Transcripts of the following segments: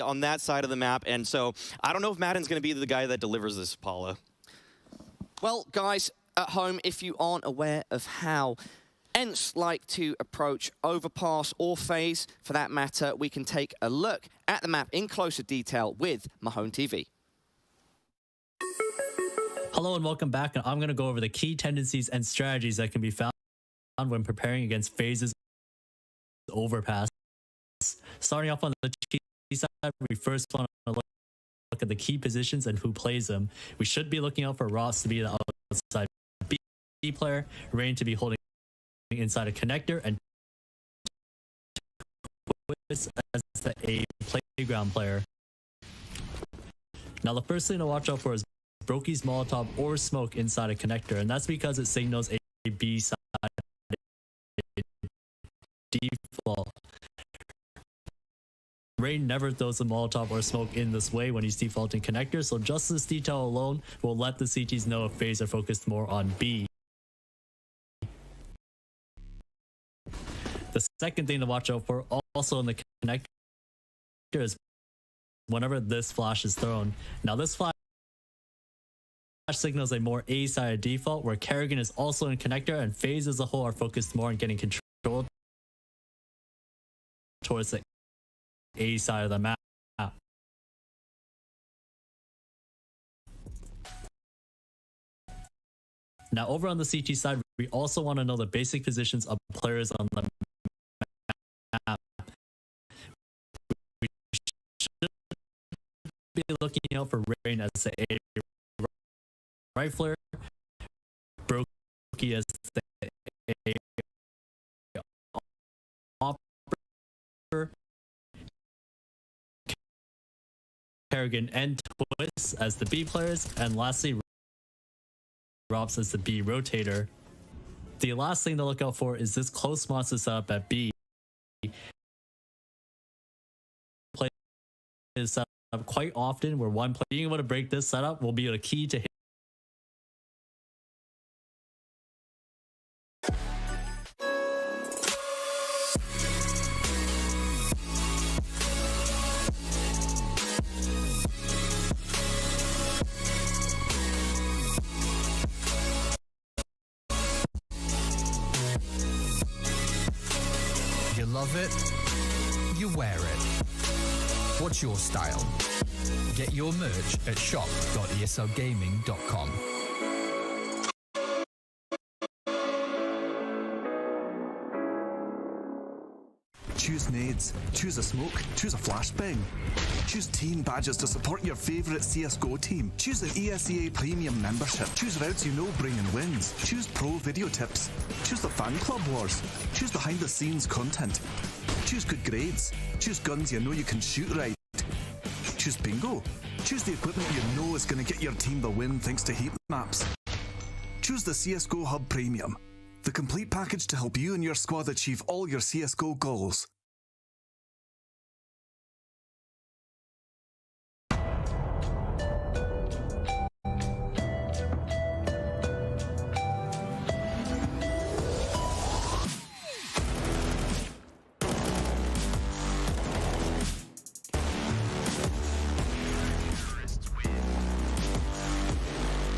on that side of the map, and so I don't know if Madden's going to be the guy that delivers this, Paula. Well, guys, at home, if you aren't aware of how ence like to approach overpass or phase, for that matter, we can take a look at the map in closer detail with Mahone TV. Hello and welcome back, and I'm going to go over the key tendencies and strategies that can be found when preparing against phases overpass. Starting off on the T side, we first want to look at the key positions and who plays them. We should be looking out for Ross to be the outside B player, Rain to be holding inside a connector, and Twist as the A playground player. Now the first thing to watch out for is Brokey's Molotov or smoke inside a connector, and that's because it signals a B side default. Rain never throws a Molotov or smoke in this way when he's defaulting connector, so just this detail alone will let the CTs know if phase are focused more on B. The second thing to watch out for also in the connector is whenever this flash is thrown. Now this flash signals a more A-sided default, where Kerrigan is also in connector and phase as a whole are focused more on getting control towards the A side of the map. Now over on the CT side, we also want to know the basic positions of players on the map. We should be looking out for Rain as a rifler, Brokey as the A operator, Kerrigan and Twist as the B players, and lastly Robs as the B rotator. The last thing to look out for is this close monster setup at B. Play is set up quite often, where one player being able to break this setup will be the key to hit. You love it, you wear it. What's your style? Get your merch at shop.eslgaming.com. Choose nades, choose a smoke, choose a flashbang. Choose teen badges to support your favourite CSGO team. Choose an ESEA Premium membership. Choose routes you know bring in wins. Choose pro video tips. Choose the fan club wars. Choose behind the scenes content. Choose good grades. Choose guns you know you can shoot right. Choose bingo. Choose the equipment you know is going to get your team the win thanks to heat maps. Choose the CSGO Hub Premium, the complete package to help you and your squad achieve all your CSGO goals.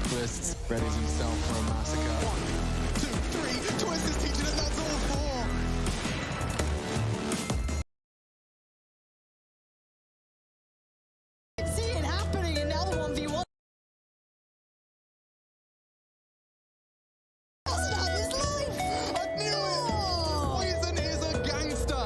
Twist readies himself for a massacre. 1, 2, 3. Twist is teaching it. That's all 4. See it happening in another 1v1. Doesn't have his life. I knew it. Poison is a gangster.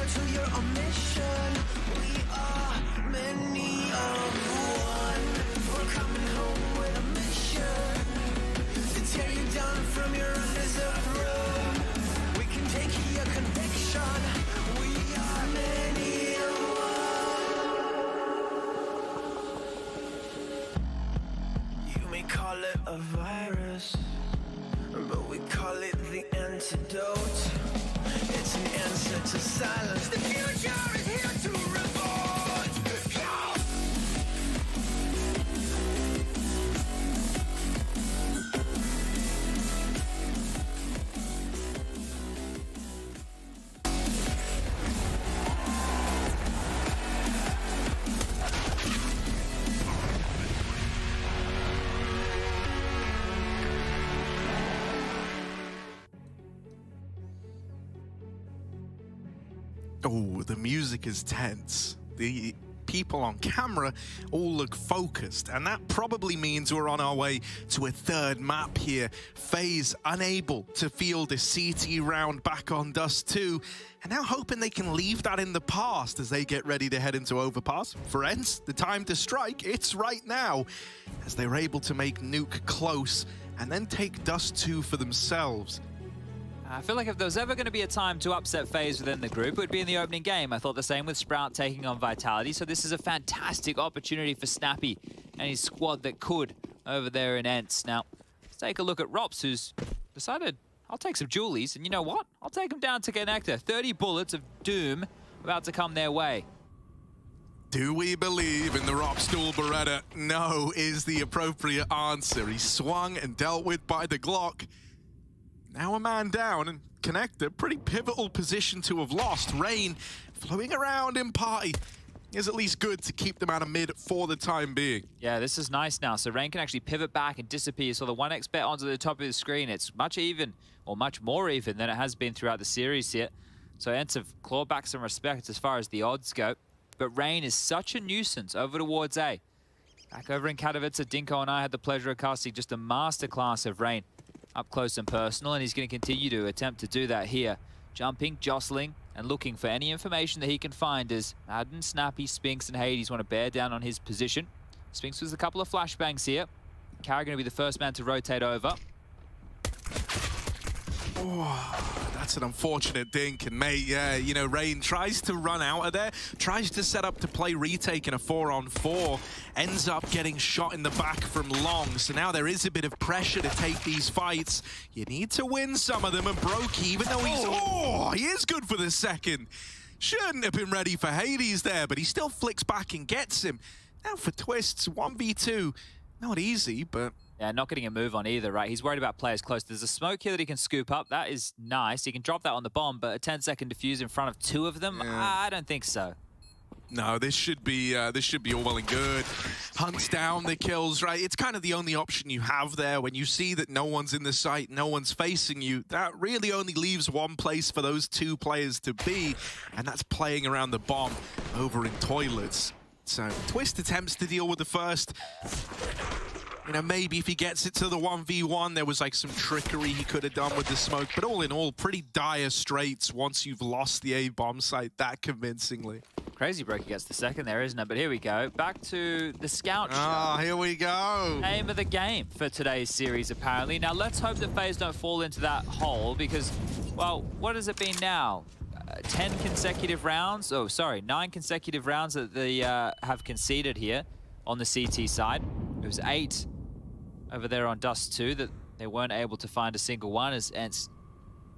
to your omission. We are many of one. We're coming home with a mission to tear you down from your undeserved throne. We can take silence. The future is here to revolt. Oh, the music is tense. The people on camera all look focused, and that probably means we're on our way to a third map here. FaZe unable to field a CT round back on Dust 2, and now hoping they can leave that in the past as they get ready to head into Overpass. For ence, the time to strike, it's right now, as they were able to make Nuke close and then take Dust 2 for themselves. I feel like if there was ever going to be a time to upset FaZe within the group, it would be in the opening game. I thought the same with Sprout taking on Vitality, so this is a fantastic opportunity for Snappy and his squad that could over there in ence. Now, let's take a look at Rops, who's decided, I'll take some Julies, and you know what? I'll take them down to Connector. 30 bullets of doom about to come their way. Do we believe in the Rockstool Beretta? No is the appropriate answer. He swung and dealt with by the Glock. Now a man down, and Connector, pretty pivotal position to have lost. Rain flowing around in party is at least good to keep them out of mid for the time being. Yeah, this is nice now. So Rain can actually pivot back and disappear. So the 1x bet onto the top of the screen, it's much even, or much more even than it has been throughout the series here. So ence have clawed back some respect as far as the odds go. But Rain is such a nuisance over towards A. Back over in Katowice, Dinko and I had the pleasure of casting just a masterclass of Rain up close and personal, and he's going to continue to attempt to do that here. Jumping, jostling, and looking for any information that he can find as Madden, Snappy, Spinks, and Hades want to bear down on his position. Spinks with a couple of flashbangs here. Kara going to be the first man to rotate over. Oh, that's an unfortunate dink, and mate, yeah, you know, Rain tries to run out of there, tries to set up to play retake in a 4-on-4, ends up getting shot in the back from long, so now there is a bit of pressure to take these fights. You need to win some of them, and Broke, even though he is good for the second. Shouldn't have been ready for Hades there, but he still flicks back and gets him. Now for Twists, 1v2, not easy, but... Yeah, not getting a move on either, right? He's worried about players close. There's a smoke here that he can scoop up. That is nice. He can drop that on the bomb, but a 10-second defuse in front of two of them? Yeah. I don't think so. No, this should be all well and good. Hunts down the kills, right? It's kind of the only option you have there. When you see that no one's in the site, no one's facing you, that really only leaves one place for those two players to be, and that's playing around the bomb over in toilets. So Twist attempts to deal with the first. You know, maybe if he gets it to the 1v1, there was like some trickery he could have done with the smoke. But all in all, pretty dire straits once you've lost the A bomb site that convincingly. Crazy Broke gets the second there, isn't it? But here we go. Back to the scout show. Oh, here we go. Aim of the game for today's series, apparently. Now, let's hope that FaZe don't fall into that hole because, well, what has it been now? 10 consecutive rounds? Oh, sorry, 9 consecutive rounds that they have conceded here on the CT side. It was 8 over there on Dust 2 that they weren't able to find a single one as ence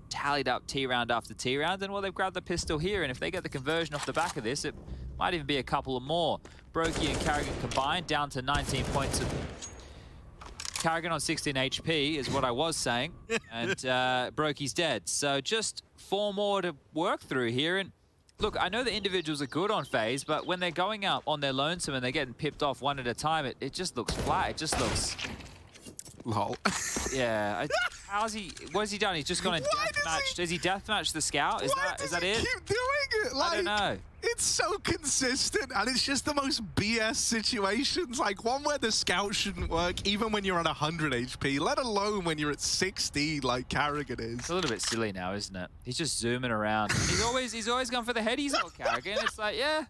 tallied up T round after T round, and well, they've grabbed the pistol here, and if they get the conversion off the back of this, it might even be a couple of more. Brokey and Carrigan combined down to 19 points. Carrigan on 16 HP is what I was saying, and Brokey's dead. So just 4 more to work through here, and look, I know the individuals are good on FaZe, but when they're going out on their lonesome and they're getting pipped off one at a time, it just looks flat. It just looks... Lol. Yeah. What has he done? He's just gone and deathmatched. Has he deathmatched the scout? Is that it? Keep doing it. Like, I don't know. It's so consistent, and it's just the most BS situations. Like one where the scout shouldn't work, even when you're at 100 HP, let alone when you're at 60, like Carrigan is. It's a little bit silly now, isn't it? He's just zooming around. He's always gone for the headies on Carrigan. It's like, yeah,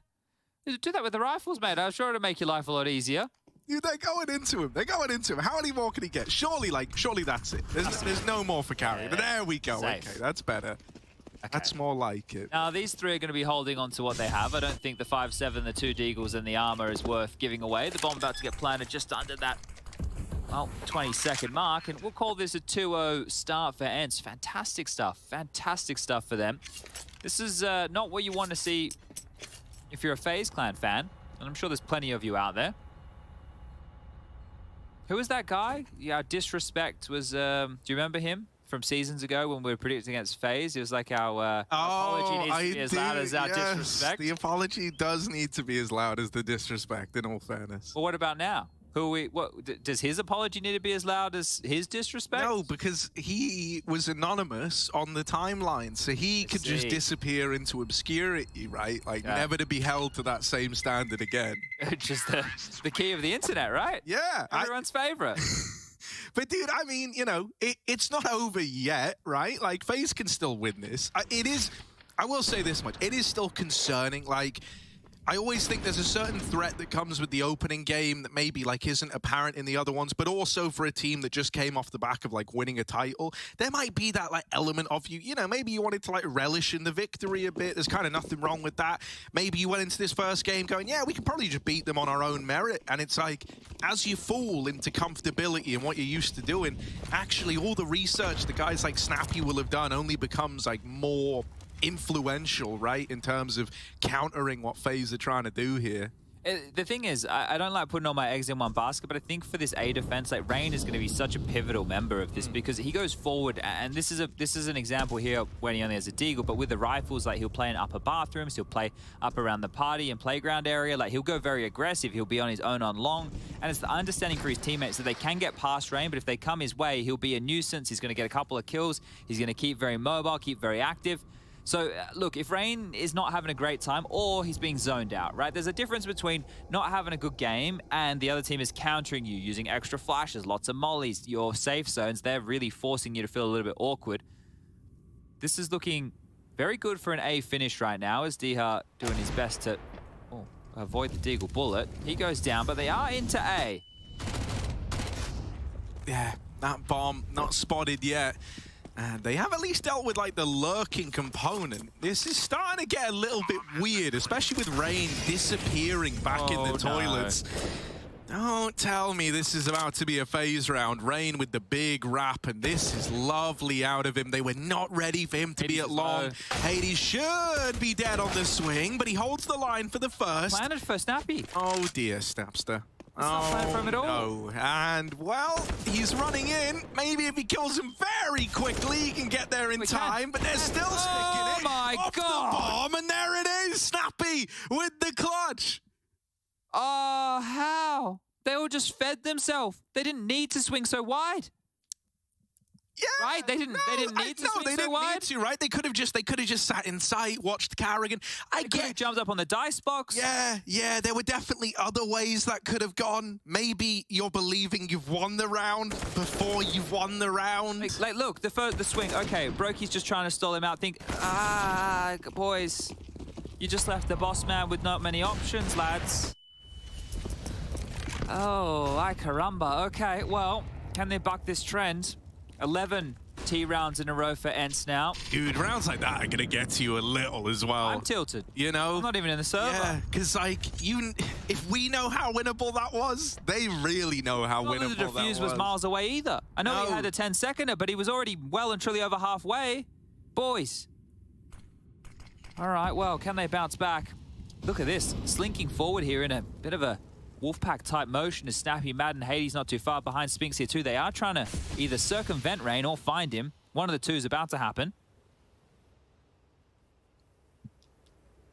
do that with the rifles, mate. I'm sure it'll make your life a lot easier. Dude, they're going into him. They're going into him. How many more can he get? Surely that's it. There's no more for Carrigan. But there we go. Safe. Okay, that's better. Okay. That's more like it. Now, these three are going to be holding on to what they have. I don't think the 5.7, the 2 deagles, and the armor is worth giving away. The bomb about to get planted just under that well, 20-second mark, and we'll call this a 2-0 start for ence. Fantastic stuff for them. This is not what you want to see if you're a FaZe Clan fan, and I'm sure there's plenty of you out there. Who was that guy? Yeah, Disrespect was, do you remember him from seasons ago when we were predicting against FaZe? It was like our apology needs to be as loud as our Disrespect. The apology does need to be as loud as the Disrespect, in all fairness. Well, what about now? Does his apology need to be as loud as his Disrespect? No, because he was anonymous on the timeline, so he could just disappear into obscurity, right? Like, never to be held to that same standard again. Just the key of the internet, right? Yeah. Everyone's favorite. But dude, I mean, you know, it's not over yet, right? Like, FaZe can still win this. I will say this much, it is still concerning. Like, I always think there's a certain threat that comes with the opening game that maybe like isn't apparent in the other ones, but also for a team that just came off the back of like winning a title, there might be that like element of you know, maybe you wanted to like relish in the victory a bit. There's kind of nothing wrong with that. Maybe you went into this first game going, yeah, we can probably just beat them on our own merit. And it's like, as you fall into comfortability and what you're used to doing, actually all the research the guys like Snappy will have done only becomes like more influential, right, in terms of countering what FaZe are trying to do here. The thing is, I don't like putting all my eggs in one basket, but I think for this A defense, like Rain is going to be such a pivotal member of this because he goes forward, and this is an example here when he only has a deagle, but with the rifles, like he'll play in upper bathrooms, he'll play up around the party and playground area, like he'll go very aggressive, he'll be on his own on long, and it's the understanding for his teammates that they can get past Rain, but if they come his way, he'll be a nuisance, he's going to get a couple of kills, he's going to keep very mobile, keep very active. So, look, if Rain is not having a great time or he's being zoned out, right? There's a difference between not having a good game and the other team is countering you using extra flashes, lots of mollies, your safe zones. They're really forcing you to feel a little bit awkward. This is looking very good for an A finish right now as Diha doing his best to avoid the deagle bullet. He goes down, but they are into A. Yeah, that bomb not spotted yet. And they have at least dealt with, like, the lurking component. This is starting to get a little bit weird, especially with Rain disappearing back in the toilets. Don't tell me this is about to be a FaZe round. Rain with the big wrap, and this is lovely out of him. They were not ready for him to be at long. Hades should be dead on the swing, but he holds the line for the first. Planted for Snappy. Oh, dear, Snapster. It's not planned for him at all. No. And, well, he's running in. Maybe if he kills him very quickly, he can get there in time, but they're still sticking it. Oh, my God. The bomb, and there it is. Snappy with the clutch. Oh, how? They all just fed themselves. They didn't need to swing so wide. Yeah, right? They didn't need to swing so wide. Right? They could have just sat in sight, watched Carrigan. They could have jumped up on the dice box. Yeah, there were definitely other ways that could have gone. Maybe you're believing you've won the round before you've won the round. Like look, the swing. Okay, Brokey's just trying to stall him out. Think, boys, you just left the boss man with not many options, lads. Oh, ay caramba. Okay, well, can they buck this trend? 11 T rounds in a row for ence now. Dude, rounds like that are going to get to you a little as well. I'm tilted. You know? I'm not even in the server. Yeah, because, like, if we know how winnable that was, they really know how winnable that was. Not that the defuse was miles away either. I know he had a 10-seconder, but he was already well and truly over halfway. Boys. All right, well, can they bounce back? Look at this. Slinking forward here in a bit of a Wolfpack type motion as Snappy, Madden, Hades not too far behind. Spinks here too. They are trying to either circumvent Rain or find him. One of the two is about to happen.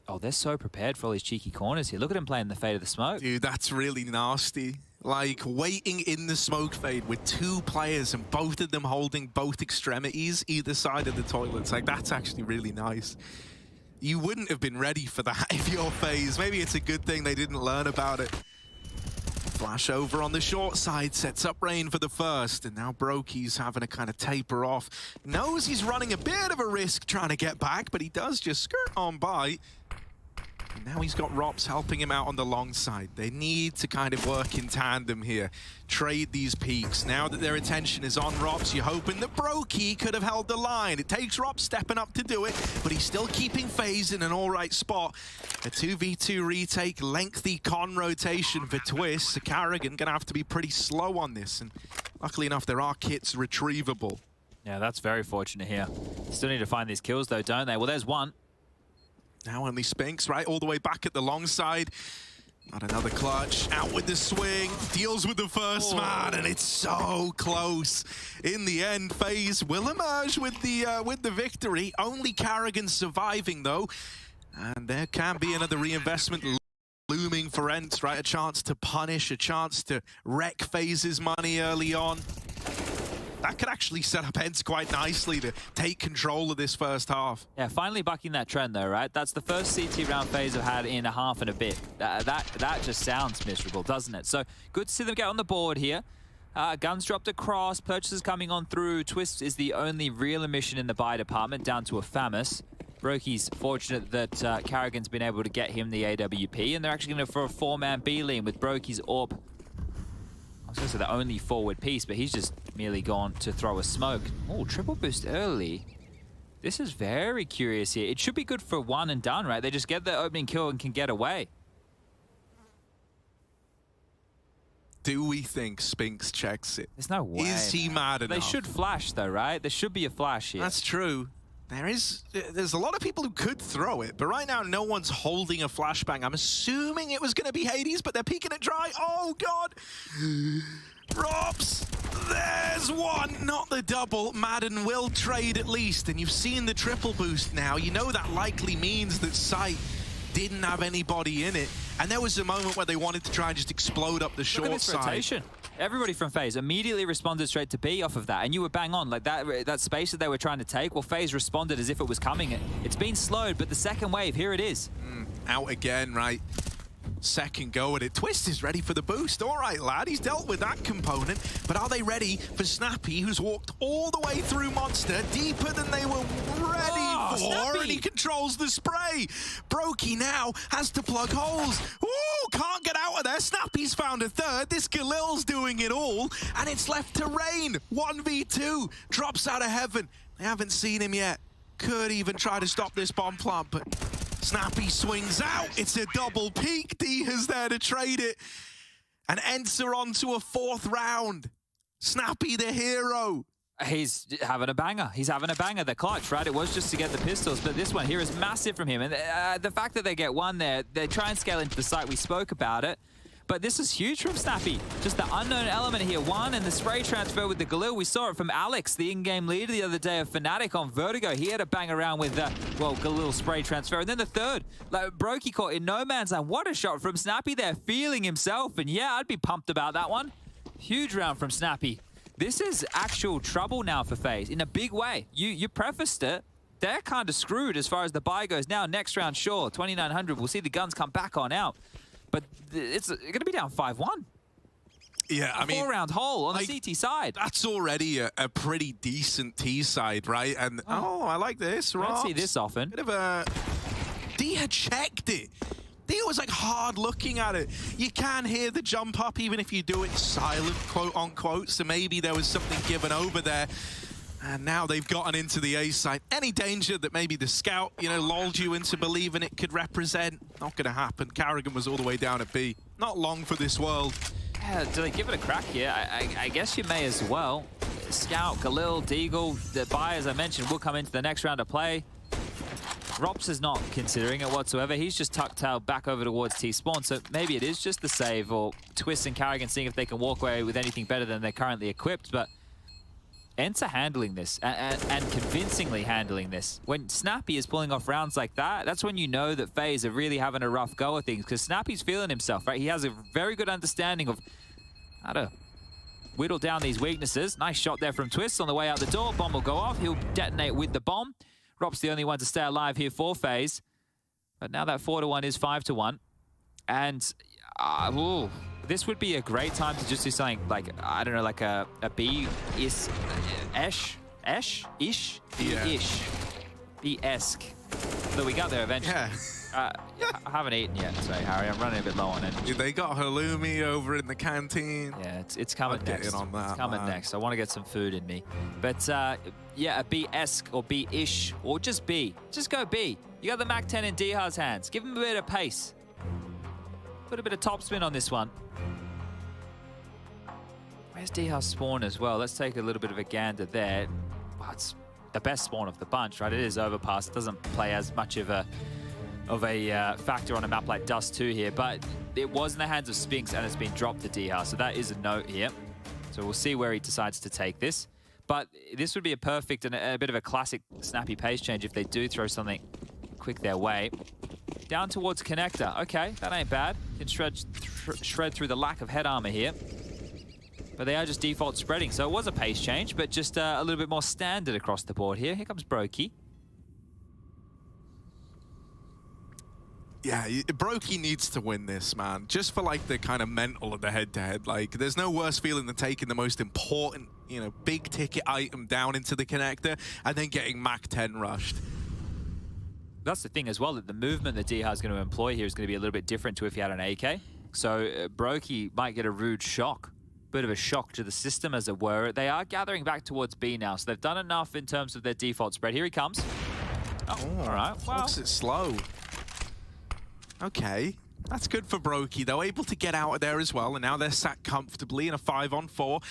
Oh, they're so prepared for all these cheeky corners here. Look at him playing the fade of the smoke. Dude, that's really nasty. Like, waiting in the smoke fade with two players and both of them holding both extremities either side of the toilets. Like, that's actually really nice. You wouldn't have been ready for that if you're FaZe. Maybe it's a good thing they didn't learn about it. Flash over on the short side, sets up Rain for the first, and now Brokey's having to kind of taper off. Knows he's running a bit of a risk trying to get back, but he does just skirt on by. Now he's got Rops helping him out on the long side. They need to kind of work in tandem here. Trade these peaks. Now that their attention is on Rops, you're hoping that Brokey could have held the line. It takes Rops stepping up to do it, but he's still keeping FaZe in an all-right spot. A 2v2 retake, lengthy con rotation for Twist. So Carrigan gonna have to be pretty slow on this, and luckily enough, there are kits retrievable. Yeah, that's very fortunate here. Still need to find these kills though, don't they? Well, there's one. Now only Spinks, right? All the way back at the long side. Not another clutch. Out with the swing. Deals with the first man, and it's so close. In the end, FaZe will emerge with the victory. Only Carrigan surviving, though. And there can be another reinvestment looming for ence, right? A chance to punish, a chance to wreck FaZe's money early on. That could actually set up ence quite nicely to take control of this first half. Yeah, finally bucking that trend though, right? That's the first CT round FaZe have had in a half and a bit. That just sounds miserable, doesn't it? So good to see them get on the board here. Guns dropped across, purchases coming on through. Twist is the only real emission in the buy department, down to a Famus. Brokey's fortunate that Carrigan's been able to get him the AWP, and they're actually going to for a four-man B lane with Brokey's AWP. I was going to say the only forward piece, but he's just merely gone to throw a smoke. Oh, triple boost early. This is very curious here. It should be good for one and done, right? They just get the opening kill and can get away. Do we think Spinks checks it? There's no way. Is he mad enough? They should flash though, right? There should be a flash here. That's true. There's a lot of people who could throw it, but right now no one's holding a flashbang. I'm assuming it was going to be Hades, but they're peeking it dry. Oh, God. Rops. There's one. Not the double. Madden will trade at least, and you've seen the triple boost now. You know that likely means that Sight didn't have anybody in it, and there was a moment where they wanted to try and just explode up the short Look at this side. Rotation. Everybody from FaZe immediately responded straight to B off of that, and you were bang on. Like that space that they were trying to take, well, FaZe responded as if it was coming. It's been slowed, but the second wave, here it is. Out again, right? Second go at it. Twist is ready for the boost. All right, lad, he's dealt with that component, but are they ready for Snappy, who's walked all the way through Monster, deeper than they were ready for, Snappy. and he controls the spray. Brokey now has to plug holes. Ooh, can't get out of there. Snappy's found a third. This Galil's doing it all, and it's left to Rain. 1v2, drops out of heaven. They haven't seen him yet. Could even try to stop this bomb plant, but Snappy swings out. It's a double peak. D is there to trade it. And ence are on to a fourth round. Snappy the hero. He's having a banger. He's having a banger. The clutch, right? It was just to get the pistols, but this one here is massive from him. And the fact that they get one there, they try and scale into the site. We spoke about it. But this is huge from Snappy. Just the unknown element here. One, and the spray transfer with the Galil. We saw it from Alex, the in-game leader the other day of Fnatic on Vertigo. He had a bang around with, well, Galil spray transfer. And then the third, like, Brokey caught in no man's land. What a shot from Snappy there, feeling himself. And yeah, I'd be pumped about that one. Huge round from Snappy. This is actual trouble now for FaZe in a big way. You prefaced it. They're kind of screwed as far as the buy goes. Now, next round, sure, 2,900. We'll see the guns come back on out. But it's going to be down 5-1. Yeah, I mean, 4-round hole on the CT side. That's already a pretty decent T side, right? And I like this. I don't see this often. Bit of a D had checked it. D was like hard looking at it. You can hear the jump up even if you do it silent, quote unquote. So maybe there was something given over there. And now they've gotten into the A site. Any danger that maybe the scout, lulled you into believing it could represent? Not going to happen. Carrigan was all the way down at B. Not long for this world. Yeah, do they give it a crack here? I guess you may as well. Scout, Galil, Deagle, the buy, as I mentioned, will come into the next round of play. Rops is not considering it whatsoever. He's just tucked tail back over towards T-spawn, so maybe it is just the save, or Twist and Carrigan seeing if they can walk away with anything better than they're currently equipped, but ence are handling this, and convincingly handling this. When Snappy is pulling off rounds like that, that's when you know that FaZe are really having a rough go of things, because Snappy's feeling himself, right? He has a very good understanding of how to whittle down these weaknesses. Nice shot there from Twist on the way out the door. Bomb will go off. He'll detonate with the bomb. Rob's the only one to stay alive here for FaZe. But now that 4-1 is 5-1. And this would be a great time to just do something like, I don't know, like a B-ish? B-esque. That we got there eventually. Yeah. I haven't eaten yet today, Harry. I'm running a bit low on energy. They got halloumi over in the canteen. Yeah, it's coming I'd next. get in on that, it's coming man. next. I want to get some food in me. But yeah, a B-esque or B-ish or just B. Just go B. You got the Mac 10 in Diha's hands. Give him a bit of pace. Put a bit of topspin on this one. Where's Diha's spawn as well? Let's take a little bit of a gander there. Well, it's the best spawn of the bunch, right? It is overpass. It doesn't play as much of a factor on a map like Dust 2 here, but it was in the hands of Spinks and it's been dropped to Diha, so that is a note here. So we'll see where he decides to take this. But this would be a perfect and a bit of a classic snappy pace change if they do throw something quick their way. Down towards Connector. Okay, that ain't bad. Can shred through the lack of head armor here. But they are just default spreading, so it was a pace change, but just a little bit more standard across the board here. Here comes Brokey. Yeah, Brokey needs to win this, man. Just for like the kind of mental of the head-to-head. Like, there's no worse feeling than taking the most important, you know, big ticket item down into the connector and then getting Mac 10 rushed. That's the thing as well, that the movement that Diha is going to employ here is going to be a little bit different to if he had an AK. So Brokey might get a rude shock. Bit of a shock to the system, as it were. They are gathering back towards B now, so they've done enough in terms of their default spread. Here he comes. Oh, all right. Well, looks it slow. Okay, that's good for Brokey, though. Able to get out of there as well, and now they're sat comfortably in a 5-on-4.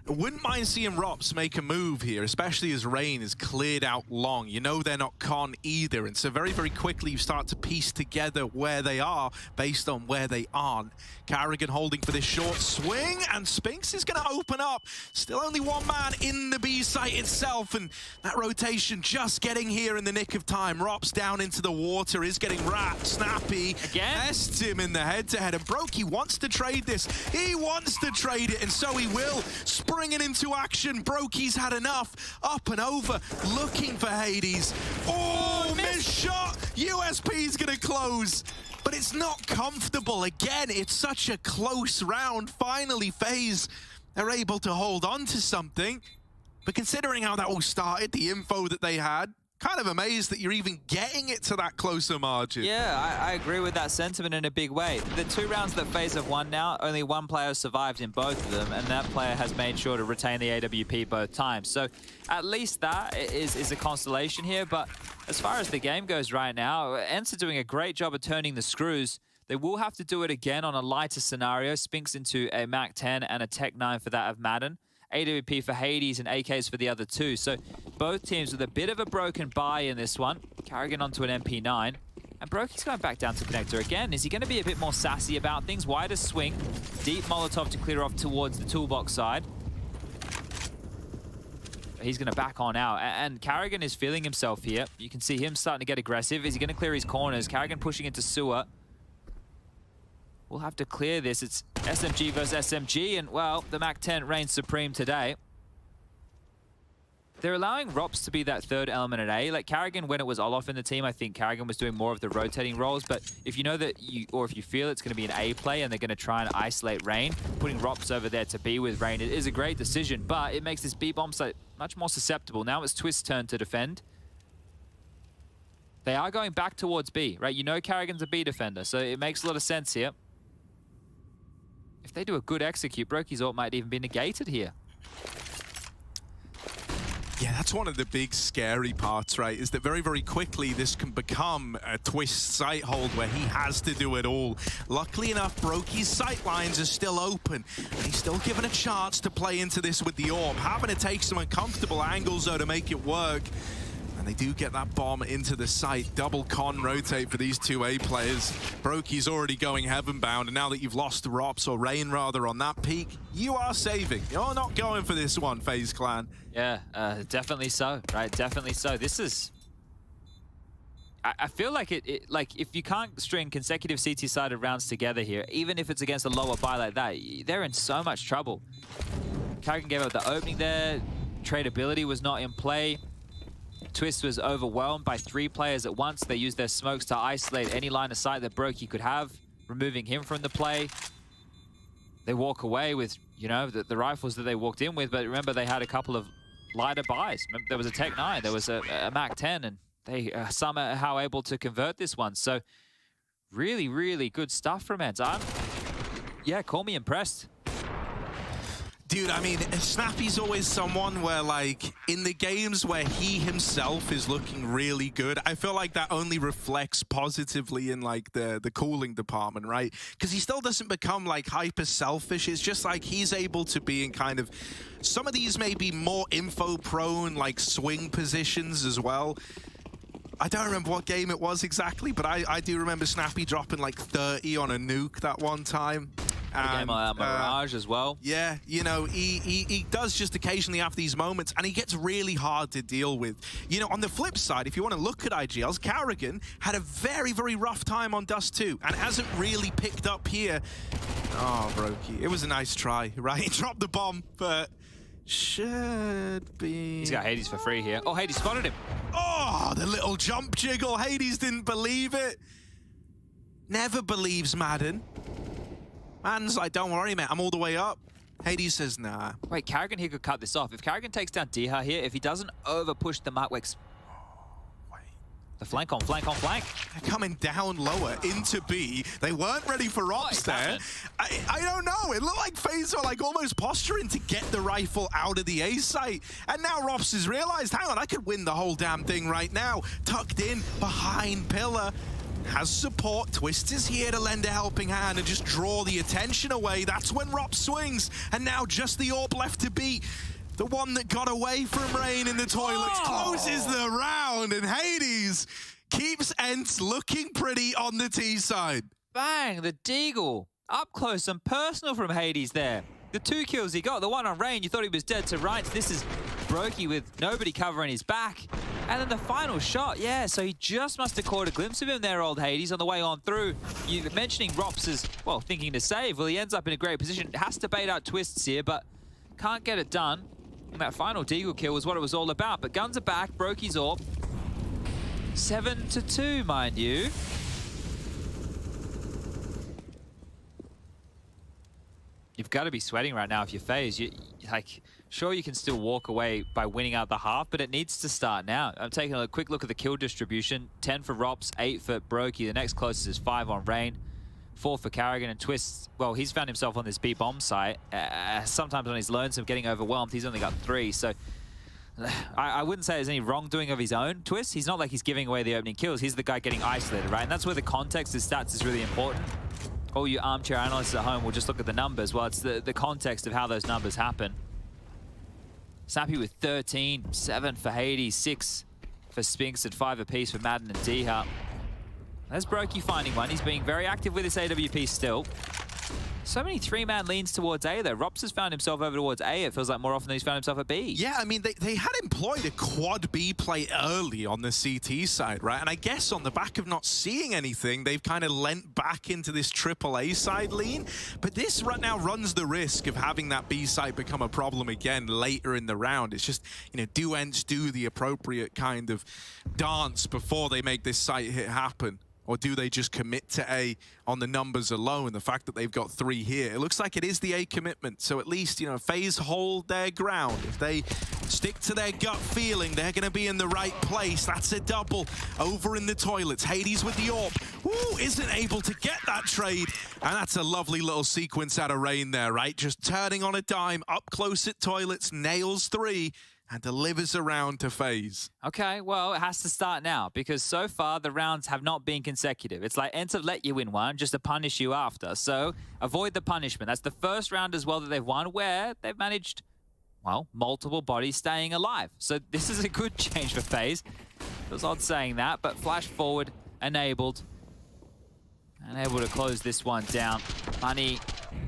Wouldn't mind seeing Rops make a move here, especially as Rain is cleared out long. You know they're not con either, and so very, very quickly you start to piece together where they are based on where they aren't. Carrigan holding for this short swing, and Spinks is going to open up. Still only one man in the B site itself, and that rotation just getting here in the nick of time. Rops down into the water, is getting wrapped. Snappy bests him in the head-to-head, and Brokey wants to trade this. He wants to trade it, and so he will. Springing into action, Brokey's had enough. Up and over, looking for Hades. Oh, missed shot! USP's gonna close. But it's not comfortable. Again, it's such a close round. Finally, FaZe are able to hold on to something. But considering how that all started, the info that they had, kind of amazed that you're even getting it to that closer margin. Yeah, I agree with that sentiment in a big way. The 2 rounds that FaZe have won now, only one player survived in both of them, and that player has made sure to retain the AWP both times. So at least that is a consolation here, but as far as the game goes right now, ence are doing a great job of turning the screws. They will have to do it again on a lighter scenario. Spinks into a Mac 10 and a Tech 9 for that of Madden. AWP for Hades and AKs for the other 2. So both teams with a bit of a broken buy in this one. Carrigan onto an MP9. And Brokey's going back down to connector again. Is he going to be a bit more sassy about things? Wider swing. Deep Molotov to clear off towards the toolbox side. He's going to back on out. And Carrigan is feeling himself here. You can see him starting to get aggressive. Is he going to clear his corners? Carrigan pushing into sewer. We'll have to clear this. It's SMG versus SMG, and, well, the Mac 10 reigns supreme today. They're allowing Rops to be that third element at A. Like Carrigan, when it was Olof in the team, I think Carrigan was doing more of the rotating roles, but if you know that or if you feel it's going to be an A play and they're going to try and isolate Rain, putting Rops over there to B with Rain, it is a great decision, but it makes this B bomb site much more susceptible. Now it's Twist's turn to defend. They are going back towards B, right? You know Carrigan's a B defender, so it makes a lot of sense here. If they do a good execute, Brokey's ult might even be negated here. Yeah, that's one of the big scary parts, right? Is that very, very quickly this can become a Twist sight hold where he has to do it all. Luckily enough, Brokey's sight lines are still open. And he's still given a chance to play into this with the AWP. Having to take some uncomfortable angles, though, to make it work. And they do get that bomb into the site. Double con rotate for these 2 A players. Brokey's already going heaven bound, and now that you've lost Rops, or Rain rather, on that peak, you are saving. You're not going for this one, FaZe Clan. Yeah, definitely so, right? Definitely so. This is... I feel like like if you can't string consecutive CT-sided rounds together here, even if it's against a lower buy like that, they're in so much trouble. Carrigan gave up the opening there. Tradability was not in play. Twist was overwhelmed by 3 players at once. They used their smokes to isolate any line of sight that Brokey could have, removing him from the play. They walk away with, you know, the rifles that they walked in with, but remember they had a couple of lighter buys. Remember, there was a Tech 9, there was a Mac 10, and they are somehow able to convert this one. So Really, really good stuff from ence. Yeah, call me impressed. Dude, I mean, Snappy's always someone where, like, in the games where he himself is looking really good, I feel like that only reflects positively in, like, the cooling department, right? Because he still doesn't become, like, hyper selfish. It's just, like, he's able to be in kind of... Some of these may be more info-prone, like, swing positions as well. I don't remember what game it was exactly, but I do remember Snappy dropping, like, 30 on a nuke that one time. And, Mirage as well. Yeah, you know, he does just occasionally have these moments, and he gets really hard to deal with. You know, on the flip side, if you want to look at IGLs, Carrigan had a very, very rough time on Dust 2, and hasn't really picked up here. Oh, Brokey. It was a nice try, right? He dropped the bomb, but should be... He's got Hades for free here. Oh, Hades spotted him. Oh, the little jump jiggle. Hades didn't believe it. Never believes Madden. Man's like, don't worry, mate, I'm all the way up. Hades says, nah. Wait, Carrigan here could cut this off. If Carrigan takes down Diha here, if he doesn't over-push the Markwex... The flank on flank on flank. They're coming down lower into B. They weren't ready for Ops there. I don't know. It looked like FaZe were like almost posturing to get the rifle out of the A site. And now Rops has realized, hang on, I could win the whole damn thing right now. Tucked in behind Pillar. Has support. Twist is here to lend a helping hand and just draw the attention away. That's when Rops swings. And now just the AWP left to beat. The one that got away from Rain in the toilets closes the round, and Hades keeps ence looking pretty on the T side. Bang, the Deagle. Up close and personal from Hades there. The 2 kills he got, the one on Rain, you thought he was dead to rights. This is Brokey with nobody covering his back. And then the final shot, yeah, so he just must have caught a glimpse of him there, old Hades, on the way on through. You mentioning Rops is, well, thinking to save. Well, he ends up in a great position. Has to bait out twists here, but can't get it done. And that final Deagle kill was what it was all about. But guns are back, Brokey's AWP. 7-2, mind you. You've got to be sweating right now if you're FaZe. Like, sure, you can still walk away by winning out the half, but it needs to start now. I'm taking a quick look at the kill distribution. 10 for Rops, 8 for Brokey. The next closest is 5 on Rain. 4 for Carrigan, and Twist, well, he's found himself on this B bomb site. Sometimes on his lonesome, getting overwhelmed, he's only got 3. So I wouldn't say there's any wrongdoing of his own, Twist. He's not like he's giving away the opening kills. He's the guy getting isolated, right? And that's where the context of stats is really important. All you armchair analysts at home will just look at the numbers. Well, it's the context of how those numbers happen. Snappy with 13, 7 for Hades, 6 for Spinks, and 5 apiece for Madden and Diha. There's Brokey finding one. He's being very active with his AWP still. So many 3-man leans towards A, though. Rops has found himself over towards A. It feels like more often than he's found himself at B. Yeah, I mean, they had employed a quad B play early on the CT side, right? And I guess on the back of not seeing anything, they've kind of lent back into this triple A side lean. But this right now runs the risk of having that B side become a problem again later in the round. It's just, you know, do ence do the appropriate kind of dance before they make this site hit happen? Or do they just commit to A on the numbers alone? The fact that they've got 3 here. It looks like it is the A commitment. So at least, you know, FaZe hold their ground. If they stick to their gut feeling, they're going to be in the right place. That's a double over in the toilets. Hades with the AWP. Ooh, isn't able to get that trade. And that's a lovely little sequence out of Rain there, right? Just turning on a dime, up close at toilets, nails 3. And delivers around to FaZe. Okay, well, it has to start now because so far the rounds have not been consecutive. It's like ence have let you win one just to punish you after. So avoid the punishment. That's the first round as well that they've won where they've managed, well, multiple bodies staying alive. So this is a good change for FaZe. It was odd saying that, but flash forward, enabled. And able to close this one down. Money,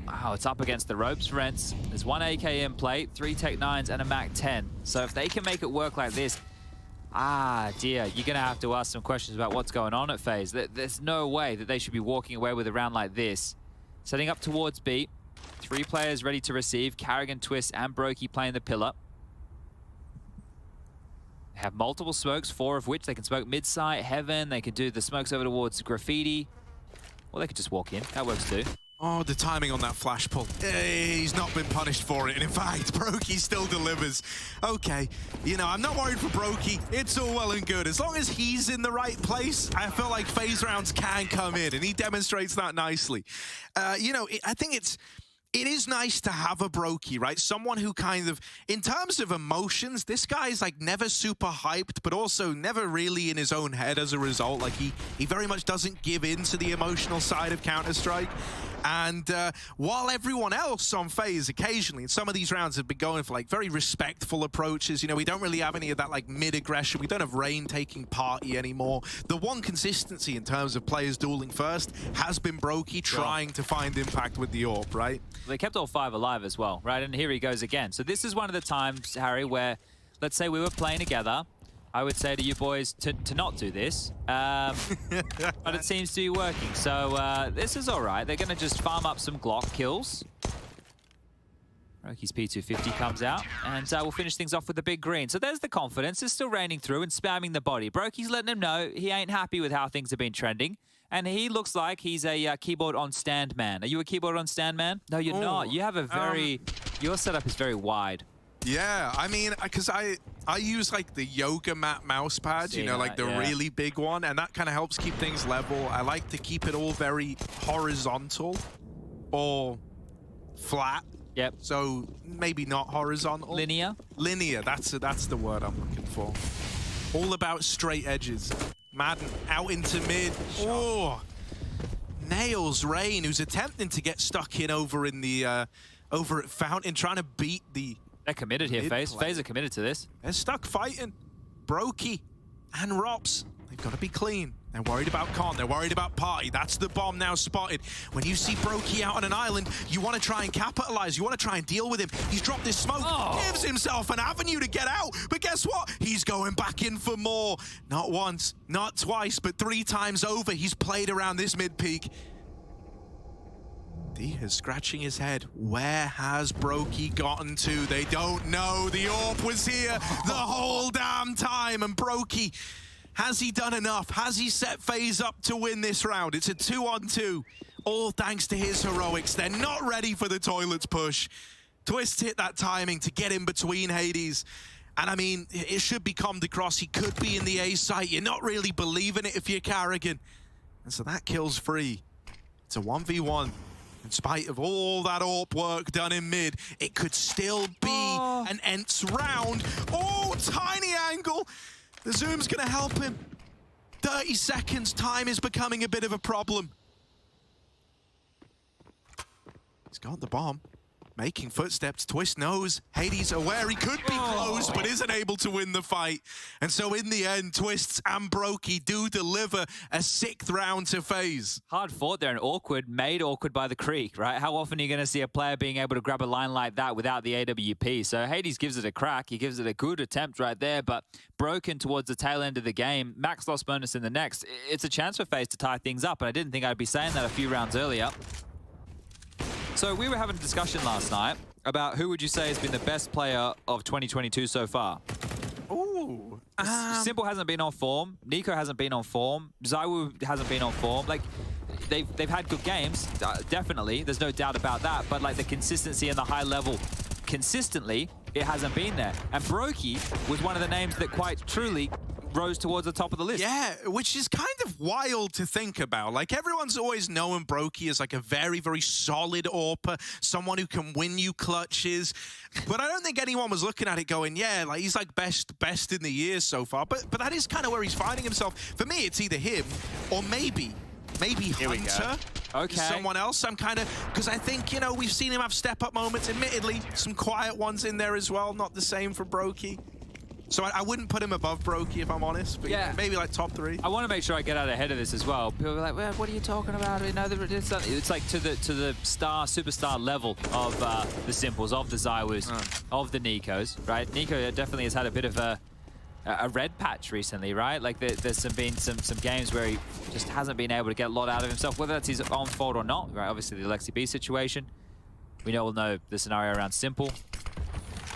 wow, it's up against the ropes for ence. There's 1 AK in play, 3 Tech 9s, and a Mac 10. So if they can make it work like this, dear, you're going to have to ask some questions about what's going on at FaZe. There's no way that they should be walking away with a round like this. Setting up towards B. 3 players ready to receive. Carrigan, Twist, and Brokey playing the pillar. They have multiple smokes, 4 of which they can smoke mid-site, heaven. They can do the smokes over towards graffiti. Or they could just walk in. That works too. Oh, the timing on that flash pull. He's not been punished for it. And in fact, Brokey still delivers. Okay, you know, I'm not worried for Brokey. It's all well and good. As long as he's in the right place, I feel like phase rounds can come in, and he demonstrates that nicely. You know, I think it is nice to have a Brokey, right? Someone who kind of, in terms of emotions, this guy's like never super hyped, but also never really in his own head as a result. Like he very much doesn't give in to the emotional side of Counter-Strike. And while everyone else on FaZe occasionally in some of these rounds have been going for like very respectful approaches, you know, we don't really have any of that like mid-aggression. We don't have Rain taking party anymore. The one consistency in terms of players dueling first has been Brokey trying to find impact with the AWP, right? They kept all 5 alive as well, right? And here he goes again. So this is one of the times, Harry, where let's say we were playing together. I would say to you boys to not do this, but it seems to be working. So this is all right. They're going to just farm up some Glock kills. Brokey's P250 comes out, and we'll finish things off with the big green. So there's the confidence. It's still raining through and spamming the body. Brokey's letting him know he ain't happy with how things have been trending. And he looks like he's a keyboard on stand man. Are you a keyboard on stand man? No, you're not. You have a very... your setup is very wide. Yeah, I mean, because I use like the yoga mat mouse pad, you know, like the really big one, and that kind of helps keep things level. I like to keep it all very horizontal or flat. Yep. So maybe not horizontal. Linear? Linear, that's the word I'm looking for. All about straight edges. Madden out into mid. Oh, nails Rain, who's attempting to get stuck in over in the over at Fountain, trying to beat the... They're committed here, FaZe. FaZe are committed to this. They're stuck fighting. Brokey and Rops. They've got to be clean. They're worried about Con. They're worried about Party. That's the bomb now spotted. When you see Brokey out on an island, you want to try and capitalize. You want to try and deal with him. He's dropped his smoke. Gives himself an avenue to get out. But guess what? He's going back in for more. Not once, not twice, but 3 times over. He's played around this mid-peak. He is scratching his head. Where has Brokey gotten to? They don't know. The AWP was here the whole damn time. And Brokey, has he done enough? Has he set FaZe up to win this round? It's a 2-on-2. All thanks to his heroics. They're not ready for the toilets push. Twist hit that timing to get in between Hades. And I mean, it should be come across. He could be in the A site. You're not really believing it if you're Carrigan. And so that kills free. It's a 1v1. In spite of all that AWP work done in mid, it could still be an ence round. Oh, tiny angle. The zoom's going to help him. 30 seconds. Time is becoming a bit of a problem. He's got the bomb. Making footsteps. Twist knows. Hades aware he could be close, but isn't able to win the fight. And so in the end, Twists and Brokey do deliver a 6th round to FaZe. Hard fought there and awkward, made awkward by the creek, right? How often are you going to see a player being able to grab a line like that without the AWP? So Hades gives it a crack. He gives it a good attempt right there, but broken towards the tail end of the game. Max loss bonus in the next. It's a chance for FaZe to tie things up, and I didn't think I'd be saying that a few rounds earlier. So we were having a discussion last night about who would you say has been the best player of 2022 so far? Ooh. Simple hasn't been on form. Nico hasn't been on form. Zywoo hasn't been on form. Like, they've had good games, definitely. There's no doubt about that. But like the consistency and the high level, consistently, it hasn't been there. And Brokey was one of the names that quite truly rose towards the top of the list. Yeah, which is kind of wild to think about. Like, everyone's always known Brokey as like a very, very solid AWPer, someone who can win you clutches. But I don't think anyone was looking at it going, yeah, like he's like best in the year so far. But that is kind of where he's finding himself. For me, it's either him or maybe Hunter. Okay. Someone else. I'm kind of, because I think, you know, we've seen him have step-up moments. Admittedly, some quiet ones in there as well. Not the same for Brokey. So I wouldn't put him above Brokey, if I'm honest, but yeah, maybe like top 3. I want to make sure I get out ahead of this as well. People are like, well, what are you talking about? You know, it's like to the superstar level of the Simples, of the Zywoos, of the Nikos, right? Nico definitely has had a bit of a red patch recently, right? Like there's been some games where he just hasn't been able to get a lot out of himself, whether that's his own fault or not, right? Obviously the Alexi B situation. We all know the scenario around Simple.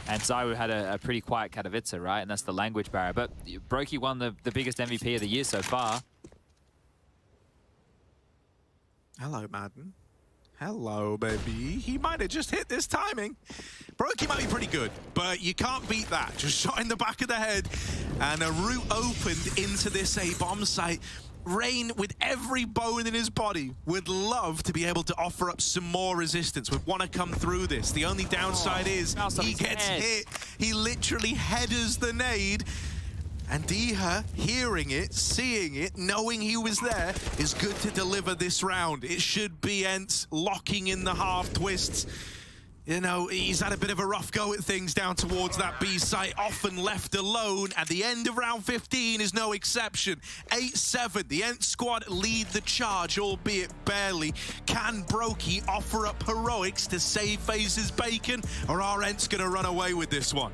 And Zywoo had a pretty quiet Katowice, right? And that's the language barrier. But Brokey won the biggest MVP of the year so far. Hello, Madden. Hello, baby. He might have just hit this timing. Brokey might be pretty good, but you can't beat that. Just shot in the back of the head, and a route opened into this A bomb site. Rain, with every bone in his body, would love to be able to offer up some more resistance, would want to come through this. The only downside is he gets hit. He literally headers the nade. And Diha, hearing it, seeing it, knowing he was there, is good to deliver this round. It should be ence locking in the half twists. You know, he's had a bit of a rough go at things down towards that B site, often left alone. At the end of round 15 is no exception. 8-7, the ence squad lead the charge, albeit barely. Can Brokey offer up heroics to save FaZe's bacon, or are ence going to run away with this one?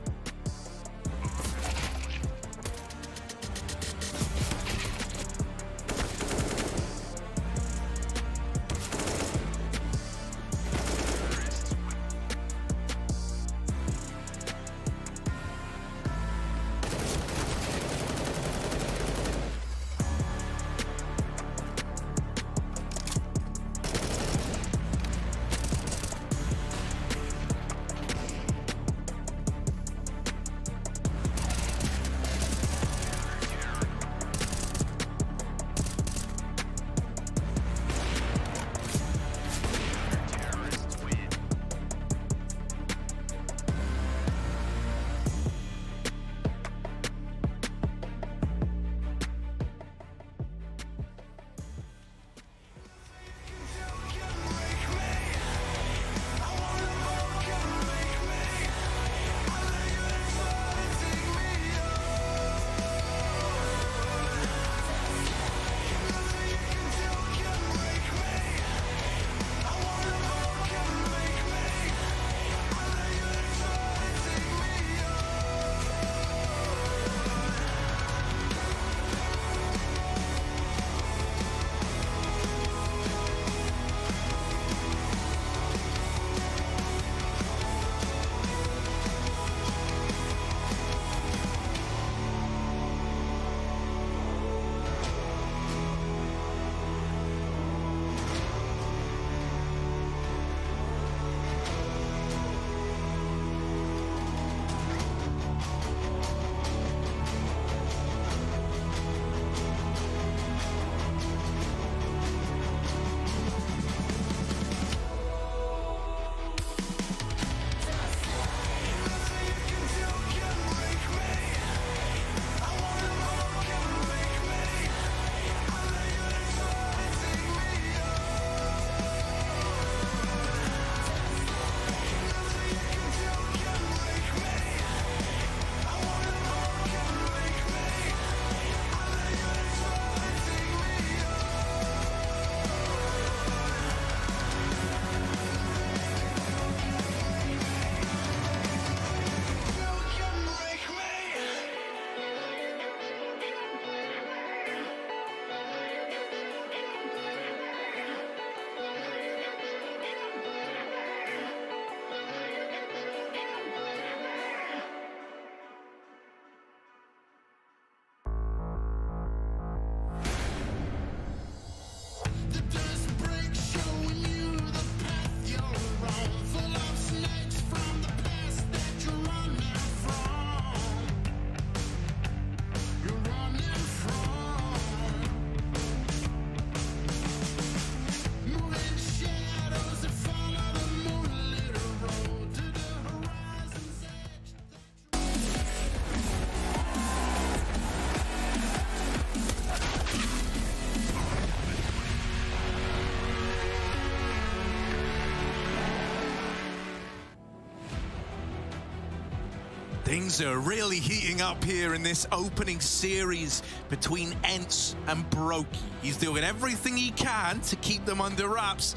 Things are really heating up here in this opening series between ence and Brokey. He's doing everything he can to keep them under wraps,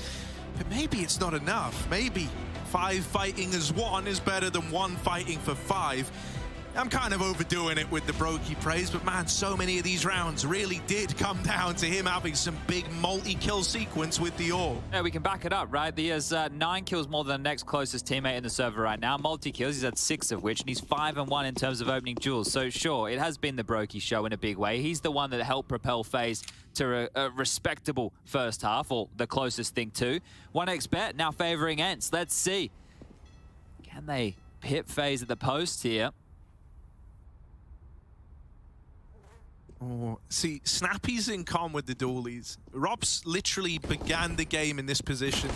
but maybe it's not enough. Maybe 5 fighting as 1 is better than 1 fighting for 5. I'm kind of overdoing it with the Brokey praise, but man, so many of these rounds really did come down to him having some big multi-kill sequence with the AWP. Yeah, we can back it up, right? He has 9 kills more than the next closest teammate in the server right now. Multi-kills, he's had 6 of which, and he's 5-1 in terms of opening duels. So sure, it has been the Brokey show in a big way. He's the one that helped propel FaZe to a respectable first half, or the closest thing to. 1xBet now favoring ence. Let's see. Can they hit FaZe at the post here? Oh, see, Snappy's in con with the dualies. Robs literally began the game in this position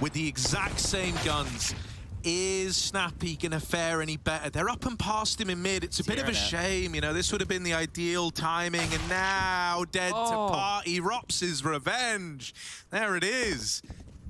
with the exact same guns. Is Snappy gonna fare any better? They're up and past him in mid. It's a bit of a shame, you know, this would have been the ideal timing, and now dead to party. Rops's revenge. There it is.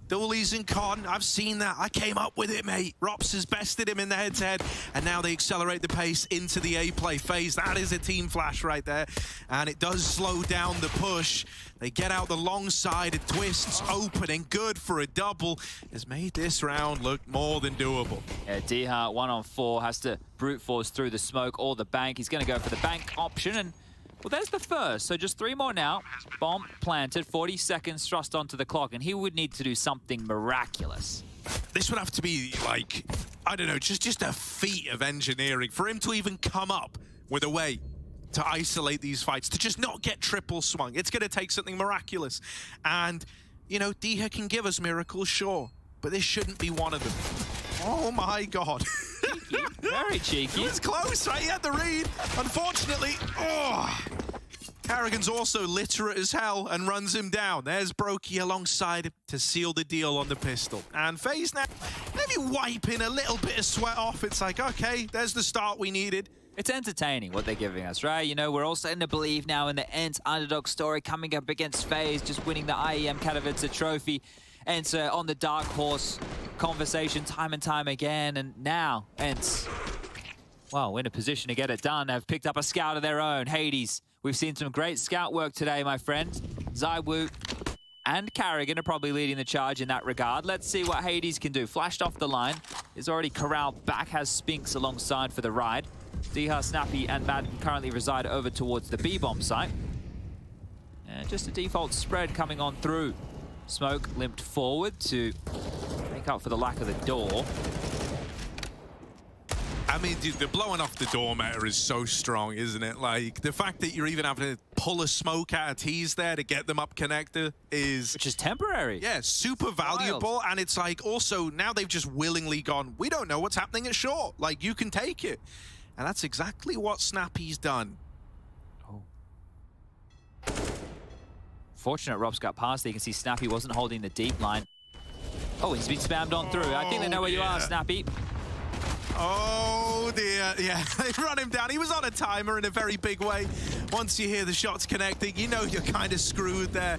Dooley's in con. I've seen that. I came up with it, mate. Rops has bested him in the head-to-head, and now they accelerate the pace into the A play phase. That is a team flash right there, and it does slow down the push. They get out the long side. It twists opening. Good for a double. Has made this round look more than doable. Yeah, D-Hart 1-on-4 has to brute force through the smoke or the bank. He's going to go for the bank option, and well, there's the first. So just 3 more now. Bomb planted, 40 seconds thrust onto the clock, and he would need to do something miraculous. This would have to be, like, I don't know, just a feat of engineering for him to even come up with a way to isolate these fights, to just not get triple swung. It's going to take something miraculous. And, you know, Diha can give us miracles, sure, but this shouldn't be one of them. Oh my God. Cheeky. Very cheeky. He was close, right? He had the read. Unfortunately, Carrigan's also literate as hell and runs him down. There's Brokey alongside him to seal the deal on the pistol. And FaZe now maybe wiping a little bit of sweat off. It's like, okay, there's the start we needed. It's entertaining what they're giving us, right? You know, we're all starting to believe now in the ence underdog story, coming up against FaZe, just winning the IEM Katowice trophy. ence on the dark horse conversation time and time again, and now ence, well, in a position to get it done. Have picked up a scout of their own, Hades. We've seen some great scout work today, my friend. Zywoo and Carrigan are probably leading the charge in that regard. Let's see what Hades can do. Flashed off the line, is already corralled back, has Spinks alongside for the ride. Diha, Snappy, and Madden currently reside over towards the B-bomb site. And just a default spread coming on through. Smoke limped forward to make up for the lack of the door. I mean, dude, the blowing off the door meta is so strong, isn't it? Like, the fact that you're even having to pull a smoke out of tees there to get them up connector is... Which is temporary. Yeah, super valuable. Wild. And it's like, also, now they've just willingly gone, we don't know what's happening at short. Like, you can take it. And that's exactly what Snappy's done. Oh. Fortunate Rob's got past there. You can see Snappy wasn't holding the deep line. Oh, he's been spammed on through. I think they know where you are, Snappy. Oh dear, yeah, they run him down. He was on a timer in a very big way. Once you hear the shots connecting, you know you're kind of screwed there.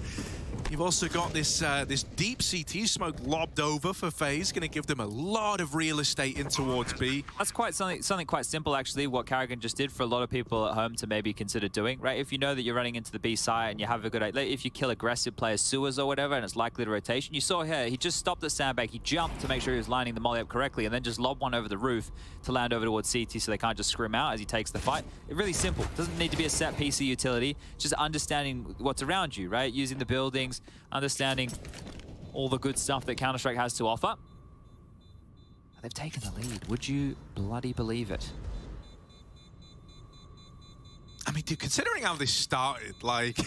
You've also got this this deep CT smoke lobbed over for FaZe, going to give them a lot of real estate in towards B. That's quite something quite simple, actually, what Carrigan just did for a lot of people at home to maybe consider doing, right? If you know that you're running into the B side and you have a good... If you kill aggressive players, sewers or whatever, and it's likely to rotation, you saw here, he just stopped the sandbag, he jumped to make sure he was lining the molly up correctly, and then just lobbed one over the roof to land over towards CT so they can't just scrim out as he takes the fight. It's really simple. It doesn't need to be a set piece of utility, just understanding what's around you, right? Using the buildings, understanding all the good stuff that Counter-Strike has to offer. They've taken the lead. Would you bloody believe it? I mean, dude, considering how this started, like...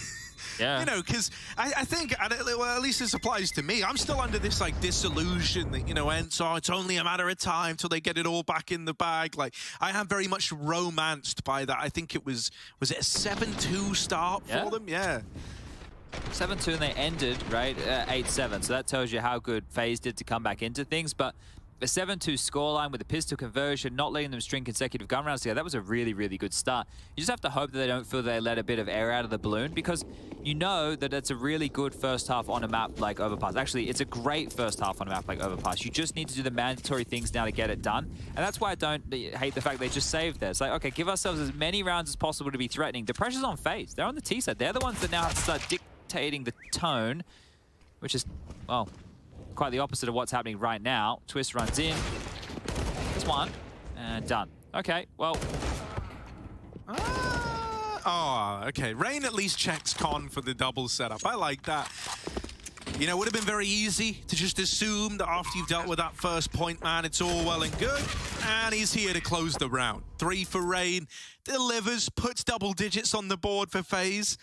Yeah. You know, because I think, well, at least this applies to me, I'm still under this, like, disillusion that, you know, ence, oh, it's only a matter of time till they get it all back in the bag. Like, I am very much romanced by that. I think it was it a 7-2 start for them? Yeah. 7-2 and they ended, right, 8-7. So that tells you how good FaZe did to come back into things. But a 7-2 scoreline with a pistol conversion, not letting them string consecutive gun rounds together, that was a really, really good start. You just have to hope that they don't feel they let a bit of air out of the balloon, because you know that it's a really good first half on a map like Overpass. Actually, it's a great first half on a map like Overpass. You just need to do the mandatory things now to get it done. And that's why I don't hate the fact they just saved there. It's like, okay, give ourselves as many rounds as possible to be threatening. The pressure's on FaZe. They're on the T side. They're the ones that now have to start dictating the tone, which is, well, quite the opposite of what's happening right now. Twist runs in. There's one. And done. Okay, well, Oh, okay. Rain at least checks con for the double setup. I like that. You know, it would have been very easy to just assume that after you've dealt with that first point, man, it's all well and good. And he's here to close the round. 3 for Rain, delivers, puts double digits on the board for FaZe.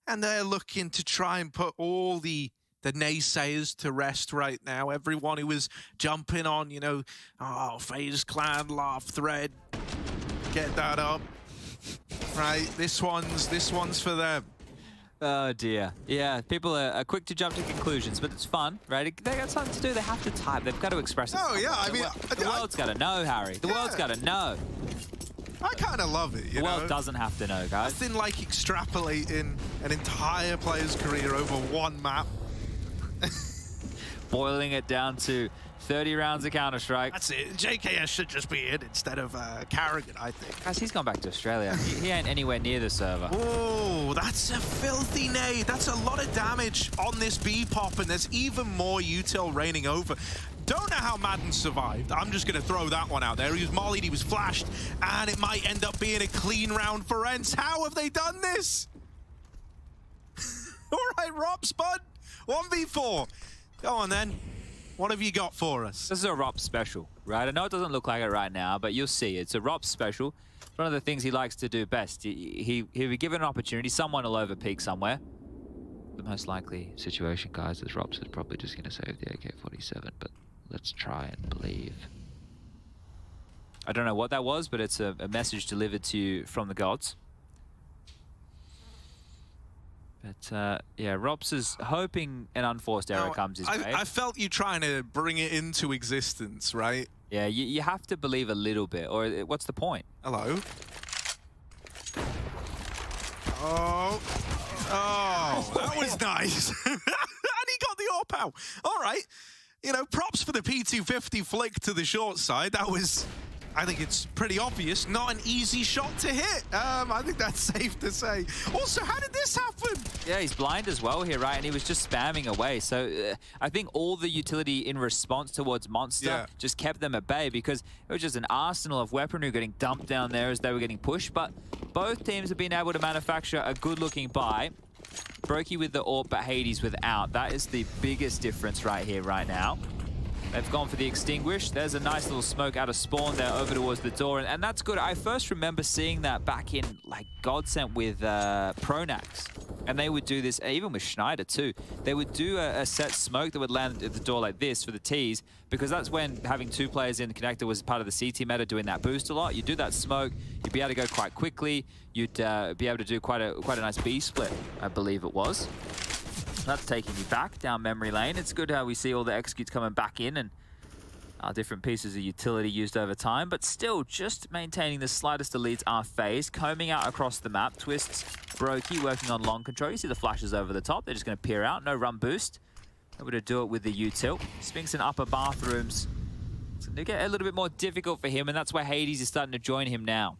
And they're looking to try and put all the naysayers to rest right now. Everyone who was jumping on, you know, oh, FaZe Clan, laugh thread, get that up. Right, this one's for them. Oh dear. Yeah, people are quick to jump to conclusions, but it's fun, right? They got something to do. They have to type. They've got to express it. Oh yeah, I mean, the world's got to know, Harry. The world's got to know. I kind of love it. The world doesn't have to know, guys. Nothing like extrapolating an entire player's career over one map. Boiling it down to 30 rounds of Counter-Strike. That's it. JKS should just be in instead of Carrigan, I think. Guys, he's gone back to Australia. He ain't anywhere near the server. Oh, that's a filthy nade. That's a lot of damage on this B-pop, and there's even more util raining over. Don't know how Madden survived. I'm just going to throw that one out there. He was mollied, he was flashed, and it might end up being a clean round for ence. How have they done this? All right, Rops, bud. 1v4. Go on, then. What have you got for us? This is a ROP special, right? I know it doesn't look like it right now, but you'll see. It's a ROP special. One of the things he likes to do best. He'll be given an opportunity. Someone will overpeak somewhere. The most likely situation, guys, is ROPS is probably just going to save the AK-47, but let's try and believe. I don't know what that was, but it's a message delivered to you from the gods. But yeah, Rops is hoping an unforced error comes his way. I felt you trying to bring it into existence, right? Yeah, you have to believe a little bit, or what's the point? Hello? Oh, that was nice. And he got the AWP out. All right. You know, props for the P250 flick to the short side. That was, I think it's pretty obvious, not an easy shot to hit. I think that's safe to say. Also, how did this happen? Yeah, he's blind as well here, right? And he was just spamming away. So I think all the utility in response towards Monster just kept them at bay, because it was just an arsenal of weaponry getting dumped down there as they were getting pushed. But both teams have been able to manufacture a good-looking buy. Brokey with the AWP, but Hades without. That is the biggest difference right here, right now. They've gone for the extinguish. There's a nice little smoke out of spawn there over towards the door, and that's good. I first remember seeing that back in like Godsent with Pronax, and they would do this even with Schneider too. They would do a set smoke that would land at the door like this for the tees, because that's when having 2 players in the connector was part of the CT meta, doing that boost a lot. You do that smoke, you'd be able to go quite quickly. You'd be able to do quite a nice B split, I believe it was. That's taking you back down memory lane. It's good how we see all the executes coming back in and different pieces of utility used over time, but still just maintaining the slightest of leads are FaZe, combing out across the map. Twists, Brokey working on long control. You see the flashes over the top. They're just going to peer out. No run boost. Able to do it with the util. Spinks in upper bathrooms. It's going to get a little bit more difficult for him, and that's why Hades is starting to join him now.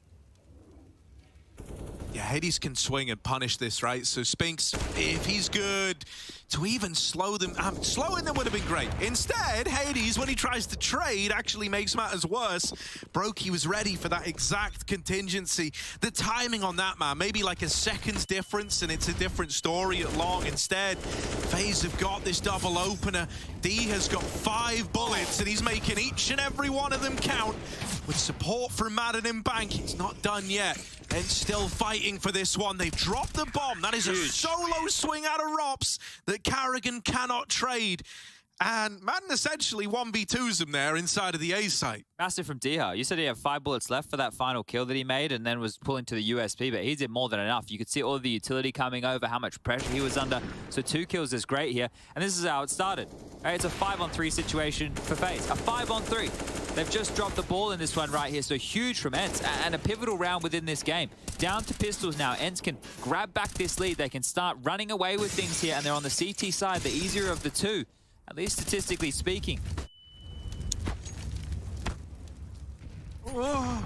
Yeah, Hades can swing and punish this, right? So Spinks, if he's good, to even slow them, slowing them would have been great. Instead, Hades, when he tries to trade, actually makes matters worse. Brokey was ready for that exact contingency. The timing on that, man, maybe like a second's difference, and it's a different story at long. Instead, FaZe have got this double opener. D has got 5 bullets, and he's making each and every one of them count. With support from Madden and Bank, he's not done yet. And still fighting for this one. They've dropped the bomb. That is a solo swing out of Rops that Carrigan cannot trade. And Madden essentially 1v2s him there inside of the A site. Massive from Diha. You said he had 5 bullets left for that final kill that he made and then was pulling to the USP, but he did more than enough. You could see all the utility coming over, how much pressure he was under. So 2 kills is great here. And this is how it started. Right, it's a 5-on-3 situation for FaZe. A 5-on-3. They've just dropped the ball in this one right here. So huge from ence, and a pivotal round within this game. Down to pistols now. ence can grab back this lead. They can start running away with things here, and they're on the CT side, the easier of the 2. At least statistically speaking. Whoa.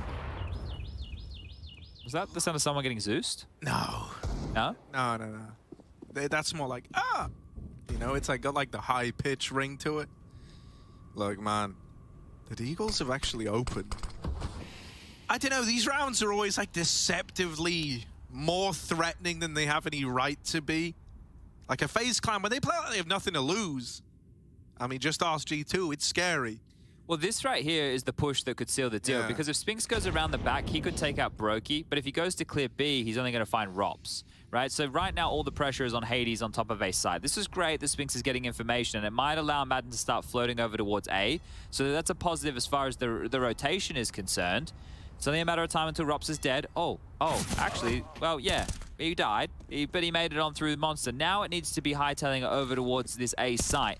Was that the sound of someone getting Zeused? No. No? No. That's more like, You know, it's like got like the high pitch ring to it. Look, man, the Deagles have actually opened. I don't know, these rounds are always like deceptively more threatening than they have any right to be. Like a FaZe clan, when they play like they have nothing to lose. I mean, just ask G2, it's scary. Well, this right here is the push that could seal the deal, Yeah. because if Spinks goes around the back, he could take out Brokey, but if he goes to clear B, he's only going to find Rops, right? So right now, all the pressure is on Hades on top of A side. This is great that Spinks is getting information, and it might allow Madden to start floating over towards A, so that's a positive as far as the rotation is concerned. It's only a matter of time until Rops is dead. Oh, actually, well, yeah, he died, but he made it on through the monster. Now it needs to be hightailing it over towards this A site.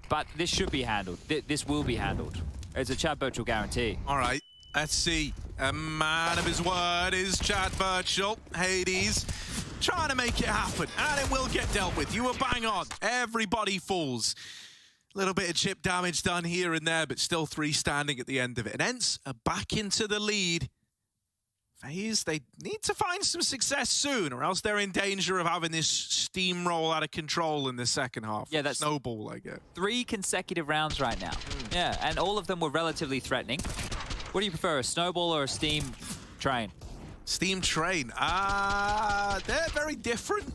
But this should be handled. This will be handled. It's a Chad Birchall guarantee. All right, let's see. A man of his word is Chad Birchall. Hades trying to make it happen, and it will get dealt with. You were bang on. Everybody falls. A little bit of chip damage done here and there, but still 3 standing at the end of it. And ence are back into the lead. FaZe, they need to find some success soon, or else they're in danger of having this steamroll out of control in the second half. Yeah, that's snowball, I guess. 3 consecutive rounds right now. Yeah, and all of them were relatively threatening. What do you prefer, a snowball or a steam train? Steam train. They're very different.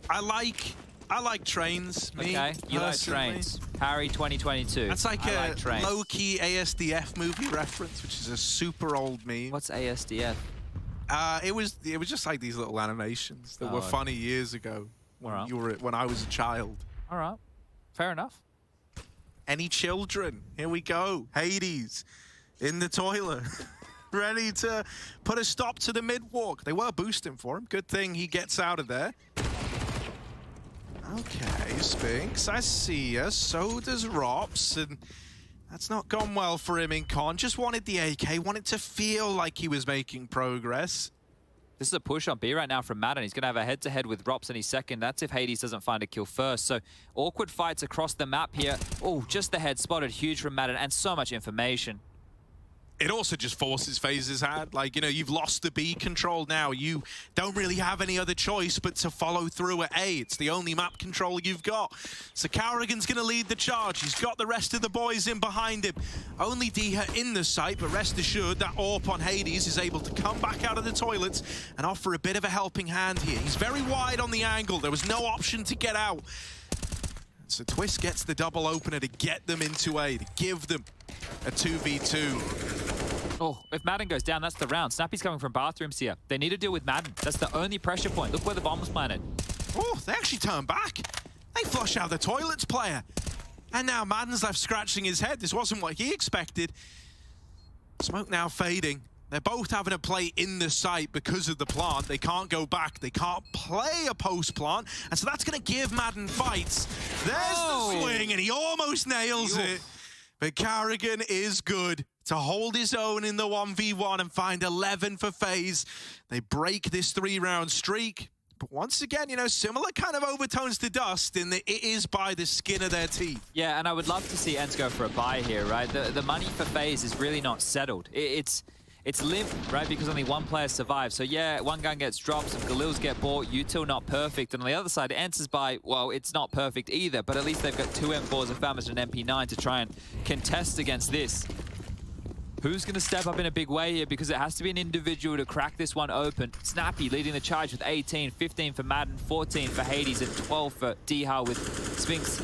I like trains. Okay, you like trains. Harry 2022. That's like I a like low-key ASDF movie reference, which is a super old meme. What's ASDF? It was just like these little animations that were okay. funny years ago when when I was a child. All right, fair enough. Any children? Here we go. Hades in the toilet. Ready to put a stop to the mid-walk. They were boosting for him. Good thing he gets out of there. Okay, Spinks, I see ya. So does Rops, and that's not gone well for him in con. Just wanted the AK, wanted to feel like he was making progress. This is a push on B right now from Madden. He's going to have a head-to-head with Rops any second. That's if Hades doesn't find a kill first. So awkward fights across the map here. Oh, just the head spotted. Huge from Madden, and so much information. It also just forces FaZe's hand. Like, you know, you've lost the B control now. You don't really have any other choice but to follow through at A. It's the only map control you've got. So Carrigan's going to lead the charge. He's got the rest of the boys in behind him. Only Diha in the site, but rest assured that AWP on Hades is able to come back out of the toilets and offer a bit of a helping hand here. He's very wide on the angle. There was no option to get out. So Twist gets the double opener to get them into A, to give them a 2v2. Oh, if Madden goes down, that's the round. Snappy's coming from bathrooms here. They need to deal with Madden. That's the only pressure point. Look where the bomb was planted. Oh, they actually turn back. They flush out the toilets player. And now Madden's left scratching his head. This wasn't what he expected. Smoke now fading. They're both having to play in the site because of the plant. They can't go back. They can't play a post plant. And so that's going to give Madden fights. There's the swing, and he almost nails it. But Carrigan is good to hold his own in the 1v1 and find 11 for FaZe. They break this 3-round streak. But once again, you know, similar kind of overtones to Dust in that it is by the skin of their teeth. Yeah, and I would love to see ence go for a buy here, right? The money for FaZe is really not settled. It's limp, right? Because only one player survives. So yeah, one gun gets dropped, some Galils get bought, util not perfect. And on the other side, ence is by, well, it's not perfect either, but at least they've got 2 M4s, a Famous, and an MP9 to try and contest against this. Who's going to step up in a big way here? Because it has to be an individual to crack this one open. Snappy leading the charge with 18, 15 for Madden, 14 for Hades, and 12 for Diha with Spinks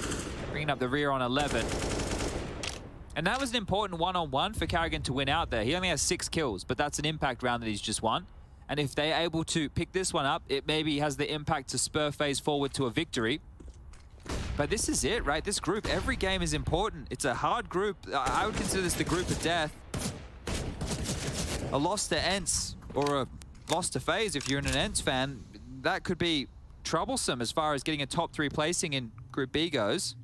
bringing up the rear on 11. And that was an important one-on-one for Carrigan to win out there. He only has 6 kills, but that's an impact round that he's just won. And if they're able to pick this one up, it maybe has the impact to spur FaZe forward to a victory. But this is it, right? This group, every game is important. It's a hard group. I would consider this the group of death. A loss to ence, or a loss to FaZe if you're an ence fan, that could be troublesome as far as getting a top 3 placing in Group B goes.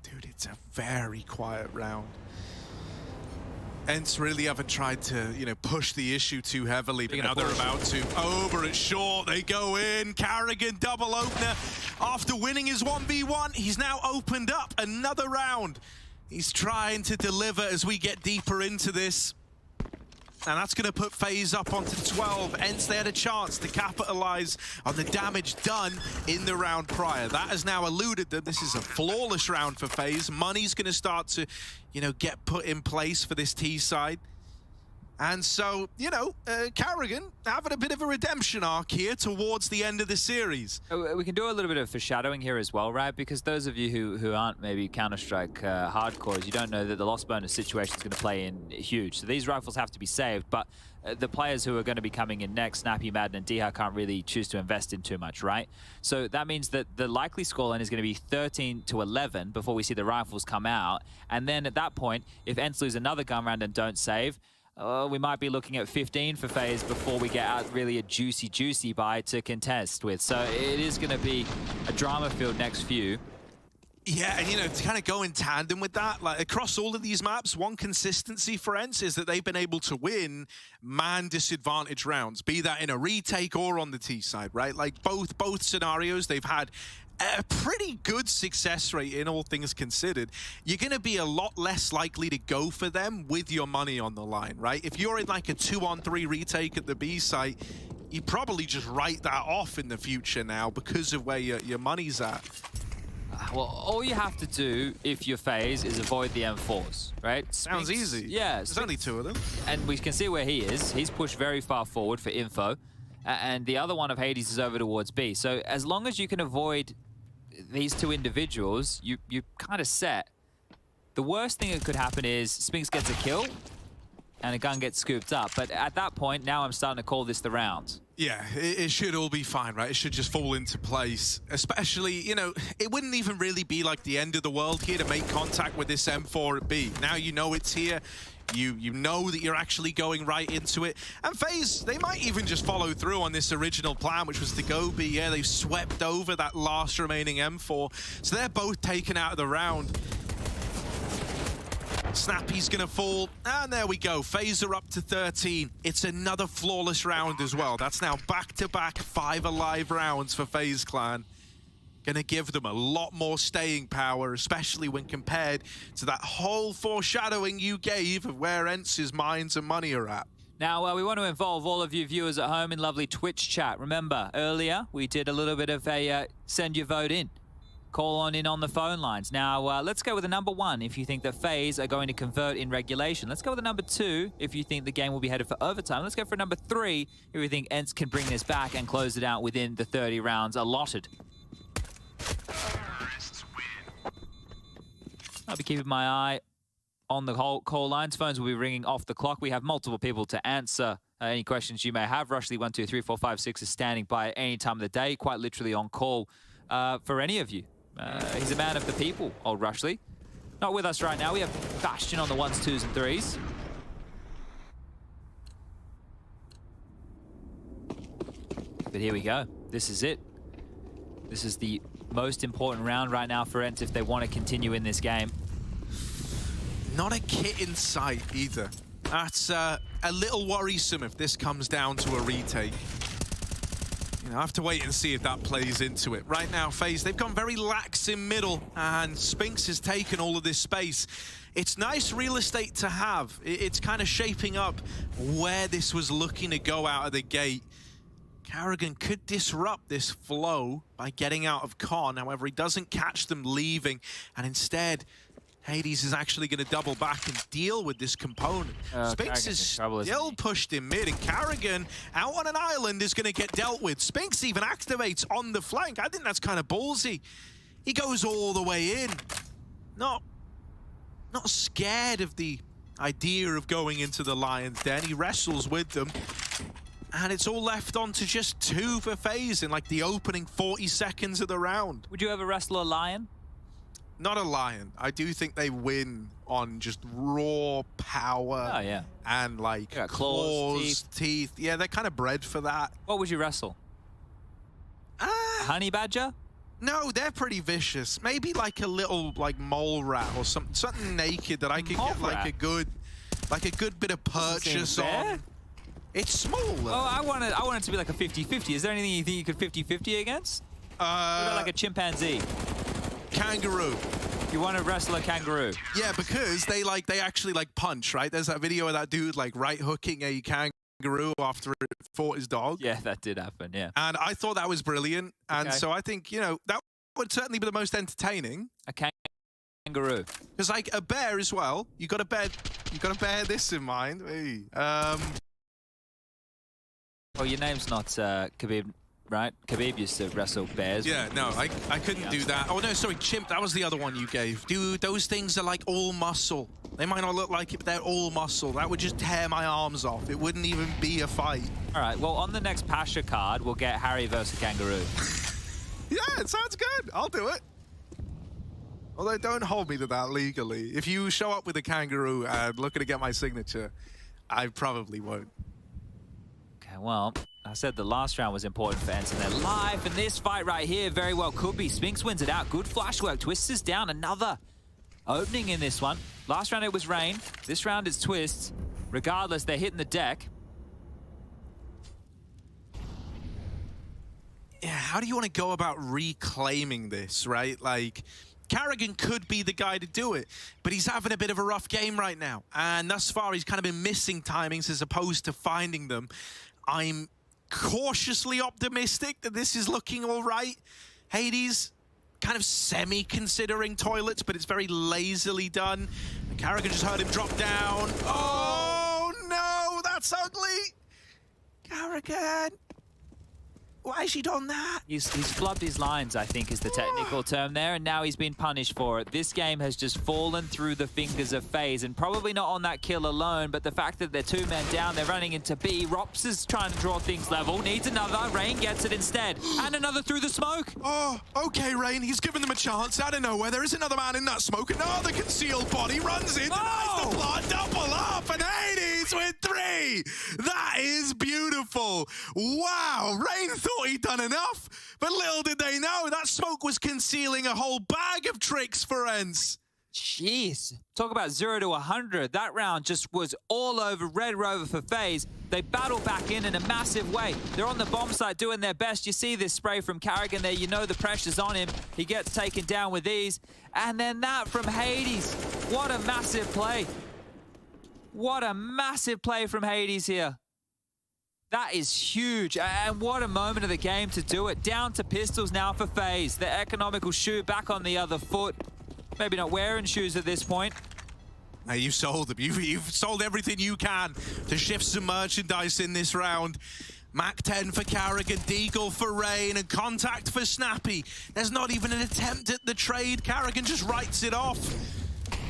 Dude, it's a very quiet round. ence really haven't tried to, you know, push the issue too heavily, but now they're about to. Over at short, they go in. Carrigan double opener. After winning his 1v1, he's now opened up another round. He's trying to deliver as we get deeper into this. And that's going to put FaZe up onto 12. Ence, they had a chance to capitalize on the damage done in the round prior. That has now eluded them. This is a flawless round for FaZe. Money's going to start to, get put in place for this T side. And so, Carrigan having a bit of a redemption arc here towards the end of the series. We can do a little bit of foreshadowing here as well, right? Because those of you who aren't maybe Counter-Strike hardcores, you don't know that the loss bonus situation is going to play in huge. So these rifles have to be saved, but the players who are going to be coming in next, Snappy, Madden, and Diha, can't really choose to invest in too much, right? So that means that the likely scoreline is going to be 13-11 before we see the rifles come out. And then at that point, if Ence lose another gun round and don't save, we might be looking at 15 for FaZe before we get out really a juicy buy to contest with. So it is going to be a drama-filled next few. Yeah, and to kind of go in tandem with that, like across all of these maps, one consistency for Ence is that they've been able to win man disadvantage rounds, be that in a retake or on the T side, right? Like both scenarios, they've had a pretty good success rate in all things considered. You're going to be a lot less likely to go for them with your money on the line, right? If you're in like a 2-on-3 retake at the B site, you probably just write that off in the future now because of where your money's at. Well, all you have to do if you're FaZe is avoid the M4s, right? Sounds easy. Yeah. There's only 2 of them. And we can see where he is. He's pushed very far forward for info. And the other one of Hades is over towards B. So as long as you can avoid these 2 individuals, you're kind of set. The worst thing that could happen is Spinks gets a kill and a gun gets scooped up. But at that point, now I'm starting to call this the round. Yeah, it should all be fine, right? It should just fall into place. Especially, it wouldn't even really be like the end of the world here to make contact with this M4 at B. Now you know it's here. You know that you're actually going right into it. And FaZe, they might even just follow through on this original plan, which was to go B. Yeah, they've swept over that last remaining M4. So they're both taken out of the round. Snappy's gonna fall, and there we go. FaZe are up to 13. It's another flawless round as well. That's now back-to-back 5 alive rounds for FaZe Clan. Gonna give them a lot more staying power, especially when compared to that whole foreshadowing you gave of where Ence's minds and money are at. Now, we want to involve all of you viewers at home in lovely Twitch chat. Remember, earlier we did a little bit of a send your vote in. Call on in on the phone lines. Now, let's go with a number 1 if you think that FaZe are going to convert in regulation. Let's go with a number 2 if you think the game will be headed for overtime. Let's go for number 3 if you think Ence can bring this back and close it out within the 30 rounds allotted. I'll be keeping my eye on the whole call lines. Phones will be ringing off the clock. We have multiple people to answer any questions you may have. Rushley 1, 2, 3, 4, 5, 6 is standing by at any time of the day, quite literally on call for any of you. He's a man of the people, old Rushley. Not with us right now. We have Bastion on the 1s, 2s, and 3s. But here we go. This is it. This is the most important round right now for Ence if they want to continue in this game. Not a kit in sight either. That's a little worrisome if this comes down to a retake. I have to wait and see if that plays into it. Right now, FaZe, they've gone very lax in middle, and Spinks has taken all of this space. It's nice real estate to have. It's kind of shaping up where this was looking to go out of the gate. Carrigan could disrupt this flow by getting out of con. However, he doesn't catch them leaving, and instead, Hades is actually going to double back and deal with this component. Spinks is still pushed in mid, and Carrigan out on an island is going to get dealt with. Spinks even activates on the flank. I think that's kind of ballsy. He goes all the way in. Not scared of the idea of going into the Lion's Den. He wrestles with them. And it's all left on to just 2 for FaZe in like the opening 40 seconds of the round. Would you ever wrestle a lion? Not a lion. I do think they win on just raw power and like claws, teeth. Yeah, they're kind of bred for that. What would you wrestle? Honey badger? No, they're pretty vicious. Maybe like a little like mole rat or something naked that I could get like a good bit of purchase on. It's small though. Oh, I want it to be like a 50-50. Is there anything you think you could 50-50 against? What about like a chimpanzee? Kangaroo. You want to wrestle a kangaroo? Yeah, because they actually punch, right? There's that video of that dude right hooking a kangaroo after it fought his dog. Yeah, that did happen, yeah. And I thought that was brilliant. And so I think, that would certainly be the most entertaining. A kangaroo. Because a bear as well, you got to bear this in mind. Hey. Well, your name's not Khabib, right? Khabib used to wrestle bears. Yeah, no, I couldn't do that. Oh, no, sorry, chimp. That was the other one you gave. Dude, those things are all muscle. They might not look like it, but they're all muscle. That would just tear my arms off. It wouldn't even be a fight. All right, well, on the next Pasha card, we'll get Harry versus kangaroo. Yeah, it sounds good. I'll do it. Although, don't hold me to that legally. If you show up with a kangaroo and looking to get my signature, I probably won't. Okay, well, I said the last round was important for ence, and they're live, and this fight right here very well could be. Spinks wins it out. Good flash work. Twists is down. Another opening in this one. Last round it was Rain. This round it's Twists. Regardless, they're hitting the deck. Yeah, how do you want to go about reclaiming this, right? Carrigan could be the guy to do it, but he's having a bit of a rough game right now. And thus far, he's kind of been missing timings as opposed to finding them. I'm cautiously optimistic that this is looking all right. Hades kind of semi-considering toilets, but it's very lazily done. And Carrigan just heard him drop down. Oh, no, that's ugly. Carrigan. Why has he done that? He's flubbed his lines, I think, is the technical term there, and now he's been punished for it. This game has just fallen through the fingers of FaZe, and probably not on that kill alone, but the fact that they're 2 men down, they're running into B. Rops is trying to draw things level, needs another. Rain gets it instead, and another through the smoke. Oh, okay, Rain. He's given them a chance. Out of nowhere, there is another man in that smoke. Another concealed body runs in, denies the plot, double up, and Hades with 3. That is beautiful. Wow, Rain thought he'd done enough, but little did they know that smoke was concealing a whole bag of tricks for ence. Jeez. Talk about 0 to 100. That round just was all over Red Rover for FaZe. They battle back in a massive way. They're on the bomb site doing their best. You see this spray from Carrigan there. You know the pressure's on him. He gets taken down with ease. And then that from Hades. What a massive play. What a massive play from Hades here. That is huge, and what a moment of the game to do it. Down to pistols now for FaZe. The economical shoe back on the other foot. Maybe not wearing shoes at this point. Now you've sold them. You've sold everything you can to shift some merchandise in this round. Mac 10 for Carrigan, Deagle for Rain, and Contact for Snappy. There's not even an attempt at the trade. Carrigan just writes it off.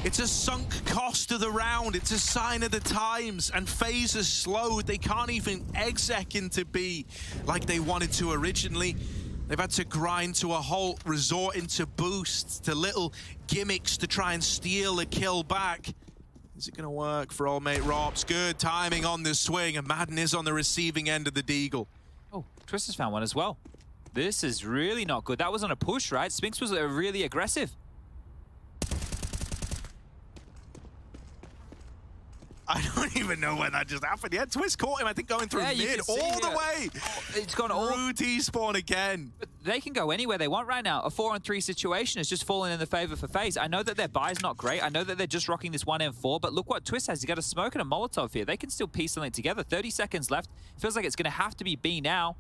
It's a sunk cost of the round. It's a sign of the times. And FaZe has slowed. They can't even exec into B like they wanted to originally. They've had to grind to a halt, resort into boosts, to little gimmicks to try and steal a kill back. Is it going to work for old mate Rops? Good timing on the swing, and Madden is on the receiving end of the Deagle. Oh, Twist has found one as well. This is really not good. That was on a push, right? Spinks was really aggressive. I don't even know when that just happened. Yeah, Twist caught him, I think, going through mid all the way. It's gone all through T-spawn again. But they can go anywhere they want right now. A 4-on-3 situation is just falling in the favor for FaZe. I know that their buy's not great. I know that they're just rocking this 1M4, but look what Twist has. He's got a smoke and a Molotov here. They can still piece something together. 30 seconds left. Feels like it's going to have to be B now.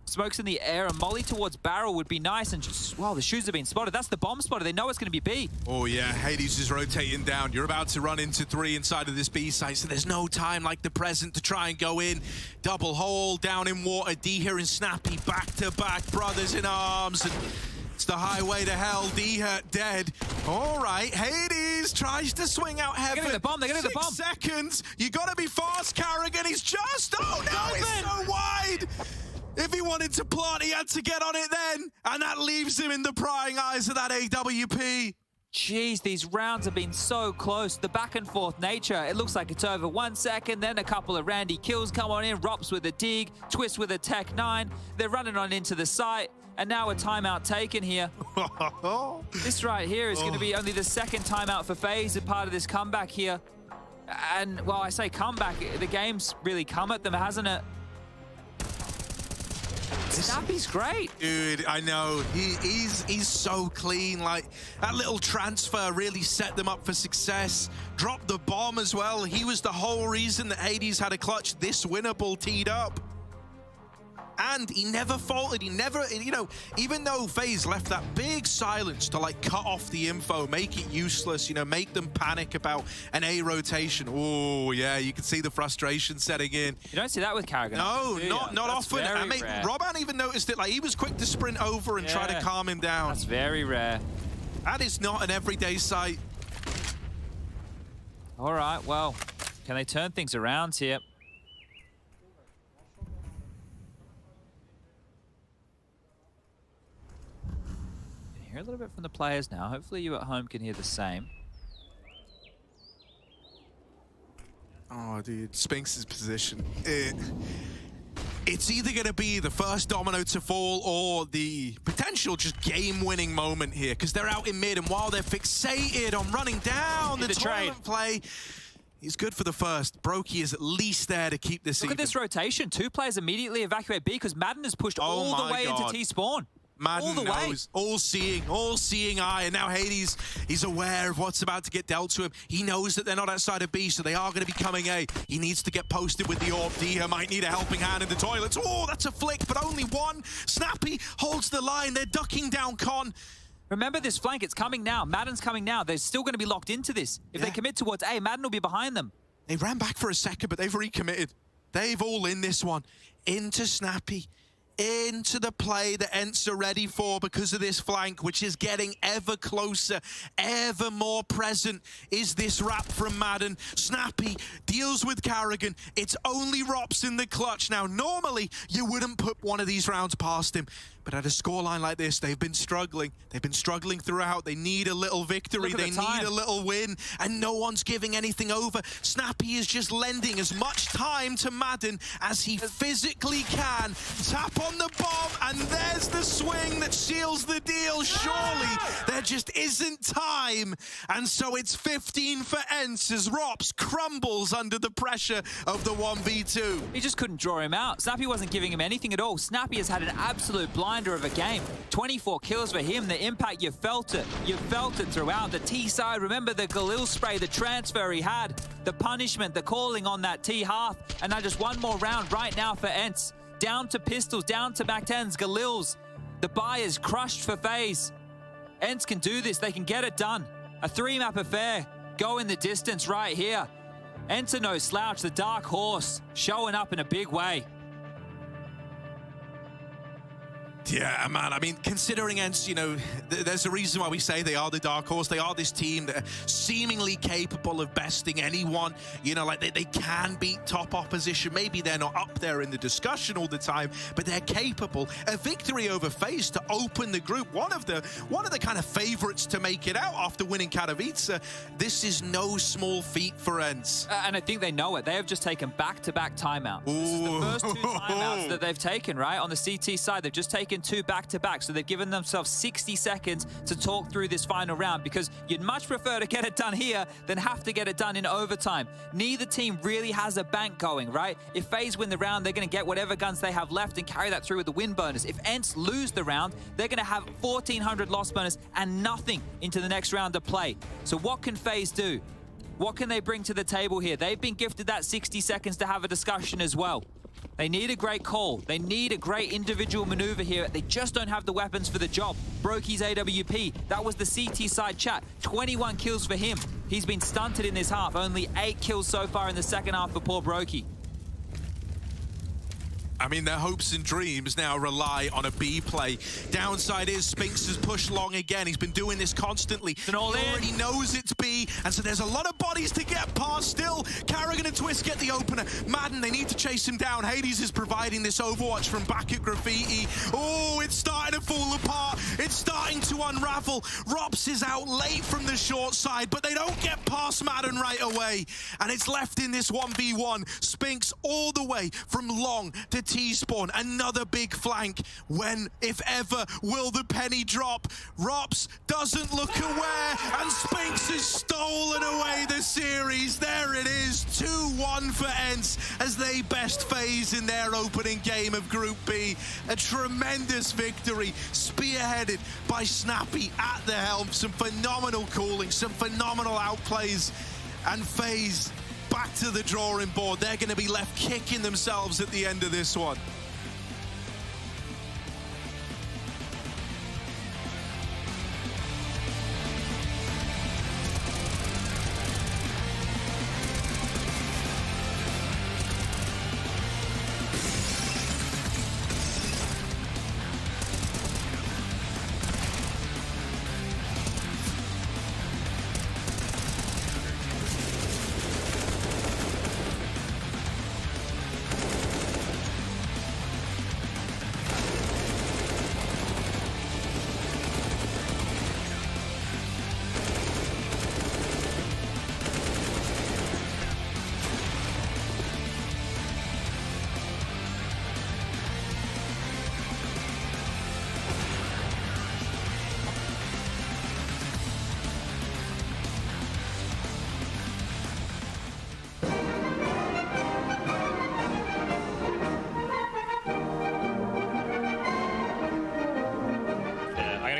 Smokes in the air, a molly towards barrel would be nice, and just, wow, the shoes have been spotted. That's the bomb spotter. They know it's going to be B. Oh yeah, Hades is rotating down. You're about to run into 3 inside of this B site, so there's no time like the present to try and go in. Double hole, down in water, D here and Snappy, back-to-back, brothers in arms, and it's the highway to hell. D dead. All right, Hades tries to swing out heaven. They're getting the bomb. 6 seconds. You got to be fast, Carrigan. He's just, oh no, it's so wide. If he wanted to plant, he had to get on it then. And that leaves him in the prying eyes of that AWP. Jeez, these rounds have been so close. The back and forth nature, it looks like it's over 1 second, then a couple of Randy kills come on in, Rops with a dig, Twist with a Tech 9. They're running on into the site, and now a timeout taken here. This right here is going to be only the 2nd timeout for FaZe, a part of this comeback here. And, well, I say comeback, the game's really come at them, hasn't it? Snappy's great. Dude, I know. He's so clean. Like, that little transfer really set them up for success. Dropped the bomb as well. He was the whole reason that Hades had a clutch this winnable teed up. And he never faltered. He never, you know, even though FaZe left that big silence to like cut off the info, make it useless, you know, make them panic about an A rotation. Oh, yeah, you can see the frustration setting in. You don't see that with Carrigan. No, not often. I mean, Robin even noticed it. Like, he was quick to sprint over and try to calm him down. That's very rare. That is not an everyday sight. All right, well, can they turn things around here? Hear a little bit from the players now. Hopefully you at home can hear the same. Oh, dude, Spinks' position. It's either going to be the first domino to fall or the potential just game-winning moment here, because they're out in mid, and while they're fixated on running down the tournament play, he's good for the first. Brokey is at least there to keep this even. Look at this rotation. 2 players immediately evacuate B because Madden has pushed all the way into T-spawn. Madden knows, all-seeing eye, and now Hades, he's aware of what's about to get dealt to him. He knows that they're not outside of B, so they are going to be coming A. He needs to get posted with the orb. Dia might need a helping hand in the toilets. Oh, that's a flick, but only one. Snappy holds the line. They're ducking down Con. Remember this flank, it's coming now. Madden's coming now. They're still going to be locked into this. If they commit towards A, Madden will be behind them. They ran back for a second, but they've recommitted. They've all in this one. Into Snappy. Into the play that ence are ready for because of this flank, which is getting ever closer, ever more present, is this wrap from Madden. Snappy deals with Carrigan. It's only Rops in the clutch. Now, normally, you wouldn't put one of these rounds past him. But at a scoreline like this, they've been struggling. They've been struggling throughout. They need a little victory. They need a little win. And no one's giving anything over. Snappy is just lending as much time to Madden as he physically can. Tap on the bomb, and there's the swing that seals the deal. Surely there just isn't time. And so it's 15 for ence as Rops crumbles under the pressure of the 1v2. He just couldn't draw him out. Snappy wasn't giving him anything at all. Snappy has had an absolute blinder of a game. 24 kills for him. The impact, you felt it. You felt it throughout. The T side, remember the Galil spray, the transfer he had, the punishment, the calling on that T half. And now just one more round right now for ence. Down to pistols, down to Mac 10s, Galils. The buy is crushed for FaZe. ence can do this. They can get it done. A 3-map affair. Go in the distance right here. ence no slouch, the dark horse, showing up in a big way. Yeah, man, I mean, considering ence, you know, there's a reason why we say they are the dark horse. They are this team that are seemingly capable of besting anyone. You know, like they can beat top opposition. Maybe they're not up there in the discussion all the time, but they're capable. A victory over FaZe to open the group. One of the kind of favorites to make it out after winning Katowice. This is no small feat for ence. And I think they know it. They have just taken back-to-back timeouts. This is the first 2 timeouts that they've taken, right? On the CT side, they've just taken 2 back-to-back, so they've given themselves 60 seconds to talk through this final round, because you'd much prefer to get it done here than have to get it done in overtime. Neither team really has a bank going, right? If FaZe win the round, they're going to get whatever guns they have left and carry that through with the win bonus. If ence lose the round, they're going to have 1,400 loss bonus and nothing into the next round of play. So what can FaZe do? What can they bring to the table here? They've been gifted that 60 seconds to have a discussion as well. They need a great call. They need a great individual maneuver here. They just don't have the weapons for the job. Brokey's AWP, that was the CT side chat. 21 kills for him. He's been stunted in this half. Only 8 kills so far in the second half for poor Brokey. I mean, their hopes and dreams now rely on a B play. Downside is Spinks has pushed long again. He's been doing this constantly. He already knows it's B, and so there's a lot of bodies to get past still. Carrigan and Twist get the opener. Madden, they need to chase him down. Hades is providing this overwatch from back at Graffiti. Oh, it's starting to fall apart. It's starting to unravel. Rops is out late from the short side, but they don't get past Madden right away. And it's left in this 1v1. Spinks all the way from long to T-spawn, another big flank. When, if ever, will the penny drop? Rops doesn't look aware, and Spinks has stolen away the series. There it is, 2-1 for ence as they best phase in their opening game of Group B. A tremendous victory, spearheaded by Snappy at the helm. Some phenomenal calling, some phenomenal outplays, and FaZe back to the drawing board. They're going to be left kicking themselves at the end of this one.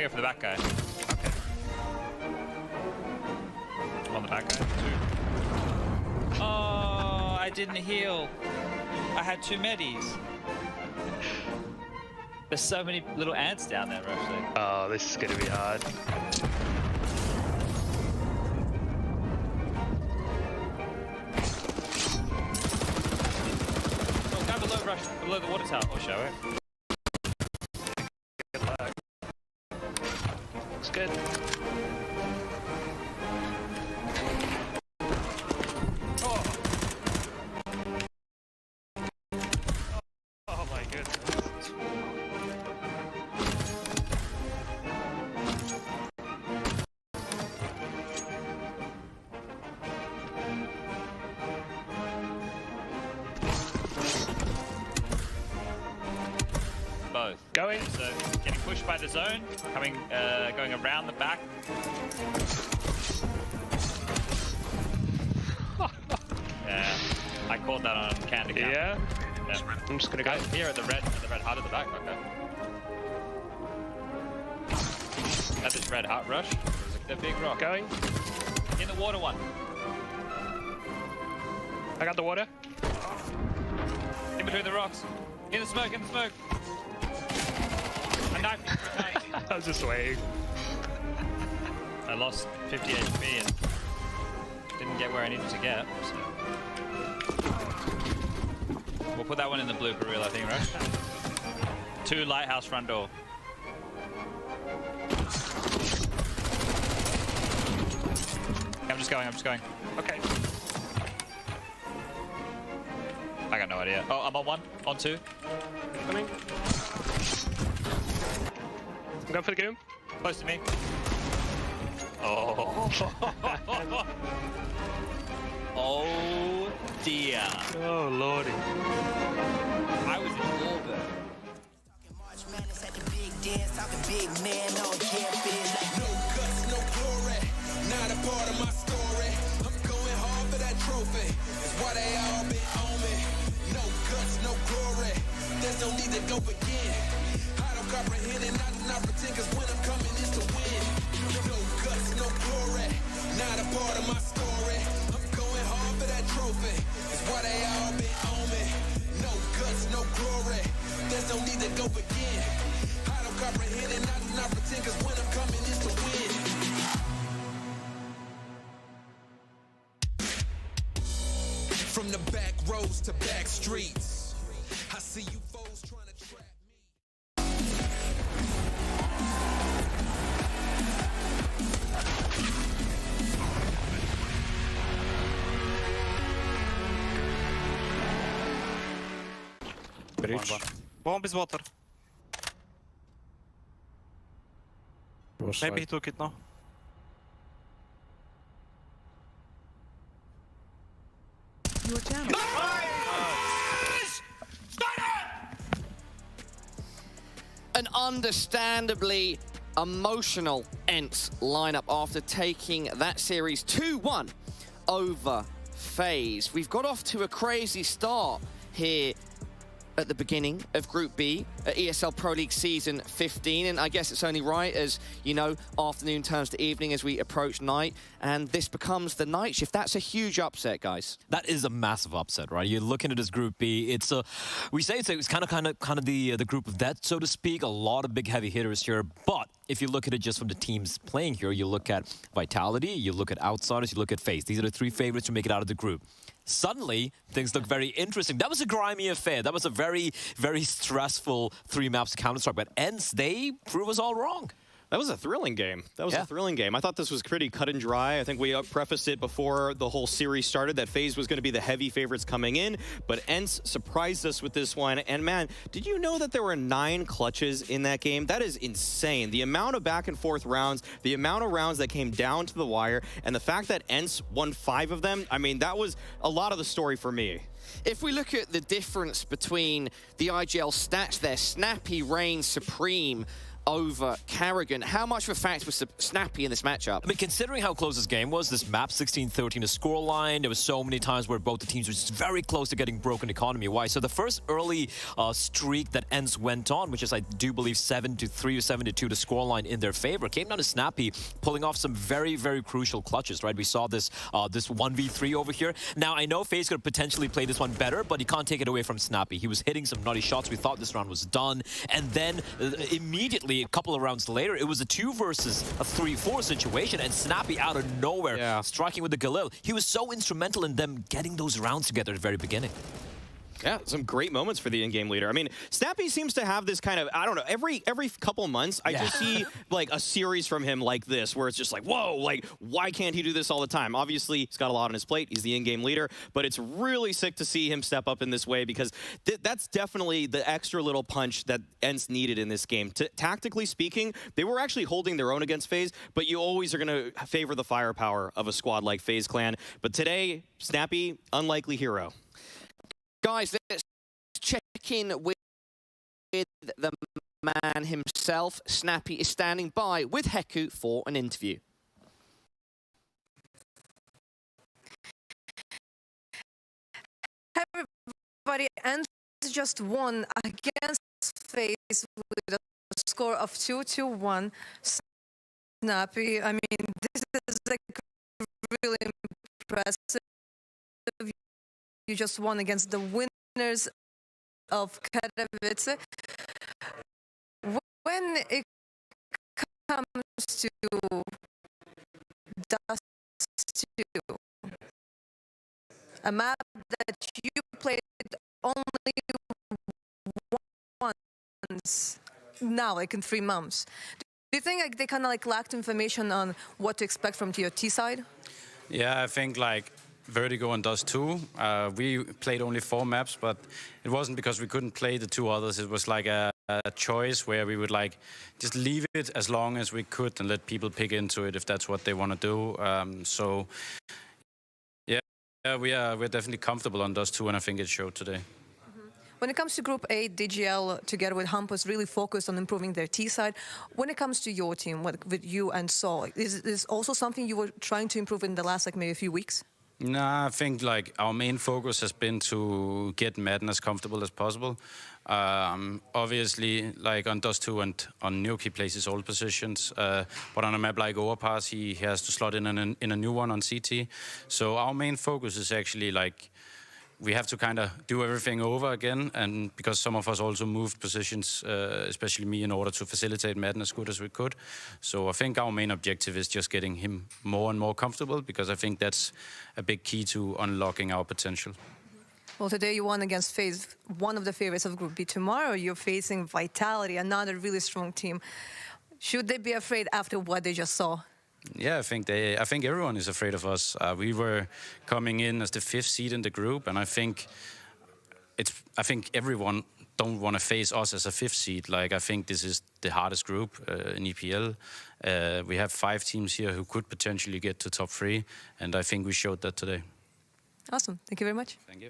For the back guy. Okay. I'm on the back guy, 2. Oh, I didn't heal. I had 2 medis. There's so many little ants down there, actually. Oh, this is gonna be hard. Oh, guy below rush, below the water tower. I'll show it. Looks good. Oh. Oh my goodness. Both. Going. So getting pushed by the zone, coming, going around the back. Yeah, I called that on Candy. Yeah. I'm just gonna go here at the red hut at the back. Okay. At this red hut rush. The big rock. Going. In the water one. I got the water. In between the rocks. In the smoke. In the smoke. A knife. I was just waiting. I lost 50 HP and didn't get where I needed to get. So. We'll put that one in the blooper reel, I think, right? 2 lighthouse front door. I'm just going. Okay. I got no idea. Oh, I'm on 1, on 2. Coming. I'm going for the goom. Close to me. Oh. Oh dear. Oh lordy. I was in orbit. No guts, no glory, not a part of my story. I'm going hard for that trophy. That's why they all been on me. No guts, no glory. There's no need to go begin. I don't comprehend and I do not pretend, cause when I'm coming is to win. No guts, no glory, not a part of my story. I'm going hard for that trophy. That's why they all been on me. No guts, no glory. There's no need to go begin. I don't comprehend and I do not pretend, cause when I'm coming is to win. From the back roads to back streets, I see you foes trying to trap me. Bridge. Bomb is water. Maybe he took it now. Your channel. An understandably emotional ence lineup after taking that series 2-1 over FaZe. We've got off to a crazy start here at the beginning of Group B at ESL Pro League Season 15, and I guess it's only right as, you know, afternoon turns to evening as we approach night, and this becomes the night shift. That's a huge upset, guys. That is a massive upset, right? You're looking at this Group B. It's a, we say it's kind of the group of death, so to speak. A lot of big heavy hitters here, but if you look at it just from the teams playing here, you look at Vitality, you look at Outsiders, you look at FaZe. These are the three favorites to make it out of the group. Suddenly, things look very interesting. That was a grimy affair. That was a very, very stressful 3 maps to Counter-Strike. But ence, they prove us all wrong. That was a thrilling game. That was a thrilling game. I thought this was pretty cut and dry. I think we prefaced it before the whole series started that FaZe was going to be the heavy favorites coming in, but ence surprised us with this one. And man, did you know that there were 9 clutches in that game? That is insane. The amount of back and forth rounds, the amount of rounds that came down to the wire, and the fact that ence won 5 of them, I mean, that was a lot of the story for me. If we look at the difference between the IGL stats there, Snappy reigns supreme over Karrigan. How much of a fact was Snappy in this matchup? I mean, considering how close this game was, this map 16-13, the scoreline, there was so many times where both the teams were just very close to getting broken economy-wise. So the first early streak that ence went on, which is, I do believe, 7-3 or 7-2, the scoreline in their favor, came down to Snappy pulling off some very, very crucial clutches, right? We saw this this 1v3 over here. Now, I know FaZe could potentially play this one better, but you can't take it away from Snappy. He was hitting some nutty shots. We thought this round was done. And then immediately, a couple of rounds later, it was a 2 versus a 3-4 situation, and Snappy out of nowhere striking with the Galil. He was so instrumental in them getting those rounds together at the very beginning. Yeah, some great moments for the in-game leader. I mean, Snappy seems to have this kind of, I don't know, every couple months, I just see like a series from him like this, where it's just like, whoa, like, why can't he do this all the time? Obviously, he's got a lot on his plate. He's the in-game leader, but it's really sick to see him step up in this way, because that's definitely the extra little punch that ence needed in this game. Tactically speaking, they were actually holding their own against FaZe, but you always are going to favor the firepower of a squad like FaZe Clan. But today, Snappy, unlikely hero. Guys, let's check in with the man himself. Snappy is standing by with Heku for an interview. Hi everybody, ence just won against FaZe with a score of 2-1. Snappy, I mean, this is like really impressive. You just won against the winners of Katowice. When it comes to Dust 2, a map that you played only once now, like in 3 months, do you think like they kind of like lacked information on what to expect from TOT side? Yeah, I think like Vertigo and Dust 2. We played only 4 maps, but it wasn't because we couldn't play the 2 others. It was like a choice where we would like just leave it as long as we could and let people pick into it if that's what they want to do. So yeah, we're definitely comfortable on Dust 2, and I think it showed today. When it comes to Group A, DGL, together with Hampus, really focused on improving their T side. When it comes to your team, with you and Saul, is this also something you were trying to improve in the last, like, maybe a few weeks? Nah, I think like our main focus has been to get Madden as comfortable as possible. Obviously, like on Dust 2 and on Nuke, he plays his old positions. But on a map like Overpass, he has to slot in a new one on CT. So our main focus is actually like, we have to kind of do everything over again, and because some of us also moved positions, especially me, in order to facilitate Madden as good as we could. So I think our main objective is just getting him more and more comfortable, because I think that's a big key to unlocking our potential. Well, today you won against FaZe, one of the favorites of Group B. Tomorrow you're facing Vitality, another really strong team. Should they be afraid after what they just saw? Yeah, I think everyone is afraid of us. We were coming in as the 5th seed in the group, and I think everyone don't want to face us as a 5th seed. Like, I think this is the hardest group in EPL. We have 5 teams here who could potentially get to top 3, and I think we showed that today. Awesome. Thank you very much. Thank you.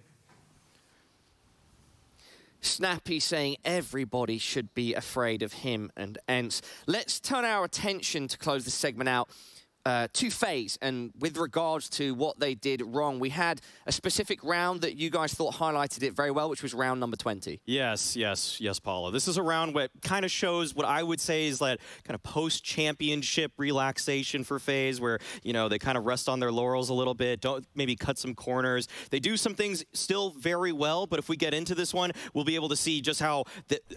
Snappy saying everybody should be afraid of him and ence. Let's turn our attention to close this segment out to FaZe, and with regards to what they did wrong, we had a specific round that you guys thought highlighted it very well, which was round number 20. Yes, Paula. This is a round that kind of shows what I would say is that kind of post-championship relaxation for FaZe, where, you know, they kind of rest on their laurels a little bit, don't maybe cut some corners. They do some things still very well, but if we get into this one, we'll be able to see just how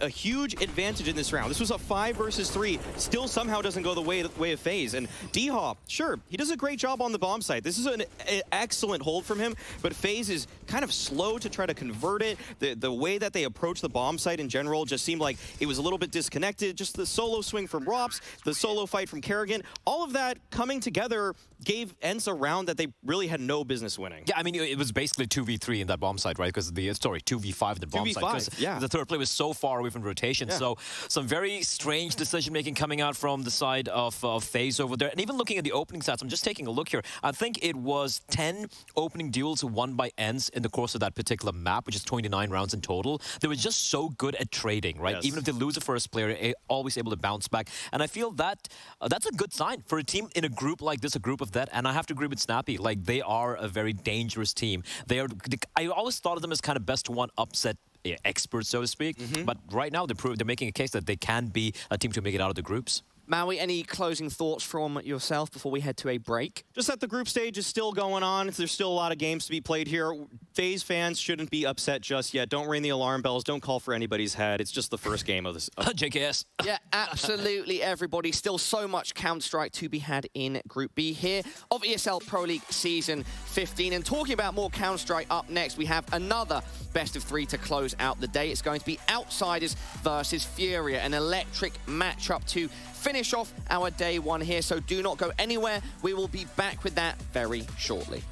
a huge advantage in this round. This was a 5 versus 3, still somehow doesn't go the way of FaZe, and D-Hop, sure, he does a great job on the bomb site. This is an excellent hold from him, but FaZe is kind of slow to try to convert it. The way that they approach the bomb site in general just seemed like it was a little bit disconnected. Just the solo swing from Rops, the solo fight from Kerrigan, all of that coming together gave ence a round that they really had no business winning. Yeah, I mean, it was basically 2v3 in that bomb site, right? Because 2v5 in the bomb site. Yeah. The third play was so far away from rotation. Yeah. So some very strange decision-making coming out from the side of FaZe over there. And even looking at the opening stats, I'm just taking a look here. I think it was 10 opening duels won by ence in the course of that particular map, which is 29 rounds in total. They were just so good at trading, right? Yes. Even if they lose the first player, always able to bounce back. And I feel that that's a good sign for a team in a group like this, a group of that. And I have to agree with Snappy. Like, they are a very dangerous team. I always thought of them as kind of best one upset experts, so to speak. But right now, they're making a case that they can be a team to make it out of the groups. Maui, any closing thoughts from yourself before we head to a break? Just that the group stage is still going on. There's still a lot of games to be played here. FaZe fans shouldn't be upset just yet. Don't ring the alarm bells. Don't call for anybody's head. It's just the first game of this. JKS. Yeah, absolutely, everybody. Still so much Counter-Strike to be had in Group B here of ESL Pro League Season 15. And talking about more Counter-Strike, up next, we have another best of 3 to close out the day. It's going to be Outsiders versus FURIA, an electric matchup to finish off our day 1 here. So do not go anywhere. We will be back with that very shortly.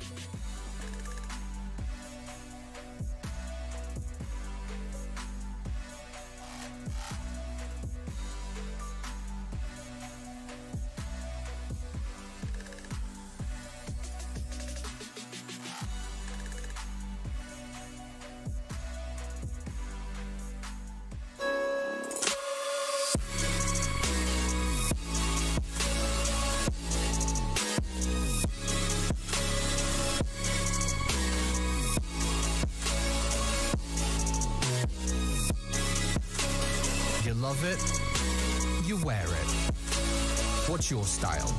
Love it, you wear it. What's your style?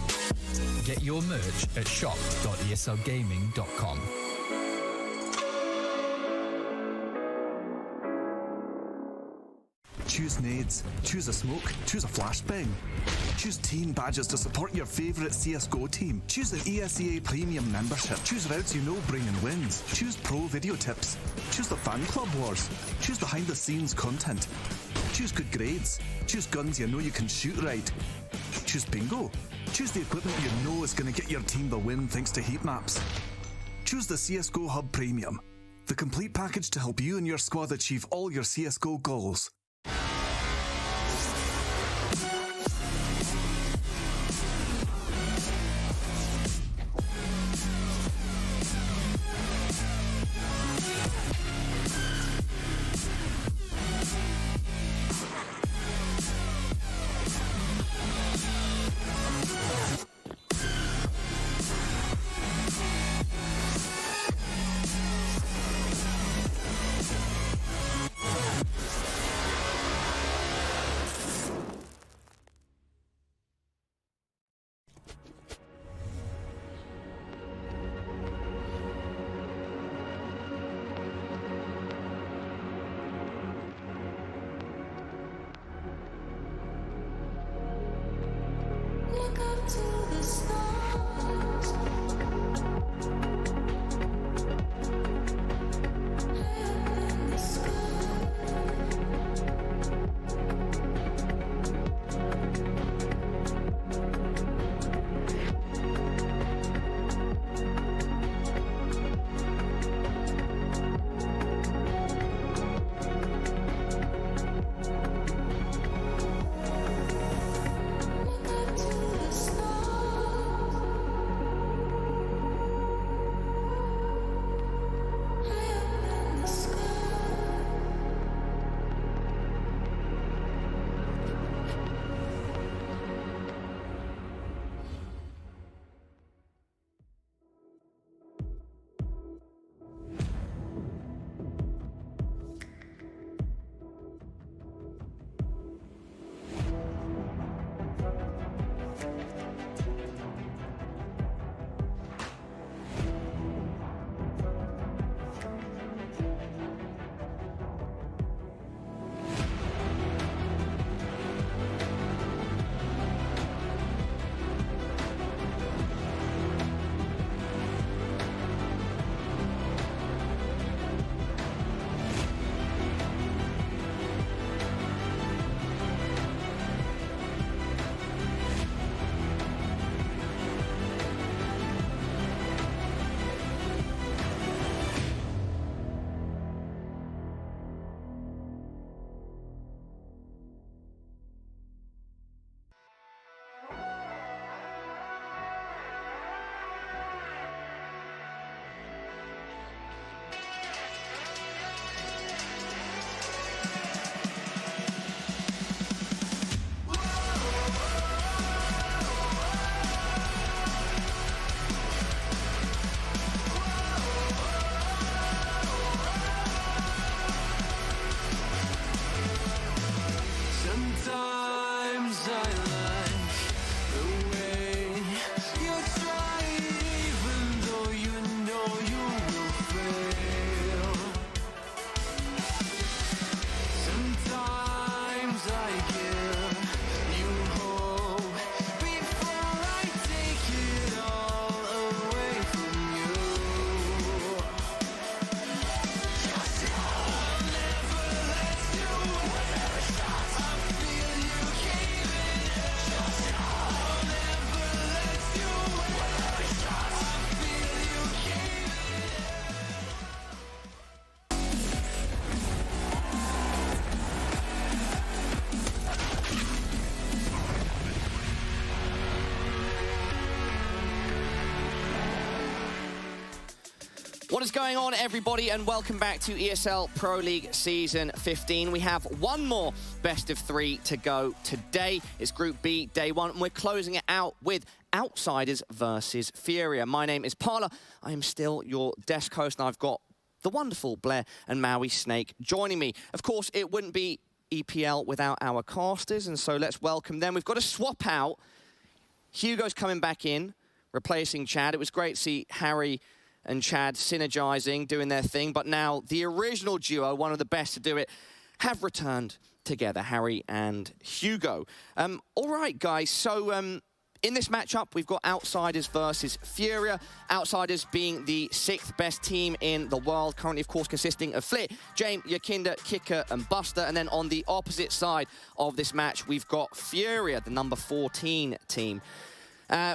Get your merch at shop.eslgaming.com. Choose nades, choose a smoke, choose a flashbang. Choose team badges to support your favourite CSGO team. Choose an ESEA Premium membership. Choose routes you know bring in wins. Choose pro video tips. Choose the fan club wars. Choose behind the scenes content. Choose good grades. Choose guns you know you can shoot right. Choose bingo. Choose the equipment you know is going to get your team the win thanks to heat maps. Choose the CSGO Hub Premium, the complete package to help you and your squad achieve all your CSGO goals. Sometimes I like the way you try, even though you know you will fail. Sometimes I give you hope before I take it all away from you. Just I'll never let you win. I feel you caving. Just I'll never let you win. I feel you caving. What is going on, everybody, and welcome back to ESL Pro League Season 15. We have one more best of 3 to go today. It's Group B, Day 1, and we're closing it out with Outsiders versus FURIA. My name is Parla. I am still your desk host, and I've got the wonderful Blair and Maui Snake joining me. Of course, it wouldn't be EPL without our casters, and so let's welcome them. We've got to swap out. Hugo's coming back in, replacing Chad. It was great to see Harry and Chad synergizing, doing their thing, but now the original duo, one of the best to do it, have returned together, Harry and Hugo. All right, guys, so in this matchup, we've got Outsiders versus FURIA. Outsiders being the 6th best team in the world, currently, of course, consisting of Flit, James, Yakinda, Kicker, and Buster. And then on the opposite side of this match, we've got FURIA, the number 14 team.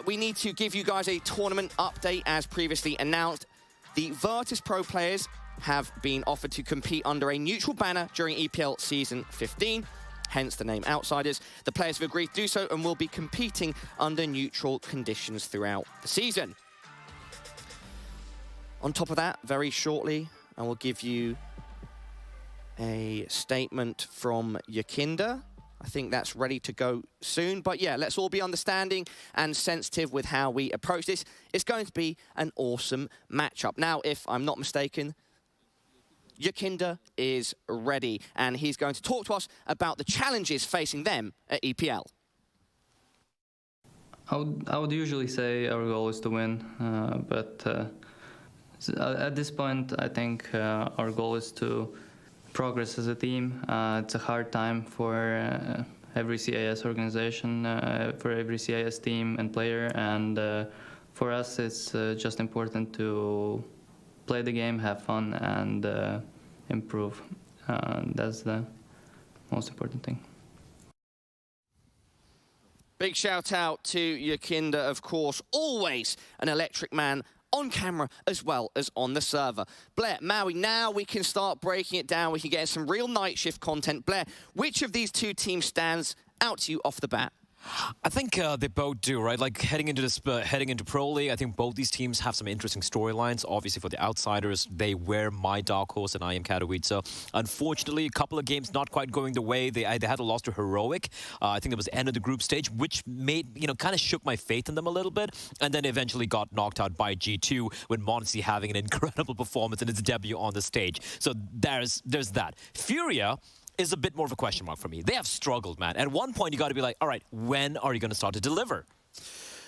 We need to give you guys a tournament update as previously announced. The Virtus.Pro players have been offered to compete under a neutral banner during EPL Season 15, hence the name Outsiders. The players have agreed to do so and will be competing under neutral conditions throughout the season. On top of that, very shortly, I will give you a statement from Yakinda. I think that's ready to go soon. But yeah, let's all be understanding and sensitive with how we approach this. It's going to be an awesome matchup. Now, if I'm not mistaken, Yakinda is ready, and he's going to talk to us about the challenges facing them at EPL. I would usually say our goal is to win, but at this point, I think our goal is to progress as a team. It's a hard time for every CIS organization, for every CIS team and player, and for us it's just important to play the game, have fun, and improve. That's the most important thing. Big shout out to Yakinda, of course, always an electric man on camera as well as on the server. Blair, Maui, now we can start breaking it down. We can get some real night shift content. Blair, which of these two teams stands out to you off the bat? I think they both do, right? Like heading into Pro League, I think both these teams have some interesting storylines. Obviously, for the Outsiders, they were my dark horse, and I am Katowice. So, unfortunately, a couple of games not quite going the way. They had a loss to Heroic. I think it was the end of the group stage, which made, kind of shook my faith in them a little bit. And then eventually got knocked out by G2, with Monty having an incredible performance in its debut on the stage. So there's that. FURIA is a bit more of a question mark for me. They have struggled, man. At one point, you got to be like, all right, when are you going to start to deliver?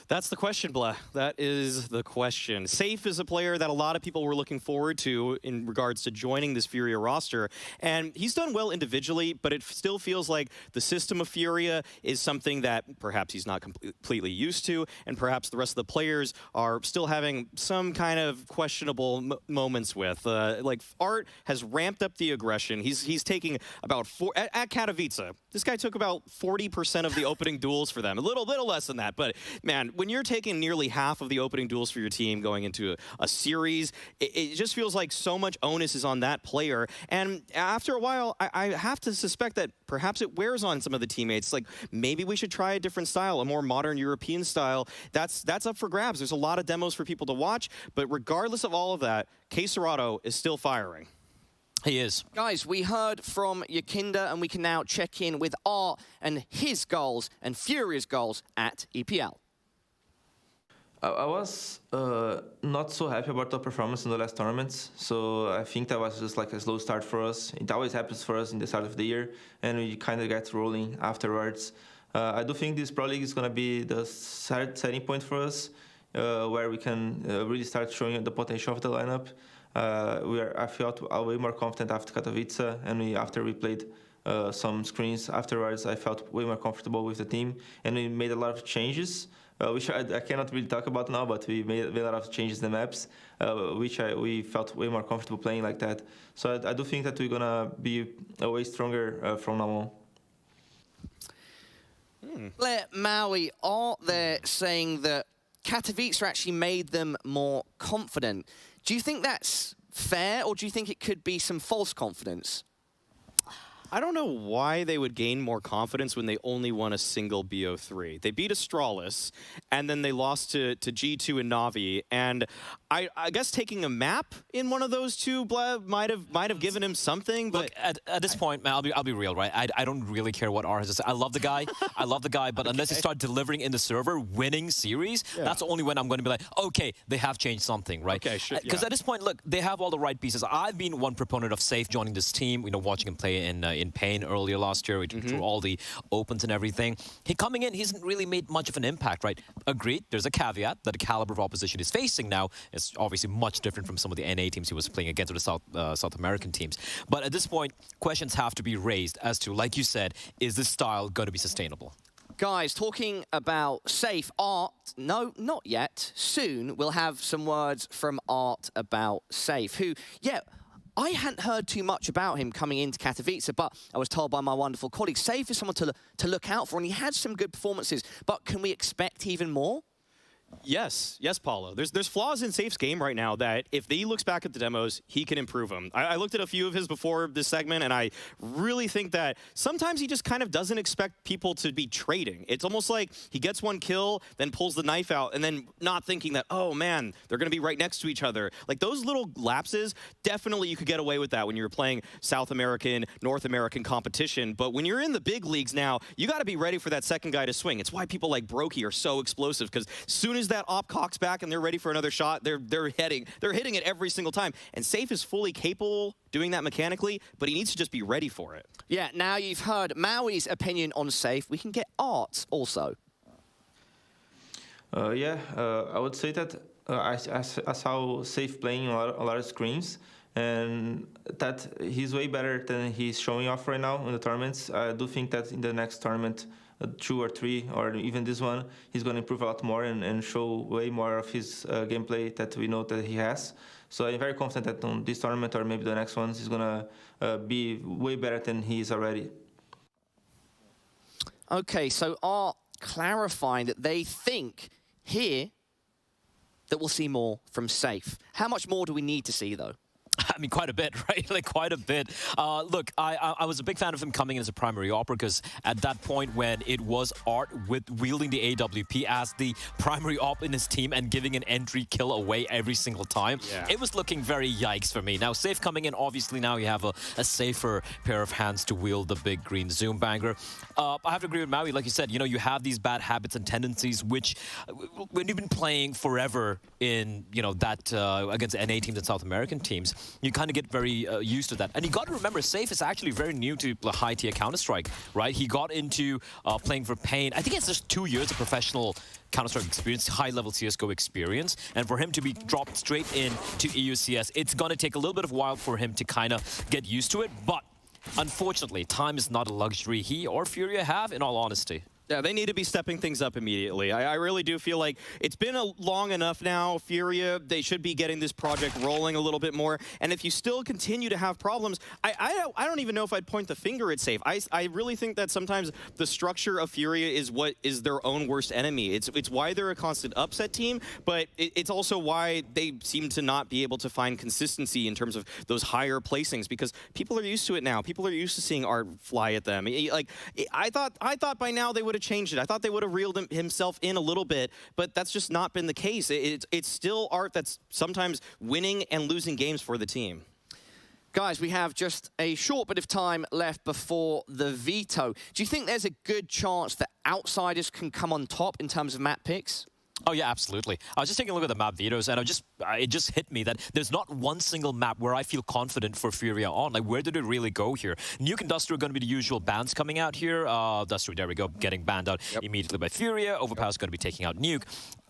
That's the question, Blah. That is the question. Safe is a player that a lot of people were looking forward to in regards to joining this FURIA roster. And he's done well individually, but it still feels like the system of FURIA is something that perhaps he's not completely used to, and perhaps the rest of the players are still having some kind of questionable moments with. Like, Art has ramped up the aggression. He's taking about at Katowice, this guy took about 40% of the opening duels for them. A little less than that, but man, when you're taking nearly half of the opening duels for your team going into a series, it just feels like so much onus is on that player. And after a while, I have to suspect that perhaps it wears on some of the teammates. Like, maybe we should try a different style, a more modern European style. That's up for grabs. There's a lot of demos for people to watch, but regardless of all of that, K-Serato is still firing. He is. Guys, we heard from Yakinda, and we can now check in with Art and his goals and FURIA's goals at EPL. I was not so happy about the performance in the last tournaments, so I think that was just like a slow start for us. It always happens for us in the start of the year, and we kind of get rolling afterwards. I do think this Pro League is going to be the setting point for us, where we can really start showing the potential of the lineup. I felt way more confident after Katowice, and after we played some screens afterwards, I felt way more comfortable with the team, and we made a lot of changes, which I cannot really talk about now, but we made a lot of changes in the maps, which we felt way more comfortable playing like that. So I do think that we're going to be way stronger from now on. Maui are there saying that Katowice actually made them more confident. Do you think that's fair, or do you think it could be some false confidence? I don't know why they would gain more confidence when they only won a single BO3. They beat Astralis, and then they lost to G2 and Na'Vi. And I guess taking a map in one of those two might have given him something. But look, at this point, man, I'll be real, right? I don't really care what R has to say. I love the guy. I love the guy. But unless you start delivering in the server, winning series, that's only when I'm going to be like, okay, they have changed something, right? Okay, sure. Because at this point, look, they have all the right pieces. I've been one proponent of Safe joining this team. You know, watching him play in Pain earlier last year, through all the opens and everything. He coming in, he hasn't really made much of an impact, right? Agreed. There's a caveat that the caliber of opposition he's facing now is obviously much different from some of the NA teams he was playing against, or the South American teams. But at this point, questions have to be raised as to, like you said, is this style going to be sustainable? Guys, talking about Safe, Art, no, not yet. Soon we'll have some words from Art about Safe, who, I hadn't heard too much about him coming into Katowice, but I was told by my wonderful colleague, Safe is someone to look out for, and he had some good performances. But can we expect even more? Yes, Paulo. There's flaws in Safe's game right now that if he looks back at the demos, he can improve them. I looked at a few of his before this segment, and I really think that sometimes he just kind of doesn't expect people to be trading. It's almost like he gets one kill, then pulls the knife out, and then not thinking that, oh man, they're going to be right next to each other. Like those little lapses, definitely you could get away with that when you're playing South American, North American competition. But when you're in the big leagues now, you got to be ready for that second guy to swing. It's why people like Brokey are so explosive, because as soon as that op cocks back and they're ready for another shot, they're hitting it every single time. And Safe is fully capable doing that mechanically, but he needs to just be ready for it. Yeah, now you've heard Maui's opinion on Safe. We can get Art's also. I would say that I saw Safe playing a lot of screens, and that he's way better than he's showing off right now in the tournaments. I do think that in the next tournament, 2 or 3, or even this one, he's going to improve a lot more and show way more of his gameplay that we know that he has. So I'm very confident that on this tournament or maybe the next ones, he's going to be way better than he is already. Okay, so Art clarifying that they think here that we'll see more from Safe. How much more do we need to see, though? I mean, quite a bit, right? Like, quite a bit. Look, I was a big fan of him coming in as a primary opera, because at that point when it was Art wielding the AWP as the primary op in his team and giving an entry kill away every single time, it was looking very yikes for me. Now, Safe coming in, obviously now you have a safer pair of hands to wield the big green zoom banger. I have to agree with Maui, like you said, you have these bad habits and tendencies, which when you've been playing forever in, that against NA teams and South American teams, you kind of get very used to that. And you got to remember, Safe is actually very new to high-tier Counter-Strike, right? He got into playing for Pain. I think it's just 2 years of professional Counter-Strike experience, high-level CSGO experience. And for him to be dropped straight into EUCS, it's going to take a little bit of a while for him to kind of get used to it. But unfortunately, time is not a luxury he or FURIA have, in all honesty. Yeah, they need to be stepping things up immediately. I really do feel like it's been long enough now, FURIA. They should be getting this project rolling a little bit more. And if you still continue to have problems, I don't even know if I'd point the finger at Safe. I really think that sometimes the structure of FURIA is what is their own worst enemy. It's why they're a constant upset team, but it's also why they seem to not be able to find consistency in terms of those higher placings, because people are used to it now. People are used to seeing Art fly at them. I thought by now they would have changed it. I thought they would have reeled himself in a little bit, but that's just not been the case. It's still Art that's sometimes winning and losing games for the team. Guys, we have just a short bit of time left before the veto. Do you think there's a good chance that outsiders can come on top in terms of map picks? Oh yeah, absolutely. I was just taking a look at the map vetoes, and it just hit me that there's not one single map where I feel confident for FURIA on. Like, where did it really go here? Nuke and Duster are going to be the usual bans coming out here. Duster, there we go, getting banned out immediately by FURIA. Overpass is going to be taking out Nuke.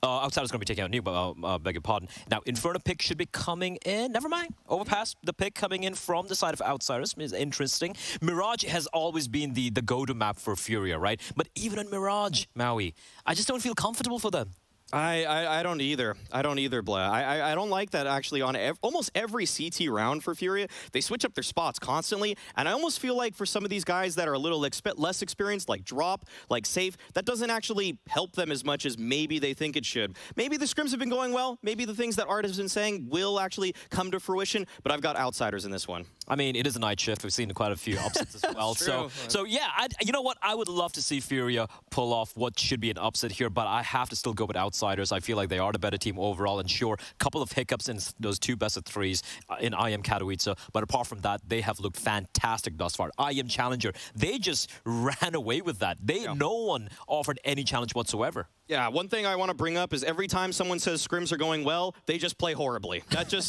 Outsider's going to be taking out Nuke, but beg your pardon. Now, Inferno pick should be coming in. Never mind. Overpass, the pick coming in from the side of Outsiders is interesting. Mirage has always been the go-to map for FURIA, right? But even on Mirage, Maui, I just don't feel comfortable for them. I don't either. I don't either, Blah. I don't like that actually on almost every CT round for FURIA. They switch up their spots constantly, and I almost feel like for some of these guys that are a little less experienced, like Drop, like Safe, that doesn't actually help them as much as maybe they think it should. Maybe the scrims have been going well. Maybe the things that Art has been saying will actually come to fruition, but I've got Outsiders in this one. I mean, it is a night shift. We've seen quite a few upsets as well. So yeah, you know what? I would love to see FURIA pull off what should be an upset here, but I have to still go with Outsiders. I feel like they are the better team overall, and sure, a couple of hiccups in those 2 best-of-3s in IM Katowice, but apart from that, they have looked fantastic thus far. IM Challenger, they just ran away with that. No one offered any challenge whatsoever. Yeah, one thing I want to bring up is every time someone says scrims are going well, they just play horribly.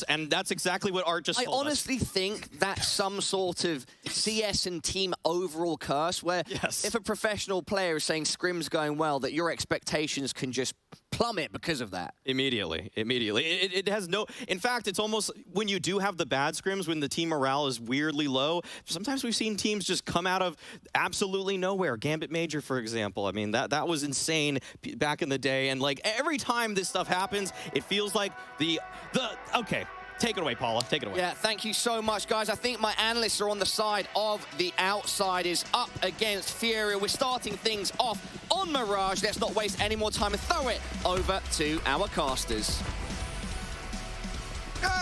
And that's exactly what Art just told us. I honestly think that's some sort of CS and team overall curse where if a professional player is saying scrims going well, that your expectations can just plummet because of that. Immediately. It has no... In fact, it's almost when you do have the bad scrims, when the team morale is weirdly low, sometimes we've seen teams just come out of absolutely nowhere. Gambit Major, for example. I mean, that was insane back in the day. And like every time this stuff happens, it feels like okay. Take it away, Paula. Take it away. Yeah, thank you so much, guys. I think my analysts are on the side of the Outsiders up against FURIA. We're starting things off on Mirage. Let's not waste any more time and throw it over to our casters.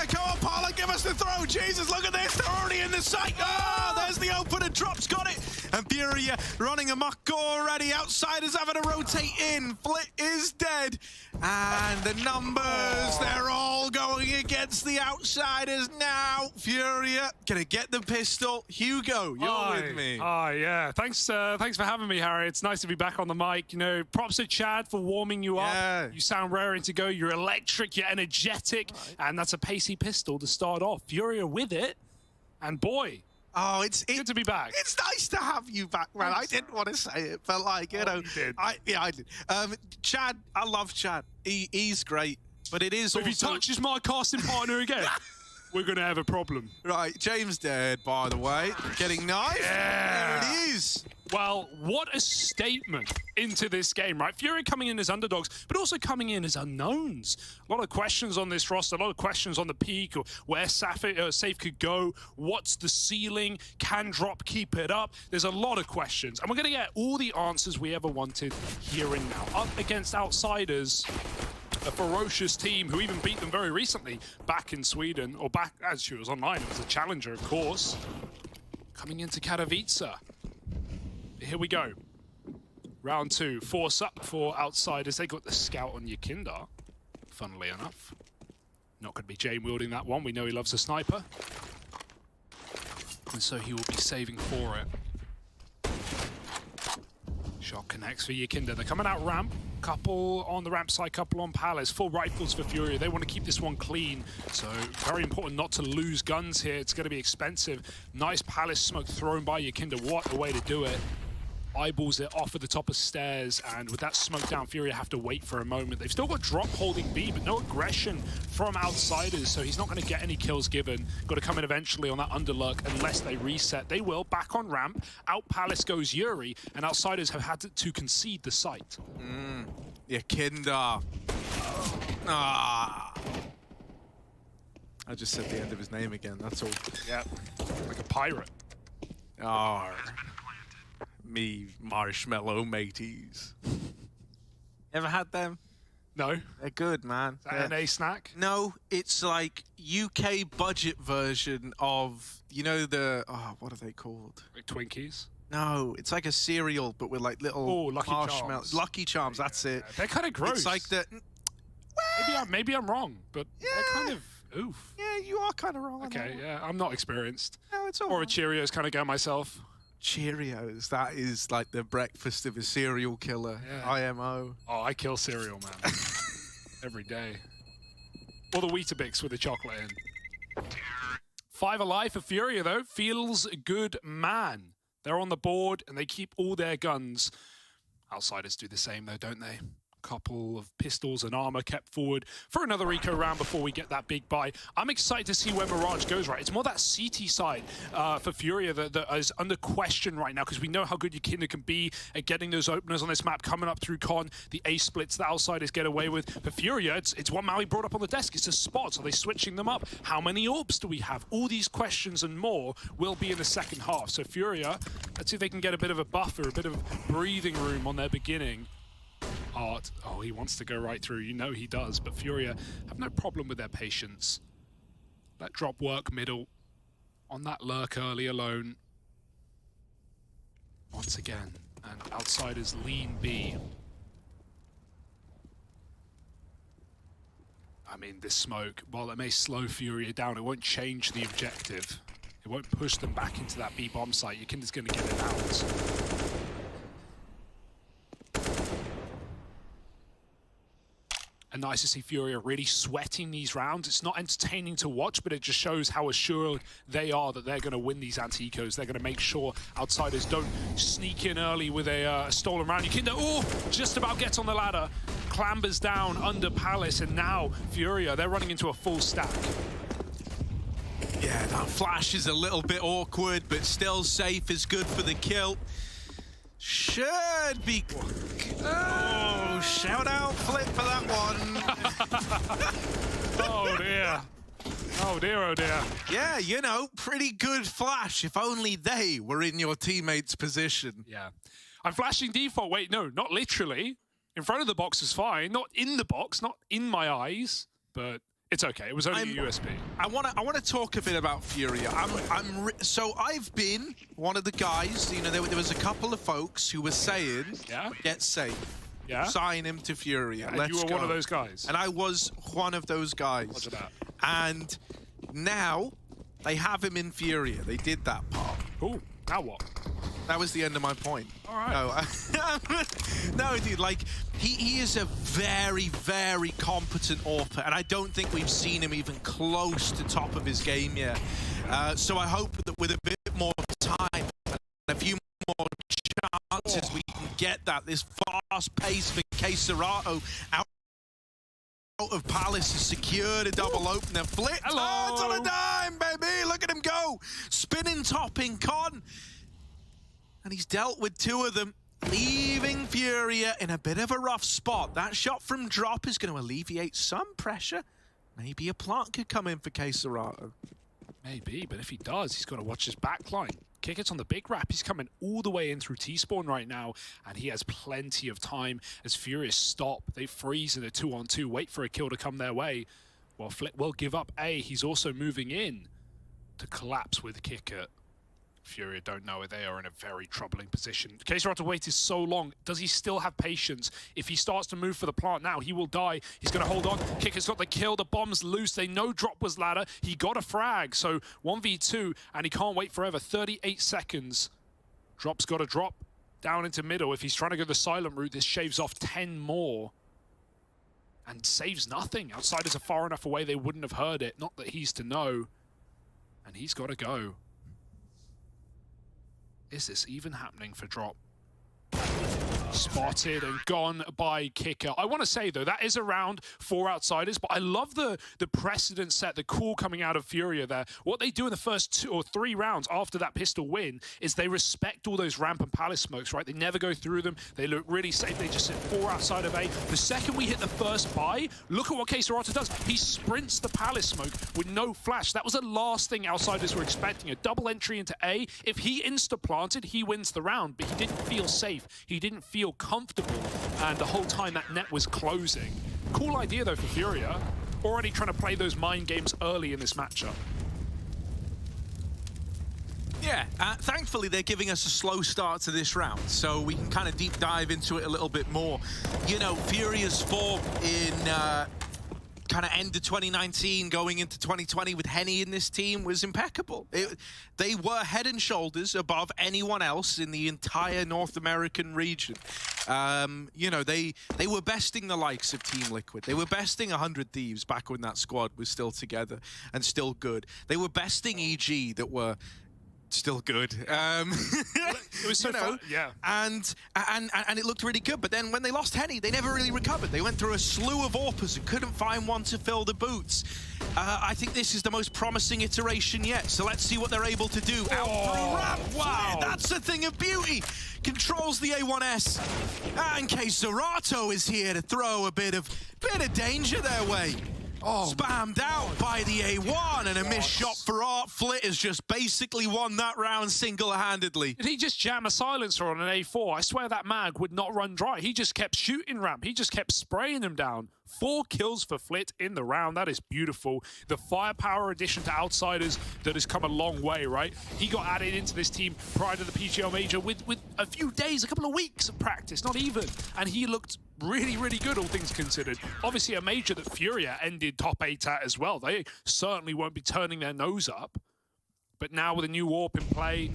Come on, Paula, give us the throw. Jesus, look at this. They're already in the sight. Oh, there's the open and Drop's got it. And FURIA running amok already. Outsiders having to rotate in. Flit is dead. And the numbers, they're all going against the Outsiders now. FURIA gonna get the pistol. Hugo, you're with me. Hi, yeah. Thanks for having me, Harry. It's nice to be back on the mic. You know, props to Chad for warming you up. You sound raring to go. You're electric. You're energetic, and that's a pacey pistol to start off. FURIA with it, and boy. Oh, it's good to be back. It's nice to have you back, man. I didn't want to say it, but like, you know, you did. I did. Chad, I love Chad. He's great, but it is. But also... if he touches my casting partner again, we're gonna have a problem. Right, James dead, by the way. Getting knifed. Yeah. There it is. Well, what a statement into this game, right? FURIA coming in as underdogs, but also coming in as unknowns. A lot of questions on this roster, a lot of questions on the peak, or where Safe could go, what's the ceiling, can Drop keep it up? There's a lot of questions, and we're going to get all the answers we ever wanted here and now. Up against Outsiders, a ferocious team who even beat them very recently back in Sweden, or back as she was online. It was a challenger, of course. Coming into Katowice. Here we go. Round 2. Force up for Outsiders. They got the scout on Yakinda, funnily enough. Not going to be Jane wielding that one. We know he loves a sniper. And so he will be saving for it. Shot connects for Yakinda. They're coming out ramp. Couple on the ramp side, couple on Palace. Full rifles for FURIA. They want to keep this one clean. So very important not to lose guns here. It's going to be expensive. Nice Palace smoke thrown by Yakinda. What a way to do it. Eyeballs it off at the top of stairs, and with that smoke down, FURIA have to wait for a moment. They've still got Drop holding B, but no aggression from Outsiders, so he's not going to get any kills given. Got to come in eventually on that underlurk unless they reset. They will. Back on ramp. Out Palace goes Yuri, and Outsiders have had to concede the site. Yakinda. Ah. I just said the end of his name again, that's all. Yeah, like a pirate. Oh. Me marshmallow mateys. Ever had them? No. They're good, man. Is that an A snack? No, it's like UK budget version of, you know, the, what are they called? Like Twinkies? No, it's like a cereal, but with like little Lucky marshmallows. Charms. Lucky Charms, that's it. They're kind of gross. It's like the... Maybe I'm wrong, but they're kind of oof. Yeah, you are kind of wrong. Okay, yeah, I'm not experienced. No, it's all Or right. a Cheerios kind of guy myself. Cheerios, that is like the breakfast of a serial killer. Yeah. IMO. Oh, I kill cereal, man. every day. Or the Weetabix with the chocolate in. 5 alive for FURIA, though. Feels good man. They're on the board, and they keep all their guns. Outsiders do the same, though, don't they? Couple of pistols and armor kept forward for another eco round before we get that big buy. I'm excited to see where Mirage goes, right? It's more that CT side for FURIA that is under question right now, because we know how good your Kinder can be at getting those openers on this map, coming up through con, the A splits that outsiders get away with. For FURIA, it's what Maui brought up on the desk. It's a spot. Are they switching them up? How many orbs do we have? All these questions and more will be in the second half. So FURIA, let's see if they can get a bit of a buffer, a bit of breathing room on their beginning. Art, oh, he wants to go right through. You know he does, but FURIA have no problem with their patience. Let drop work middle. On that lurk early alone. Once again, and outsiders lean B. I mean, this smoke, while it may slow FURIA down, it won't change the objective. It won't push them back into that B bomb site. Your Kinder's going to get it out. And nice to see FURIA really sweating these rounds. It's not entertaining to watch, but it just shows how assured they are that they're going to win these anti-ecos. They're going to make sure outsiders don't sneak in early with a stolen round. You can, oh, just about gets on the ladder. Clambers down under Palace, and now FURIA, they're running into a full stack. Yeah, that flash is a little bit awkward, but still safe is good for the kill. Should be... Oh, shout out Flip for that one. Oh dear. Oh dear, oh dear. Yeah, you know, pretty good flash. If only they were in your teammate's position. Yeah. I'm flashing default. Wait, no, not literally. In front of the box is fine. Not in the box, not in my eyes, but it's okay. It was only a USB. I want to talk a bit about FURIA. So I've been one of the guys. You know, there was a couple of folks who were saying, "Get safe, sign him to FURIA." And let's you were go. one of those guys. And I was one of those guys. Roger that. And now they have him in FURIA. They did that part. Ooh, now what? That was the end of my point. All right. No, dude, like, he is a very, very competent AWPer, and I don't think we've seen him even close to top of his game yet. So I hope that with a bit more time and a few more chances, we can get that. This fast pace for Serato out of Palace is secured, a double opener. Flipped. Oh, it's on a dime, baby. Look at him go. Spinning top in con. And he's dealt with 2 of them, leaving FURIA in a bit of a rough spot. That shot from drop is going to alleviate some pressure. Maybe a plant could come in for Serato. Maybe, but if he does, he's got to watch his backline. Kick it on the big wrap. He's coming all the way in through T-spawn right now, and he has plenty of time as FURIA stop. They freeze in a 2-on-2, wait for a kill to come their way. Well, Flick will give up A. He's also moving in to collapse with Kicker. FURIA don't know it. They are in a very troubling position. Serato waited so long. Does he still have patience? If he starts to move for the plant now, he will die. He's going to hold on. Kicker's got the kill. The bomb's loose. They know drop was ladder. He got a frag. So 1v2, and he can't wait forever. 38 seconds. Drop's got to drop down into middle. If he's trying to go the silent route, this shaves off 10 more. And saves nothing. Outsiders are far enough away they wouldn't have heard it. Not that he's to know. And he's got to go. Is this even happening for drop? Spotted and gone by Kicker. I want to say, though, that is a round for outsiders, but I love the precedent set, the call coming out of FURIA there. What they do in the first 2 or 3 rounds after that pistol win is they respect all those ramp and palace smokes, right? They never go through them. They look really safe. They just sit 4 outside of A. The second we hit the first buy, look at what Serato does. He sprints the palace smoke with no flash. That was the last thing outsiders were expecting, a double entry into A. If he insta-planted, he wins the round, but he didn't feel safe. He didn't feel comfortable, and the whole time that net was closing. Cool idea, though, for FURIA. Already trying to play those mind games early in this matchup. Yeah, thankfully they're giving us a slow start to this round, so we can kind of deep dive into it a little bit more. You know, FURIA's form in kind of end of 2019 going into 2020 with Henny in this team was impeccable. They were head and shoulders above anyone else in the entire North American region. You know, they were besting the likes of Team Liquid. They were besting 100 Thieves back when that squad was still together and still good. They were besting EG that were still good. It was so fun, yeah. And it looked really good. But then when they lost Henny, they never really recovered. They went through a slew of AWPers and couldn't find one to fill the boots. I think this is the most promising iteration yet. So let's see what they're able to do. Out through ramp. Wow, that's a thing of beauty. Controls the A1S. And K-Serato is here to throw a bit of danger their way. Spammed out by the A1, and a missed shot for Art. Flit has just basically won that round single-handedly. Did he just jam a silencer on an A4? I swear that mag would not run dry. He just kept shooting ramp. He just kept spraying them down. 4 kills for Flit in the round. That is beautiful. The firepower addition to Outsiders that has come a long way, right? He got added into this team prior to the PGL Major with a few days, a couple of weeks of practice, not even. And he looked really, really good, all things considered. Obviously, a major that FURIA ended top 8 at as well. They certainly won't be turning their nose up. But now with a new warp in play,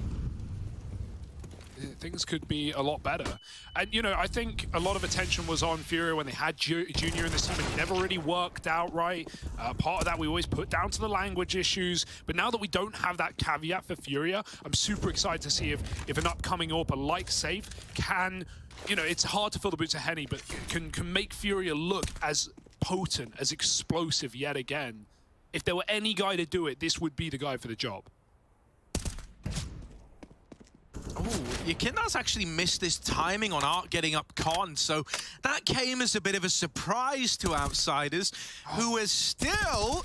things could be a lot better. And, you know, I think a lot of attention was on FURIA when they had Junior in this team. It never really worked out right. Part of that we always put down to the language issues. But now that we don't have that caveat for FURIA, I'm super excited to see if an upcoming AWPer like Safe can, you know, it's hard to fill the boots of Henny, but can make FURIA look as potent, as explosive yet again. If there were any guy to do it, this would be the guy for the job. Oh, Yakinda's actually missed this timing on Art getting up con, so that came as a bit of a surprise to Outsiders, who is still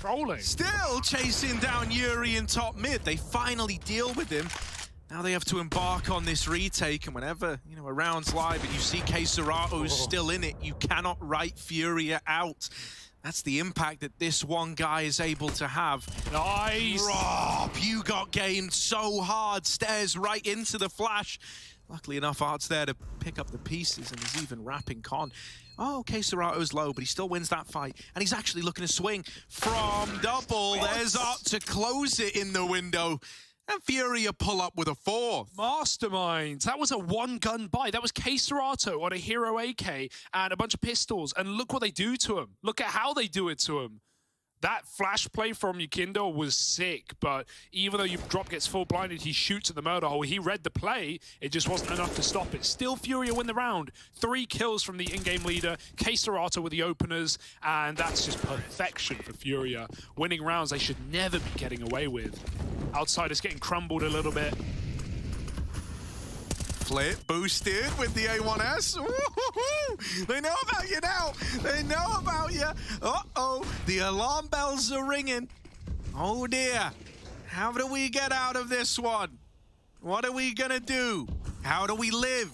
chasing down Yuri in top mid. They finally deal with him. Now they have to embark on this retake, and whenever, you know, a round's live and you see K-Serato's still in it, you cannot write FURIA out. That's the impact that this one guy is able to have. Nice! Rob, you got gamed so hard. Stares right into the flash. Luckily enough, Art's there to pick up the pieces, and he's even wrapping con. Oh, K-Serato's low, but he still wins that fight. And he's actually looking to swing from double. There's Art to close it in the window. And FURIA pull up with a 4th. Masterminds. That was a one-gun buy. That was K-Serato on a Hero AK and a bunch of pistols. And look what they do to him. Look at how they do it to him. That flash play from Yakinda was sick, but even though your drop gets full blinded, he shoots at the murder hole. He read the play. It just wasn't enough to stop it. Still, FURIA win the round. 3 kills from the in-game leader, K-Serato with the openers, and that's just perfection for FURIA. Winning rounds they should never be getting away with. Outsiders getting crumbled a little bit. Flit boosted with the A1S. They know about you now. They know about you. Uh-oh, the alarm bells are ringing. Oh dear. How do we get out of this one? What are we gonna do? How do we live?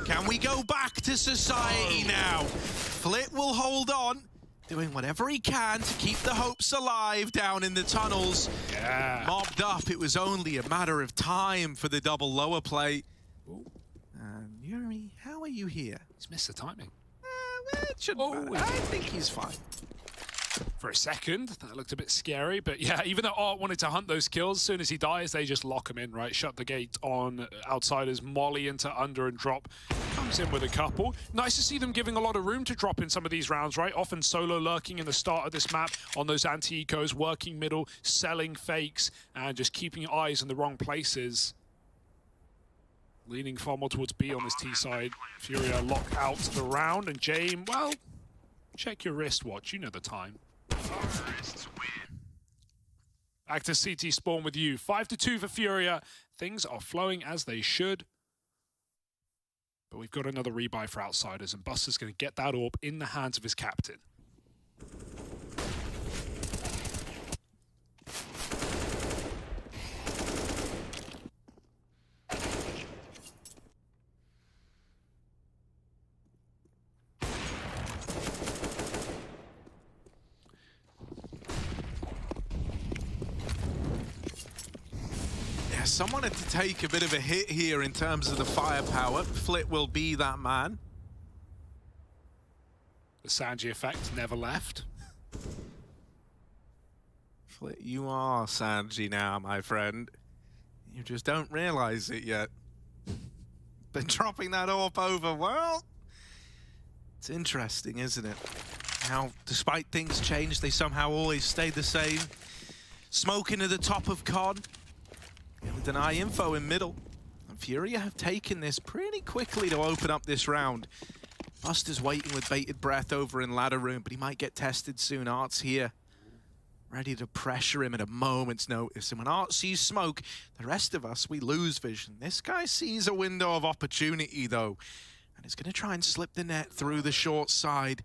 Can we go back to society now? Flit will hold on, doing whatever he can to keep the hopes alive down in the tunnels. Yeah. Mobbed up, it was only a matter of time for the double lower plate. Yuri, how are you here? He's missed the timing. Well, it shouldn't matter. I think he's fine. For a second, that looked a bit scary, but yeah, even though Art wanted to hunt those kills, as soon as he dies, they just lock him in, right? Shut the gate on Outsiders, molly into under and drop. Comes in with a couple. Nice to see them giving a lot of room to drop in some of these rounds, right? Often solo lurking in the start of this map on those anti-ecos, working middle, selling fakes, and just keeping your eyes in the wrong places. Leaning far more towards B on this T side. FURIA lock out the round, and Jame, well, check your wristwatch, you know the time. Back to CT Spawn with you. 5-2 for FURIA. Things are flowing as they should. But we've got another rebuy for Outsiders, and Buster's going to get that AWP in the hands of his captain. Someone had to take a bit of a hit here in terms of the firepower. Flit will be that man. The Sanji effect never left. Flit, you are Sanji now, my friend. You just don't realize it yet. Been dropping that AWP over, well, It's interesting, isn't it? How, despite things change, they somehow always stay the same. Smoke into the top of COD. Deny info in middle. And FURIA have taken this pretty quickly to open up this round. Buster's waiting with bated breath over in ladder room, but he might get tested soon. Art's here, ready to pressure him at a moment's notice. And when Art sees smoke, the rest of us, we lose vision. This guy sees a window of opportunity, though, and is going to try and slip the net through the short side.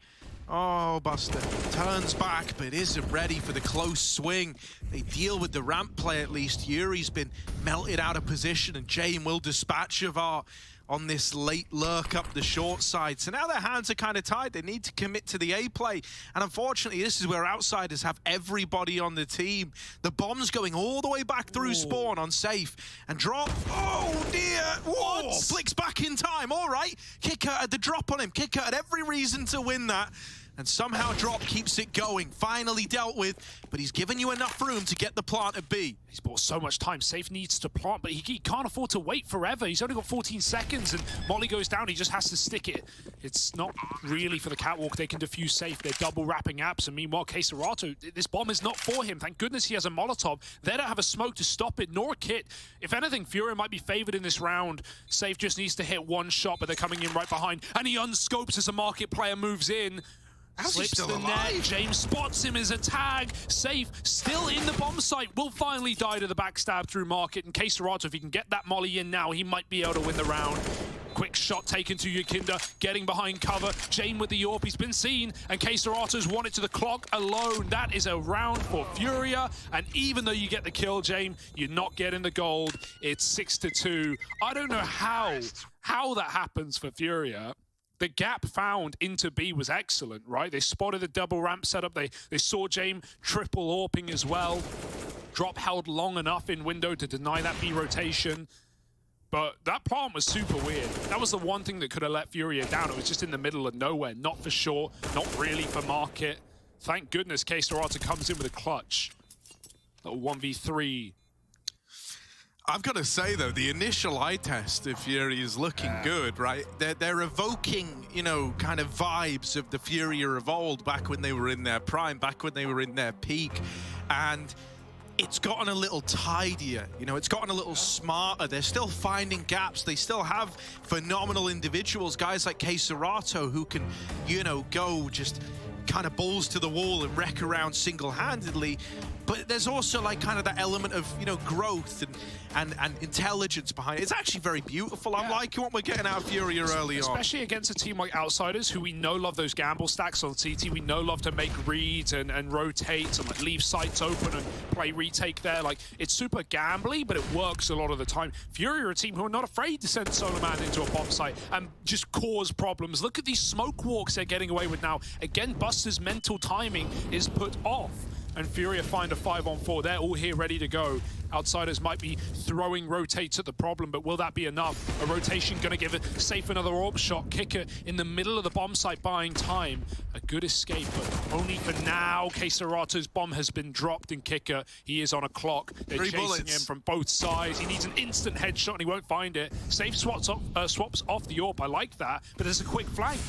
Oh, Buster turns back, but isn't ready for the close swing. They deal with the ramp play at least. Yuri's been melted out of position, and Jane will dispatch of Art on this late lurk up the short side. So now their hands are kind of tied. They need to commit to the A play. And unfortunately, this is where outsiders have everybody on the team. The bomb's going all the way back through spawn on safe. And drop. Oh, dear. Whoa. Flicks back in time. All right. Kicker had the drop on him. Kicker had every reason to win that. And somehow Drop keeps it going. Finally dealt with, but he's given you enough room to get the plant at B. He's bought so much time. Safe needs to plant, but he can't afford to wait forever. He's only got 14 seconds, and Molly goes down. He just has to stick it. It's not really for the catwalk. They can defuse Safe. They're double wrapping apps, and meanwhile, Keserato, this bomb is not for him. Thank goodness he has a Molotov. They don't have a smoke to stop it, nor a kit. If anything, FURIA might be favored in this round. Safe just needs to hit one shot, but they're coming in right behind, and he unscopes as a market player moves in. Slips the net. James spots him as a tag. Safe, still in the bomb site, will finally die to the backstab through market. And Keserato, if he can get that molly in now, he might be able to win the round. Quick shot taken to Yukinda, getting behind cover. Jane with the AWP, he's been seen, and Keserato's won it to the clock alone. That is a round for FURIA, and even though you get the kill, Jane, you're not getting the gold. It's 6-2. I don't know how that happens for FURIA. The gap found into B was excellent, right? They spotted the double ramp setup. They saw James triple AWPing as well. Drop held long enough in window to deny that B rotation. But that plant was super weird. That was the one thing that could have let FURIA down. It was just in the middle of nowhere. Not for sure, not really for market. Thank goodness Keserato comes in with a clutch. Little 1v3. I've got to say, though, the initial eye test of FURIA is looking good, right? They're evoking, you know, kind of vibes of the FURIA of old, back when they were in their prime, back when they were in their peak. And it's gotten a little tidier, you know, it's gotten a little smarter. They're still finding gaps. They still have phenomenal individuals, guys like Keserato, who can, you know, go just kind of balls to the wall and wreck around single-handedly. But there's also like kind of that element of, you know, growth and intelligence behind it. It's actually very beautiful. I'm liking what we're getting out of FURIA early on. Especially against a team like Outsiders, who we know love those gamble stacks on CT. We know love to make reads and rotate and like leave sites open and play retake there. Like, it's super gambly, but it works a lot of the time. FURIA are a team who are not afraid to send Solo Man into a bomb site and just cause problems. Look at these smoke walks they're getting away with now. Again, Buster's mental timing is put off. And FURIA find a 5-on-4. They're all here ready to go. Outsiders might be throwing rotates at the problem, but will that be enough? A rotation going to give it Safe another AWP shot. Kicker in the middle of the bomb site buying time. A good escape, but only for now. Keserato's bomb has been dropped in Kicker. He is on a clock. They're chasing him from both sides. He needs an instant headshot and he won't find it. Safe swaps off the AWP. I like that, but there's a quick flank.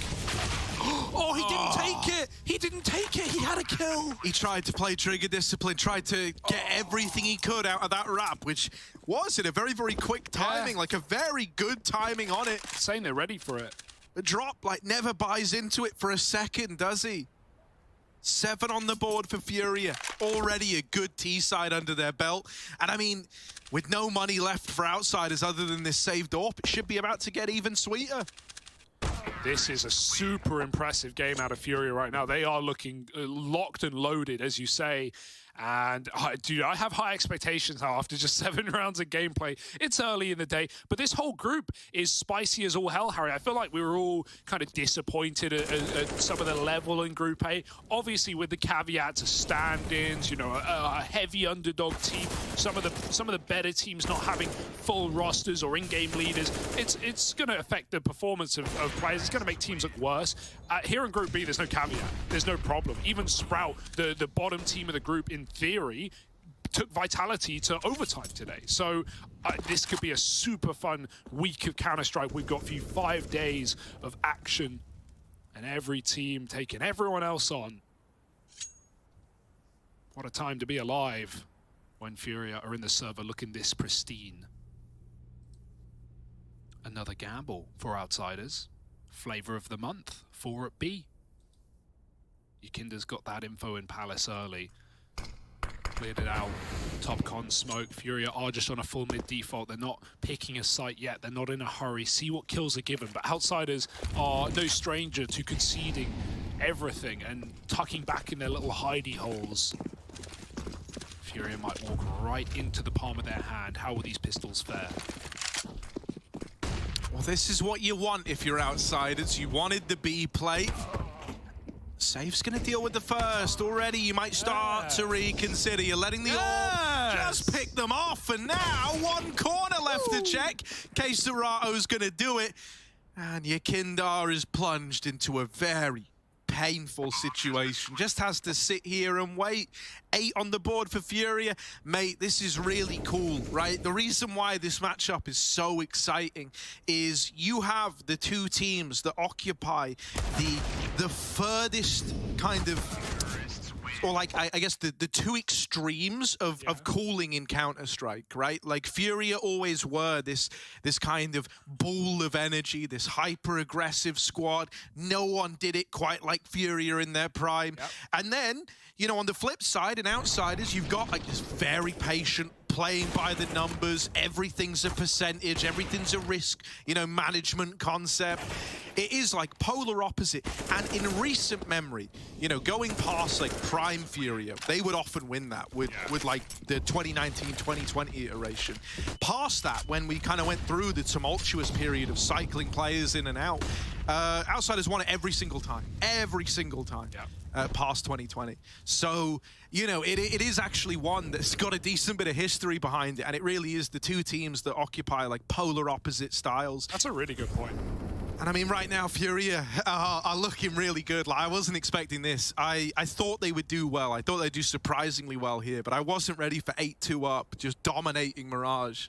Oh, he didn't take it! He didn't take it! He had a kill! He tried to play trigger discipline, tried to get everything he could out of that wrap, which was in a very, very quick timing, like a very good timing on it. Saying they're ready for it. The Drop, like, never buys into it for a second, does he? 7 on the board for FURIA. Already a good T-side under their belt. And I mean, with no money left for Outsiders other than this saved AWP, it should be about to get even sweeter. This is a super impressive game out of FURIA right now. They are looking locked and loaded, as you say. And, dude, I have high expectations now after just 7 rounds of gameplay. It's early in the day, but this whole group is spicy as all hell, Harry. I feel like we were all kind of disappointed at some of the level in Group A. Obviously, with the caveats of stand-ins, you know, a heavy underdog team, some of the better teams not having full rosters or in-game leaders. It's going to affect the performance of players. It's going to make teams look worse. Here in Group B, there's no caveat. There's no problem. Even Sprout, the bottom team of the group, in theory, took Vitality to overtime today. So this could be a super fun week of Counter-Strike. We've got for you 5 days of action. and every team taking everyone else on. What a time to be alive when FURIA are in the server looking this pristine. Another gamble for outsiders. Flavor of the month, 4 at B. Yakinda's got that info in Palace early. Cleared it out. Top con smoke. FURIA are just on a full mid default. They're not picking a site yet. They're not in a hurry. See what kills are given. But outsiders are no stranger to conceding everything and tucking back in their little hidey holes. FURIA might walk right into the palm of their hand. How will these pistols fare? Well, this is what you want if you're outsiders. You wanted the B play. Safe's going to deal with the first. Already, you might start to reconsider. You're letting the orb just pick them off. And now, one corner left to check. Keisarato's going to do it. And Yakinda is plunged into a very painful situation. Just has to sit here and wait. 8 on the board for FURIA. Mate, this is really cool, right? The reason why this matchup is so exciting is you have the two teams that occupy the furthest kind of, or like, I guess the two extremes of cooling in Counter-Strike, right? Like FURIA always were this kind of ball of energy, this hyper-aggressive squad. No one did it quite like FURIA in their prime. And then, you know, on the flip side, in Outsiders, you've got like this very patient, playing by the numbers, everything's a percentage, everything's a risk, you know, management concept. It is like polar opposite. And in recent memory, you know, going past like prime FURIA, they would often win that with like the 2019-2020 iteration. Past that, when we kind of went through the tumultuous period of cycling players in and out, Outsiders won it every single time. Every single time. Past 2020. So, you know, it is actually one that's got a decent bit of history behind it, and it really is the two teams that occupy like polar opposite styles. That's a really good point. And I mean, right now, FURIA are looking really good. Like, I wasn't expecting this. I thought they would do well. I thought they'd do surprisingly well here, but I wasn't ready for 8-2 up, just dominating Mirage.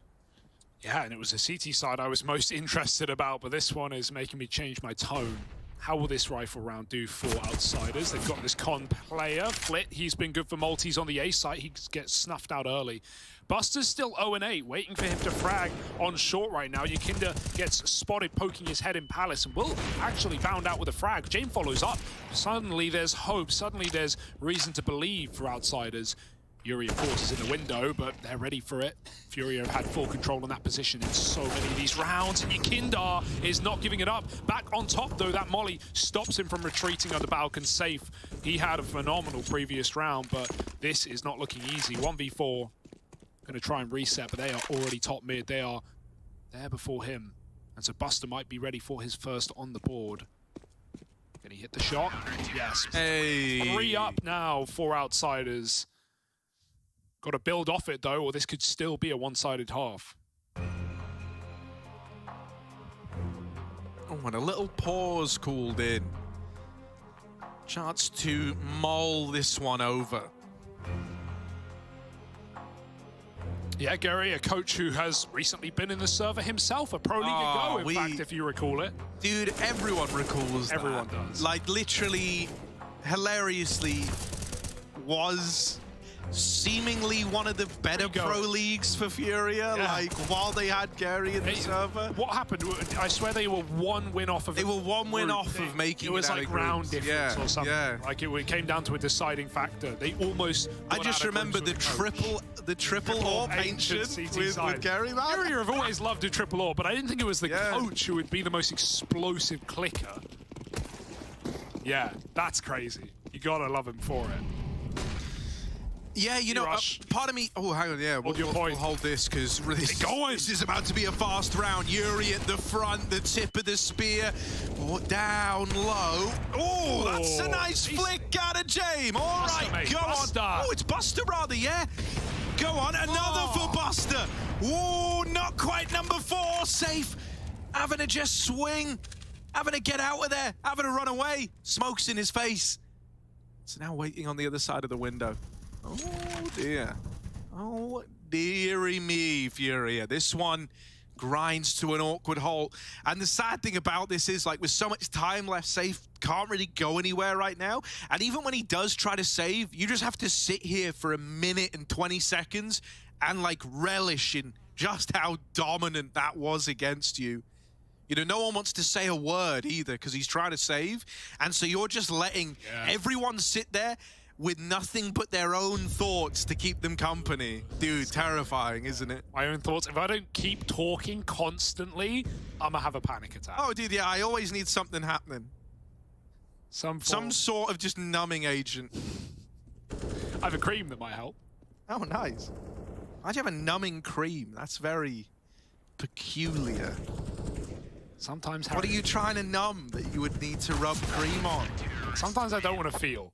Yeah, and it was the CT side I was most interested about, but this one is making me change my tone. How will this rifle round do for outsiders? They've got this con player, Flit. He's been good for multis on the A site. He gets snuffed out early. Buster's still 0-8, waiting for him to frag on short right now. Yakinda gets spotted poking his head in Palace and will actually bound out with a frag. Jane follows up. Suddenly there's hope. Suddenly there's reason to believe for outsiders. Yuri, of course, is in the window, but they're ready for it. FURIA have had full control on that position in so many of these rounds. Yakinda is not giving it up. Back on top, though, that molly stops him from retreating under Balkan safe. He had a phenomenal previous round, but this is not looking easy. 1v4. Going to try and reset, but they are already top mid. They are there before him. And so Buster might be ready for his first on the board. Can he hit the shot? Yes. Hey. 3 up now for outsiders. Got to build off it, though, or this could still be a one-sided half. Oh, and a little pause called in. Chance to mull this one over. Yeah, Gary, a coach who has recently been in the server himself, a Pro League ago, in fact, if you recall it. Dude, everyone recalls Everyone that. does. Like, literally, hilariously, was seemingly one of the better pro leagues for FURIA, like while they had Gary in the server. What happened? I swear they were 1 win off of They were 1 win off of making it was out like of round groups. difference or something. Yeah. Like it came down to a deciding factor. They almost. I just remember the triple orb ancient with Gary, man. FURIA have always loved a triple orb, but I didn't think it was the coach who would be the most explosive clicker. Yeah, that's crazy. You gotta love him for it. Yeah, you know, part of me... Oh, hang on, yeah. We'll hold this, because this is about to be a fast round. Yuri at the front, the tip of the spear. Oh, down low. Oh, that's a nice flick out of James. All right, go on. Oh, it's Buster, rather, yeah. Go on, another for Buster. Oh, not quite number 4. Safe. Having to just swing. Having to get out of there. Having to run away. Smoke's in his face. So now waiting on the other side of the window. Oh dear. Oh dearie me, FURIA. This one grinds to an awkward halt. And the sad thing about this is, like, with so much time left, Safe can't really go anywhere right now. And even when he does try to save, you just have to sit here for a minute and 20 seconds and, like, relish in just how dominant that was against you. You know, no one wants to say a word either because he's trying to save. And so you're just letting everyone sit there with nothing but their own thoughts to keep them company. Dude, terrifying, isn't it? My own thoughts. If I don't keep talking constantly, I'm gonna have a panic attack. Oh, dude, yeah, I always need something happening. Some sort of just numbing agent. I have a cream that might help. Oh, nice. Why'd you have a numbing cream? That's very peculiar. Sometimes. What are you trying to numb that you would need to rub cream on? Sometimes I don't want to feel.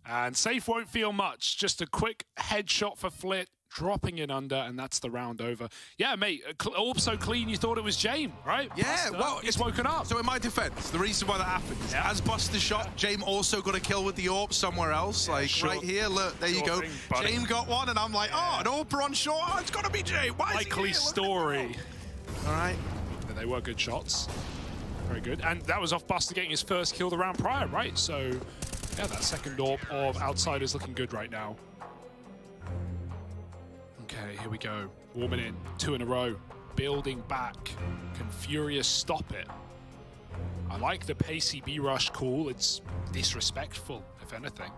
And Safe won't feel much. Just a quick headshot for Flit, dropping it under, and that's the round over. Yeah, mate, orb so clean you thought it was Jame, right? Yeah, Buster, well, it's woken up. So in my defense, the reason why that happened is as Buster shot, Jame also got a kill with the orb somewhere else. Like right here, look, there you go. Jame got one, and I'm like, oh, an orb on short. Oh, it's got to be Jame. Why is Likely story. All right. But they were good shots. Very good. And that was off Buster getting his first kill the round prior, right? So, yeah, that second orb of Outsiders looking good right now. Okay, here we go. Warming in. 2 in a row. Building back. Can FURIA stop it? I like the pacey B-rush call. It's disrespectful, if anything.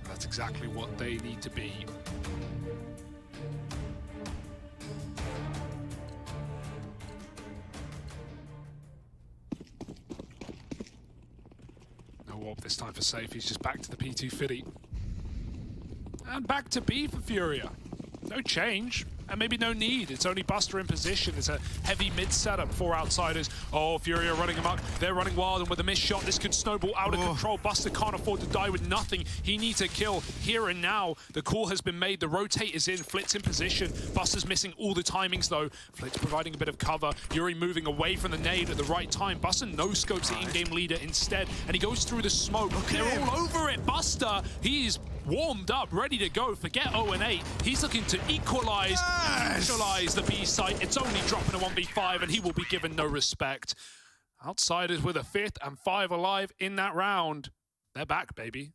That's exactly what they need to be. Warp this time for Safe. He's just back to the P2 Fitty. And back to B for FURIA. No change, and maybe no need. It's only Buster in position. It's a heavy mid setup for Outsiders. Oh, FURIA running amok. They're running wild, and with a missed shot, this could snowball out of control. Buster can't afford to die with nothing. He needs a kill here and now. The call has been made. The rotate is in. Flit's in position. Buster's missing all the timings, though. Flit's providing a bit of cover. Yuri moving away from the nade at the right time. Buster no-scopes the in-game leader instead, and he goes through the smoke. They're all over it. Buster, he's warmed up, ready to go. Forget 0-8. He's looking to equalize, neutralize the B site. It's only dropping a 1v5, and he will be given no respect. Outsiders with a 5th and 5 alive in that round. They're back, baby.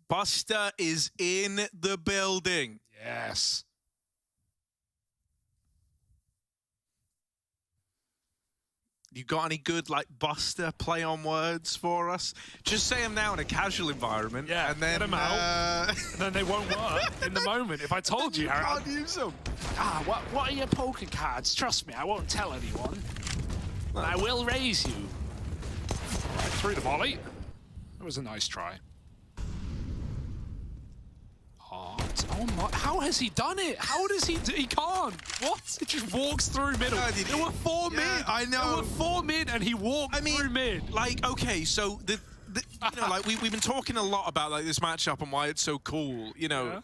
Buster is in the building. Yes. You got any good, like, Buster play on words for us? Just say them now in a casual environment. Yeah, and then, get them out. And then they won't work in the moment. If I told you, you can't use them. What are your poker cards? Trust me, I won't tell anyone. Well, I will raise you. Right through the volley. That was a nice try. Oh my, how has he done it? How does he do? He can't. What? It just walks through middle. There were 4 mid. I know. There were 4 mid and he walked through mid. Like, okay, so you know, like we've been talking a lot about like this matchup and why it's so cool. You know,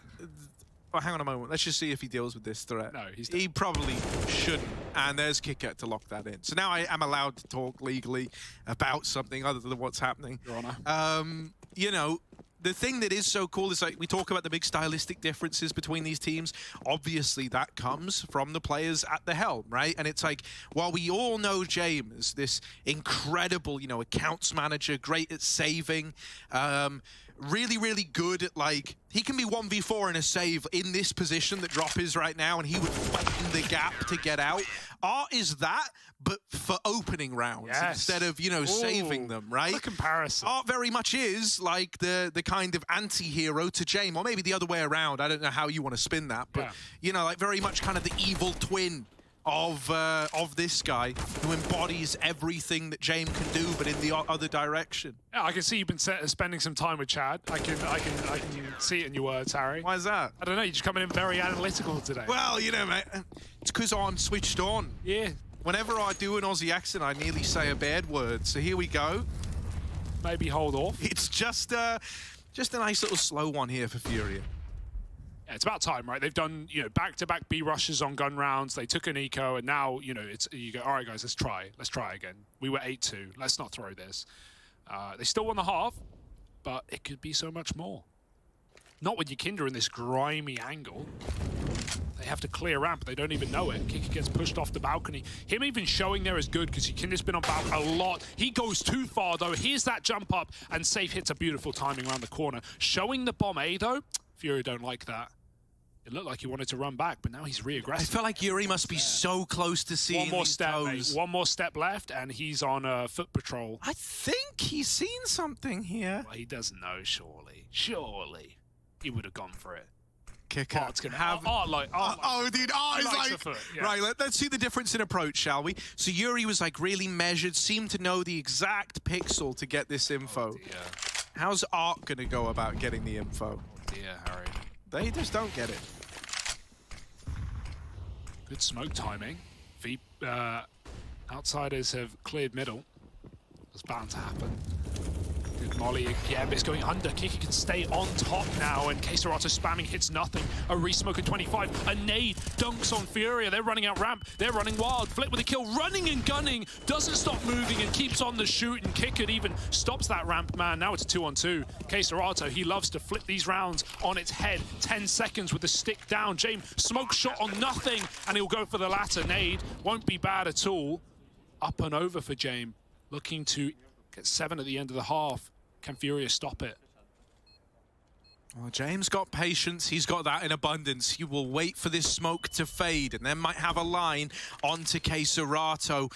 oh, hang on a moment. Let's just see if he deals with this threat. No, he probably shouldn't. And there's Kicker to lock that in. So now I am allowed to talk legally about something other than what's happening. Your Honor. You know, the thing that is so cool is, like, we talk about the big stylistic differences between these teams. Obviously, that comes from the players at the helm, right? And it's like, while we all know James, this incredible, you know, accounts manager, great at saving, really, really good at, like, he can be 1v4 in a save in this position that Drop is right now, and he would find the gap to get out. Art is that, but for opening rounds instead of, you know, saving them, right? What a comparison. Art very much is like the kind of anti-hero to Jame, or maybe the other way around. I don't know how you want to spin that, but, you know, like very much kind of the evil twin of this guy who embodies everything that Jame can do, but in the other direction. Yeah, I can see you've been spending some time with Chad. I can see it in your words, Harry. Why is that? I don't know. You're just coming in very analytical today. Well, you know, mate, it's because I'm switched on. Yeah. Whenever I do an Aussie accent, I nearly say a bad word. So here we go. Maybe hold off. It's just a nice little slow one here for FURIA. Yeah, it's about time, right? They've done, you know, back-to-back B rushes on gun rounds. They took an eco, and now, you know, you go, all right, guys, let's try again. We were 8-2. Let's not throw this. They still won the half, but it could be so much more. Not with Yakinda in this grimy angle. They have to clear ramp. They don't even know it. Kicker gets pushed off the balcony. Him even showing there is good because Kinder's been on balcony a lot. He goes too far though. Here's that jump up and Safe hits a beautiful timing around the corner. Showing the bomb A though, FURIA don't like that. It looked like he wanted to run back, but now he's re-aggressive. I feel like Yuri must be so close to seeing one more these step, toes. mate. One more step left, and he's on foot patrol. I think he's seen something here. Well, he doesn't know, surely. Surely. He would have gone for it. Kicker. Art's gonna have... Dude, Art is like... Foot, yeah. Right, let's see the difference in approach, shall we? So Yuri was like really measured, seemed to know the exact pixel to get this info. Oh, dear. How's Art going to go about getting the info? Oh, dear, Harry. They just don't get it. Good smoke timing. Outsiders have cleared middle. It's bound to happen. Good molly again, but it's going under. Kiki can stay on top now, and Queserato spamming hits nothing. A re-smoke at 25. A nade dunks on FURIA. They're running out ramp. They're running wild. Flip with a kill, running and gunning. Doesn't stop moving and keeps on the shoot, and Kicker even stops that ramp man. Now it's 2-on-2. Queserato, he loves to flip these rounds on its head. 10 seconds with the stick down. James, smoke shot on nothing, and he'll go for the latter. Nade won't be bad at all. Up and over for James. Looking to get 7 at the end of the half. Can FURIA stop it? Well, James got patience. He's got that in abundance. He will wait for this smoke to fade and then might have a line onto Queserato.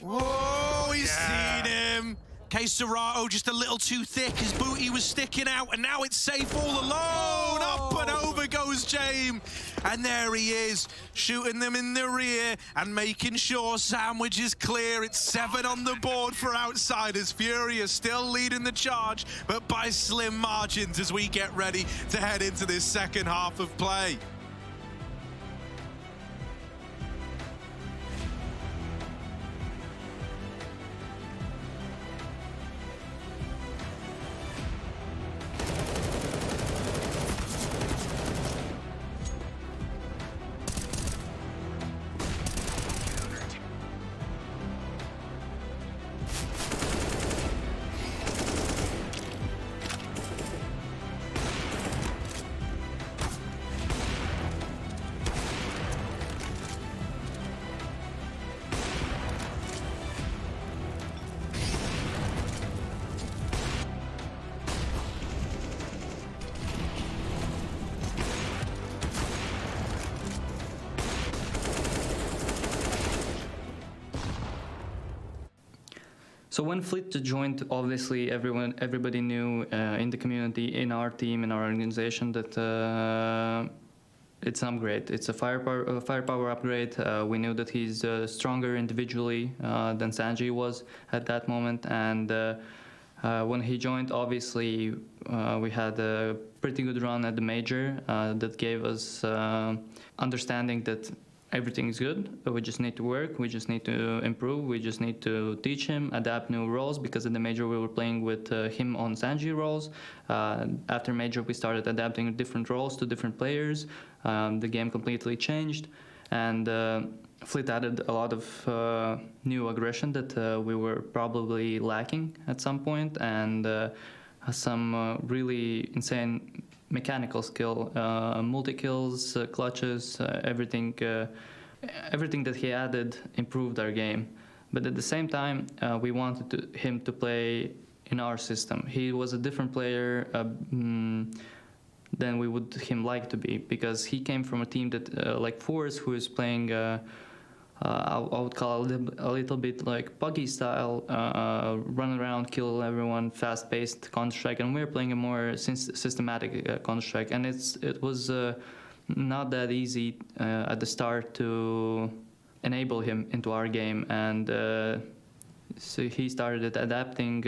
Whoa, he's seen him. Queserato just a little too thick. His booty was sticking out, and now it's Safe all alone. Up and over goes James. And there he is, shooting them in the rear and making sure sandwich is clear. It's 7 on the board for Outsiders. FURIA still leading the charge, but by slim margins as we get ready to head into this second half of play. So when Fleet joined, obviously everybody knew in the community, in our team, in our organization that it's an upgrade. It's a firepower upgrade. We knew that he's stronger individually than Sanji was at that moment, and when he joined, obviously we had a pretty good run at the major that gave us understanding that everything is good, but we just need to work, we just need to improve, we just need to teach him, adapt new roles, because in the major we were playing with him on Sanji roles. After major we started adapting different roles to different players. The game completely changed, and Fleet added a lot of new aggression that we were probably lacking at some point, and some really insane mechanical skill, multi-kills, clutches, everything that he added improved our game. But at the same time, we wanted him to play in our system. He was a different player than we would him like to be, because he came from a team that like Force, who is playing I would call it a little bit like buggy style, run around, kill everyone, fast-paced Counter-Strike, and we're playing a more systematic Counter-Strike, and it was not that easy at the start to enable him into our game, and so he started adapting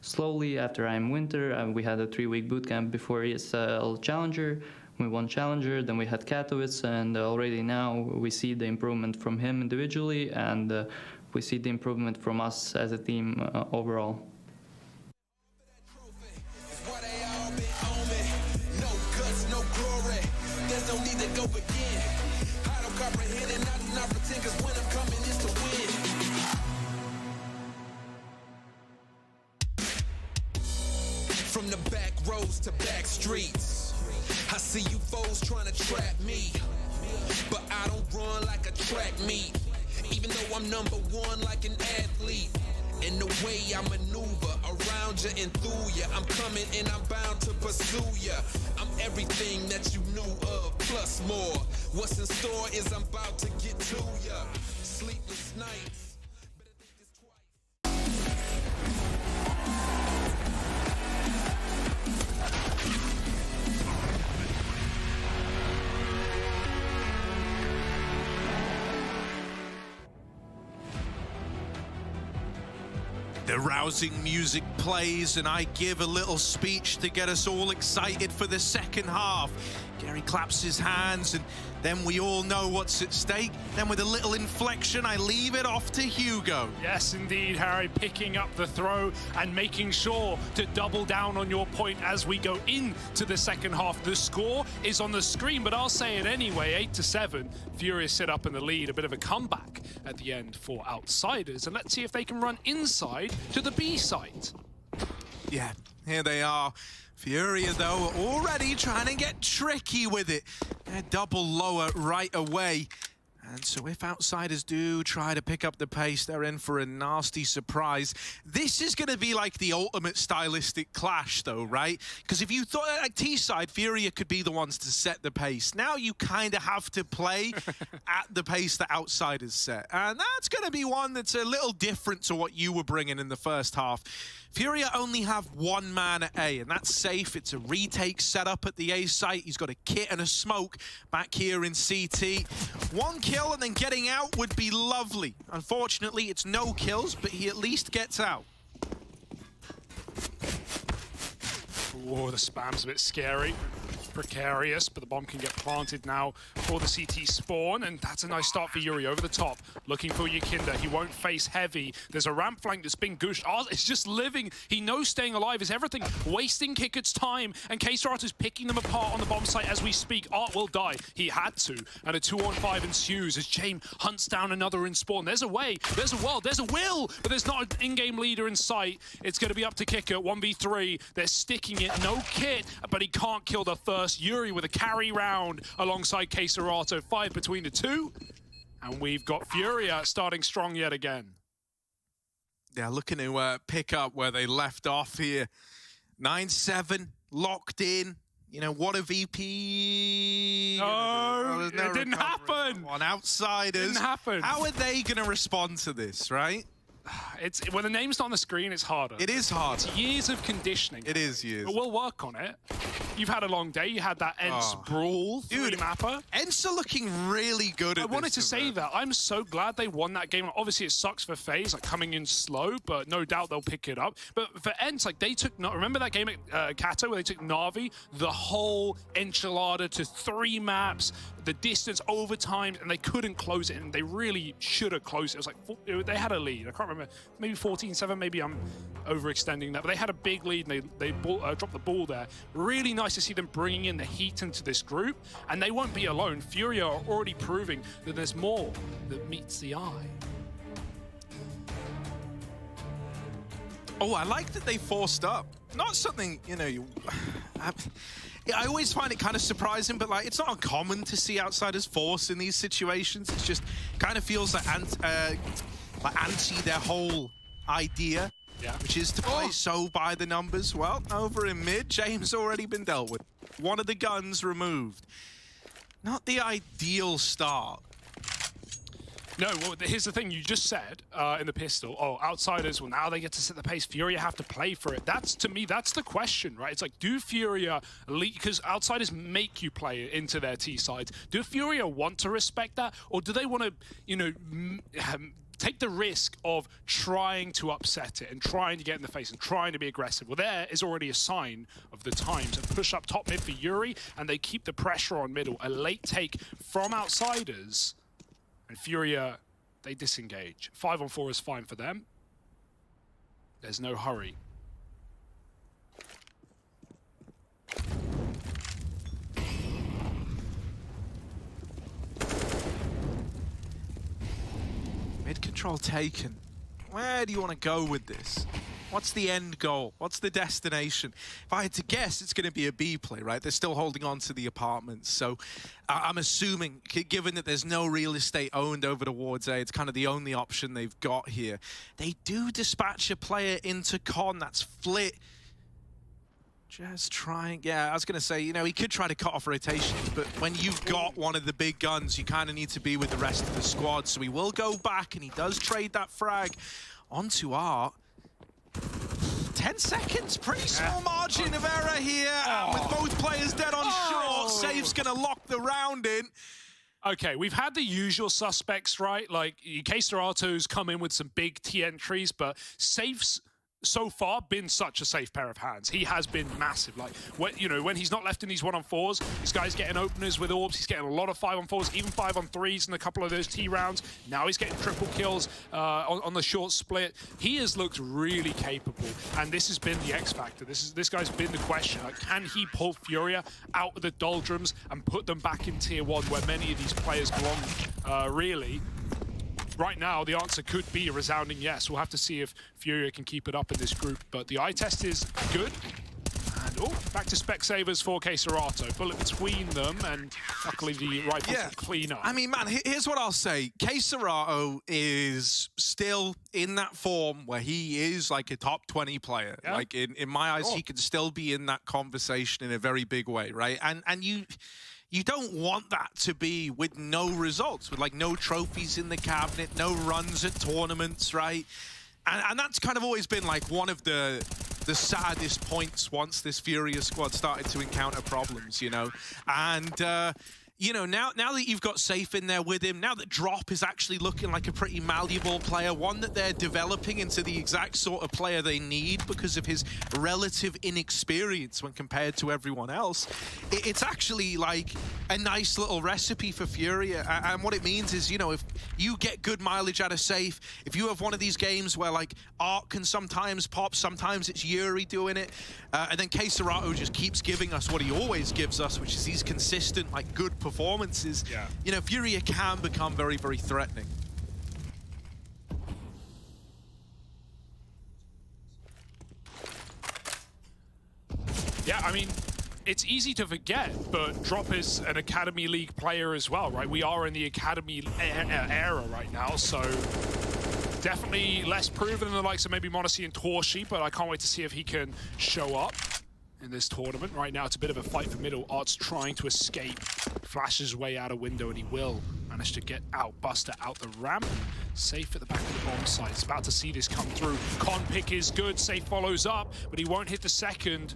slowly after I'm Winter. We had a 3-week bootcamp before ESL Challenger. We won Challenger, then we had Katowice, and already now we see the improvement from him individually, and we see the improvement from us as a team overall. From the back roads to back streets, I see you foes trying to trap me. but I don't run like a track meet. Even though I'm #1 like an athlete. And the way I maneuver around you and through you, I'm coming and I'm bound to pursue you. I'm everything that you knew of, plus more. What's in store is I'm about to get to you. Sleepless nights. The rousing music plays and I give a little speech to get us all excited for the second half. Gary claps his hands and then we all know what's at stake. Then with a little inflection, I leave it off to Hugo. Yes, indeed, Harry, picking up the throw and making sure to double down on your point as we go into the second half. The score is on the screen, but I'll say it anyway, 8-7. FURIA sit up in the lead, a bit of a comeback at the end for Outsiders. And let's see if they can run inside to the B site. Yeah, here they are. FURIA, though, already trying to get tricky with it. They're double lower right away. And so if Outsiders do try to pick up the pace, they're in for a nasty surprise. This is going to be like the ultimate stylistic clash, though, right? Because if you thought like T-side, FURIA could be the ones to set the pace. Now you kind of have to play at the pace that Outsiders set. And that's going to be one that's a little different to what you were bringing in the first half. FURIA only have one man at A, and that's safe. It's a retake setup at the A site. He's got a kit and a smoke back here in CT. One kill and then getting out would be lovely. Unfortunately, it's no kills, but he at least gets out. Whoa, the spam's a bit scary. Precarious, but the bomb can get planted now for the CT spawn, and that's a nice start for Yuri over the top, looking for Yakinda. He won't face heavy. There's a ramp flank that's been gushed. Art is just living. He knows staying alive is everything. Wasting Kickert's time, and Art is picking them apart on the bomb site as we speak. Art will die. He had to, and a 2-on-5 ensues as James hunts down another in spawn. There's a way, there's a world, there's a will, but there's not an in-game leader in sight. It's going to be up to Kicker, 1v3. They're sticking it, no kit, but he can't kill the first. Yuri with a carry round alongside Keserato. 5 between the two. And we've got FURIA starting strong yet again. Yeah, looking to pick up where they left off here. 9-7, locked in. You know, what a VP. No, it didn't happen. On Outsiders. Didn't happen. How are they going to respond to this, right? It's when the name's not on the screen, it's harder. It is harder. It's years of conditioning. It is years. But we'll work on it. You've had a long day. You had that ence brawl, three-mapper. ence are looking really good at I wanted to say that. I'm so glad they won that game. Obviously, it sucks for FaZe, like coming in slow, but no doubt they'll pick it up. But for ence, like they took, remember that game at Kato where they took Na'Vi, the whole enchilada to 3 maps, the distance overtime, and they couldn't close it, and they really should have closed it. It was like, they had a lead. I can't remember, maybe 14-7, maybe I'm overextending that, but they had a big lead, and they dropped the ball there. Really nice to see them bringing in the heat into this group, and they won't be alone. FURIA are already proving that there's more that meets the eye. Oh, I like that they forced up. Not something, you know, I always find it kind of surprising, but like it's not uncommon to see Outsiders force in these situations. It just kind of feels like anti their whole idea, which is to play so by the numbers. Well, over in mid, James already been dealt with. One of the guns removed. Not the ideal start. No, well, here's the thing you just said in the pistol. Oh, Outsiders, well, now they get to set the pace. FURIA have to play for it. That's, to me, that's the question, right? It's like, do FURIA lead? Because Outsiders make you play into their T sides. Do FURIA want to respect that? Or do they want to, you know, take the risk of trying to upset it and trying to get in the face and trying to be aggressive? Well, there is already a sign of the times. A push up top mid for Yuri, and they keep the pressure on middle. A late take from Outsiders. And FURIA, they disengage. 5-on-4 is fine for them. There's no hurry. Mid control taken. Where do you want to go with this? What's the end goal? What's the destination? If I had to guess, it's going to be a B play, right? They're still holding on to the apartments. So I'm assuming, given that there's no real estate owned over towards A, it's kind of the only option they've got here. They do dispatch a player into con. That's Flit. Just trying, yeah, I was going to say, you know, he could try to cut off rotations, but when you've got one of the big guns, you kind of need to be with the rest of the squad. So he will go back, and he does trade that frag onto Art. 10 seconds, pretty small margin of error here, and with both players dead on short, Safe's going to lock the round in. Okay, we've had the usual suspects, right? Like, K-Serato's come in with some big T entries, but Safe's so far been such a safe pair of hands. He has been massive. Like, when he's not left in these 1-on-4s, this guy's getting openers with orbs. He's getting a lot of 5-on-4s, even 5-on-3s in a couple of those T rounds. Now he's getting triple kills on the short split. He has looked really capable, and this has been the X factor. This guy's been the question. Like, can he pull FURIA out of the doldrums and put them back in Tier 1 where many of these players belong? Really? Right now, the answer could be a resounding yes. We'll have to see if FURIA can keep it up in this group, but the eye test is good. And, back to Specsavers for K-Serato. Bullet between them, and luckily the rifle can clean up. I mean, man, here's what I'll say. K-Serato is still in that form where he is like a top 20 player. Yeah. Like, in my eyes, he can still be in that conversation in a very big way, right? And you don't want that to be with no results, with like no trophies in the cabinet, no runs at tournaments, right? And that's kind of always been like one of the saddest points once this FURIA squad started to encounter problems, you know? And, you know, now that you've got Safe in there with him, now that Drop is actually looking like a pretty malleable player, one that they're developing into the exact sort of player they need because of his relative inexperience when compared to everyone else, it's actually like a nice little recipe for FURIA. And what it means is, you know, if you get good mileage out of Safe, if you have one of these games where like Art can sometimes pop, sometimes it's Yuri doing it, and then K-Serato just keeps giving us what he always gives us, which is these consistent, like, good performances, you know, FURIA can become very, very threatening. Yeah, I mean, it's easy to forget, but Drop is an Academy League player as well, right? We are in the Academy era right now, so definitely less proven than the likes of maybe Monacy and Torshi, but I can't wait to see if he can show up in this tournament. Right now, it's a bit of a fight for middle. Art's trying to escape, flashes his way out a window, and he will manage to get out. Buster out the ramp. Safe at the back of the bomb site. He's about to see this come through. Con pick is good. Safe follows up, but he won't hit the second.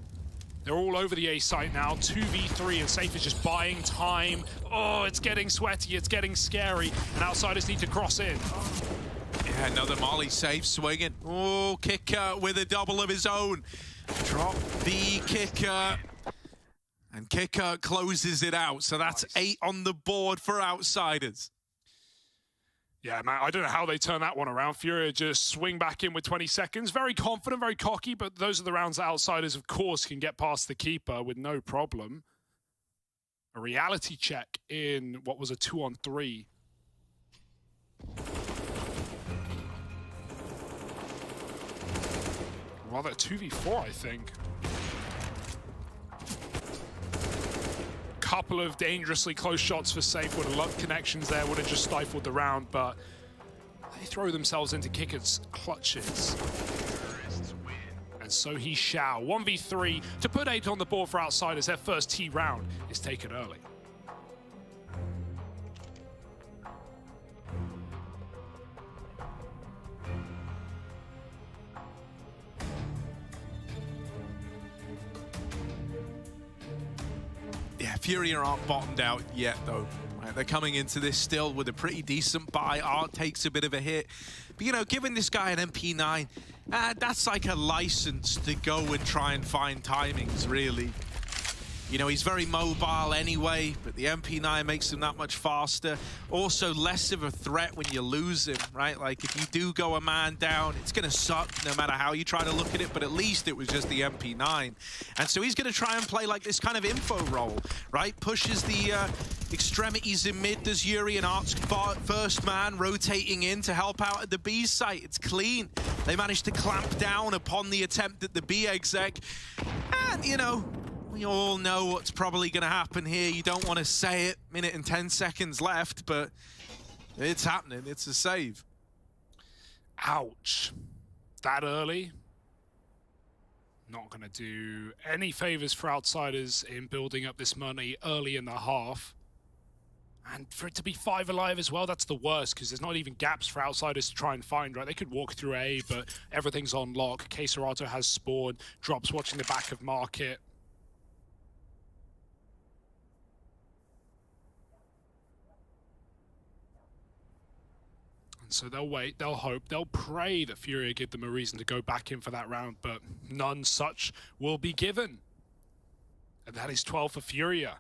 They're all over the A site now, 2v3, and Safe is just buying time. Oh, it's getting sweaty, it's getting scary, and outsiders need to cross in. Yeah, another Molly. Safe swinging. Oh, kicker with a double of his own. Drop the kicker, and kicker closes it out. So that's 8 on the board for outsiders. Yeah, man, I don't know how they turn that one around. FURIA just swing back in with 20 seconds. Very confident, very cocky, but those are the rounds that outsiders, of course, can get past the keeper with no problem. A reality check in what was a 2-on-3. Rather 2v4, I think. Couple of dangerously close shots for Safe. Would have loved connections there, would have just stifled the round, but they throw themselves into Kicker's clutches. And so he shall. 1v3 to put 8 on the board for outsiders. Their first T round is taken early. Yeah, FURIA aren't bottomed out yet, though. Right, they're coming into this still with a pretty decent buy. Art takes a bit of a hit. But, you know, giving this guy an MP9, that's like a license to go and try and find timings, really. You know, he's very mobile anyway, but the MP9 makes him that much faster. Also, less of a threat when you lose him, right? Like, if you do go a man down, it's going to suck no matter how you try to look at it, but at least it was just the MP9. And so he's going to try and play like this kind of info role, right? Pushes the extremities in mid, does Yuri, and Art's first man rotating in to help out at the B site. It's clean. They managed to clamp down upon the attempt at the B exec. And, you know, we all know what's probably going to happen here. You don't want to say it, minute and 10 seconds left, but it's happening. It's a save. Ouch. That early? Not going to do any favors for outsiders in building up this money early in the half. And for it to be 5 alive as well, that's the worst, because there's not even gaps for outsiders to try and find, right? They could walk through A, but everything's on lock. Queserato has spawn, drops watching the back of market. And so they'll wait, they'll hope, they'll pray that FURIA give them a reason to go back in for that round, but none such will be given. And that is 12 for FURIA.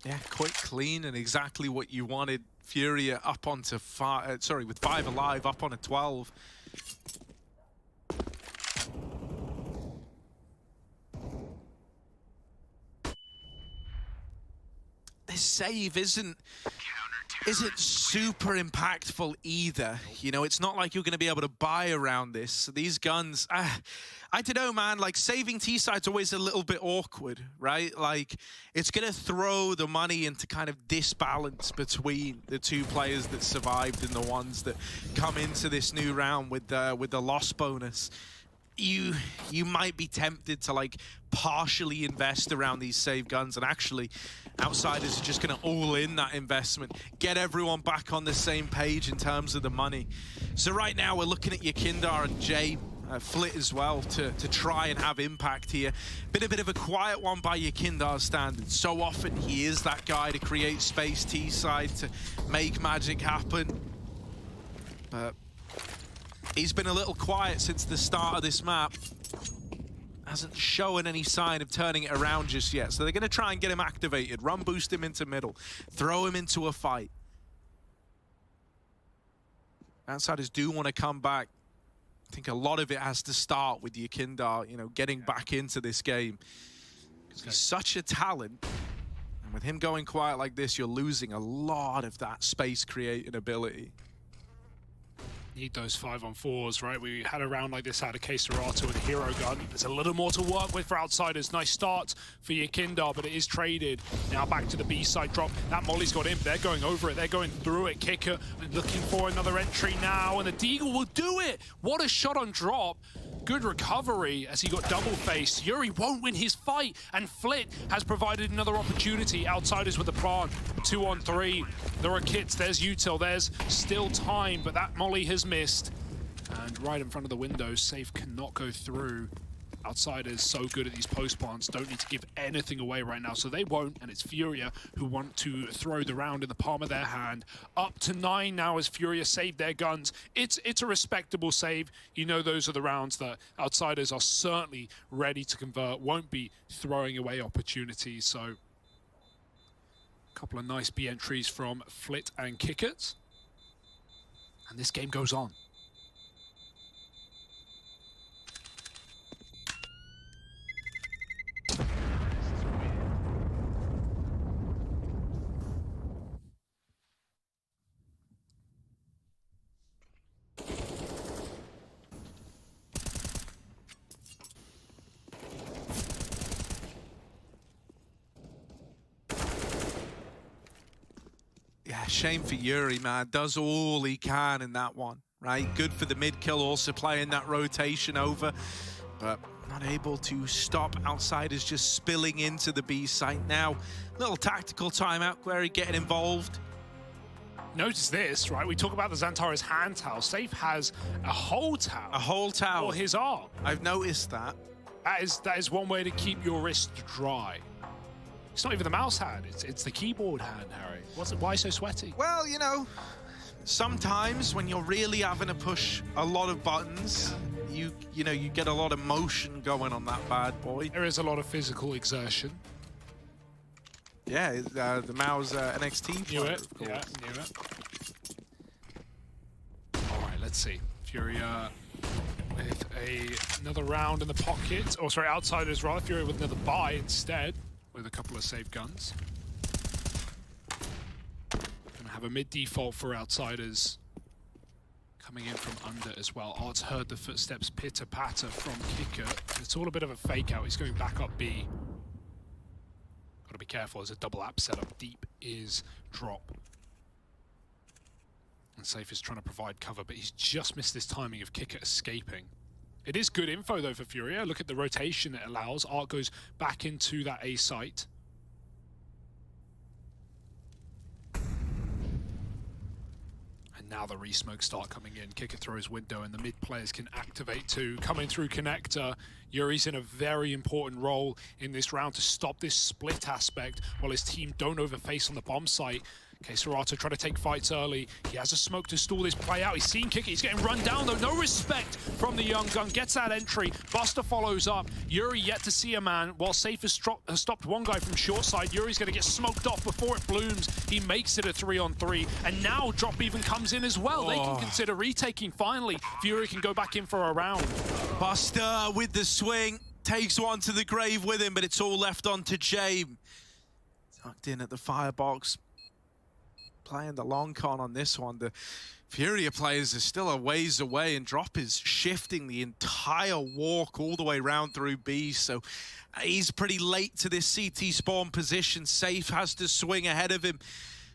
Yeah, quite clean and exactly what you wanted. FURIA up onto 5, with 5 alive, up on a 12. This save isn't super impactful either. You know, it's not like you're going to be able to buy around this. These guns, I don't know, man. Like, saving T-side's always a little bit awkward, right? Like, it's going to throw the money into kind of disbalance between the two players that survived and the ones that come into this new round with the loss bonus. You might be tempted to, like, partially invest around these save guns, and actually outsiders are just going to all in that investment, get everyone back on the same page in terms of the money. So right now we're looking at Yakindar and Jay, Flit as well, to try and have impact here. Been a bit of a quiet one by Yakindar's standards. So often he is that guy to create space T-side, to make magic happen. But he's been a little quiet since the start of this map. Hasn't shown any sign of turning it around just yet. So they're going to try and get him activated, run boost him into middle, throw him into a fight. Outsiders do want to come back. I think a lot of it has to start with Yakindar, you know, getting back into this game. Because he's such a talent. And with him going quiet like this, you're losing a lot of that space creating ability. Need those 5-on-4s, right? We had a round like this out of Queserato with a hero gun. There's a little more to work with for outsiders. Nice start for Yakindar, but it is traded. Now back to the B-side drop. That Molly's got in. They're going over it. They're going through it. Kicker looking for another entry now, and the Deagle will do it. What a shot on drop. Good recovery as he got double-faced. Yuri won't win his fight, and Flit has provided another opportunity. Outsiders with the plant. 2-on-3. There are kits. There's Util. There's still time, but that Molly has missed. And right in front of the window, safe cannot go through. Outsiders so good at these post plants, don't need to give anything away right now, so they won't, and it's FURIA who want to throw the round in the palm of their hand. Up to 9 now as FURIA save their guns. It's a respectable save. You know, those are the rounds that outsiders are certainly ready to convert, won't be throwing away opportunities. So a couple of nice B entries from Flit and Kickert, and this game goes on. Yeah, shame for Yuri, man. Does all he can in that one, right? Good for the mid kill, also playing that rotation over, but not able to stop outsiders just spilling into the B site now. Little tactical timeout, Query getting involved. Notice this, right? We talk about the Xantares hand towel. Safe has a whole towel. A whole towel. For his arm. I've noticed that. That is one way to keep your wrist dry. It's not even the mouse hand, it's the keyboard hand, Harry. Why so sweaty? Well, you know, sometimes when you're really having to push a lot of buttons, you get a lot of motion going on that bad boy. There is a lot of physical exertion. Yeah, the Mao's NXT player, Knew it, of course. Yeah, knew it. All right, let's see. FURIA with another round in the pocket, or sorry, outsiders rather. Furia with another buy instead, with a couple of safe guns. Gonna have a mid default for outsiders. Coming in from under as well. Odds heard the footsteps pitter-patter from Kicker. It's all a bit of a fake out. He's going back up B. Gotta be careful, there's a double app setup. Deep is drop. And Safe is trying to provide cover, but he's just missed this timing of Kicker escaping. It is good info though for Furia. Look at the rotation it allows. Art goes back into that A site. Now the re-smokes start coming in. Kicker throws window and the mid players can activate too. Coming through connector. Yuri's in a very important role in this round to stop this split aspect while his team don't overface on the bomb site. Okay, Serato trying to take fights early. He has a smoke to stall this play out. He's seen Kicker. He's getting run down though. No respect from the young gun. Gets that entry. Buster follows up. Yuri yet to see a man. While Safe has stopped one guy from short side. Yuri's going to get smoked off before it blooms. He makes it a 3-on-3. And now Drop even comes in as well. They can consider retaking finally. Fury can go back in for a round. Buster with the swing. Takes one to the grave with him, but it's all left on to James. Tucked in at the firebox. Playing the long con on this one. The Furia players are still a ways away, and Drop is shifting the entire walk all the way round through B, so he's pretty late to this CT spawn position. Safe has to swing ahead of him.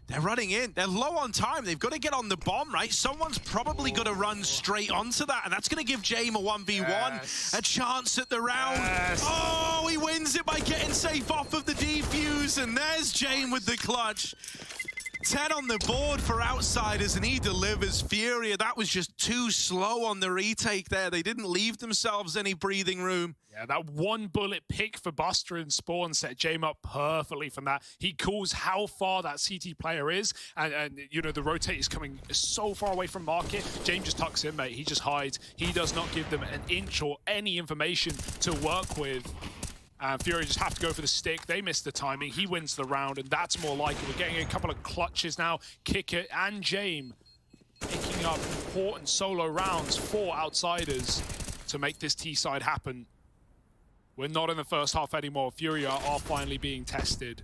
They're running in. They're low on time. They've got to get on the bomb, right? Someone's probably got to run straight onto that, and that's going to give James a 1v1, a chance at the round. Oh, he wins it by getting Safe off of the defuse, and there's James with the clutch. 10 on the board for outsiders, and he delivers. Furia, that was just too slow on the retake there. They didn't leave themselves any breathing room. Yeah, that one bullet pick for Buster and Spawn set James up perfectly from that. He calls how far that CT player is, and you know, the rotate is coming so far away from market. James just tucks in, mate. He just hides. He does not give them an inch or any information to work with. Fury just have to go for the stick. They miss the timing. He wins the round, and that's more like it. We're getting a couple of clutches now. Kicker and James picking up important solo rounds for outsiders to make this T-side happen. We're not in the first half anymore. Furia are finally being tested.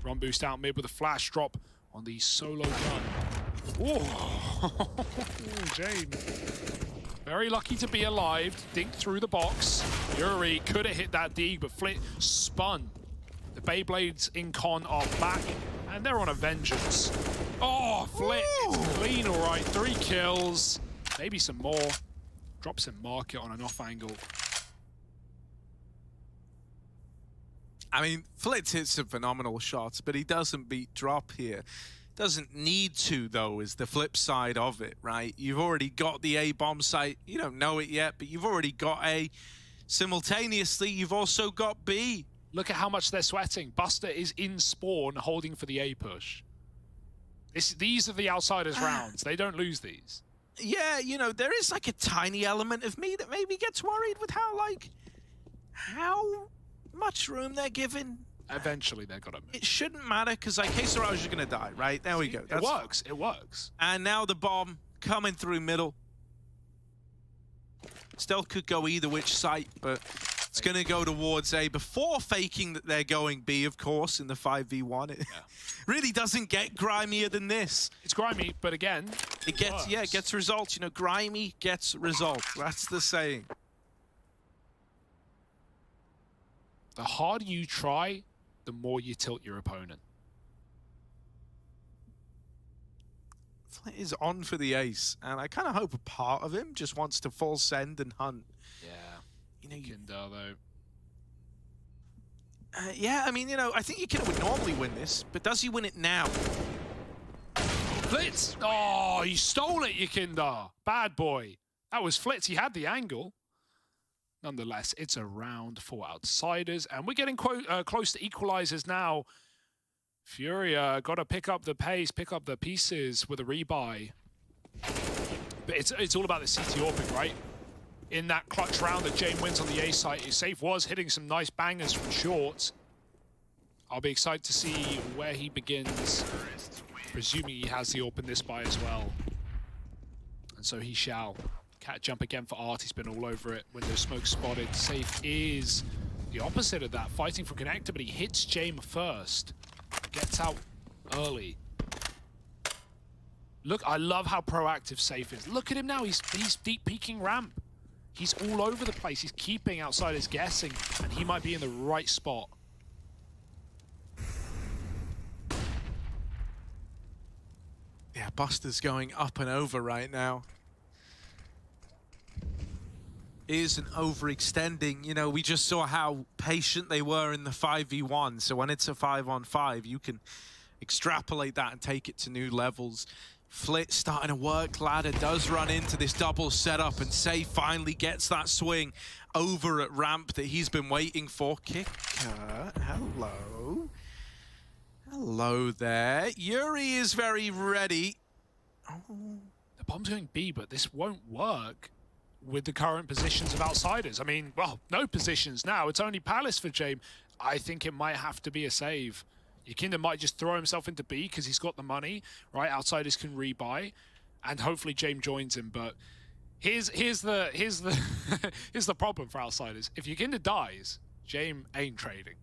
Run boost out mid with a flash drop on the solo gun. Oh, James. Very lucky to be alive. Dinked through the box. Yuri could have hit that D, but Flit spun. The Beyblades in con are back, and they're on a vengeance. Oh, Flit, it's clean, all right. 3 kills, maybe some more. Drops in market on an off angle. I mean, Flitz hits some phenomenal shots, but he doesn't beat Drop here. Doesn't need to, though, is the flip side of it, right? You've already got the A bomb site. You don't know it yet, but you've already got A. Simultaneously, you've also got B. Look at how much they're sweating. Buster is in spawn, holding for the A push. These are the outsiders' rounds. They don't lose these. Yeah, you know, there is like a tiny element of me that maybe gets worried with how much room they're given. Eventually, they're gonna move. It shouldn't matter, because like, hey, Siraj is gonna die, right? There we go. It works. It works. And now the bomb coming through middle. Stealth could go either which site, but it's gonna go towards A before faking that they're going B, of course, in the 5v1. It really doesn't get grimier than this. It's grimy, but again, it gets results. You know, grimy gets results. That's the saying. The harder you try, the more you tilt your opponent. Flit is on for the ace, and I kind of hope a part of him just wants to full send and hunt. Yeah. You know, Kinder, though. Yeah, I mean, you know, I think Kinder would normally win this, but does he win it now? Flitz! Oh, he stole it, Kinder. Bad boy. That was Flitz. He had the angle. Nonetheless, it's a round for outsiders, and we're getting close to equalizers now. Furia got to pick up the pace, pick up the pieces with a rebuy. But it's all about the CT AWPing, right? In that clutch round that James wins on the A site, his Safe was hitting some nice bangers from short. I'll be excited to see where he begins, presuming he has the AWP in this buy as well. And so he shall. Cat jump again for Art. He's been all over it. Window smoke spotted. Safe is the opposite of that, fighting for connector, but he hits Jame first. Gets out early. Look, I love how proactive Safe is. Look at him now. He's deep peeking ramp. He's all over the place. He's keeping outsiders guessing, and he might be in the right spot. Yeah, Buster's going up and over right now. Isn't overextending. You know, we just saw how patient they were in the 5v1. So when it's a 5-on-5, you can extrapolate that and take it to new levels. Flit starting to work. Ladder does run into this double setup, and Safe finally gets that swing over at ramp that he's been waiting for. Kicker, hello. Hello there. Yuri is very ready. Oh. The bomb's going B, but this won't work with the current positions of outsiders. I mean, well, no positions now. It's only Palace for Jame. I think it might have to be a save. Yakinda might just throw himself into B because he's got the money, right? Outsiders can rebuy, and hopefully Jame joins him. But here's the here's the problem for outsiders. If Yakinda dies, Jame ain't trading.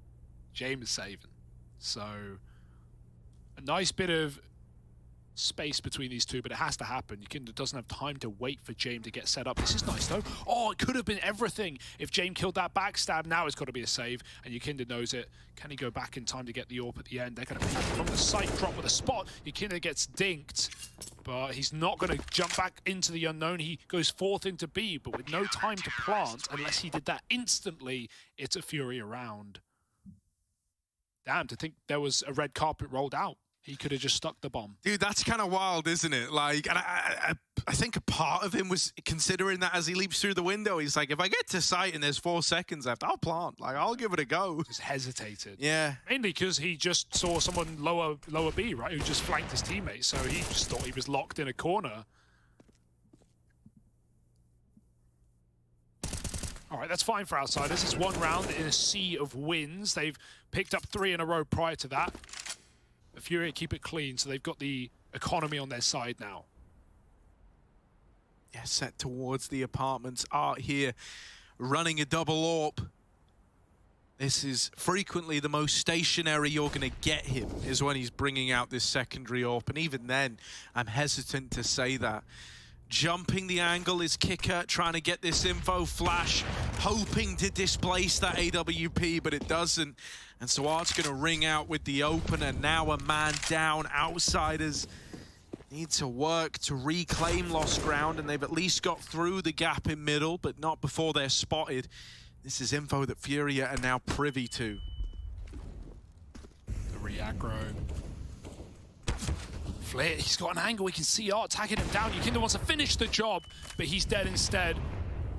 Jame is saving. So a nice bit of space between these two, but it has to happen. Yakinda doesn't have time to wait for Jame to get set up. This is nice though. Oh, it could have been everything if Jame killed that backstab. Now it's got to be a save, and Yakinda knows it. Can he go back in time to get the AWP at the end? They're going to from the site drop with a spot. Yakinda gets dinked, but he's not going to jump back into the unknown. He goes forth into B, but with no time to plant, unless he did that instantly, it's a FURIA round. Damn, to think there was a red carpet rolled out. He could have just stuck the bomb. Dude, that's kind of wild, isn't it? Like, and I think a part of him was considering that as he leaps through the window. He's like, if I get to sight and there's 4 seconds left, I'll plant. Like, I'll give it a go. Just hesitated. Yeah. Mainly because he just saw someone lower B, right, who just flanked his teammate. So he just thought he was locked in a corner. All right, that's fine for outsiders. It's one round in a sea of wins. They've picked up 3 in a row prior to that. FURIA keep it clean, so they've got the economy on their side now. Yeah, set towards the apartments. Art here running a double AWP. This is frequently the most stationary you're going to get him, is when he's bringing out this secondary AWP. And even then, I'm hesitant to say that. Jumping the angle is Kicker, trying to get this info. Flash, hoping to displace that AWP, but it doesn't. And so Art's going to ring out with the opener. Now a man down. Outsiders need to work to reclaim lost ground, and they've at least got through the gap in middle, but not before they're spotted. This is info that FURIA are now privy to. The re-aggro. Flit, he's got an angle. We can see Art tagging him down. Yakinda wants to finish the job, but he's dead instead.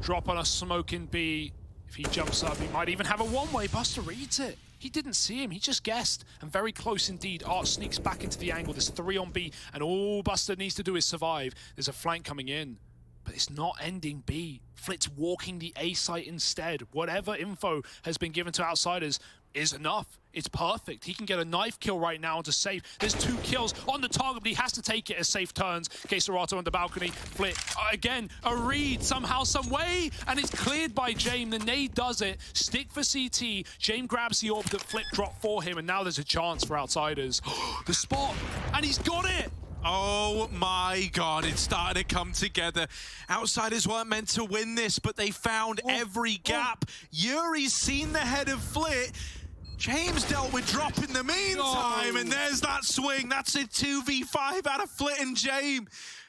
Drop on a smoke in B. If he jumps up, he might even have a one-way. Buster reads it. He didn't see him. He just guessed. And very close indeed. Art sneaks back into the angle. There's 3 on B, and all Buster needs to do is survive. There's a flank coming in, but it's not ending B. Flit's walking the A site instead. Whatever info has been given to outsiders is enough. It's perfect. He can get a knife kill right now to save. There's 2 kills on the target, but he has to take it as Safe turns. Queserato on the balcony. Flit, again, a read somehow, some way, and it's cleared by Jame. The nade does it. Stick for CT. Jame grabs the AWP that Flit dropped for him, and now there's a chance for outsiders. The spot, and he's got it! Oh my god, it's starting to come together. Outsiders weren't meant to win this, but they found every gap. Yuri's seen the head of Flit. James dealt with drop in the meantime, and there's that swing. That's a 2v5 out of Flit and James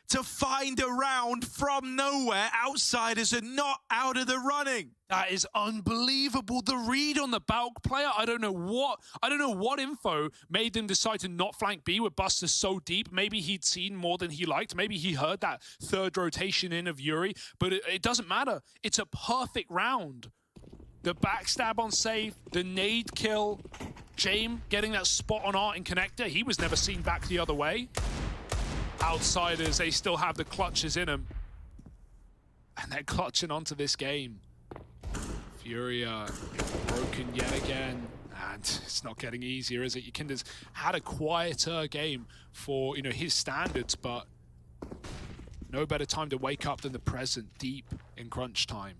to find a round from nowhere. Outsiders are not out of the running. That is unbelievable. The read on the Balk player, I don't know what info made them decide to not flank B with Buster so deep. Maybe he'd seen more than he liked. Maybe he heard that 3rd rotation in of Yuri, but it doesn't matter. It's a perfect round. The backstab on Safe, the nade kill, Jame getting that spot on Art and connector. He was never seen back the other way. Outsiders, they still have the clutches in them. And they're clutching onto this game. FURIA broken yet again. And it's not getting easier, is it? Yakinda's had a quieter game for, his standards, but no better time to wake up than the present, deep in crunch time.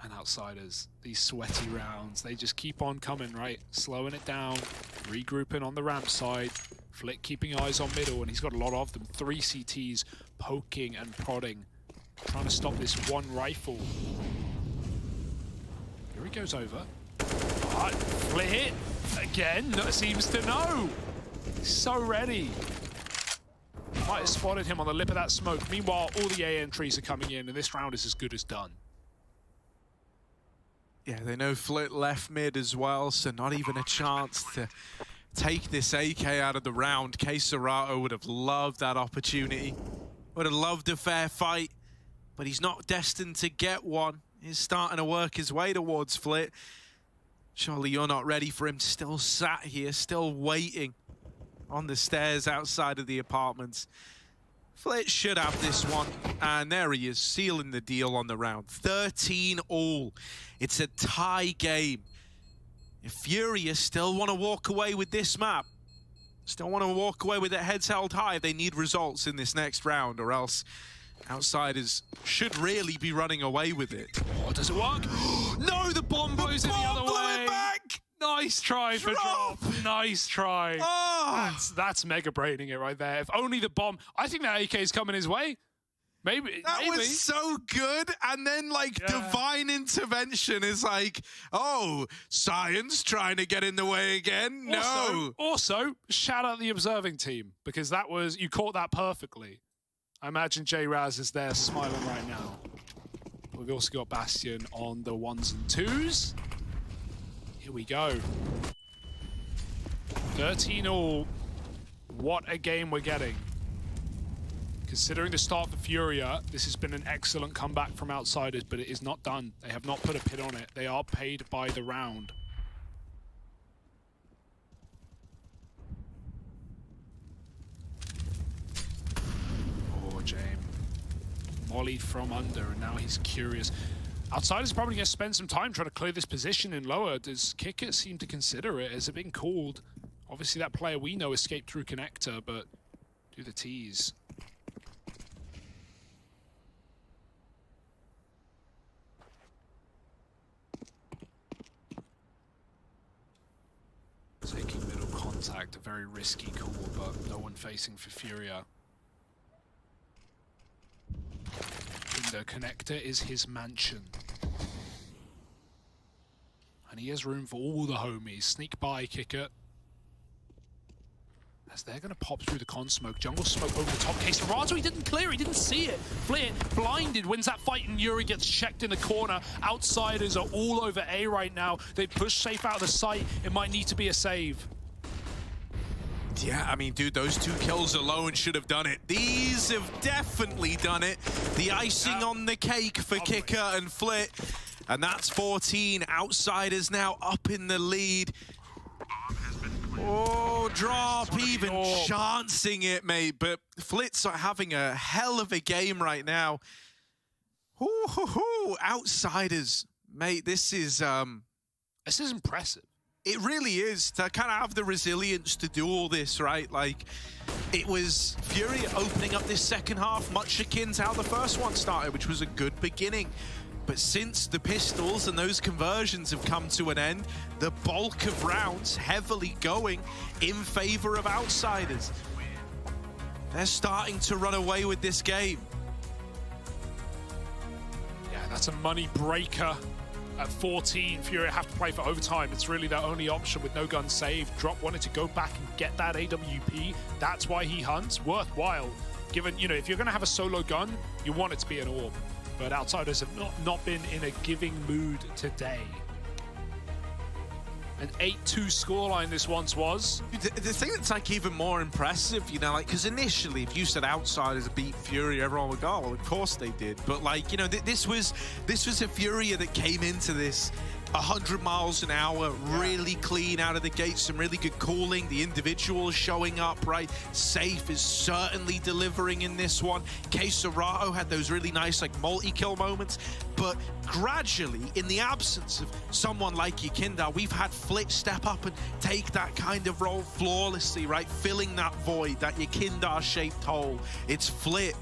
And Outsiders, these sweaty rounds, they just keep on coming, right? Slowing it down, regrouping on the ramp side, Flick keeping eyes on middle, and he's got a lot of them. 3 CTs poking and prodding, trying to stop this one rifle. Here he goes over. But Flick again seems to know. He's so ready. Might have spotted him on the lip of that smoke. Meanwhile, all the A entries are coming in, and this round is as good as done. Yeah, they know Flit left mid as well, so not even a chance to take this AK out of the round. K Serato would have loved that opportunity. Would have loved a fair fight, but he's not destined to get one. He's starting to work his way towards Flit. Surely you're not ready for him, still sat here, still waiting on the stairs outside of the apartments. Flit should have this one, and there he is, sealing the deal on the round. 13-all. It's a tie game. If FURIA still want to walk away with this map, still want to walk away with their heads held high, they need results in this next round, or else Outsiders should really be running away with it. Oh, does it work? No, the bomb goes in the other way. Back. Nice try for drop. Nice try. Oh. That's mega braining it right there. If only the bomb. I think that AK is coming his way. Maybe. That was so good. And then, like, divine intervention is like, oh, science trying to get in the way again? No. Also, shout out the observing team, because that was, you caught that perfectly. I imagine J-Raz is there smiling right now. We've also got Bastion on the 1s and 2s. Here we go. 13-all. What a game we're getting. Considering the start for FURIA, this has been an excellent comeback from Outsiders, but it is not done. They have not put a pin on it. They are paid by the round. Oh, James. Mollied from under, and now he's curious. Outsiders probably going to spend some time trying to clear this position in lower. Does Kicker seem to consider it? Has it been called? Obviously, that player we know escaped through connector, but do the tease. Taking middle contact, a very risky call, but no one facing for FURIA. The connector is his mansion. And he has room for all the homies. Sneak by, Kicker. As they're going to pop through the con smoke. Jungle smoke over the top. Serato, he didn't clear, he didn't see it. Flit, blinded, wins that fight, and Yuri gets checked in the corner. Outsiders are all over A right now. They push safe out of the sight. It might need to be a save. Yeah, I mean, dude, those 2 kills alone should have done it. These have definitely done it. The icing on the cake for Kicker and Flit. And that's 14. Outsiders now up in the lead. Oh, drop, even chancing it, mate. But Flit's having a hell of a game right now. Ooh, Outsiders, mate, this is impressive. It really is, to kind of have the resilience to do all this, right? Like, it was FURIA opening up this second half, much akin to how the first one started, which was a good beginning. But since the pistols and those conversions have come to an end, the bulk of rounds heavily going in favor of Outsiders. They're starting to run away with this game. Yeah, that's a money breaker. At 14, FURIA have to play for overtime. It's really their only option with no gun saved. Drop wanted to go back and get that AWP. That's why he hunts. Worthwhile. Given, you know, if you're going to have a solo gun, you want it to be an orb. But Outsiders have not been in a giving mood today. An 8-2 scoreline this once was. The thing that's like even more impressive, you know, like, because initially if you said Outsiders beat FURIA, everyone would go, oh, well, of course they did. But like, you know, this was a FURIA that came into this 100 miles an hour, really clean out of the gate, some really good cooling. The individuals showing up, right? Safe is certainly delivering in this one. Serato had those really nice like multi-kill moments, but gradually, in the absence of someone like Yakinda, we've had Flit step up and take that kind of role flawlessly, right? Filling that void, that Yakinda-shaped hole. It's Flit.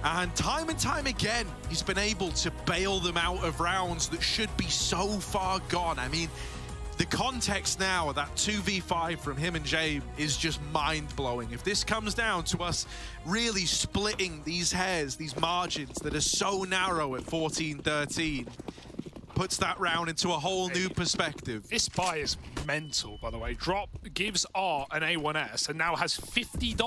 And time again, he's been able to bail them out of rounds that should be so far gone. I mean, the context now of that 2v5 from him and James is just mind-blowing. If this comes down to us really splitting these hairs, these margins that are so narrow at 14-13, puts that round into a whole new perspective. This buy is mental, by the way. Drop gives R an A1S and now has $50.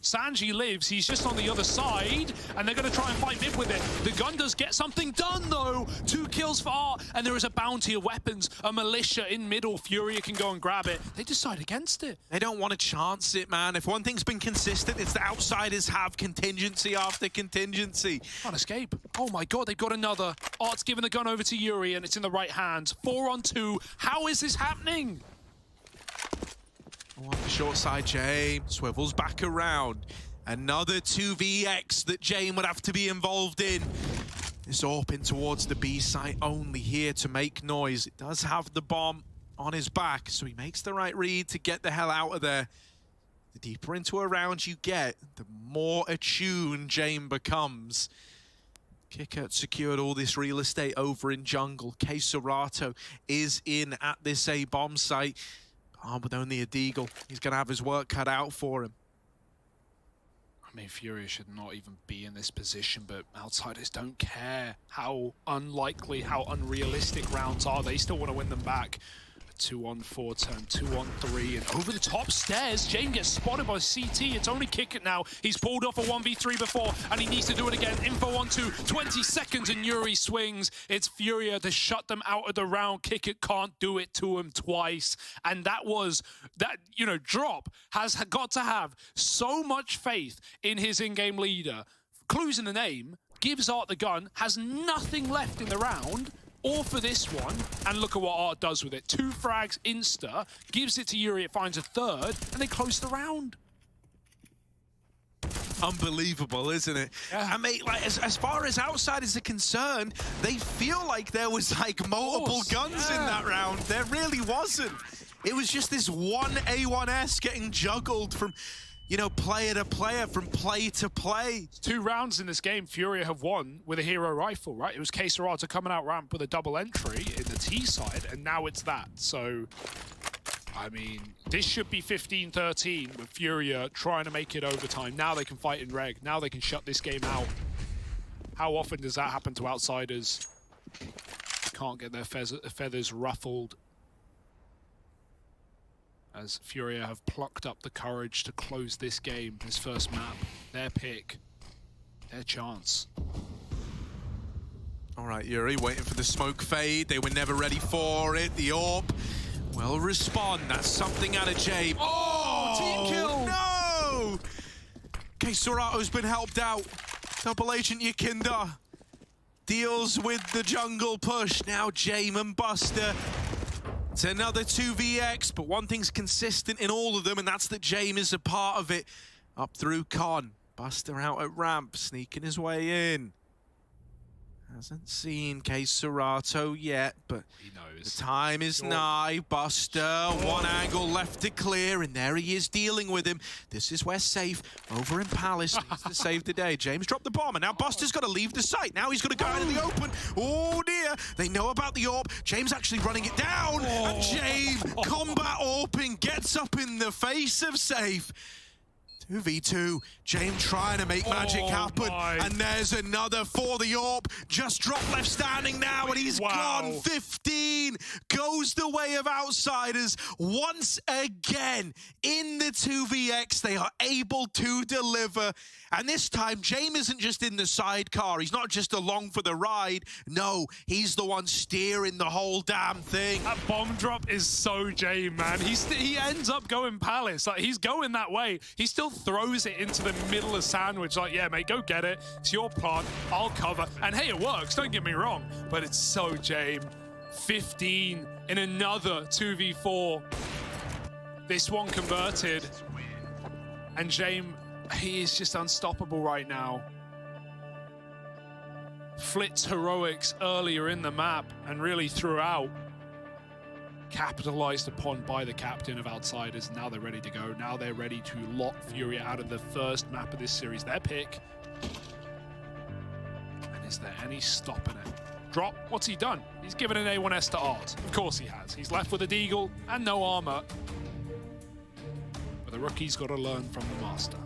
Sanji lives, he's just on the other side, and they're going to try and fight mid with it. The gun does get something done, though. 2 kills for R, and there is a bounty of weapons, a militia in middle. Furia can go and grab it. They decide against it. They don't want to chance it, man. If one thing's been consistent, it's the outsiders have contingency after contingency. Can't escape. Oh my god, they've got another. Art's given the gun over to Yuri, and it's in the right hand. 4 on 2. How is this happening? On the short side, James swivels back around. Another 2vx that James would have to be involved in. This AWP in towards the B site, only here to make noise. It does have the bomb on his back, so he makes the right read to get the hell out of there. The deeper into a round you get, the more attuned James becomes. Kicker secured all this real estate over in jungle. Serato is in at this A-bomb site. Armed with only a deagle. He's going to have his work cut out for him. I mean, Furia should not even be in this position, but outsiders don't care how unlikely, how unrealistic rounds are. They still want to win them back. 2-on-4 turn, 2-on-3, and over the top stairs, James gets spotted by CT. It's only Kickit now. He's pulled off a 1v3 before, and he needs to do it again. Info on 2, 20 seconds, and Yuri swings. It's Furia to shut them out of the round. Kickit can't do it to him twice, and that, you know, Drop has got to have so much faith in his in-game leader. Clues in the name, gives Art the gun, has nothing left in the round, or for this one, and look at what Art does with it. 2 frags, insta, gives it to Yuri, it finds a third, and they close the round. Unbelievable, isn't it? Yeah. I mean, like, as far as outsiders are concerned, they feel like there was like multiple guns in that round. There really wasn't. It was just this one A1S getting juggled from, you know, player to player, from play to play. 2 rounds in this game, Furia have won with a hero rifle, right? It was Serato coming out ramp with a double entry in the T side, and now it's that. So, I mean, this should be 15-13 with Furia trying to make it overtime. Now they can fight in reg. Now they can shut this game out. How often does that happen to outsiders? They can't get their feathers ruffled. As Furia have plucked up the courage to close this game, this first map. Their pick, their chance. All right, Yuri, waiting for the smoke fade. They were never ready for it. The AWP will respond. That's something out of James. Oh, team kill! No! Serato's been helped out. Double Agent Yakinda deals with the jungle push. Now James and Buster. It's another 2vx, but one thing's consistent in all of them, and that's that James is a part of it. Up through Con. Buster out at ramp, sneaking his way in. Hasn't seen Serato yet, but he knows. The time is nigh. Buster, one angle left to clear, and there he is dealing with him. This is where Safe, over in Palace, needs to save the day. James dropped the bomb, and now Buster's got to leave the site. Now he's got to go out in the open. Oh, dear. They know about the AWP. James actually running it down, and James, combat AWPing, gets up in the face of Safe. 2v2, James trying to make magic happen, and there's another for the AWP. Just Drop left standing now, and he's gone. 15 goes the way of outsiders once again. In the 2vx, they are able to deliver, and this time, James isn't just in the sidecar. He's not just along for the ride. No, he's the one steering the whole damn thing. That bomb drop is so James, man. He ends up going Palace. Like, he's going that way. He still throws it into the middle of Sandwich, like, yeah, mate, go get it. It's your plant. I'll cover. And hey, it works. Don't get me wrong. But it's so James. 15 in another 2v4. This one converted. And James, he is just unstoppable right now. Flit's heroics earlier in the map and really throughout, capitalized upon by the captain of Outsiders. Now they're ready to go. Now they're ready to lock FURIA out of the first map of this series. Their pick. And is there any stopping it? Drop, what's he done? He's given an A1S to Art. Of course he has. He's left with a deagle and no armor. But the rookie's got to learn from the master.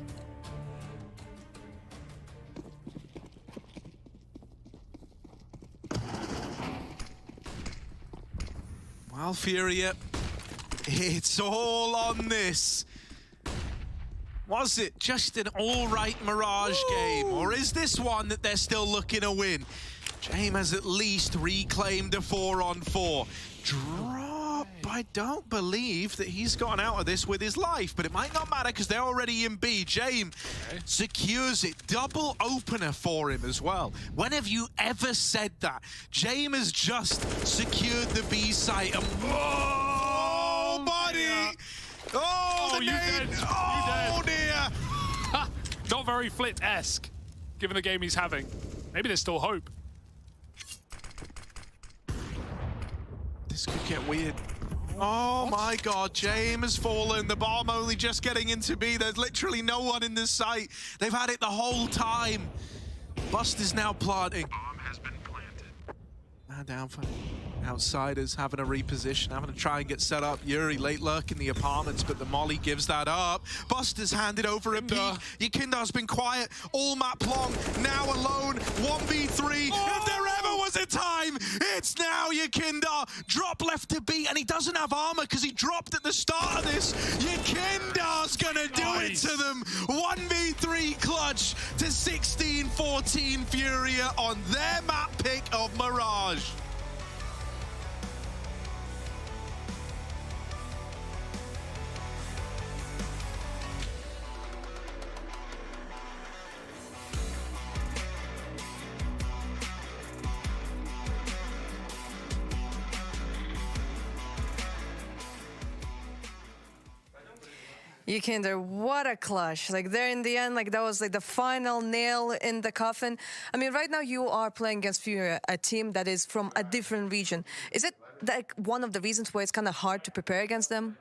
Well, FURIA, it's all on this. Was it just an all-right Mirage game, or is this one that they're still looking to win? James has at least reclaimed a 4-on-4. Drop. I don't believe that he's gotten out of this with his life, but it might not matter because they're already in B. James secures it. Double opener for him as well. When have you ever said that? James has just secured the B site and whoa, buddy! Oh, the you name! dead. Oh, You dead. Not very Flit-esque, given the game he's having. Maybe there's still hope. This could get weird. Oh my god, James has fallen. The bomb only just getting into B. There's literally no one in this site. They've had it the whole time. Bust is now planting. Bomb has been planted. Man down for Outsiders, having a reposition, having to try and get set up. Yuri late lurk in the apartments, but the molly gives that up. Buster's handed over a peek. Yakindar's been quiet all map long. Now alone, 1v3. If there ever was a time, it's now. Yakindar drop left to B, and he doesn't have armor because he dropped at the start of this. Yakindar's gonna do it to them. 1v3 clutch to 16-14 FURIA on their map pick of Mirage. Yakinder, what a clash. Like there in the end, like that was like the final nail in the coffin. I mean, right now you are playing against FURIA, a team that is from a different region. Is it like one of the reasons why it's kind of hard to prepare against them?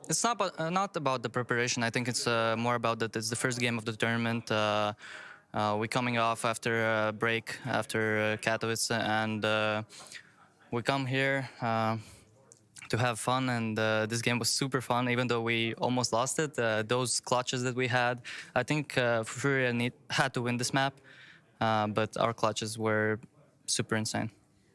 It's not about the preparation. I think it's more about that it's the first game of the tournament. We're coming off after a break, after Katowice, and we come here to have fun, and this game was super fun, even though we almost lost it. Those clutches that we had, I think FURIA had to win this map, but our clutches were super insane.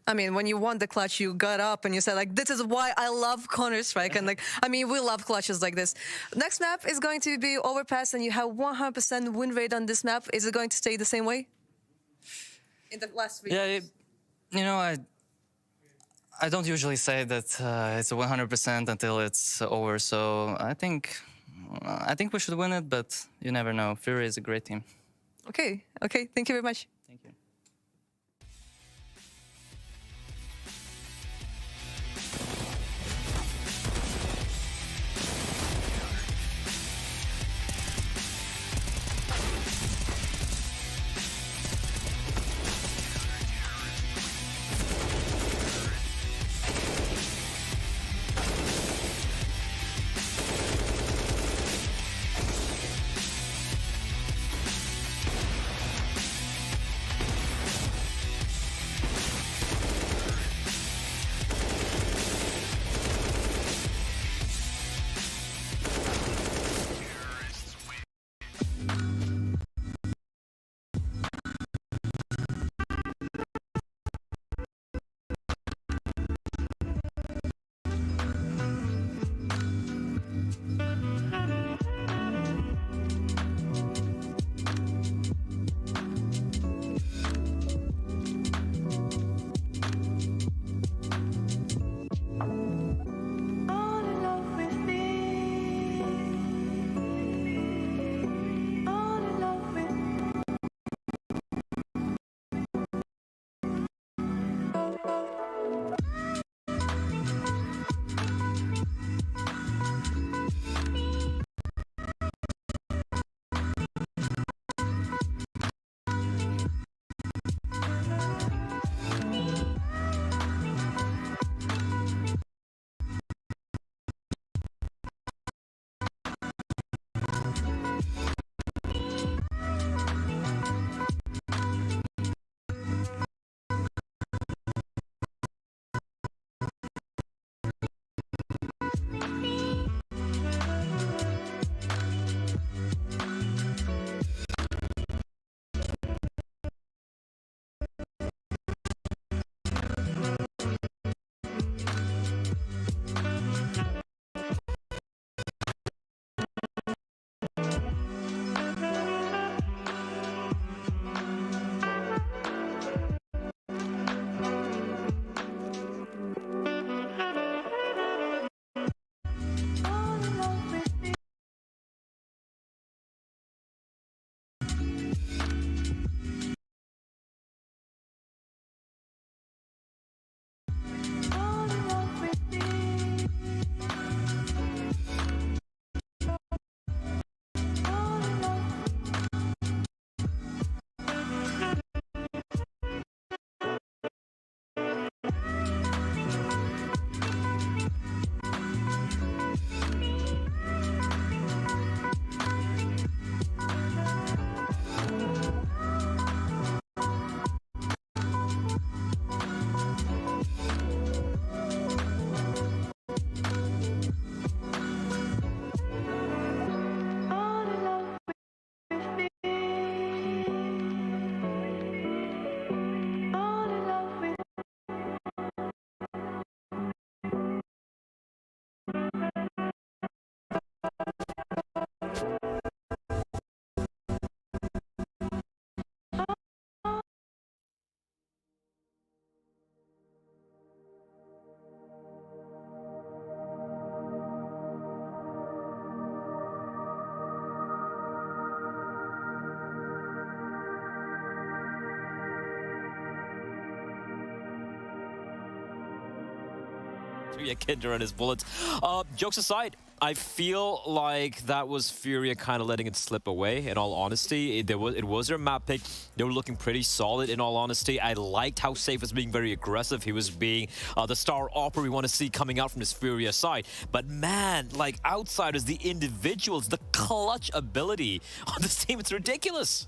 I mean, when you won the clutch, you got up and you said, like, this is why I love Counter-Strike. And, like, I mean, we love clutches like this. Next map is going to be Overpass, and you have 100% win rate on this map. Is it going to stay the same way? In the last week? Yeah, you know, I don't usually say that it's 100% until it's over. So I think we should win it, but you never know. FURIA is a great team. Okay. Thank you very much. Thank you. to Kinder and his bullets. Jokes aside, I feel like that was FURIA kind of letting it slip away, in all honesty. It was their map pick. They were looking pretty solid, in all honesty. I liked how Safe was being very aggressive. He was being the star opera we want to see coming out from this FURIA side. But man, like outsiders, the individuals, the clutch ability on this team, it's ridiculous.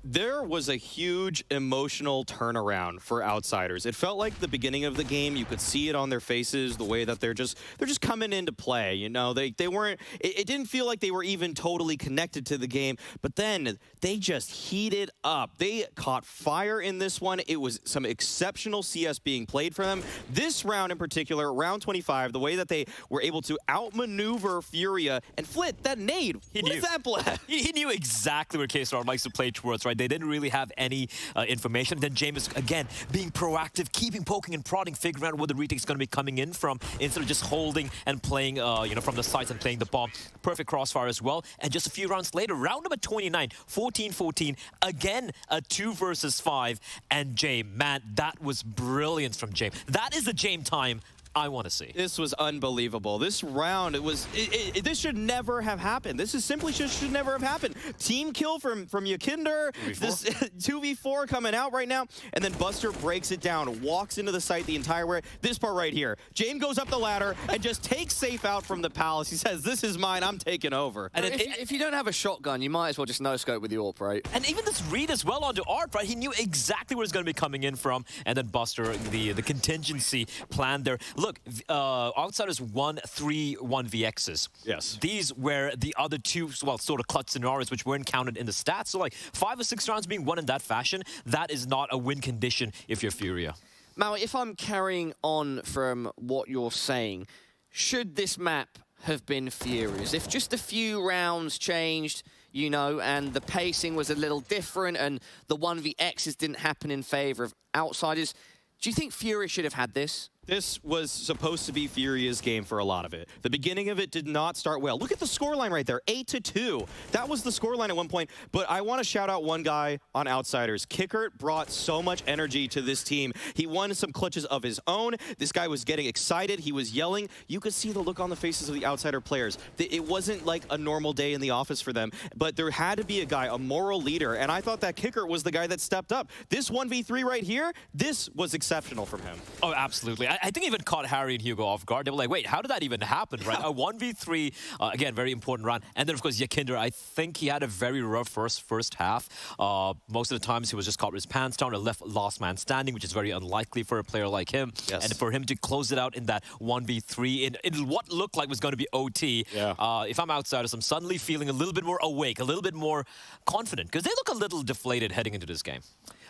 There was a huge emotional turnaround for outsiders. It felt like the beginning of the game. You could see it on their faces, the way that they're just coming into play. You know, they weren't. It didn't feel like they were even totally connected to the game. But then they just heated up. They caught fire in this one. It was some exceptional CS being played for them. This round in particular, round 25, the way that they were able to outmaneuver FURIA and Flit that nade. What is that blast? He knew exactly where KSR likes to play towards, right? They didn't really have any information. Then James, again, being proactive, keeping poking and prodding, figuring out where the retake's going to be coming in from, instead of just holding and playing, you know, from the sides and playing the bomb. Perfect crossfire as well. And just a few rounds later, round number 29, 14-14, again, a 2 versus 5. And James, man, that was brilliance from James. That is the James time I want to see. This was unbelievable. This round, this should never have happened. This is simply should never have happened. Team kill from Yakinder. This 2v4 coming out right now, and then Buster breaks it down, walks into the site the entire way. This part right here. James goes up the ladder and just takes Safe out from the palace. He says, "This is mine. I'm taking over." And if you don't have a shotgun, you might as well just no-scope with the AWP, right? And even this read as well onto ARP, right? He knew exactly where it's going to be coming in from, and then Buster, the contingency plan there. Look, outsiders won 3 1vx's. Yes. These were the other 2, well, sort of clutch scenarios which weren't counted in the stats. So like 5 or 6 rounds being won in that fashion, that is not a win condition if you're FURIA. Maui, if I'm carrying on from what you're saying, should this map have been FURIA's? If just a few rounds changed, you know, and the pacing was a little different and the 1vx's didn't happen in favor of outsiders, do you think FURIA should have had this? This was supposed to be FURIA's game for a lot of it. The beginning of it did not start well. Look at the scoreline right there, 8-2. That was the scoreline at one point. But I want to shout out one guy on Outsiders. Kickert brought so much energy to this team. He won some clutches of his own. This guy was getting excited. He was yelling. You could see the look on the faces of the Outsider players. It wasn't like a normal day in the office for them, but there had to be a guy, a moral leader, and I thought that Kickert was the guy that stepped up. This 1v3 right here, this was exceptional from him. Oh, absolutely. I think even caught Harry and Hugo off guard. They were like, wait, how did that even happen, right? A 1v3, again, very important round. And then, of course, Yakinder, I think he had a very rough first half. Most of the times, he was just caught with his pants down and left last man standing, which is very unlikely for a player like him. Yes. And for him to close it out in that 1v3, in what looked like was going to be OT, if I'm Outsiders, I'm suddenly feeling a little bit more awake, a little bit more confident, because they look a little deflated heading into this game.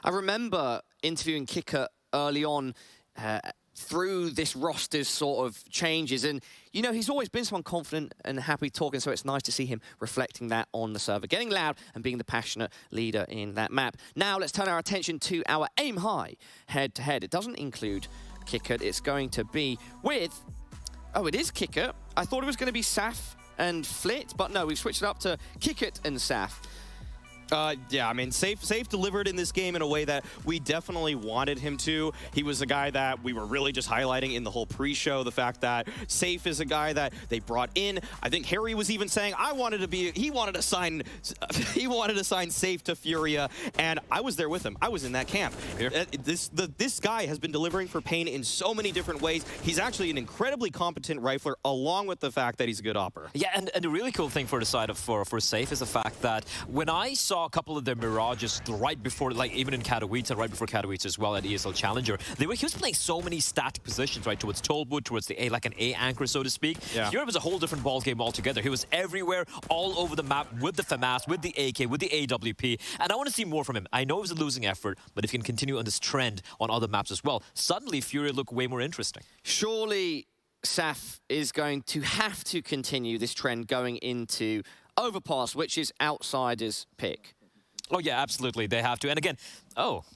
I remember interviewing Kicker early on through this roster's sort of changes. And, you know, he's always been someone confident and happy talking, so it's nice to see him reflecting that on the server, getting loud and being the passionate leader in that map. Now, let's turn our attention to our aim high head-to-head. It doesn't include Kicker. It's going to be with... Oh, it is Kicker. I thought it was going to be Saf and Flit, but no, we've switched it up to Kickert and Saf. Yeah, I mean, Safe delivered in this game in a way that we definitely wanted him to. He was a guy that we were really just highlighting in the whole pre-show, the fact that Safe is a guy that they brought in. I think Harry was even saying, he wanted to sign Safe to FURIA, and I was there with him. I was in that camp. This guy has been delivering for Pain in so many different ways. He's actually an incredibly competent rifler, along with the fact that he's a good opper. Yeah, and the really cool thing for the side of for Safe is the fact that when I saw a couple of their Mirages right before, like even in Katowice, right before Katowice as well at ESL Challenger, he was playing so many static positions, right, towards Tollwood, towards the A, like an A anchor, so to speak. Yeah. Here it was a whole different ball game altogether. He was everywhere, all over the map, with the FAMAS, with the AK, with the AWP, and I want to see more from him. I know it was a losing effort, but if he can continue on this trend on other maps as well, suddenly FURIA look way more interesting. Surely Saf is going to have to continue this trend going into Overpass, which is Outsiders' pick. Oh, yeah, absolutely. They have to. And again,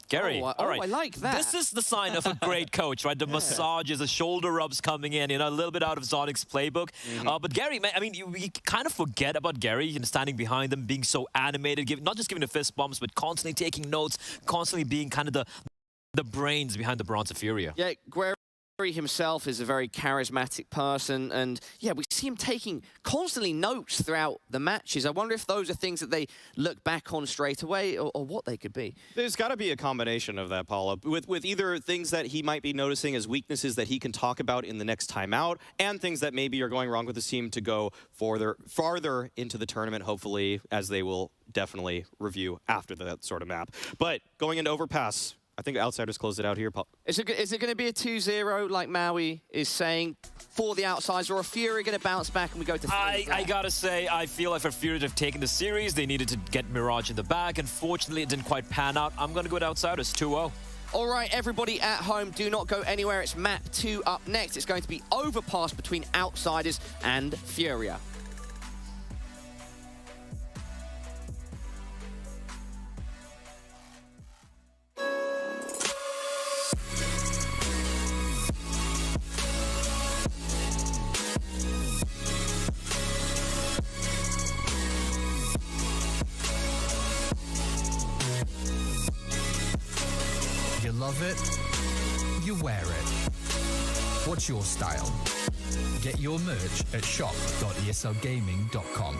Gary. All right. I like that. This is the sign of a great coach, right? The massages, the shoulder rubs coming in, you know, a little bit out of Zonic's playbook. But Gary, man, I mean, you kind of forget about Gary, you know, standing behind them, being so animated, not just giving the fist bumps, but constantly taking notes, constantly being kind of the brains behind the Bronze of FURIA. Yeah, Guerrero himself is a very charismatic person, and yeah, we see him taking constantly notes throughout the matches. I wonder if those are things that they look back on straight away, or what they could be. There's got to be a combination of that, Paula, with either things that he might be noticing as weaknesses that he can talk about in the next timeout, and things that maybe are going wrong with the team to go farther into the tournament, hopefully, as they will definitely review after that sort of map. But going into Overpass, I think Outsiders closed it out here. Is it going to be a 2-0 like Maui is saying for the Outsiders, or are FURIA going to bounce back and we go to 3? I gotta say, I feel like for FURIA to have taken the series, they needed to get Mirage in the bag. Unfortunately, it didn't quite pan out. I'm going to go with Outsiders 2-0. All right, everybody at home, do not go anywhere. It's map 2 up next. It's going to be Overpass between Outsiders and FURIA. You love it, you wear it. What's your style? Get your merch at shop.eslgaming.com.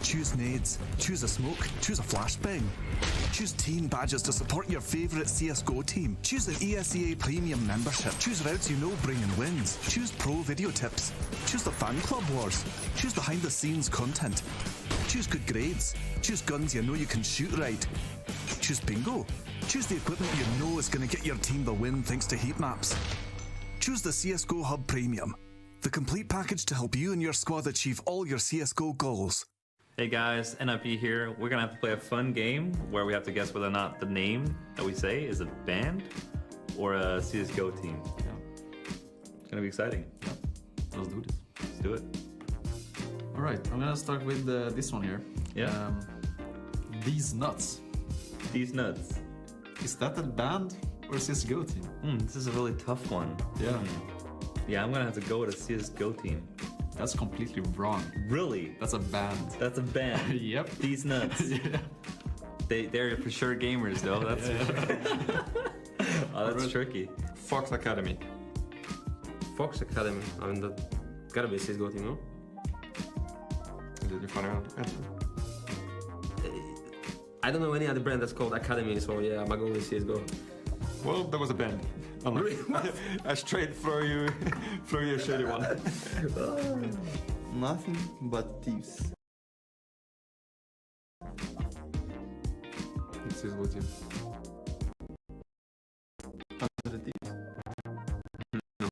Choose nades, choose a smoke, choose a flashbang. Choose team badges to support your favourite CSGO team. Choose an ESEA Premium membership. Choose routes you know bring in wins. Choose pro video tips. Choose the fan club wars. Choose behind the scenes content. Choose good grades. Choose guns you know you can shoot right. Choose bingo. Choose the equipment you know is going to get your team the win thanks to heat maps. Choose the CSGO Hub Premium, the complete package to help you and your squad achieve all your CSGO goals. Hey guys, NIP here. We're gonna have to play a fun game where we have to guess whether or not the name that we say is a band or a CSGO team. Yeah. It's gonna be exciting. Yeah. Let's do this. Let's do it. All right, I'm gonna start with this one here. Yeah. These nuts. These nuts. Is that a band or a CSGO team? This is a really tough one. Yeah. Yeah, I'm gonna have to go with a CSGO team. That's completely wrong. Really? That's a band. That's a band. Yep. These nuts. Yeah. They're for sure gamers though. That's oh, that's tricky. Fox Academy. Fox Academy. I mean, that gotta be a CSGO team, no? Did you find out? I don't know any other brand that's called Academy, so yeah, I'm gonna go with CSGO. Well, that was a band. A straight FURIA shady one. Nothing but thieves. It's CSGO team. Under the thieves. No.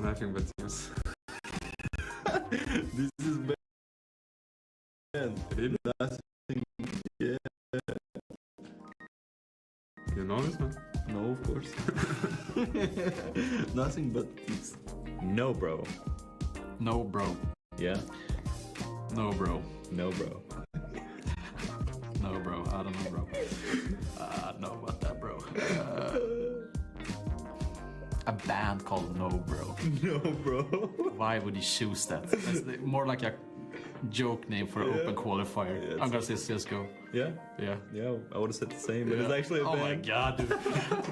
Nothing but thieves. This is bad. Nothing. Yeah. You know this one? No, of course. Nothing but thieves. No, bro. No, bro. Yeah. No, bro. No, bro. No, bro. I don't know, bro. I don't know about that, bro. A band called No, Bro. No, bro. Why would you choose that? That's more like a joke name for an open qualifier. Yeah, I'm gonna say CSGO. Yeah? Yeah. Yeah, I would have said the same, but it's actually a band. Oh my god, dude.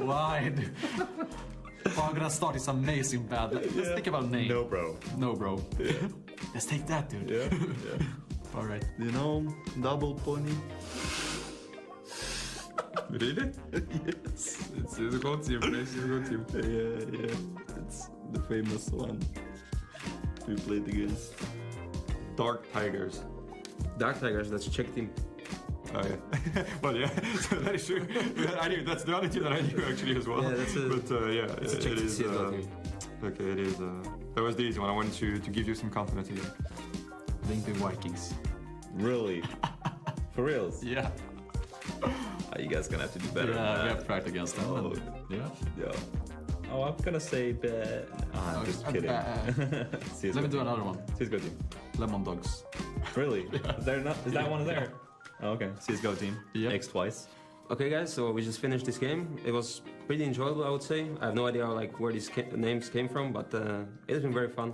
Why, dude? Oh, I'm gonna start this amazing band. Let's think about a name. No, bro. No, bro. Yeah. Let's take that, dude. Yeah. Alright. You know, double pony. Really? Yes. It's CSGO team, CSGO team. Yeah. It's the famous one we played against. Dark Tigers. Dark Tigers, that's a Czech team. Oh yeah. Well yeah, so that is true. I knew that's the only team that I knew actually as well. Yeah, that's a. But yeah, it's a Czech it is. CSGO team. Okay, it is. That was the easy one. I wanted to give you some confidence again. I think the Vikings. Really? For reals? Yeah. You guys gonna have to do better. Yeah, we have practiced against them. Oh, yeah. Oh, I'm gonna say bad. I'm just kidding. Let me do another one. CSGO team. Lemon Dogs. Really? Is there not? Is that one there? Oh, okay. CSGO team. Yeah. X twice. Okay, guys. So we just finished this game. It was pretty enjoyable, I would say. I have no idea like where these names came from, but it has been very fun.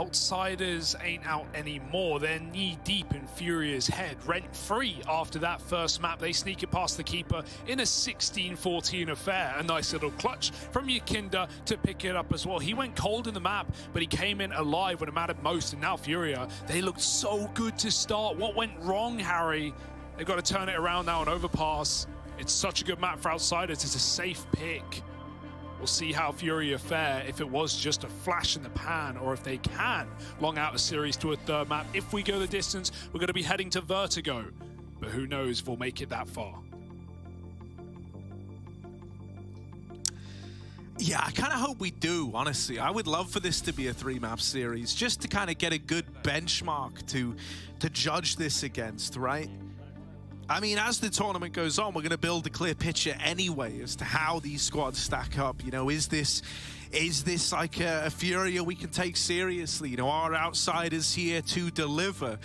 Outsiders ain't out anymore. They're knee-deep in Furia's head, rent-free after that first map. They sneak it past the keeper in a 16-14 affair. A nice little clutch from Yakinda to pick it up as well. He went cold in the map, but he came in alive when it mattered most. And now Furia, they looked so good to start. What went wrong, Harry? They've got to turn it around now on Overpass. It's such a good map for Outsiders. It's a safe pick. We'll see how Furia fare if it was just a flash in the pan or if they can long out a series to a third map. If we go the distance, we're going to be heading to Vertigo. But who knows if we'll make it that far. Yeah, I kind of hope we do, honestly. I would love for this to be a 3-map series, just to kind of get a good benchmark to judge this against, right? I mean, as the tournament goes on, we're going to build a clear picture anyway as to how these squads stack up. You know, is this like a Furia we can take seriously? You know, are Outsiders here to deliver?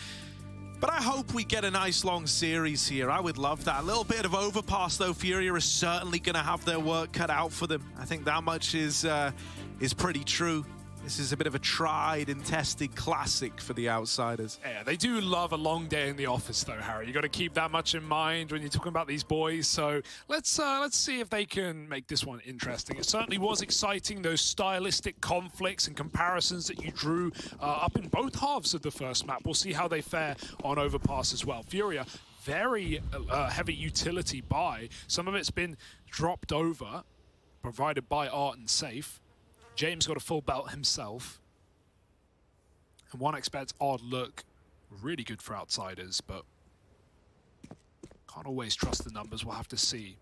But I hope we get a nice long series here. I would love that. A little bit of Overpass, though. Furia is certainly going to have their work cut out for them. I think that much is pretty true. This is a bit of a tried and tested classic for the Outsiders. Yeah, they do love a long day in the office, though, Harry. You got to keep that much in mind when you're talking about these boys. So let's see if they can make this one interesting. It certainly was exciting, those stylistic conflicts and comparisons that you drew up in both halves of the first map. We'll see how they fare on Overpass as well. Furia, very heavy utility buy. Some of it's been dropped over, provided by Art and Safe. James got a full belt himself. And one expects Odd look really good for Outsiders, but can't always trust the numbers. We'll have to see.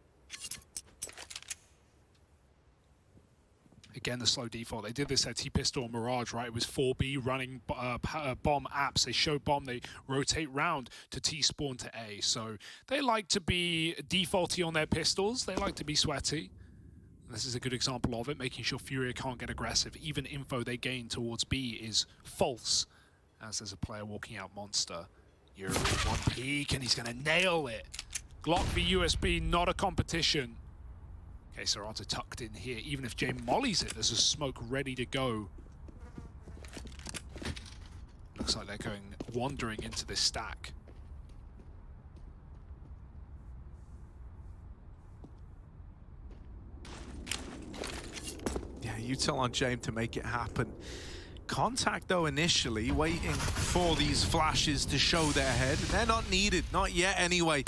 Again, the slow default. They did this at T-Pistol and Mirage, right? It was 4B running bomb apps. They show bomb, they rotate round to T-spawn to A. So they like to be defaulty on their pistols. They like to be sweaty. This is a good example of it, making sure Furia can't get aggressive. Even info they gain towards B is false, as there's a player walking out Monster. Yuri, one peek, and he's going to nail it. Glock v USB, not a competition. Okay, so Arta tucked in here. Even if Jay mollies it, there's a smoke ready to go. Looks like they're wandering into this stack. You tell on James to make it happen. Contact, though, initially, waiting for these flashes to show their head. They're not needed, not yet anyway.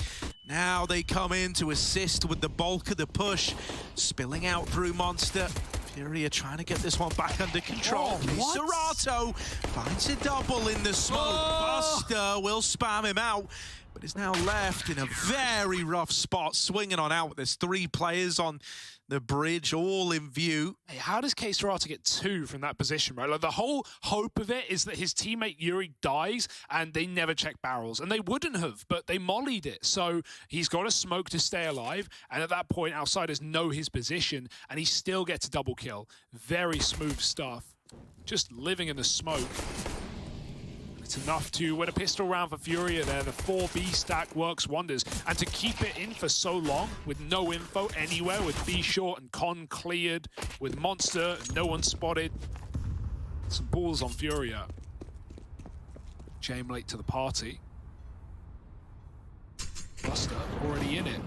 Now they come in to assist with the bulk of the push. Spilling out through Monster. Furia trying to get this one back under control. Serato finds a double in the smoke. Buster will spam him out, but is now left in a very rough spot, swinging on out. There's 3 players on the bridge, all in view. Hey, how does K-Serata get 2 from that position, right? Like, the whole hope of it is that his teammate Yuri dies and they never check barrels. And they wouldn't have, but they mollied it. So he's got a smoke to stay alive. And at that point, Outsiders know his position and he still gets a double kill. Very smooth stuff. Just living in the smoke. It's enough to win a pistol round for Furia there. The 4B stack works wonders. And to keep it in for so long with no info anywhere, with B short and con cleared, with Monster, no one spotted. Some balls on Furia. James late to the party. Buster already in it.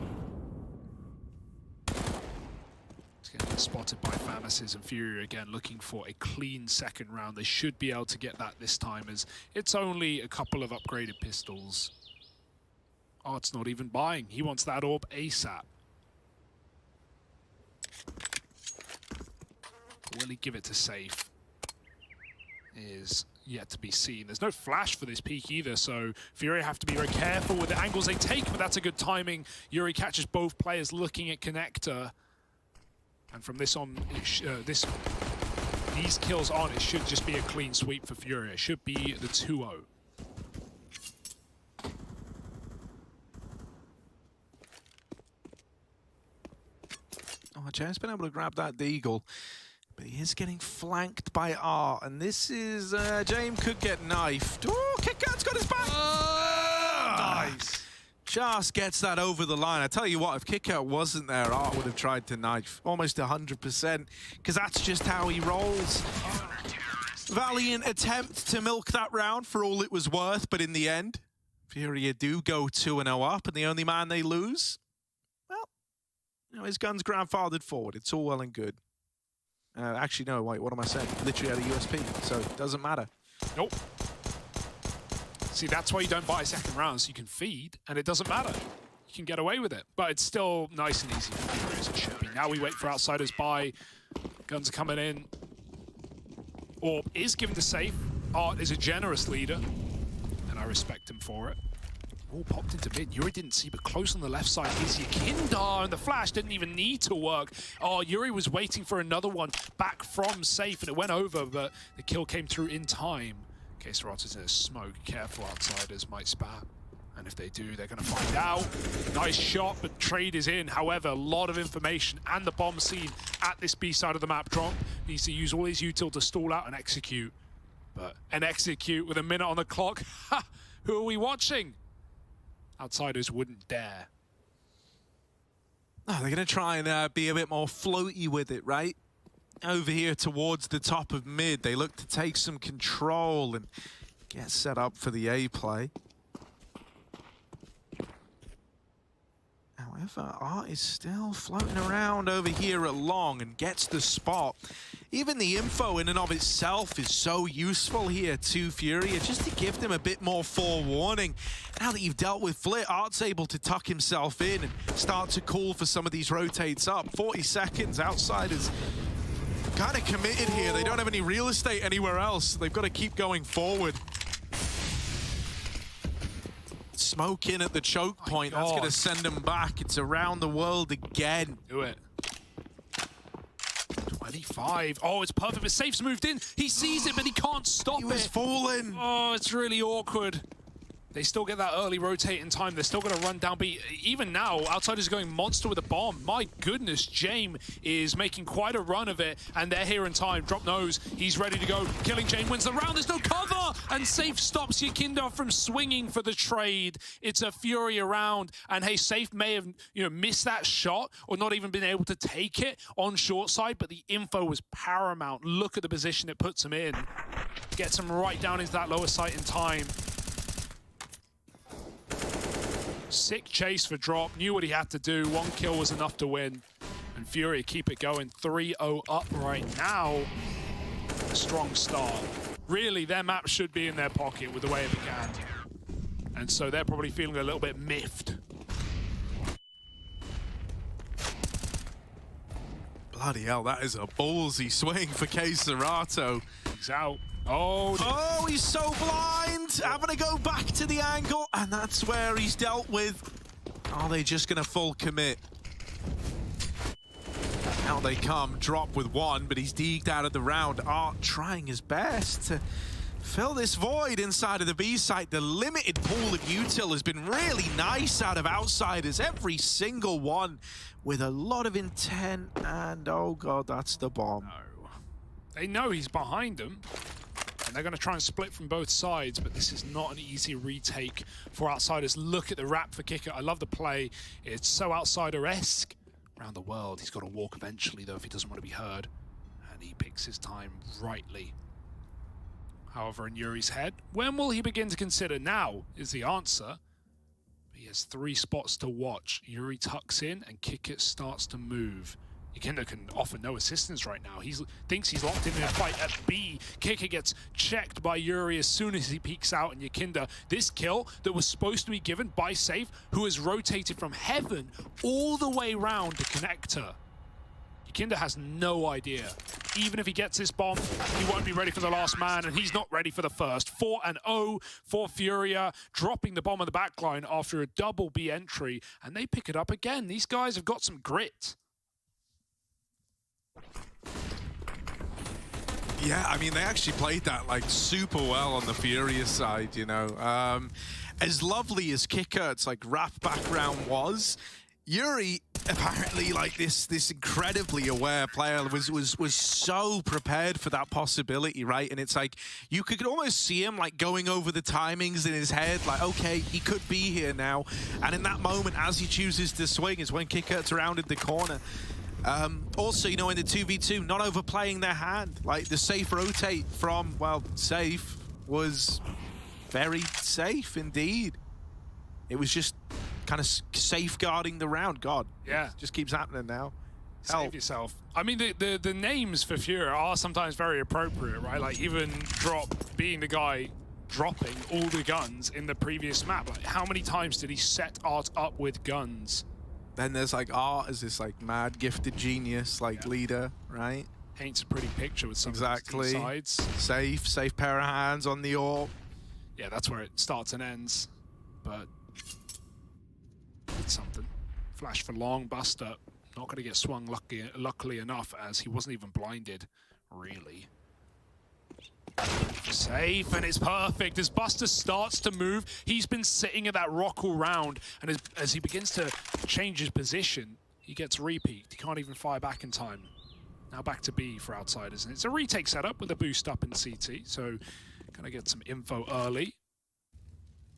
Getting spotted by Fanasis, and Furia again looking for a clean second round. They should be able to get that this time, as it's only a couple of upgraded pistols. Art's not even buying. He wants that orb ASAP. Will he give it to Safe? Is yet to be seen. There's no flash for this peak either, so Furia have to be very careful with the angles they take, but that's a good timing. Yuri catches both players looking at Connector. And from this on, these kills on, it should just be a clean sweep for Furia. It should be the 2-0. Oh, James been able to grab that deagle, but he is getting flanked by R, and this is James could get knifed. Oh, KitKat's got his back. Nice. Just gets that over the line. I tell you what, if KitKat wasn't there, Art would have tried to knife almost 100%, because that's just how he rolls. Valiant attempt to milk that round for all it was worth, but in the end, FURIA do go 2-0 up, and the only man they lose, well, you know, his gun's grandfathered forward. It's all well and good. Actually, no, wait, what am I saying? Literally had a USP, so it doesn't matter. Nope. See, that's why you don't buy a second round, so you can feed, and it doesn't matter. You can get away with it, but it's still nice and easy for FURIA as it should be. Now we wait for outsiders buy. Guns are coming in. Orb is given to safe. Art is a generous leader, and I respect him for it. All popped into mid. Yuri didn't see, but close on the left side is Yakinda, and the flash didn't even need to work. Oh, Yuri was waiting for another one back from safe, and it went over, but the kill came through in time. Okay, Serato's in a smoke. Careful, outsiders might spat. And if they do, they're going to find out. Nice shot, but trade is in. However, a lot of information and the bomb scene at this B side of the map drop. Needs to use all his util to stall out and execute. But an execute with a minute on the clock. Ha! Who are we watching? Outsiders wouldn't dare. Oh, they're going to try and be a bit more floaty with it, right? Over here towards the top of mid, they look to take some control and get set up for the A play. However, Art is still floating around over here at long and gets the spot. Even the info in and of itself is so useful here to FURIA, just to give them a bit more forewarning. Now that you've dealt with Flit, Art's able to tuck himself in and start to call for some of these rotates up. 40 seconds, outsiders kind of committed here. They don't have any real estate anywhere else. They've got to keep going forward. Smoke in at the choke point. That's going to send them back. It's around the world again. Do it. 25. Oh, it's perfect. But Safe's moved in. He sees it, but he can't stop it. He was falling. Oh, it's really awkward. They still get that early rotate in time. They're still going to run down B. Even now, Outsiders are going monster with a bomb. My goodness, Jame is making quite a run of it, and they're here in time. Drop nose. He's ready to go. Killing Jame wins the round. There's no cover, and Safe stops Yakinda from swinging for the trade. It's a FURIA round, and hey, Safe may have missed that shot or not even been able to take it on short side, but the info was paramount. Look at the position it puts him in. Gets him right down into that lower site in time. Sick chase for Drop, knew what he had to do. One kill was enough to win. And FURIA keep it going, 3-0 up right now. A strong start. Really, their map should be in their pocket with the way it began. And so they're probably feeling a little bit miffed. Bloody hell, that is a ballsy swing for K Serato. He's out. Oh, he's so blind! Having to go back to the angle, and that's where he's dealt with. Are they just going to full commit? Out they come, Drop with one, but he's deeked out of the round. Art trying his best to fill this void inside of the B site. The limited pool of util has been really nice out of Outsiders, every single one, with a lot of intent, and oh god, that's the bomb. No. They know he's behind them. And they're going to try and split from both sides, but this is not an easy retake for Outsiders. Look at the wrap for Kicker. I love the play. It's so Outsider-esque. Around the world, he's got to walk eventually, though, if he doesn't want to be heard. And he picks his time rightly. However, in Yuri's head, when will he begin to consider? Now is the answer. He has 3 spots to watch. Yuri tucks in, and Kicker starts to move. Yakinda can offer no assistance right now. He thinks he's locked in a fight at B. Kicker gets checked by Yuri as soon as he peeks out, and Yakinda, this kill that was supposed to be given by Safe, who has rotated from heaven all the way round to connect her. Yakinda has no idea. Even if he gets this bomb, he won't be ready for the last man, and he's not ready for the first. 4-0 for FURIA, dropping the bomb on the backline after a double B entry, and they pick it up again. These guys have got some grit. Yeah, I mean, they actually played that, like, super well on the FURIA side, you know. As lovely as Kickert's, like, rap background was, Yuri, apparently, like, this incredibly aware player was so prepared for that possibility, right? And it's like, you could almost see him, like, going over the timings in his head, like, okay, he could be here now. And in that moment, as he chooses to swing, is when Kickert's rounded the corner. Also, you know, in the 2v2, not overplaying their hand. Like, the safe rotate from, well, safe was very safe indeed. It was just kind of safeguarding the round. God, yeah, it just keeps happening now. Save yourself. I mean, the names for FURIA are sometimes very appropriate, right? Like, even Drop being the guy dropping all the guns in the previous map. Like, how many times did he set Art up with guns? Then there's like Art as this like mad gifted genius, like leader, right? Paints a pretty picture with some exactly sides. Safe pair of hands on the AWP. Yeah, that's where it starts and ends. But it's something. Flash for long, Buster. Not going to get swung luckily enough, as he wasn't even blinded, really. Safe, and it's perfect. As Buster starts to move, he's been sitting at that rock all round, and as he begins to change his position, he gets repeat. He can't even fire back in time. Now back to B for Outsiders, and it's a retake setup with a boost up in CT, so gonna get some info early.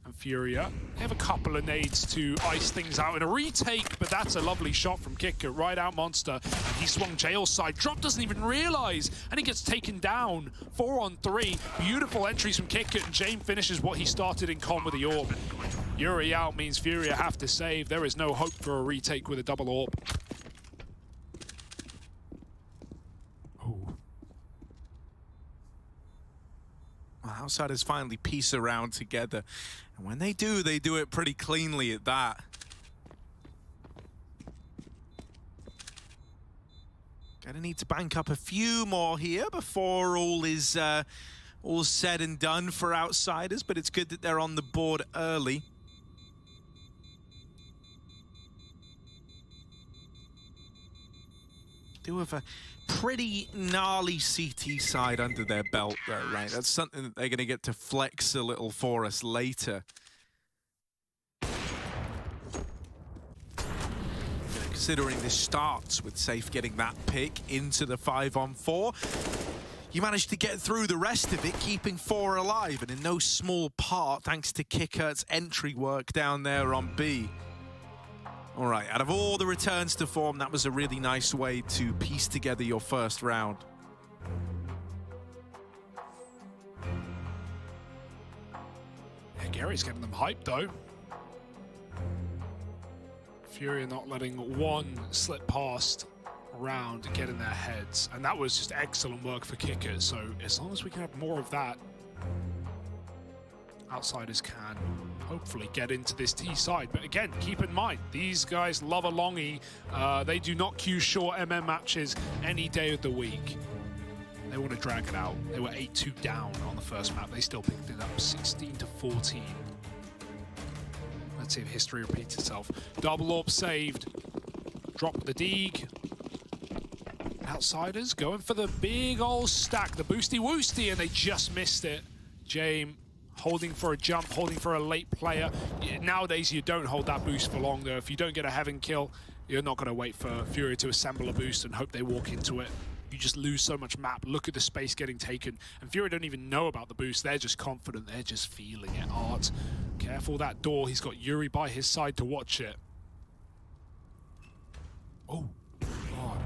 And FURIA, they have a couple of nades to ice things out in a retake, but that's a lovely shot from Kicker, right out Monster, and he swung Jail's side. Drop doesn't even realize, and he gets taken down. 4-on-3, beautiful entries from Kicker, and James finishes what he started in con with the AWP. Yuri out means FURIA have to save. There is no hope for a retake with a double AWP. Well, Outsiders finally piece around together. And when they do it pretty cleanly at that. Gonna need to bank up a few more here before all is all said and done for Outsiders, but it's good that they're on the board early. Do have a pretty gnarly CT side under their belt though, right? That's something that they're going to get to flex a little for us later. Considering this starts with Safe getting that pick into the 5-on-4, you managed to get through the rest of it, keeping 4 alive, and in no small part thanks to Kickert's entry work down there on B. All right, out of all the returns to form, that was a really nice way to piece together your first round. Yeah, Gary's getting them hyped, though. FURIA not letting one slip past round get in their heads. And that was just excellent work for Kicker. So as long as we can have more of that, Outsiders can hopefully get into this T side. But again, keep in mind, these guys love a longie. They do not queue short MM matches any day of the week. They want to drag it out. They were 8-2 down on the first map. They still picked it up 16-14. Let's see if history repeats itself. Double AWP saved. Drop the Deeg. Outsiders going for the big old stack, the boosty woosty, and they just missed it. James holding for a jump, holding for a late player. Nowadays, you don't hold that boost for long, though. If you don't get a heaven kill, you're not going to wait for FURIA to assemble a boost and hope they walk into it. You just lose so much map. Look at the space getting taken. And FURIA don't even know about the boost. They're just confident. They're just feeling it. Art, careful that door. He's got Yuri by his side to watch it. Oh, God.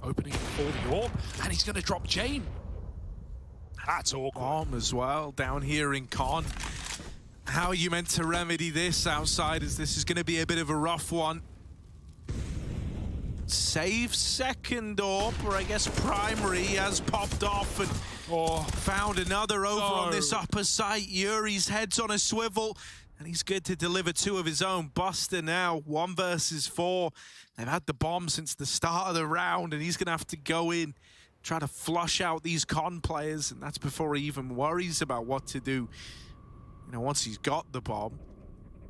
Opening for the AWP, and he's going to drop James. That's awkward. As well, down here in con. How are you meant to remedy this, Outsiders? This is going to be a bit of a rough one. Save second AWP, or I guess primary, has popped off and found another over on this upper site. Yuri's head's on a swivel, and he's good to deliver 2 of his own. Buster now, 1 versus 4. They've had the bomb since the start of the round, and he's going to have to go in, try to flush out these con players, and that's before he even worries about what to do, you know, once he's got the bomb.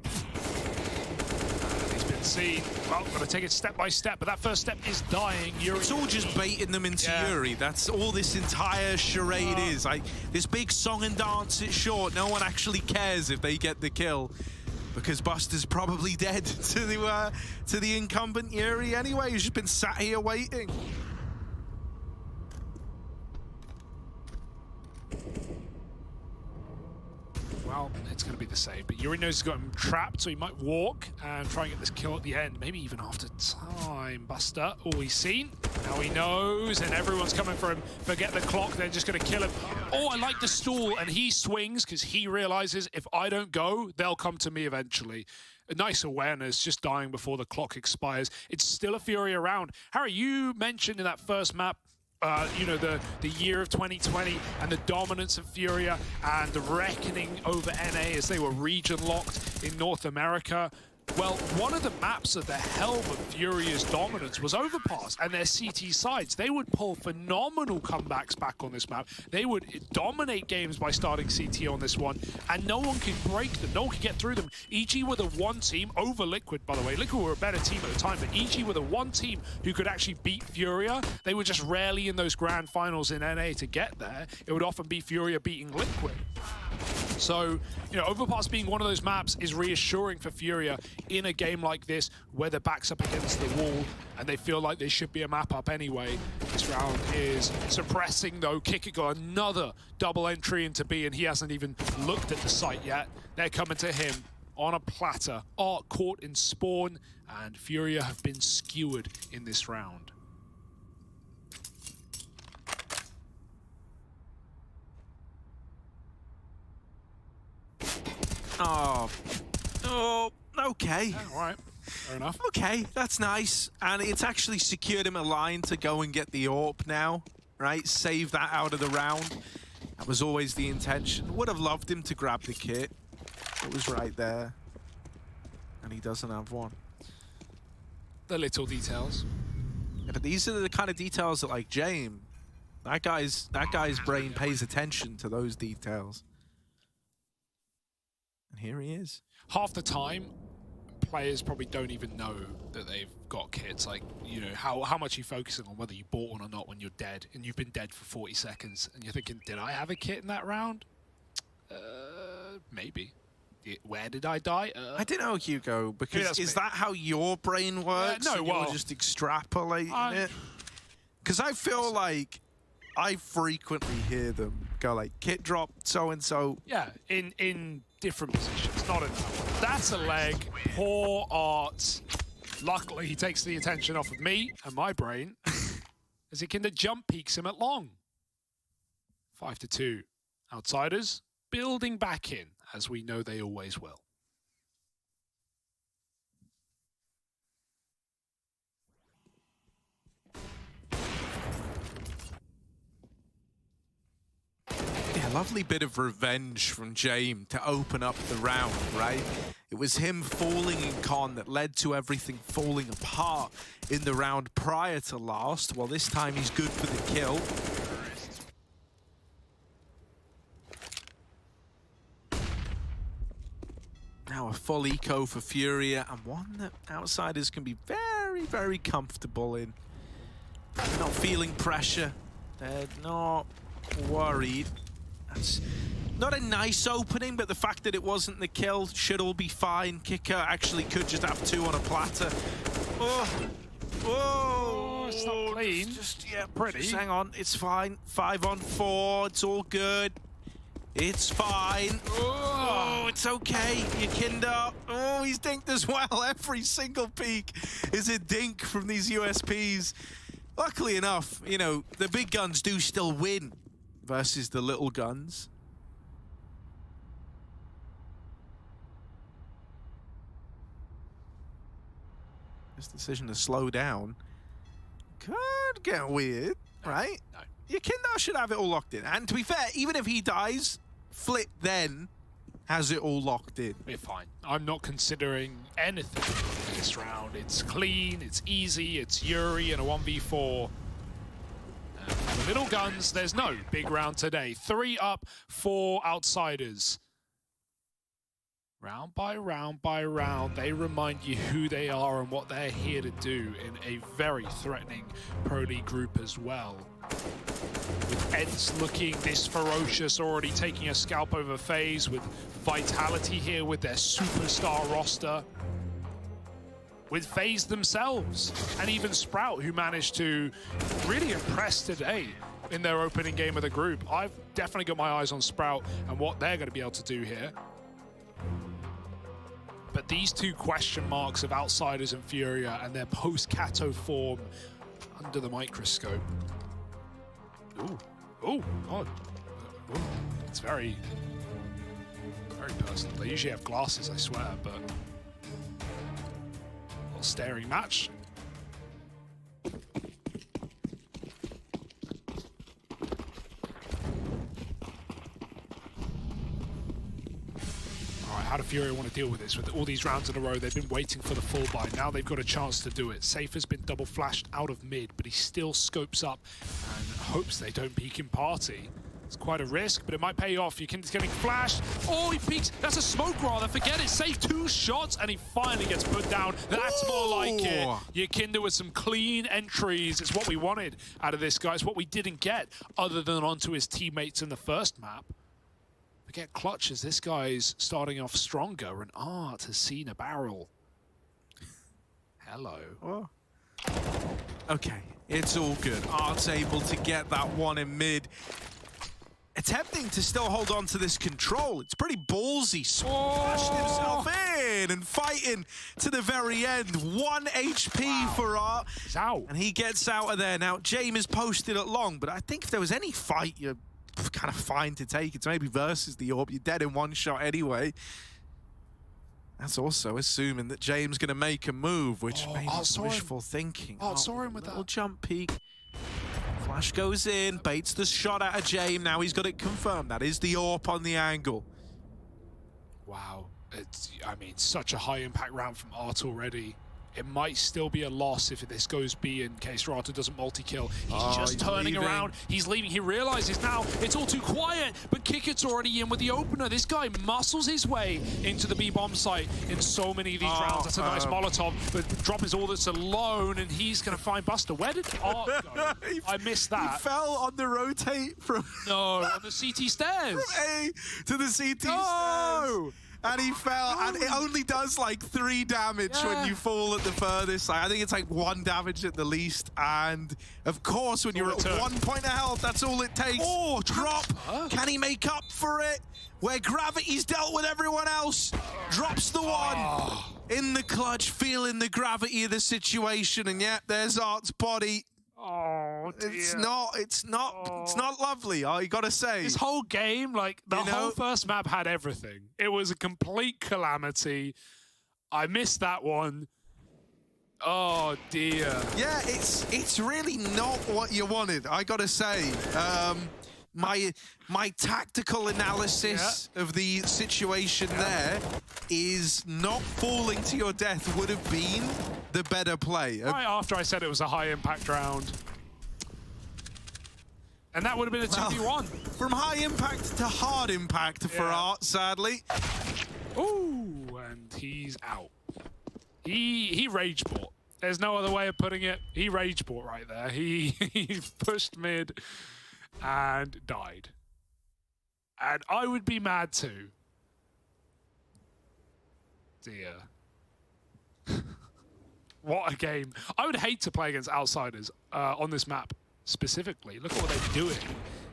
He's been seen. Well, got to take it step by step, but that first step is dying. Yuri. It's all just baiting them into Yuri. That's all this entire charade is. Like, this big song and dance, it's short. No one actually cares if they get the kill, because Buster's probably dead to the incumbent Yuri anyway, who's just been sat here waiting. well, it's going to be the same. But Yuri knows he's got him trapped, so he might walk and try and get this kill at the end. Maybe even after time. Buster, oh, he's seen. Now he knows, and everyone's coming for him. Forget the clock, they're just going to kill him. Oh, I like the stall, and he swings because he realizes if I don't go, they'll come to me eventually. A nice awareness, just dying before the clock expires. It's still a FURIA round. Harry, you mentioned in that first map, you know, the year of 2020 and the dominance of FURIA and the reckoning over NA as they were region locked in North America. Well, one of the maps at the helm of FURIA's dominance was Overpass and their CT sides. They would pull phenomenal comebacks back on this map. They would dominate games by starting CT on this one, and no one could break them. No one could get through them. EG were the one team, over Liquid, by the way. Liquid were a better team at the time, but EG were the one team who could actually beat FURIA. They were just rarely in those grand finals in NA to get there. It would often be FURIA beating Liquid. So, you know, Overpass being one of those maps is reassuring for FURIA in a game like this where their back's up against the wall and they feel like they should be a map up anyway. This round is suppressing though. Kicker got another double entry into B and he hasn't even looked at the site yet. They're coming to him on a platter. Art caught in spawn and FURIA have been skewered in this round. Oh, okay. Yeah, all right, fair enough. Okay, that's nice. And it's actually secured him a line to go and get the AWP now, right? Save that out of the round. That was always the intention. Would have loved him to grab the kit. It was right there. And he doesn't have one. The little details. Yeah, but these are the kind of details that, like, James, that guy's brain pays attention to those details. And here he is. Half the time, players probably don't even know that they've got kits. Like, you know, how much are you focusing on whether you bought one or not when you're dead, and you've been dead for 40 seconds, and you're thinking, did I have a kit in that round? Maybe. Where did I die? I don't know, Hugo, because is that how your brain works? No, well, you're just extrapolating it? Because I feel like I frequently hear them go like, kit drop, so-and-so. Yeah, in different positions, not in that one. That's a leg. Poor Art. Luckily, he takes the attention off of me and my brain as he can jump peeks him at long. 5-2. Outsiders building back in, as we know they always will. Yeah, lovely bit of revenge from James to open up the round, right? It was him falling in con that led to everything falling apart in the round prior to last. Well, this time he's good for the kill. Now a full eco for FURIA, and one that outsiders can be very, very comfortable in. They're not feeling pressure. They're not worried. That's not a nice opening, but the fact that it wasn't the kill should all be fine. Kicker actually could just have two on a platter. Oh, whoa! It's not clean. Just, yeah, pretty. Just hang on, it's fine. 5 on 4, it's all good. It's fine. Oh, it's okay. You kinder. Oh, he's dinked as well. Every single peak is a dink from these USPs. Luckily enough, you know, the big guns do still win versus the little guns. This decision to slow down could get weird, right? No. Your Kinder should have it all locked in. And to be fair, even if he dies, Flit then has it all locked in. We're fine. I'm not considering anything in this round. It's clean, it's easy, it's Yuri and a 1v4. And for the little guns, there's no big round today. 3 up, 4 outsiders. Round by round by round, they remind you who they are and what they're here to do in a very threatening Pro League group as well. With ence looking this ferocious, already taking a scalp over FaZe, with Vitality here with their superstar roster. With FaZe themselves, and even Sprout, who managed to really impress today. in their opening game of the group. I've definitely got my eyes on Sprout and what they're going to be able to do here. But these two question marks of Outsiders and FURIA and their post-Kato form under the microscope. Ooh, oh, God. Ooh. It's very, very personal. They usually have glasses, I swear, but a little staring match. How do FURIA want to deal with this? With all these rounds in a row, they've been waiting for the full buy. Now they've got a chance to do it. Safe has been double flashed out of mid, but he still scopes up and hopes they don't peek in party. It's quite a risk, but it might pay off. Yakinda's getting flashed. Oh, he peeks. That's a smoke rather. Forget it. Safe 2 shots, and he finally gets put down. That's more like it. Yakinda with some clean entries. It's what we wanted out of this guy. It's what we didn't get, other than onto his teammates in the first map. Get clutch as this guy's starting off stronger, and Art has seen a barrel. Hello. Oh. Okay, it's all good. Art's able to get that one in mid. Attempting to still hold on to this control. It's pretty ballsy. Splashed himself in and fighting to the very end. 1 HP for Art. He's out. And he gets out of there. Now, James is posted at long, but I think if there was any fight, you're kind of fine to take. It's maybe versus the Orb. You're dead in 1 shot anyway. That's also assuming that James going to make a move, which maybe is wishful thinking. Saw him with little that jump peek. Flash goes in, baits the shot out of James. Now he's got it confirmed. That is the Orb on the angle. Wow. It's, I mean, such a high impact round from Art already. It might still be a loss if this goes B in case Rato doesn't multi-kill. He's turning around. He's leaving. He realizes now it's all too quiet, but Kickett's already in with the opener. This guy muscles his way into the B-bomb site in so many of these rounds. That's a nice Molotov, but Drop is all that's alone, and he's going to find Buster. Where did Art go? I missed that. He fell on the rotate from... No, on the CT stairs. From A to the CT stairs. And he fell, and it only does like 3 damage when you fall at the furthest. I think it's like 1 damage at the least. And of course, when you're at 1 point of health, that's all it takes. Oh, Drop! Can he make up for it? Where gravity's dealt with everyone else. Drops the 1 in the clutch, feeling the gravity of the situation. And yet, there's Art's body. Oh, dear. It's not lovely, you gotta say. This whole game, like, the whole first map had everything. It was a complete calamity. I missed that one. Oh, dear. Yeah, it's really not what you wanted, I gotta say. My tactical analysis of the situation there is not falling to your death would have been the better play. Right after I said it was a high impact round. And that would have been a 2v1. From high impact to hard impact for Art, sadly. Ooh, and he's out. He rage bought. There's no other way of putting it. He rage bought right there. He pushed mid and died. And I would be mad too. Dear. What a game. I would hate to play against Outsiders on this map specifically. Look at what they're doing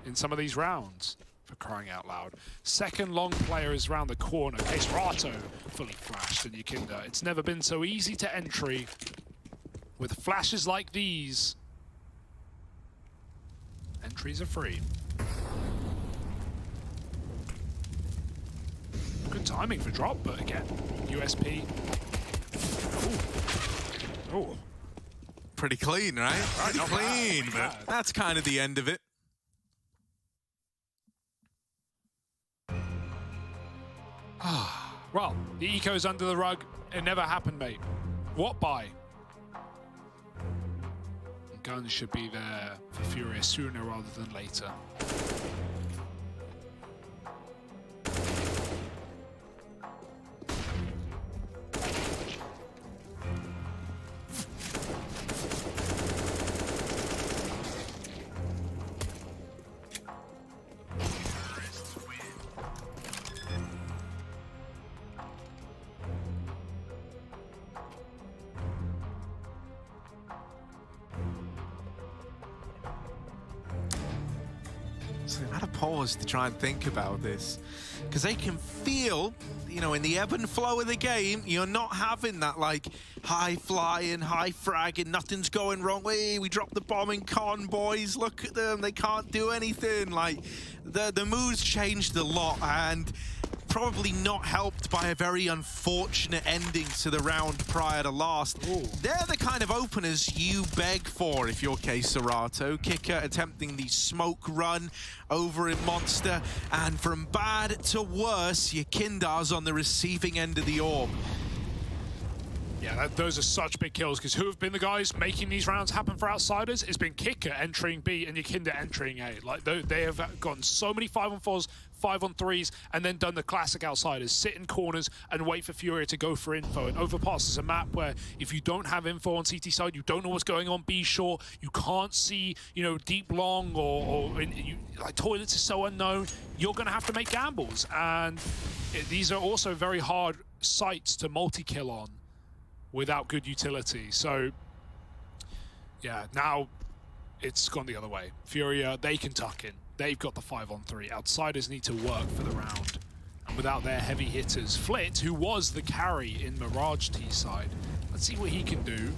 in some of these rounds, for crying out loud. Second long player is around the corner. Case Rato fully flashed and Yakinda. It's never been so easy to entry with flashes like these. Entries are free. Good timing for Drop, but again, USP. Ooh. Ooh. Pretty clean, right? Pretty clean, but that's kind of the end of it. Well, the eco's under the rug. It never happened, mate. What buy? Guns should be there for FURIA sooner rather than later. So they've had a pause to try and think about this. Because they can feel, you know, in the ebb and flow of the game, you're not having that, like, high flying, high fragging, nothing's going wrong. Hey, we dropped the bomb in con, boys. Look at them. They can't do anything. Like, the mood's changed a lot, and probably not helped by a very unfortunate ending to the round prior to last. Ooh. They're the kind of openers you beg for if you're Serato. Kicker attempting the smoke run over in Monster, and from bad to worse, your Kindar's on the receiving end of the orb. Yeah, those are such big kills, because who have been the guys making these rounds happen for Outsiders? It's been Kicker entering B and Yakinda entering A. Like, they have gotten so many 5-on-4s, 5-on-3s, and then done the classic Outsiders. Sit in corners and wait for FURIA to go for info. And Overpass is a map where if you don't have info on CT side, you don't know what's going on B short, you can't see, you know, deep long, like toilets is so unknown, you're going to have to make gambles. And these are also very hard sites to multi-kill on without good utility. So, yeah, now it's gone the other way. FURIA, they can tuck in. They've got the 5-on-3. Outsiders need to work for the round. And without their heavy hitters, Flit, who was the carry in Mirage T side, let's see what he can do.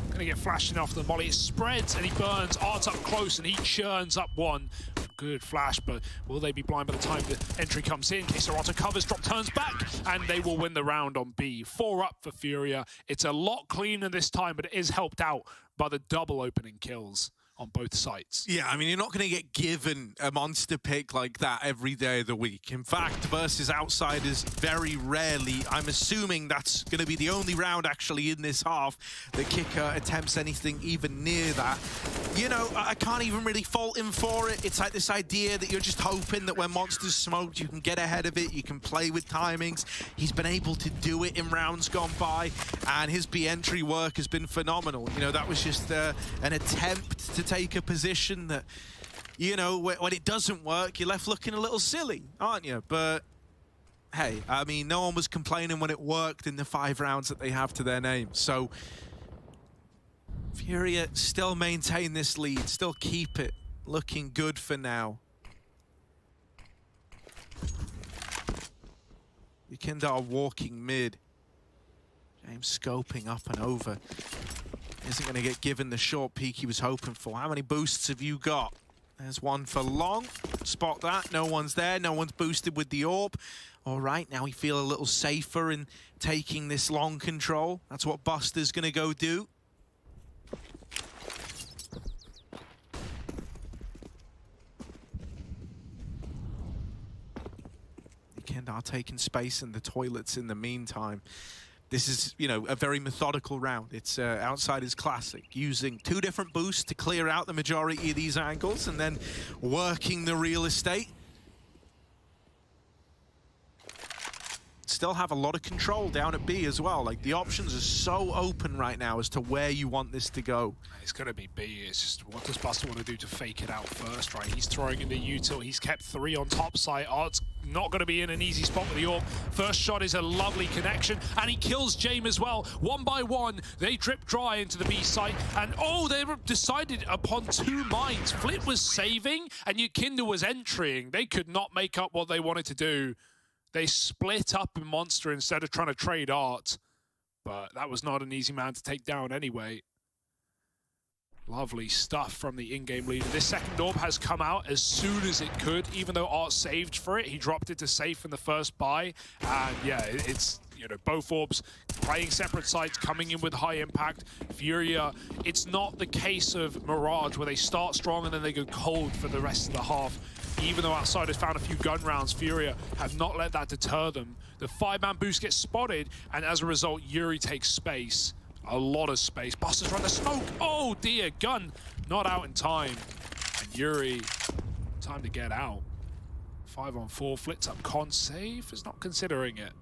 Gonna get flashed enough to the molly. It spreads and he burns. Art's up close and he churns up one. Good flash, but will they be blind by the time the entry comes in? Serato covers, drop turns back, and they will win the round on B. 4 up for FURIA. It's a lot cleaner this time, but it is helped out by the double opening kills on both sites. Yeah, I mean, you're not going to get given a monster pick like that every day of the week. In fact, versus Outsiders, very rarely, I'm assuming that's going to be the only round actually in this half that Kicker attempts anything even near that. You know, I can't even really fault him for it. It's like this idea that you're just hoping that when monsters smoked, you can get ahead of it, you can play with timings. He's been able to do it in rounds gone by, and his B entry work has been phenomenal. You know, that was just an attempt to take a position that, you know, when it doesn't work, you're left looking a little silly, aren't you? But hey, I mean, no one was complaining when it worked in the 5 rounds that they have to their name. So FURIA still maintain this lead, still keep it, looking good for now. Yukindar walking mid. James scoping up and over. Isn't going to get given the short peek he was hoping for. How many boosts have you got? There's one for long. Spot that. No one's there. No one's boosted with the orb. All right, now we feel a little safer in taking this long control. That's what Buster's going to go do. Kendar taking space in the toilets in the meantime. This is, you know, a very methodical round. It's Outsiders classic, using 2 different boosts to clear out the majority of these angles and then working the real estate. Still have a lot of control down at B as well. Like, the options are so open right now as to where you want this to go. It's going to be B. It's just, what does Buster want to do to fake it out first, right? He's throwing in the util. He's kept 3 on top side. Art's not going to be in an easy spot with the orb. First shot is a lovely connection, and he kills James as well. 1 by 1, they drip dry into the B site, and oh, they decided upon 2 mines. Flit was saving, and Yukinda was entering. They could not make up what they wanted to do. They split up in Monster instead of trying to trade Art. But that was not an easy man to take down anyway. Lovely stuff from the in-game leader. This second orb has come out as soon as it could. Even though Art saved for it, he dropped it to safe in the first buy. And yeah, it's, you know, both orbs playing separate sites, coming in with high impact. FURIA, it's not the case of Mirage where they start strong and then they go cold for the rest of the half. Even though Outsiders found a few gun rounds, FURIA have not let that deter them. The 5-man boost gets spotted, and as a result, Yuri takes space. A lot of space. Buster's run the smoke. Oh dear, gun not out in time. And Yuri, time to get out. 5-on-4, flits up con, safe is not considering it.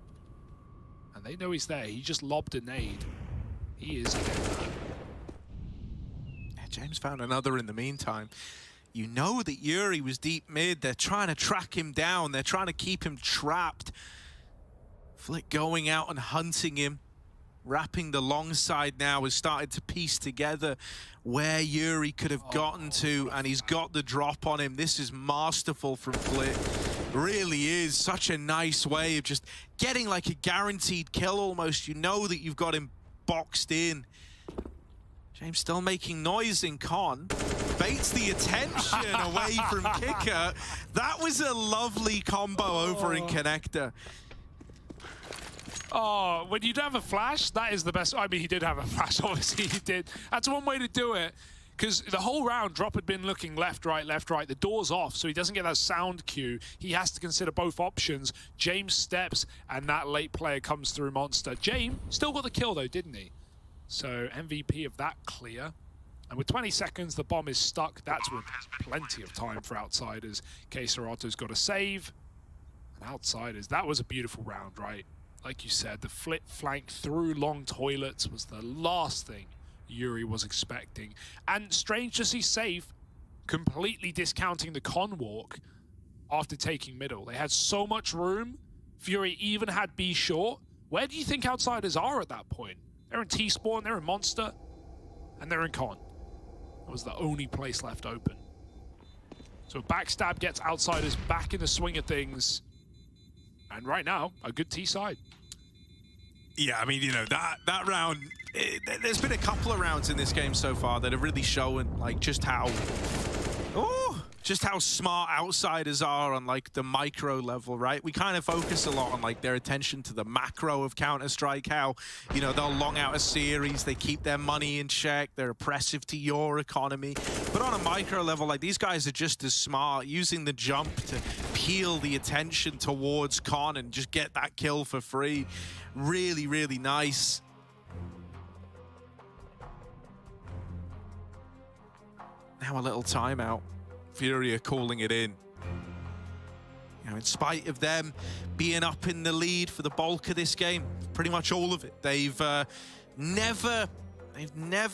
And they know he's there. He just lobbed a nade. He is dead. Yeah, James found another in the meantime. You know that Yuri was deep mid. They're trying to track him down. They're trying to keep him trapped. Flick going out and hunting him. wrapping the long side now, has started to piece together where Yuri could have gotten to, and he's got the drop on him. This is masterful from Flit. Really is such a nice way of just getting like a guaranteed kill almost. You know that you've got him boxed in. James still making noise in con. Baits the attention away from Kicker. That was a lovely combo over in Connector. Oh, when you don't have a flash, that is the best. I mean, he did have a flash, obviously he did. That's one way to do it, because the whole round, Drop had been looking left, right. The door's off, so he doesn't get that sound cue. He has to consider both options. James steps, and that late player comes through Monster. James still got the kill, though, didn't he? So MVP of that clear. And with 20 seconds, the bomb is stuck. That's with plenty of time for Outsiders. Keisarato's got a save. And Outsiders, that was a beautiful round, right? Like you said, the Flit flank through long toilets was the last thing Yuri was expecting. And strange to see Safe completely discounting the con walk after taking middle. They had so much room. Fury even had B short. Where do you think Outsiders are at that point? They're in T-Spawn, they're in Monster, and they're in con. That was the only place left open. So Backstab gets Outsiders back in the swing of things. And right now, a good T side. Yeah, I mean, you know, that round, there's been a couple of rounds in this game so far that are really showing, like, just how smart Outsiders are on, like, the micro level, right? We kind of focus a lot on, like, their attention to the macro of Counter-Strike, how, you know, they'll long out a series, they keep their money in check, they're oppressive to your economy. But on a micro level, like, these guys are just as smart, using the jump to peel the attention towards Con and just get that kill for free. Really, really nice. Now a little timeout. FURIA calling it in. You know, in spite of them being up in the lead for the bulk of this game, pretty much all of it, they've never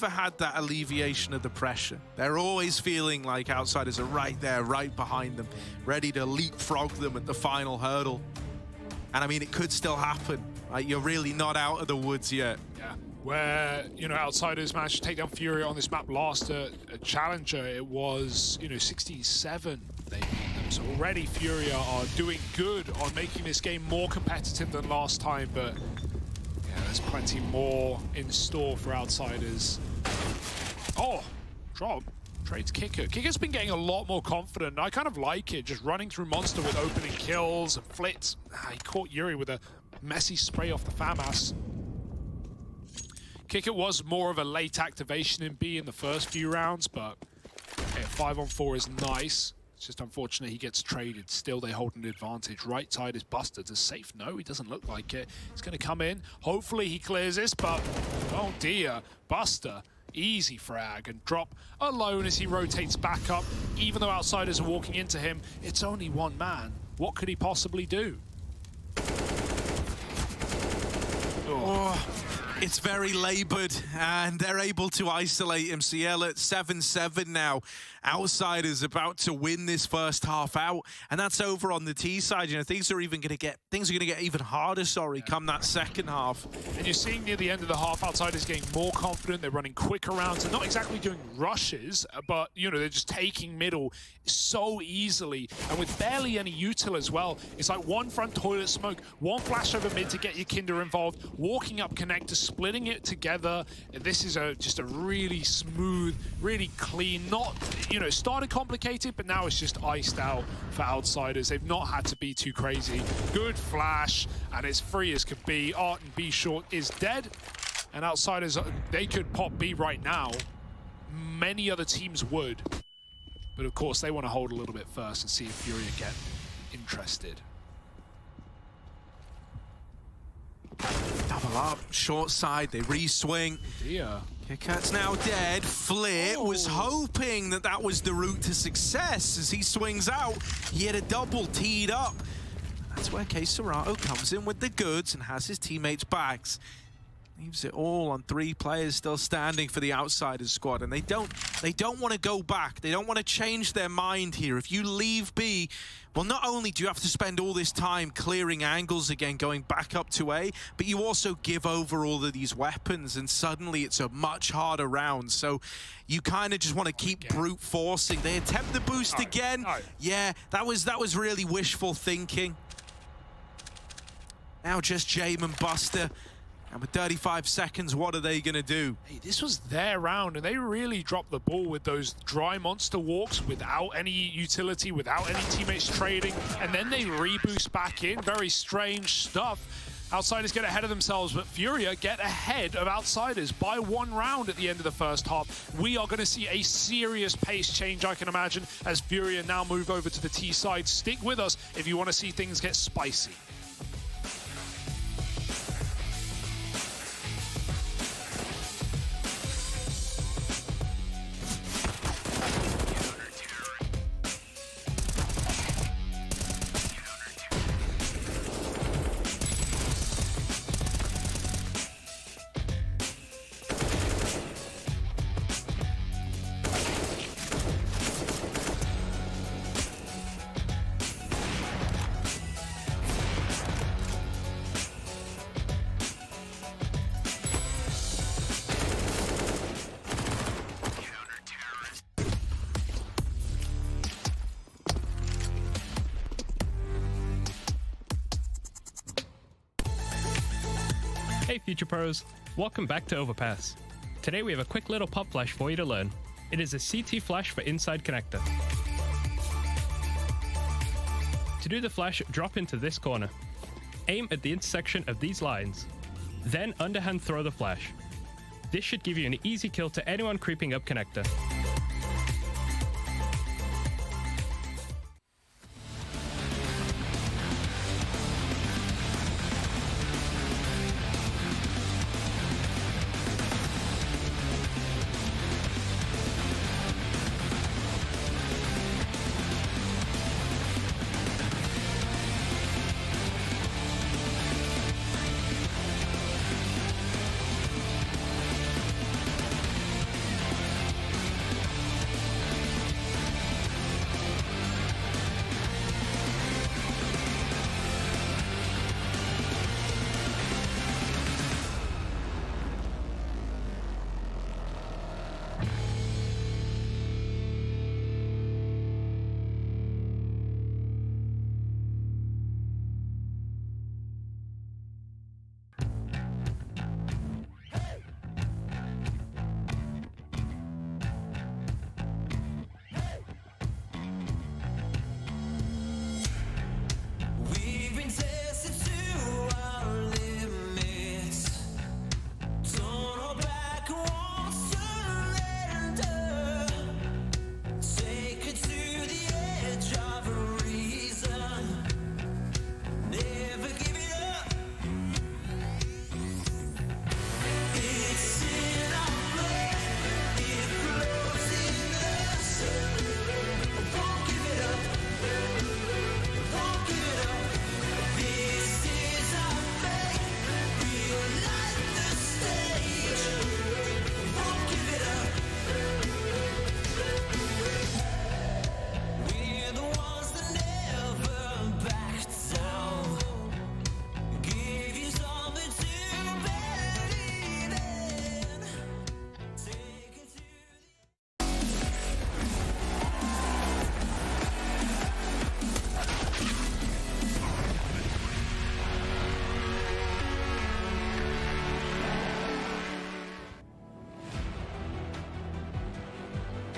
had that alleviation of the pressure. They're always feeling like Outsiders are right there, right behind them, ready to leapfrog them at the final hurdle. And I mean, it could still happen. Like, you're really not out of the woods yet. Yeah. Where, you know, Outsiders managed to take down FURIA on this map last Challenger, it was, you know, 67 they beat them. So already FURIA are doing good on making this game more competitive than last time, but yeah, there's plenty more in store for Outsiders. Oh, drop. Trades Kicker. Kicker's been getting a lot more confident. I kind of like it, just running through Monster with opening kills and Flits. He caught Yuri with a messy spray off the FAMAS. Kicker was more of a late activation in B in the first few rounds, but yeah, 5-on-4 is nice. It's just unfortunate he gets traded. Still, they hold an advantage. Right side is Buster. Does Safe? No, he doesn't look like it. He's going to come in. Hopefully he clears this, but oh dear. Buster, easy frag, and drop alone as he rotates back up. Even though Outsiders are walking into him, it's only one man. What could he possibly do? Oh. It's very labored, and they're able to isolate him. CL at 7-7 now. Outsiders about to win this first half out, and that's over on the T side. You know, things are going to get even harder. Sorry, come that second half. And you're seeing near the end of the half, Outsiders getting more confident. They're running quicker rounds. They're not exactly doing rushes, but you know, they're just taking middle so easily, and with barely any util as well. It's like one front toilet smoke, one flash over mid to get your Kinder involved, walking up connector, splitting it together. This is just a really smooth, really clean, not, you know, started complicated, but now it's just iced out for Outsiders. They've not had to be too crazy. Good flash, and it's free as could be. Art and B short is dead, and Outsiders, they could pop B right now. Many other teams would. But of course, they want to hold a little bit first and see if FURIA get interested. Double up, short side, they re-swing. Yeah. Kicker's now dead. Flit was hoping that that was the route to success. As he swings out, he had a double teed up. That's where Keisarato comes in with the goods and has his teammates' backs. Leaves it all on 3 players still standing for the Outsiders squad, and they don't want to go back. They don't want to change their mind here. If you leave B, well, not only do you have to spend all this time clearing angles again, going back up to A, but you also give over all of these weapons, and suddenly it's a much harder round. So you kind of just want to keep brute forcing. They attempt the boost again. Yeah, that was really wishful thinking. Now just Jame and Buster. And with 35 seconds, what are they going to do? Hey, this was their round, and they really dropped the ball with those dry monster walks without any utility, without any teammates trading, and then they reboost back in. Very strange stuff. Outsiders get ahead of themselves, but FURIA get ahead of Outsiders by 1 round at the end of the first half. We are going to see a serious pace change, I can imagine, as FURIA now move over to the T side. Stick with us if you want to see things get spicy. Hey Future Pros, welcome back to Overpass. Today we have a quick little pop flash for you to learn. It is a CT flash for inside connector. To do the flash, drop into this corner. Aim at the intersection of these lines. Then underhand throw the flash. This should give you an easy kill to anyone creeping up connector.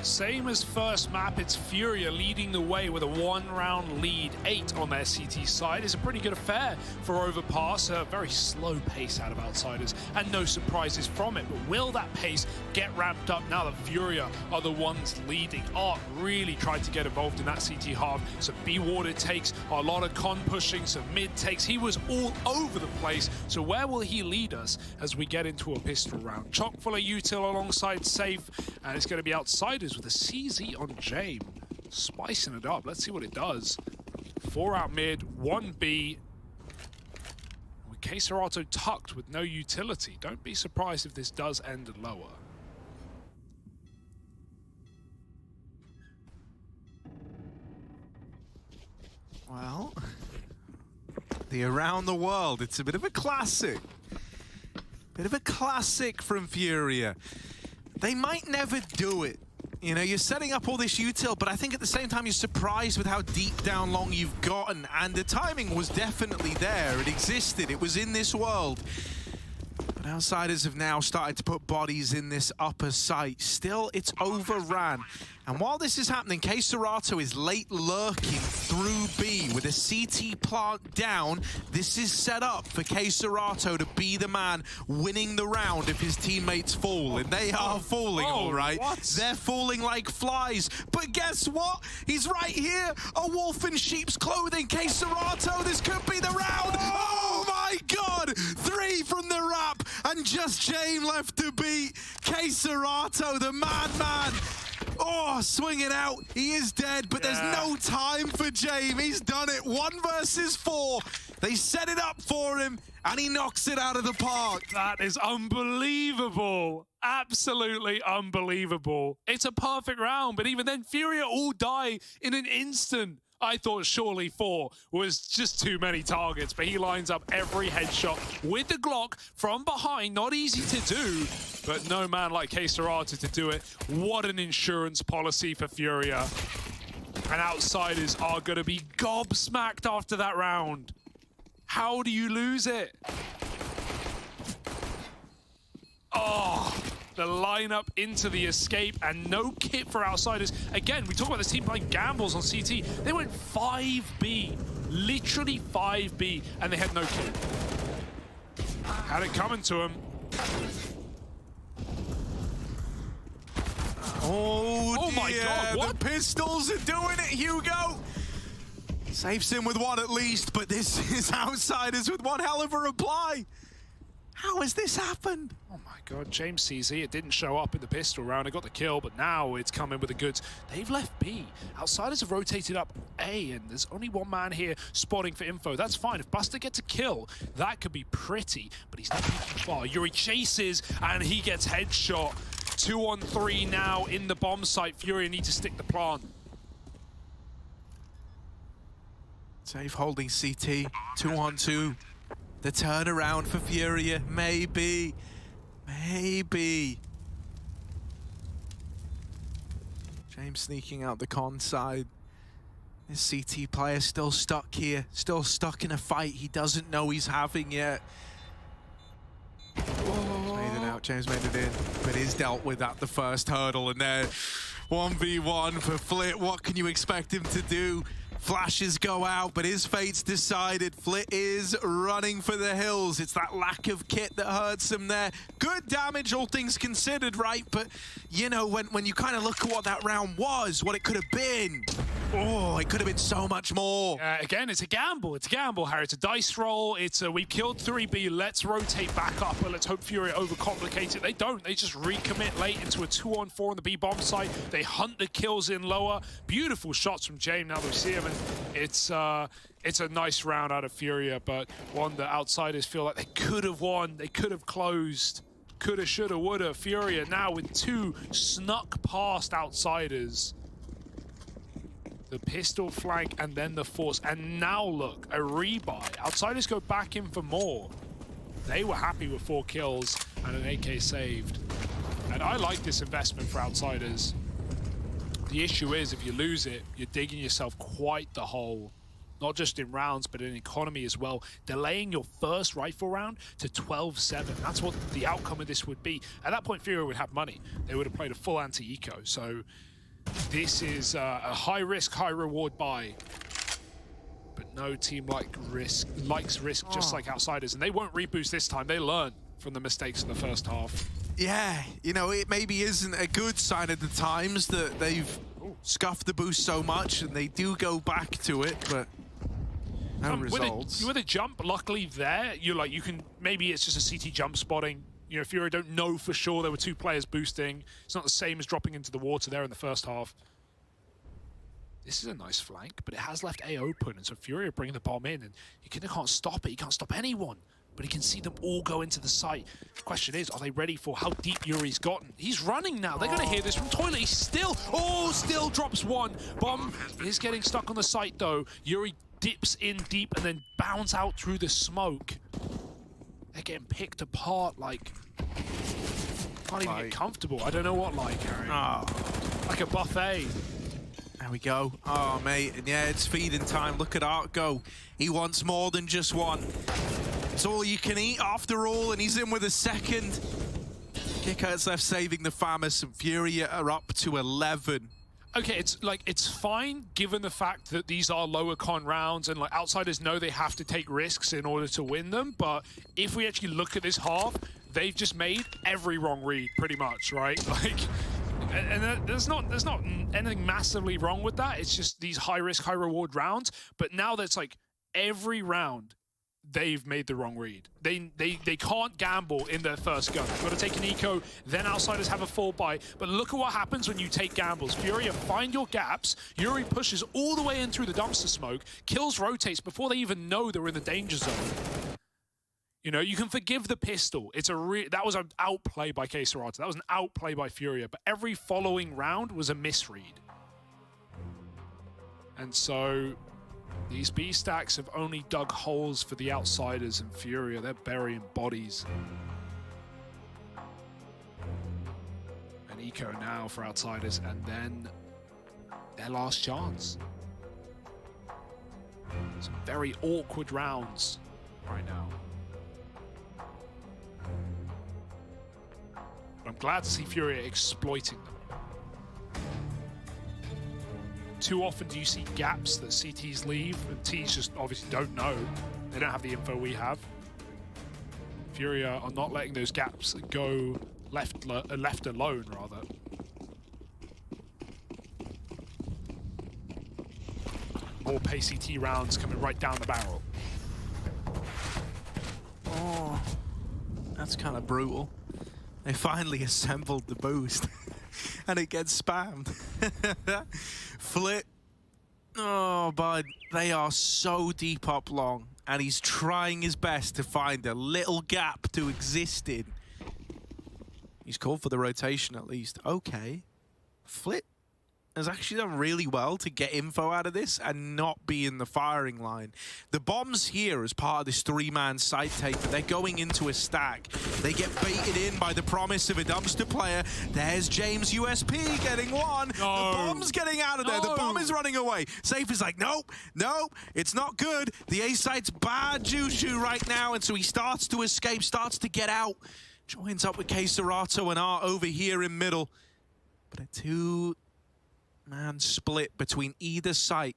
Same as first map, it's FURIA leading the way with a 1-round lead. 8 on their CT side. It's a pretty good affair for Overpass. A very slow pace out of Outsiders and no surprises from it. But will that pace get ramped up now that FURIA are the ones leading? Art really tried to get involved in that CT half. Some B-Water takes, a lot of con pushing, some mid takes. He was all over the place. So where will he lead us as we get into a pistol round? Chock full of util alongside Safe, and it's going to be Outsiders with a CZ on Jame. Spicing it up. Let's see what it does. 4 out mid, 1 B. We Serato tucked with no utility. Don't be surprised if this does end lower. Well, the around the world, it's a bit of a classic. Bit of a classic from FURIA. They might never do it. You know, you're setting up all this util, but I think at the same time you're surprised with how deep down long you've gotten, and the timing was definitely there. It existed. It was in this world. But outsiders have now started to put bodies in this upper site. Still, it's overran. And while this is happening, Serato is late lurking through B with a CT plant down. This is set up for Serato to be the man winning the round if his teammates fall. And they are falling, all right. They're falling like flies. But guess what? He's right here. A wolf in sheep's clothing. Serato, this could be the round. Oh my God! 3 from the wrap. And just James left to beat. Serato, the madman. Oh, swinging out. He is dead, but there's no time for James. He's done it. 1 versus 4. They set it up for him, and he knocks it out of the park. That is unbelievable. Absolutely unbelievable. It's a perfect round, but even then, FURIA all die in an instant. I thought surely 4 was just too many targets, but he lines up every headshot with the Glock from behind. Not easy to do, but no man like Serato to do it. What an insurance policy for FURIA. And outsiders are going to be gobsmacked after that round. How do you lose it? Oh, the lineup into the escape and no kit for outsiders. Again, we talk about this team playing gambles on CT. They went 5B, literally 5B, and they had no kit. Had it coming to them. Oh my God, what? The pistols are doing it, Hugo. Saves him with 1 at least, but this is outsiders with 1 hell of a reply. How has this happened? Oh my God, James CZ, it didn't show up in the pistol round. It got the kill, but now it's coming with the goods. They've left B. Outsiders have rotated up A, and there's only 1 man here spotting for info. That's fine. If Buster gets a kill, that could be pretty, but he's not peeking far. Yuri chases, and he gets headshot. 2 on 3 now in the bomb site. FURIA need to stick the plant. Safe holding CT. 2 on 2. The turnaround for FURIA, maybe. Maybe. James sneaking out the con side. This CT player still stuck here, still stuck in a fight he doesn't know he's having yet. Oh. Made it out, James made it in, but is dealt with at the first hurdle, and there 1v1 for Flit. What can you expect him to do? Flashes go out, but his fate's decided. Flit is running for the hills. It's that lack of kit that hurts him there. Good damage, all things considered, right? But, you know, when you kind of look at what that round was, what it could have been, oh, it could have been so much more. Again, it's a gamble. It's a gamble, Harry. It's a dice roll. It's a, we've killed 3B. Let's rotate back up, and let's hope FURIA overcomplicate it. They don't. They just recommit late into a 2 on 4 on the B bomb site. They hunt the kills in lower. Beautiful shots from James now that we see him. And it's a nice round out of FURIA, but one that outsiders feel like they could have won. They could have closed. Coulda, shoulda, woulda. FURIA now with 2 snuck past outsiders. The pistol flank and then the force. And now look, a rebuy. Outsiders go back in for more. They were happy with 4 kills and an AK saved. And I like this investment for outsiders. The issue is, if you lose it, you're digging yourself quite the hole. Not just in rounds, but in economy as well. Delaying your first rifle round to 12-7. That's what the outcome of this would be. At that point, FURIA would have money. They would have played a full anti-eco. So this is a high-risk, high-reward buy. But no team likes risk just like outsiders. And they won't reboost this time. They learn from the mistakes in the first half. Yeah, you know, it maybe isn't a good sign at the times that they've scuffed the boost so much, and they do go back to it, but no results. With a jump, luckily there, you can, maybe it's just a CT jump spotting. You know, FURIA don't know for sure there were 2 players boosting. It's not the same as dropping into the water there in the first half. This is a nice flank, but it has left A open, and so FURIA bringing the bomb in, and you can't stop it. You can't stop anyone. but he can see them all go into the site. The question is, are they ready for how deep Yuri's gotten? He's running now. They're going to hear this from Toilet. He's still drops one. Bomb is getting stuck on the site, though. Yuri dips in deep and then bounds out through the smoke. They're getting picked apart like... Can't even get comfortable. I don't know what like, Harry. Like a buffet. There we go. Oh, mate. And yeah, it's feeding time. Look at Art go. He wants more than just one. It's all you can eat after all, and he's in with a second. Kickout's left saving the Famous, and Furia are up to 11. Okay, it's fine given the fact that these are lower con rounds and like outsiders know they have to take risks in order to win them. But if we actually look at this half, they've just made every wrong read pretty much, right? Like, and there's not anything massively wrong with that. It's just these high risk, high reward rounds. But now that's like every round they've made the wrong read. They can't gamble in their first gun. They've got to take an eco, then outsiders have a fall by. But look at what happens when you take gambles. Furia find your gaps. Yuri pushes all the way in through the dumpster smoke, kills rotates before they even know they're in the danger zone. You know, you can forgive the pistol. That was an outplay by K-Serata. That was an outplay by Furia. But every following round was a misread. And so these B stacks have only dug holes for the outsiders and Furia. They're burying bodies. An eco now for outsiders, and then their last chance. Some very awkward rounds right now. But I'm glad to see Furia exploiting them. Too often do you see gaps that CTs leave, and Ts just obviously don't know. They don't have the info we have. Furia are not letting those gaps go left alone, rather. More pay CT rounds coming right down the barrel. Oh, that's kind of brutal. They finally assembled the boost. And it gets spammed. Flip. Oh, bud. They are so deep up long. And he's trying his best to find a little gap to exist in. He's called for the rotation at least. Okay. Flip has actually done really well to get info out of this and not be in the firing line. The bombs here as part of this three-man side take, but they're going into a stack. They get baited in by the promise of a dumpster player. There's James USP getting one. No. The bomb's getting out of there. The bomb is running away. Safe is like, nope, nope, it's not good. The A site's bad juju right now, and so he starts to escape, starts to get out. Joins up with K-Serata and Art over here in middle. But a two-man split between either site.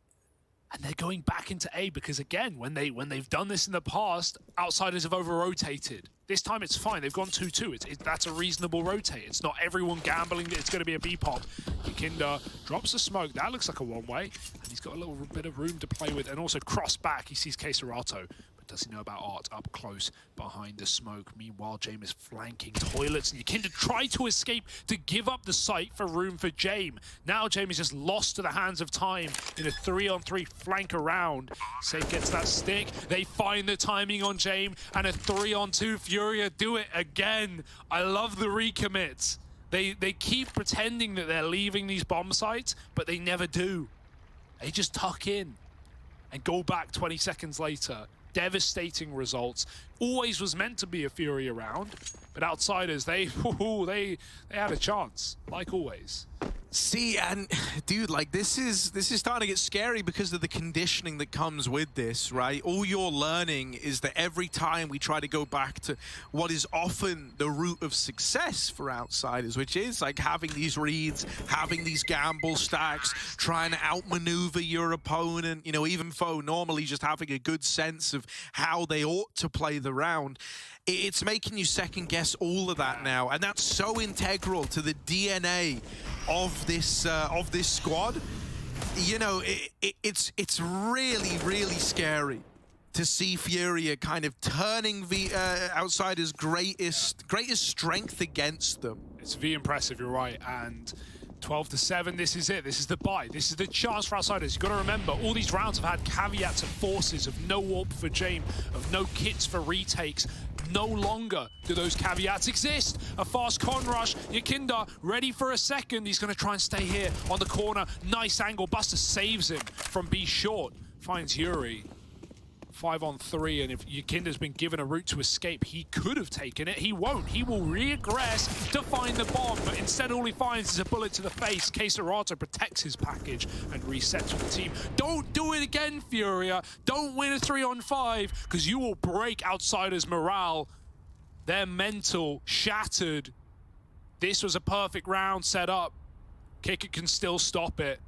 And they're going back into A because, again, when they've done this in the past, outsiders have over-rotated. This time it's fine. They've gone 2-2. That's a reasonable rotate. It's not everyone gambling that it's going to be a B-pop. Yakinda drops the smoke. That looks like a one-way. And he's got a little bit of room to play with. And also cross back. He sees K-Serata. But does he know about Art up close behind the smoke? Meanwhile, James is flanking toilets. And Yakinda tried to escape to give up the site for room for James. Now James is just lost to the hands of time in a 3-on-3 flank around. Safe gets that stick. They find the timing on James. And a 3-on-2 Furia do it again. I love the recommits. They keep pretending that they're leaving these bomb sites, but they never do. They just tuck in and go back 20 seconds later. Devastating results. Always was meant to be a Furia round, but outsiders, they had a chance, like always. See, and dude, like this is starting to get scary because of the conditioning that comes with this, right? All you're learning is that every time we try to go back to what is often the root of success for outsiders, which is like having these reads, having these gamble stacks, trying to outmaneuver your opponent, you know, even foe, normally just having a good sense of how they ought to play the round. It's making you second guess all of that now, and that's so integral to the DNA of this squad. You know, it's really, really scary to see Furia kind of turning the outsiders' greatest strength against them. It's V impressive, you're right, and 12-7, this is it. This is the buy. This is the chance for Outsiders. You've got to remember, all these rounds have had caveats of forces, of no warp for Jame, of no kits for retakes. No longer do those caveats exist. A fast con rush. Yakinda ready for a second. He's going to try and stay here on the corner. Nice angle. Buster saves him from B short. Finds Yuri. 5-on-3, and if Yakinda's been given a route to escape, he could have taken it. He won't. He will re-aggress to find the bomb, but instead all he finds is a bullet to the face. Queserato protects his package and resets with the team. Don't do it again, Furia. Don't win a 3-on-5, because you will break Outsiders' morale. Their mental shattered. This was a perfect round set up. Kickit can still stop it.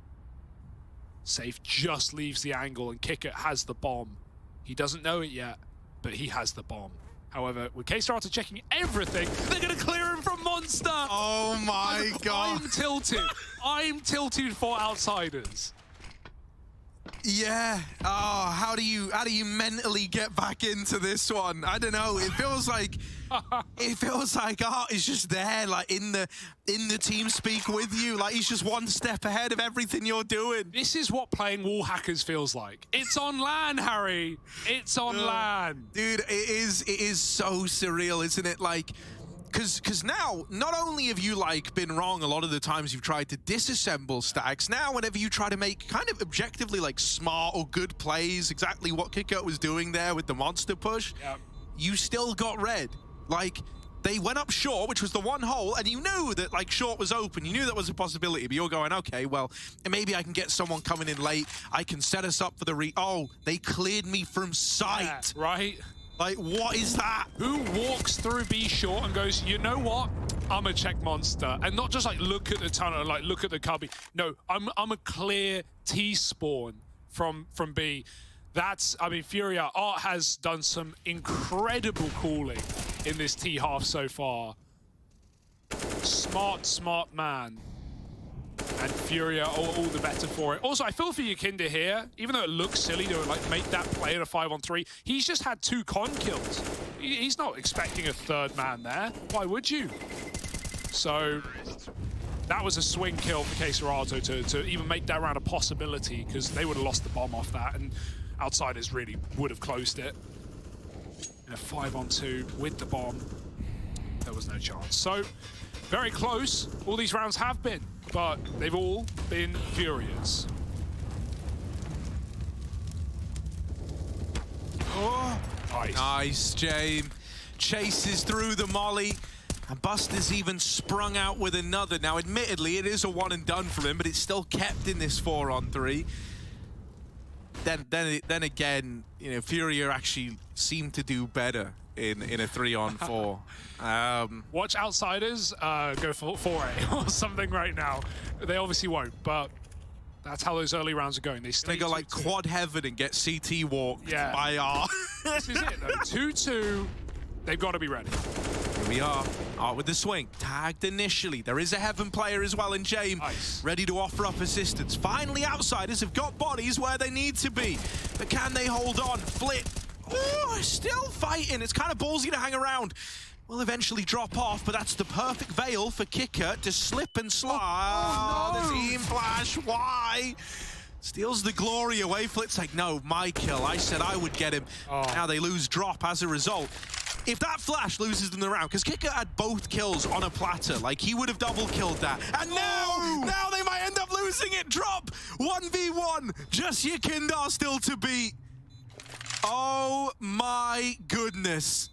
Safe just leaves the angle, and Kickit has the bomb. He doesn't know it yet, but he has the bomb. However, with Queserato checking everything, they're going to clear him from Monster! Oh my god. I'm tilted. I'm tilted for Outsiders. Yeah. Oh, how do you mentally get back into this one? I don't know. It feels like Art is just there, like in the team speak with you. Like he's just one step ahead of everything you're doing. This is what playing Wall Hackers feels like. It's on LAN, Harry. It's on LAN. Dude, it is so surreal, isn't it? Like, Because now, not only have you like been wrong a lot of the times you've tried to disassemble stacks, now whenever you try to make kind of objectively like smart or good plays, exactly what Kickert was doing there with the monster push, you still got red. Like, they went up short, which was the one hole, and you knew that like short was open. You knew that was a possibility, but you're going, okay, well, maybe I can get someone coming in late. I can set us up for the Oh, they cleared me from sight. Yeah, right? Like, what is that? Who walks through B short and goes, you know what? I'm a check Monster. And not just like look at the tunnel, like look at the cubby. No, I'm a clear T spawn from B. That's, I mean, Furia Art has done some incredible calling in this T half so far. Smart man. And Furia all the better for it. Also, I feel for Yakinda here, even though it looks silly to like make that play in a 5-on-3, he's just had 2 con kills. He's not expecting a third man there. Why would you? So that was a swing kill for Queserato to even make that round a possibility, because they would have lost the bomb off that, and Outsiders really would have closed it. In a 5-on-2 with the bomb, there was no chance. So very close. All these rounds have been, but they've all been furious. Oh, nice, Jame. Chases through the molly, and Buster's even sprung out with another. Now, admittedly, it is a one and done for him, but it's still kept in this 4-on-3. Then again, you know, Furia actually seemed to do better in a 3-on-4. Watch Outsiders go for 4A or something right now. They obviously won't, but that's how those early rounds are going. They go like quad heaven and get CT walked by R. This is it though. 2-2. They've got to be ready. Here we are. Art with the swing. Tagged initially. There is a heaven player as well in Jame. Nice. Ready to offer up assistance. Finally, Outsiders have got bodies where they need to be. But can they hold on? Flip. Oh, still fighting. It's kind of ballsy to hang around. Will eventually drop off, but that's the perfect veil for Kicker to slip and slide. Oh, no. The team flash. Why? Steals the glory away. Flit's like, no, my kill. I said I would get him. Now they lose drop as a result. If that flash loses them the round, because Kicker had both kills on a platter, like he would have double killed that. And now they might end up losing it. Drop 1v1. Just Yakinda still to beat. Oh my goodness.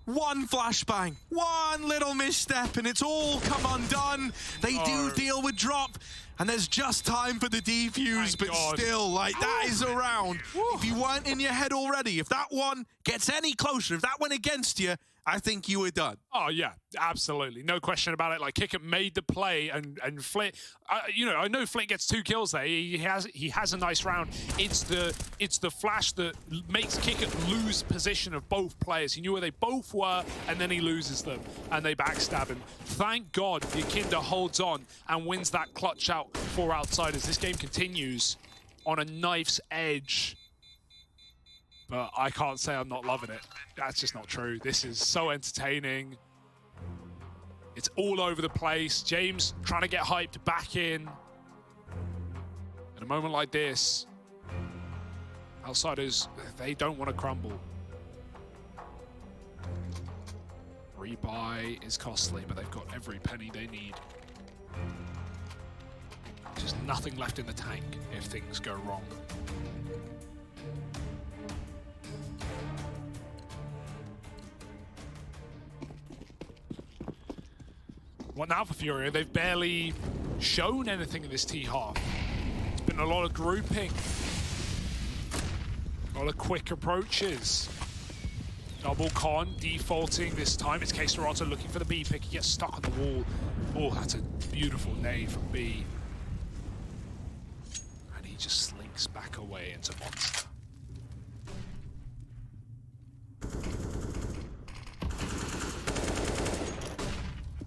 One flashbang, one little misstep, and it's all come undone. They do deal with drop, and there's just time for the defuse, but still, like, that is a round. If you weren't in your head already, if that one gets any closer, if that went against you, I think you were done. Oh, yeah, absolutely. No question about it. Like, Kickert made the play, and Flit, you know, I know Flit gets 2 kills there. He has a nice round. It's the flash that makes Kickert lose position of both players. He knew where they both were, and then he loses them, and they backstab him. Thank God Yakinda holds on and wins that clutch out for Outsiders. This game continues on a knife's edge. But I can't say I'm not loving it. That's just not true. This is so entertaining. It's all over the place. James trying to get hyped back in. At a moment like this, outsiders, they don't want to crumble. Rebuy is costly, but they've got every penny they need. Just nothing left in the tank if things go wrong. What now for FURIA? They've barely shown anything in this T-half. It's been a lot of grouping. A lot of quick approaches. Double con, defaulting this time. It's K-Serato looking for the B pick. He gets stuck on the wall. Oh, that's a beautiful nade from B. And he just slinks back away into Monster.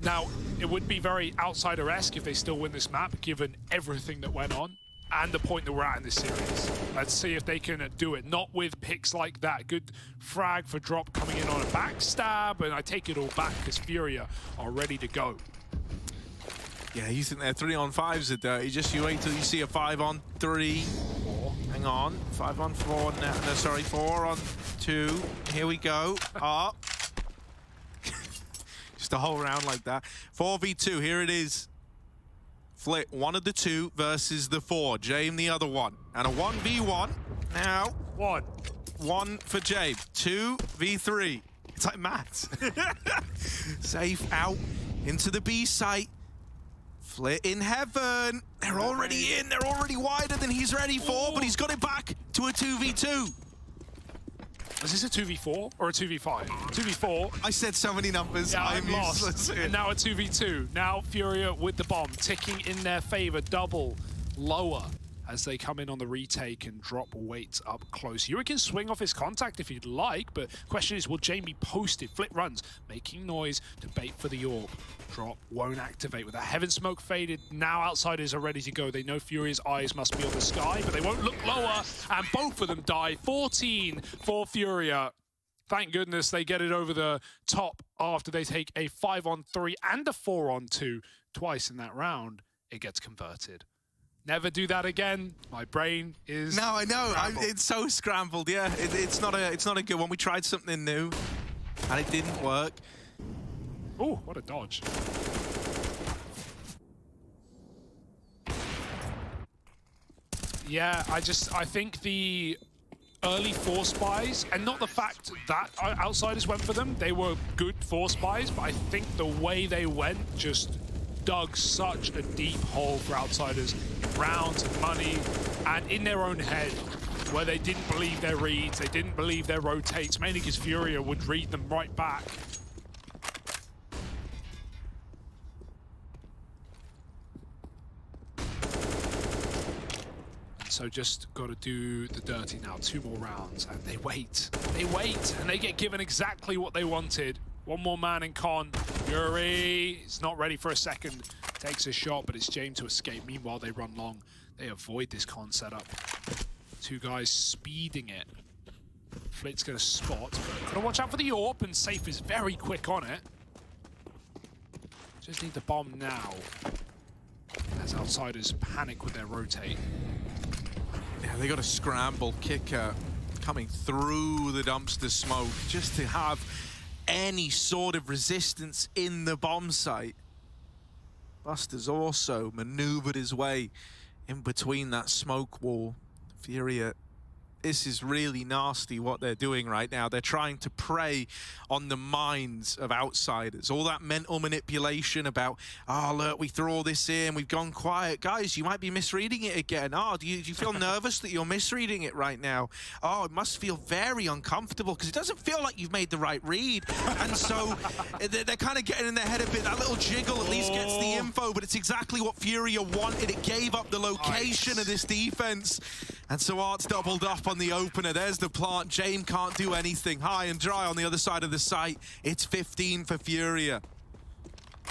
Now, it would be very outsider-esque if they still win this map, given everything that went on and the point that we're at in this series. Let's see if they can do it. Not with picks like that. Good frag for Drop coming in on a backstab, and I take it all back because FURIA are ready to go. Yeah, you think they're 3-on-5s are dirty. Just you wait till you see a 5-on-3. Hang on, 5-on-4 now. No, sorry, 4-on-2. Here we go. Up. Just a whole round like that. 4v2, here it is. Flit, one of the two versus the 4. Jame the other one. And a 1v1. Now, one for Jame. 2v3. It's like maths. Safe out into the B site. Flit in heaven. They're already in. They're already wider than he's ready for, but he's got it back to a 2v2. Is this a 2v4 or a 2v5? 2v4. I said so many numbers. Yeah, I'm lost. lost. And now a 2v2. Now FURIA with the bomb, ticking in their favor, double lower as they come in on the retake and drop weights up close. Yuri can swing off his contact if he'd like, but question is, will Jame be posted? Flit runs, making noise to bait for the AWP. Drop won't activate with that heaven smoke faded. Now outsiders are ready to go. They know FURIA's eyes must be on the sky, but they won't look lower, and both of them die. 14 for FURIA. Thank goodness they get it over the top after they take a 5-on-3 and a 4-on-2 twice in that round. It gets converted. Never do that again. My brain is. No, I know. It's so scrambled. Yeah, it's not a good one. We tried something new, and it didn't work. Oh, what a dodge! Yeah, I think the early force buys, and not the fact that outsiders went for them. They were good force buys, but I think the way they went just dug such a deep hole for outsiders, rounds and money, and in their own head, where they didn't believe their reads, they didn't believe their rotates, mainly because FURIA would read them right back. So just got to do the dirty now. 2 more rounds, and they wait, and they get given exactly what they wanted. One more man in con. Yuri is not ready for a second. Takes a shot, but it's Jame to escape. Meanwhile, they run long. They avoid this con setup. 2 guys speeding it. Flit's going to spot, but got to watch out for the AWP, and Safe is very quick on it. Just need the bomb now, as outsiders panic with their rotate. Yeah, they got a scramble kicker coming through the dumpster smoke just to have any sort of resistance in the bomb site. Buster's also maneuvered his way in between that smoke wall. FURIA, this is really nasty what they're doing right now. They're trying to prey on the minds of outsiders. All that mental manipulation about, oh, look, we threw all this in, we've gone quiet. Guys, you might be misreading it again. Oh, do you feel nervous that you're misreading it right now? Oh, it must feel very uncomfortable because it doesn't feel like you've made the right read. And so they're kind of getting in their head a bit. That little jiggle at least gets the info, but it's exactly what FURIA wanted. It gave up the location of this defense. And so Art's doubled up on the opener. There's the plant. Jame can't do anything. High and dry on the other side of the site. It's 15 for FURIA.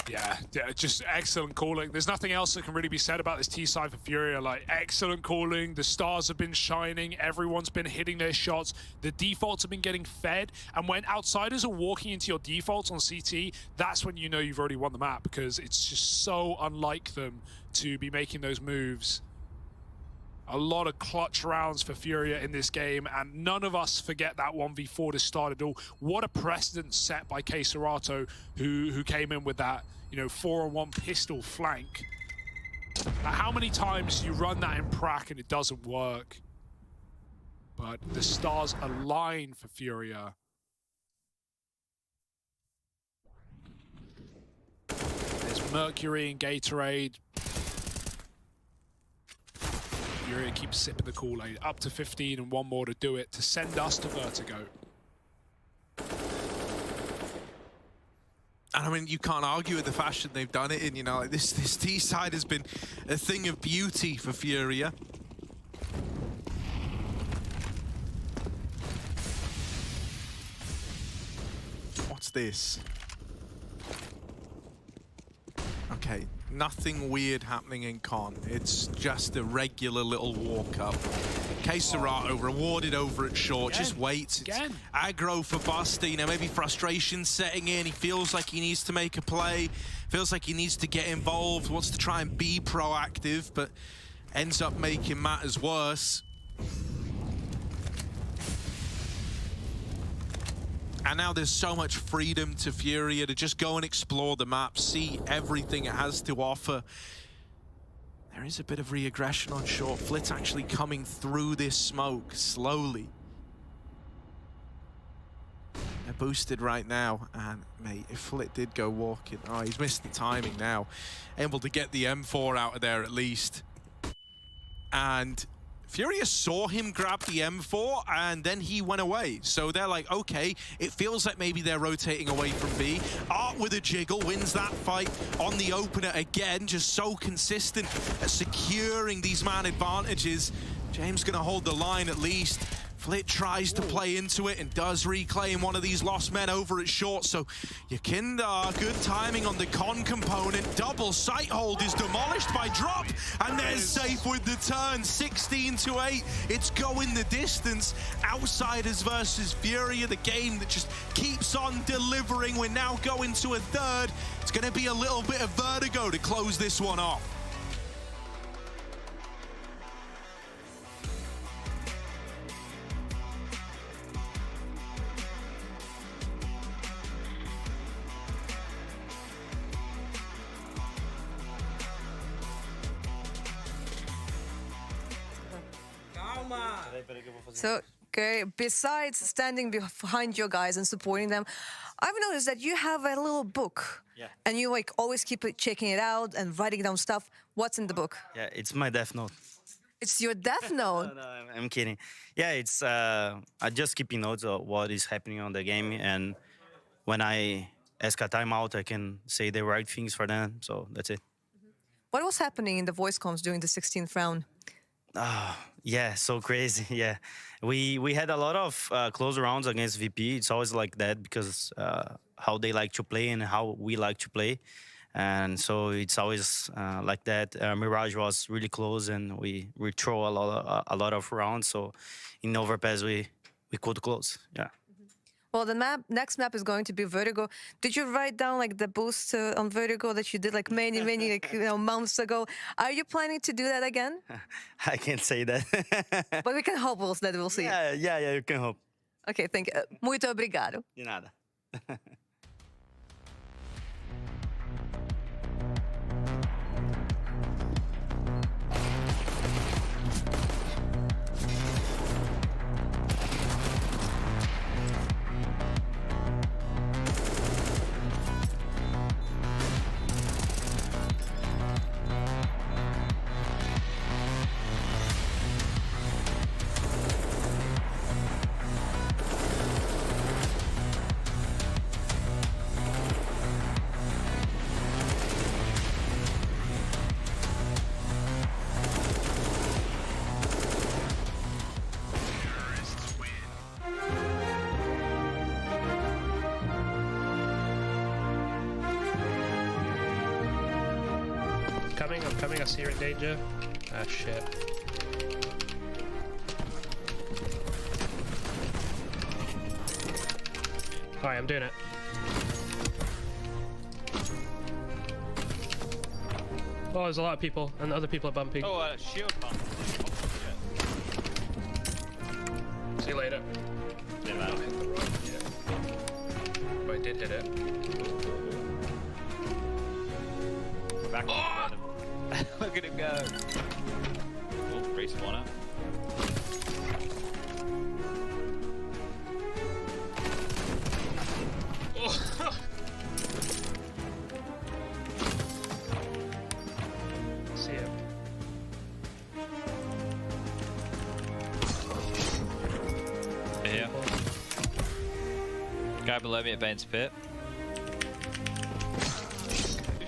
Yeah, just excellent calling. There's nothing else that can really be said about this T side for FURIA. Like, excellent calling. The stars have been shining. Everyone's been hitting their shots. The defaults have been getting fed. And when outsiders are walking into your defaults on CT, that's when you know you've already won the map, because it's just so unlike them to be making those moves. A lot of clutch rounds for FURIA in this game, and none of us forget that 1v4 to start it all. What a precedent set by K Serato, who came in with that, you know, 4-on-1 pistol flank. How many times do you run that in prac and it doesn't work? But the stars align for FURIA. There's Mercury and Gatorade. FURIA keeps sipping the Kool-Aid. Up to 15 and one more to do it, to send us to Vertigo. And I mean, you can't argue with the fashion they've done it in, you know, like this T side has been a thing of beauty for FURIA. What's this? Okay, nothing weird happening in con. It's just a regular little walk up. K Serato rewarded over at short. Just wait. It's aggro for Buster. You know, maybe frustration setting in. He feels like he needs to make a play. Feels like he needs to get involved. Wants to try and be proactive, but ends up making matters worse. And now there's so much freedom to FURIA to just go and explore the map, see everything it has to offer. There is a bit of re-aggression on short. Flit's actually coming through this smoke slowly. They're boosted right now, and mate, if Flit did go walking, oh, he's missed the timing now. Able to get the M4 out of there at least. And FURIA saw him grab the M4 and then he went away. So they're like, okay, it feels like maybe they're rotating away from B. Art with a jiggle wins that fight on the opener again, just so consistent at securing these man advantages. James gonna hold the line at least. Flit tries to play into it and does reclaim one of these lost men over at short. So Yakinda, good timing on the con component. Double sight hold is demolished by drop, and there's safe with the turn. 16-8. It's going the distance. Outsiders versus FURIA, the game that just keeps on delivering. We're now going to a third. It's going to be a little bit of vertigo to close this one off. So, okay, besides standing behind your guys and supporting them, I've noticed that you have a little book. Yeah. And you like always keep checking it out and writing down stuff. What's in the book? Yeah, it's my death note. It's your death note? No, I'm kidding. Yeah, it's I just keeping notes of what is happening on the game, and when I ask a timeout, I can say the right things for them. So that's it. What was happening in the voice comms during the 16th round? Yeah, so crazy. Yeah, we had a lot of close rounds against VP. It's always like that because how they like to play and how we like to play, and so it's always like that. Mirage was really close, and we throw a lot of rounds. So in overpass we could close. Yeah. Well, the next map is going to be Vertigo. Did you write down like the boost on Vertigo that you did like many like, months ago? Are you planning to do that again? I can't say that. But we can hope that we'll see. Yeah, you can hope. Okay, thank you. Muito obrigado. De nada. coming. I see you're in danger. Ah, shit. Alright, I'm doing it. Oh, there's a lot of people, and other people are bumping. Oh, shield bump. See you later. Yeah, man. Hit the rock, yeah. But I did hit it. Back oh! Look at him go. Oh, respawner. Oh. See him. Here. Guy below me at Bane's pit.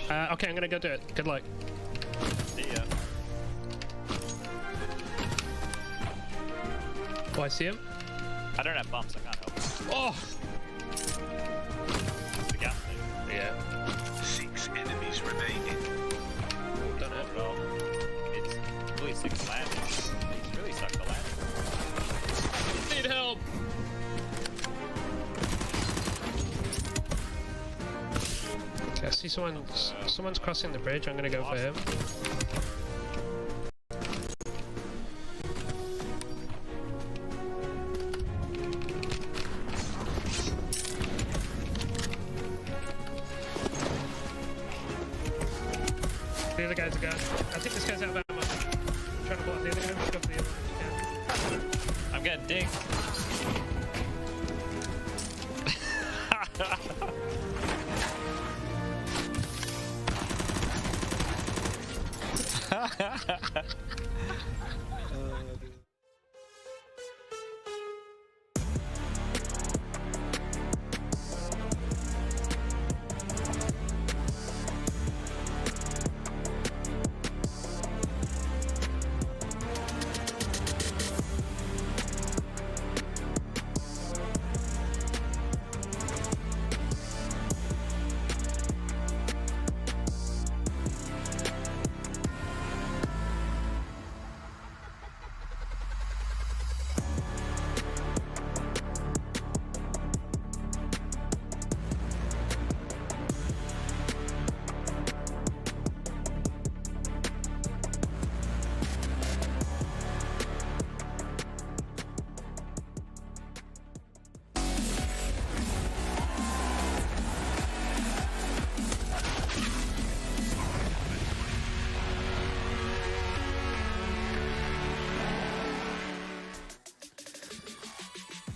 Okay, I'm gonna go do it. Good luck. See ya. Oh, I see him. I don't have bumps, I can't help. Oh! The gas thing. Yeah. 6 enemies remaining. Done it. Well, it's really sick to land. It's really sucked to land. Need help! Okay, I see someone's crossing the bridge. I'm gonna go for him. The other guy's a guy. I think this guy's out of ammo. I'm trying to block the other guy. Let's go for the other one. I'm getting dinged.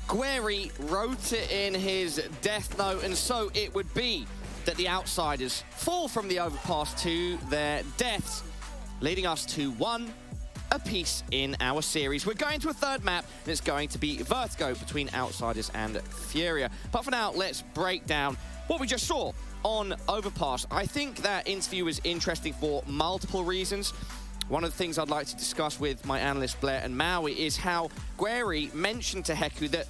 Guerri wrote it in his death note, and so it would be that the outsiders fall from the overpass to their deaths, leading us to 1 apiece in our series. We're going to a third map, and it's going to be Vertigo between outsiders and Furia. But for now, let's break down what we just saw on Overpass. I think that interview was interesting for multiple reasons. One of the things I'd like to discuss with my analysts Blair and Maui is how Guerri mentioned to Heku that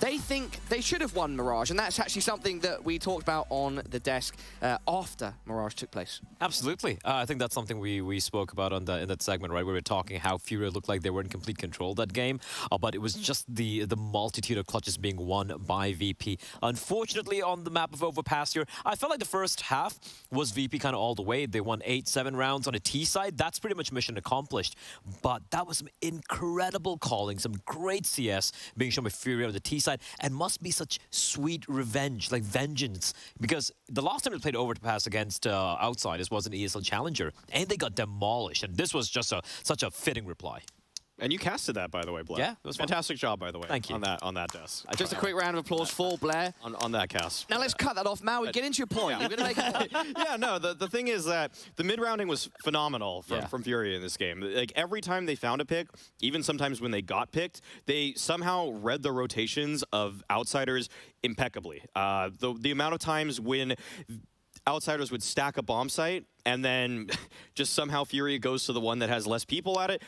they think they should have won Mirage, and that's actually something that we talked about on the desk after Mirage took place. Absolutely. I think that's something we spoke about in that segment, right, where we were talking how Furia looked like they were in complete control of that game, but it was just the multitude of clutches being won by VP. Unfortunately, on the map of Overpass here, I felt like the first half was VP kind of all the way. They won 8-7 rounds on a T side. That's pretty much mission accomplished. But that was some incredible calling, some great CS being shown by Furia on the T side. And must be such sweet revenge, like vengeance. Because the last time they played Overpass against Outsiders was an ESL Challenger, and they got demolished. And this was just such a fitting reply. And you casted that, by the way, Blair. Yeah, it was fantastic job, by the way. Thank you. On that desk. Just a quick round of applause for Blair. On that cast. Now let's cut that off. Maui, get into your point. You're gonna make a point. Yeah, no, the thing is that the mid-rounding was phenomenal from Furia in this game. Like, every time they found a pick, even sometimes when they got picked, they somehow read the rotations of outsiders impeccably. The amount of times when outsiders would stack a bomb site and then just somehow Furia goes to the one that has less people at it.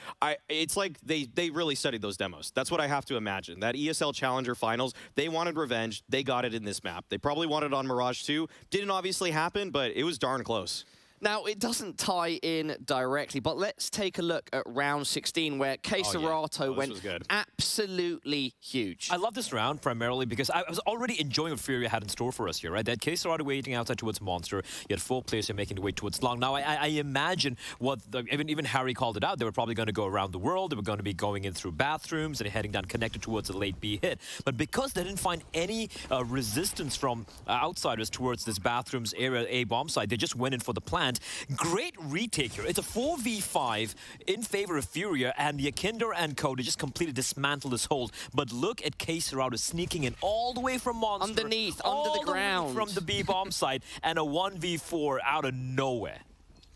It's like they really studied those demos. That's what I have to imagine. That ESL Challenger Finals, they wanted revenge. They got it in this map. They probably wanted it on Mirage too. Didn't obviously happen, but it was darn close. Now, it doesn't tie in directly, but let's take a look at round 16, where Serato went absolutely huge. I love this round primarily because I was already enjoying what FURIA had in store for us here, right? They had Serato waiting outside towards Monster. You had 4 players who are making the way towards Long. Now, I imagine what, even Harry called it out, they were probably going to go around the world. They were going to be going in through bathrooms and heading down connected towards a late B hit. But because they didn't find any resistance from outsiders towards this bathrooms area, A bomb site, they just went in for the plant. Great retake here. It's a 4v5 in favor of FURIA, and Yakinder and Cody just completely dismantled this hold. But look at Serato sneaking in all the way from Monster. Underneath, under the ground. From the B bomb site, and a 1v4 out of nowhere.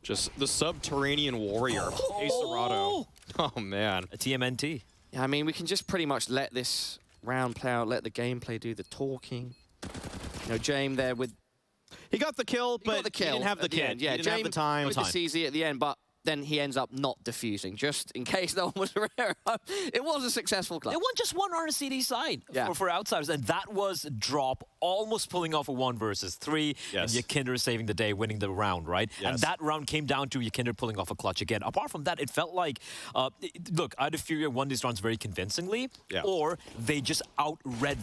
Just the subterranean warrior, Serato. Oh, man. A TMNT. Yeah, I mean, we can just pretty much let this round play out, let the gameplay do the talking. You know, James there with... He got the kill, but he didn't have the kit. Yeah, he didn't have the time. With the CZ at the end, but then he ends up not defusing, just in case no one was rare. It was a successful club. They won just one on the CD side for outsiders, and that was Drop almost pulling off a 1 versus 3, and Yakinder saving the day, winning the round, right? Yes. And that round came down to Yakinder pulling off a clutch again. Apart from that, it felt like, look, either FURIA won these rounds very convincingly, or they just outread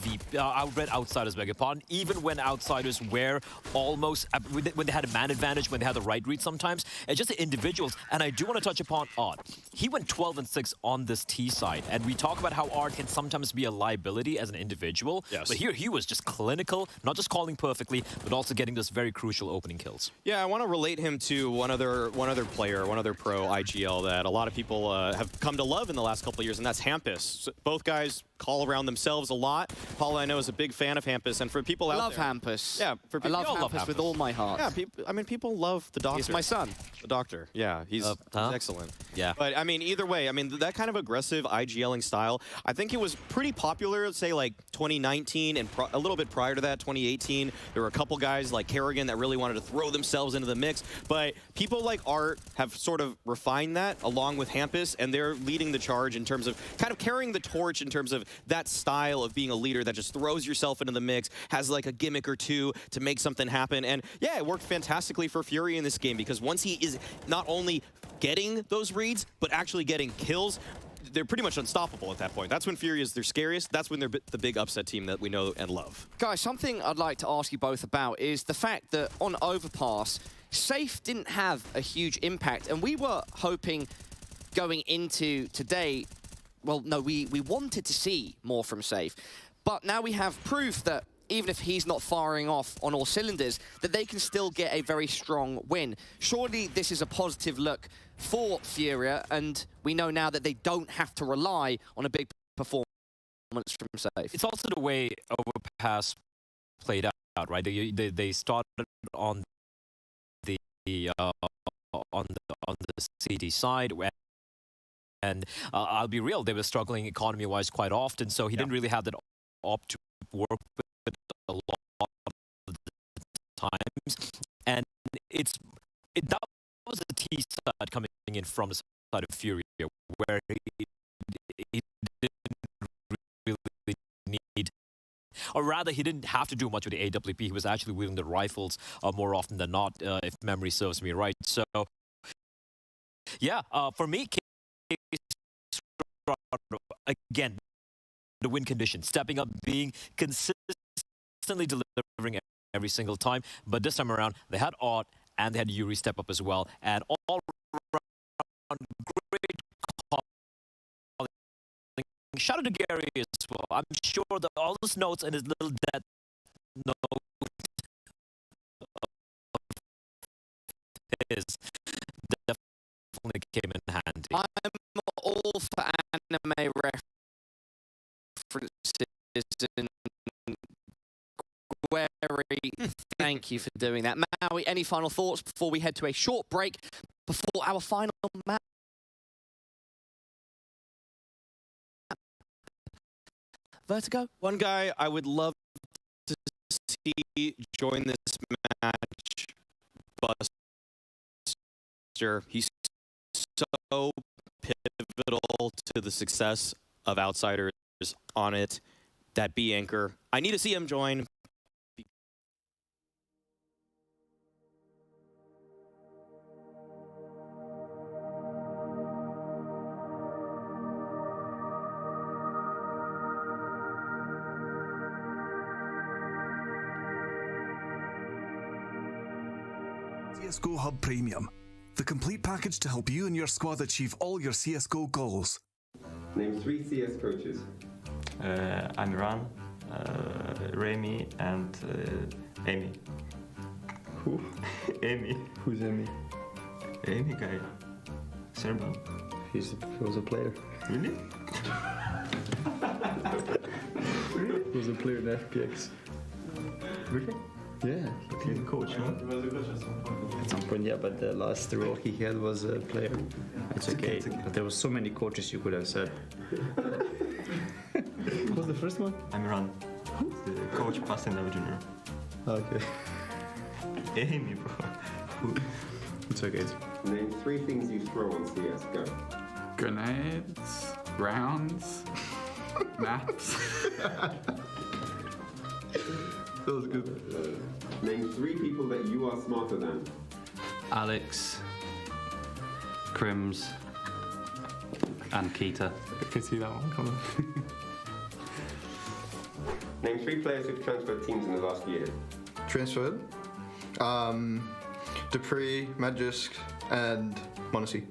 outsiders, beg your pardon, even when outsiders were almost, when they had a man advantage, when they had the right read sometimes, it's just the individuals. And I do want to touch upon Odd. He went 12-6 on this T side, and we talk about how Odd can sometimes be a liability as an individual, but here he was just clinical, not just calling perfectly, but also getting those very crucial opening kills. Yeah, I want to relate him to one other player, one other pro IGL that a lot of people have come to love in the last couple of years, and that's Hampus. So both guys call around themselves a lot. Paul, I know, is a big fan of Hampus, and for people out there... I love Hampus. Yeah, for people, I love Hampus with all my heart. Yeah, I mean, people love the Doctor. He's my son. The Doctor, yeah, he's excellent. Yeah. But, I mean, either way, I mean, that kind of aggressive IGLing style, I think it was pretty popular, say, like, 2019, and a little bit prior to that, 2018. There were a couple guys like Kerrigan that really wanted to throw themselves into the mix, but people like Art have sort of refined that along with Hampus, and they're leading the charge in terms of kind of carrying the torch in terms of that style of being a leader that just throws yourself into the mix, has like a gimmick or two to make something happen. And yeah, it worked fantastically for FURIA in this game, because once he is not only getting those reads, but actually getting kills, they're pretty much unstoppable at that point. That's when FURIA is their scariest. That's when they're the big upset team that we know and love. Guys, something I'd like to ask you both about is the fact that on Overpass, Safe didn't have a huge impact, and we were hoping going into today, well, no, we wanted to see more from Safe, but now we have proof that even if he's not firing off on all cylinders, that they can still get a very strong win. Surely this is a positive look for FURIA, and we know now that they don't have to rely on a big performance from Safe. It's also the way Overpass played out, right? They started on the CD side, and I'll be real, they were struggling economy-wise quite often, so he didn't really have that op to work with a lot of the times, and that was a T side coming in from the side of FURIA, where he didn't really need, or rather he didn't have to do much with the AWP. He was actually wielding the rifles more often than not, if memory serves me right. So yeah, for me, again, the win condition, stepping up, being consistently delivering every single time. But this time around, they had Odd and they had Yuri step up as well. And all around, great calling. Shout out to Gary as well. I'm sure that all those notes and his little death note of his definitely came in handy. I'm all for anime references and Gueri, thank you for doing that. Maui, any final thoughts before we head to a short break before our final match? Vertigo? One guy I would love to see join this match, Buster. He's so pivotal to the success of Outsiders on it. That B anchor. I need to see him join. CSGO Hub Premium, the complete package to help you and your squad achieve all your CSGO goals. Name 3 CS coaches. Amiran, Remy, and Amy. Who? Amy. Who's Amy? Amy guy. Serban. He was a player. Really? He was a player in FPX. Really? Yeah, he was a coach, no? He was a coach at some point. At some point, yeah, but the last role he had was a player. It's okay, but there were so many coaches you could have said. What was the first one? Amiran. The coach passed in Level Junior. Okay. Amy, bro. It's okay. Name 3 things you throw on CSGO. Grenades, rounds, maps. That was good. Name 3 people that you are smarter than. Alex, Crims, and Keita. I can see that one coming. Name 3 players who've transferred teams in the last year. Transferred? Dupree, Magisk, and Monacy.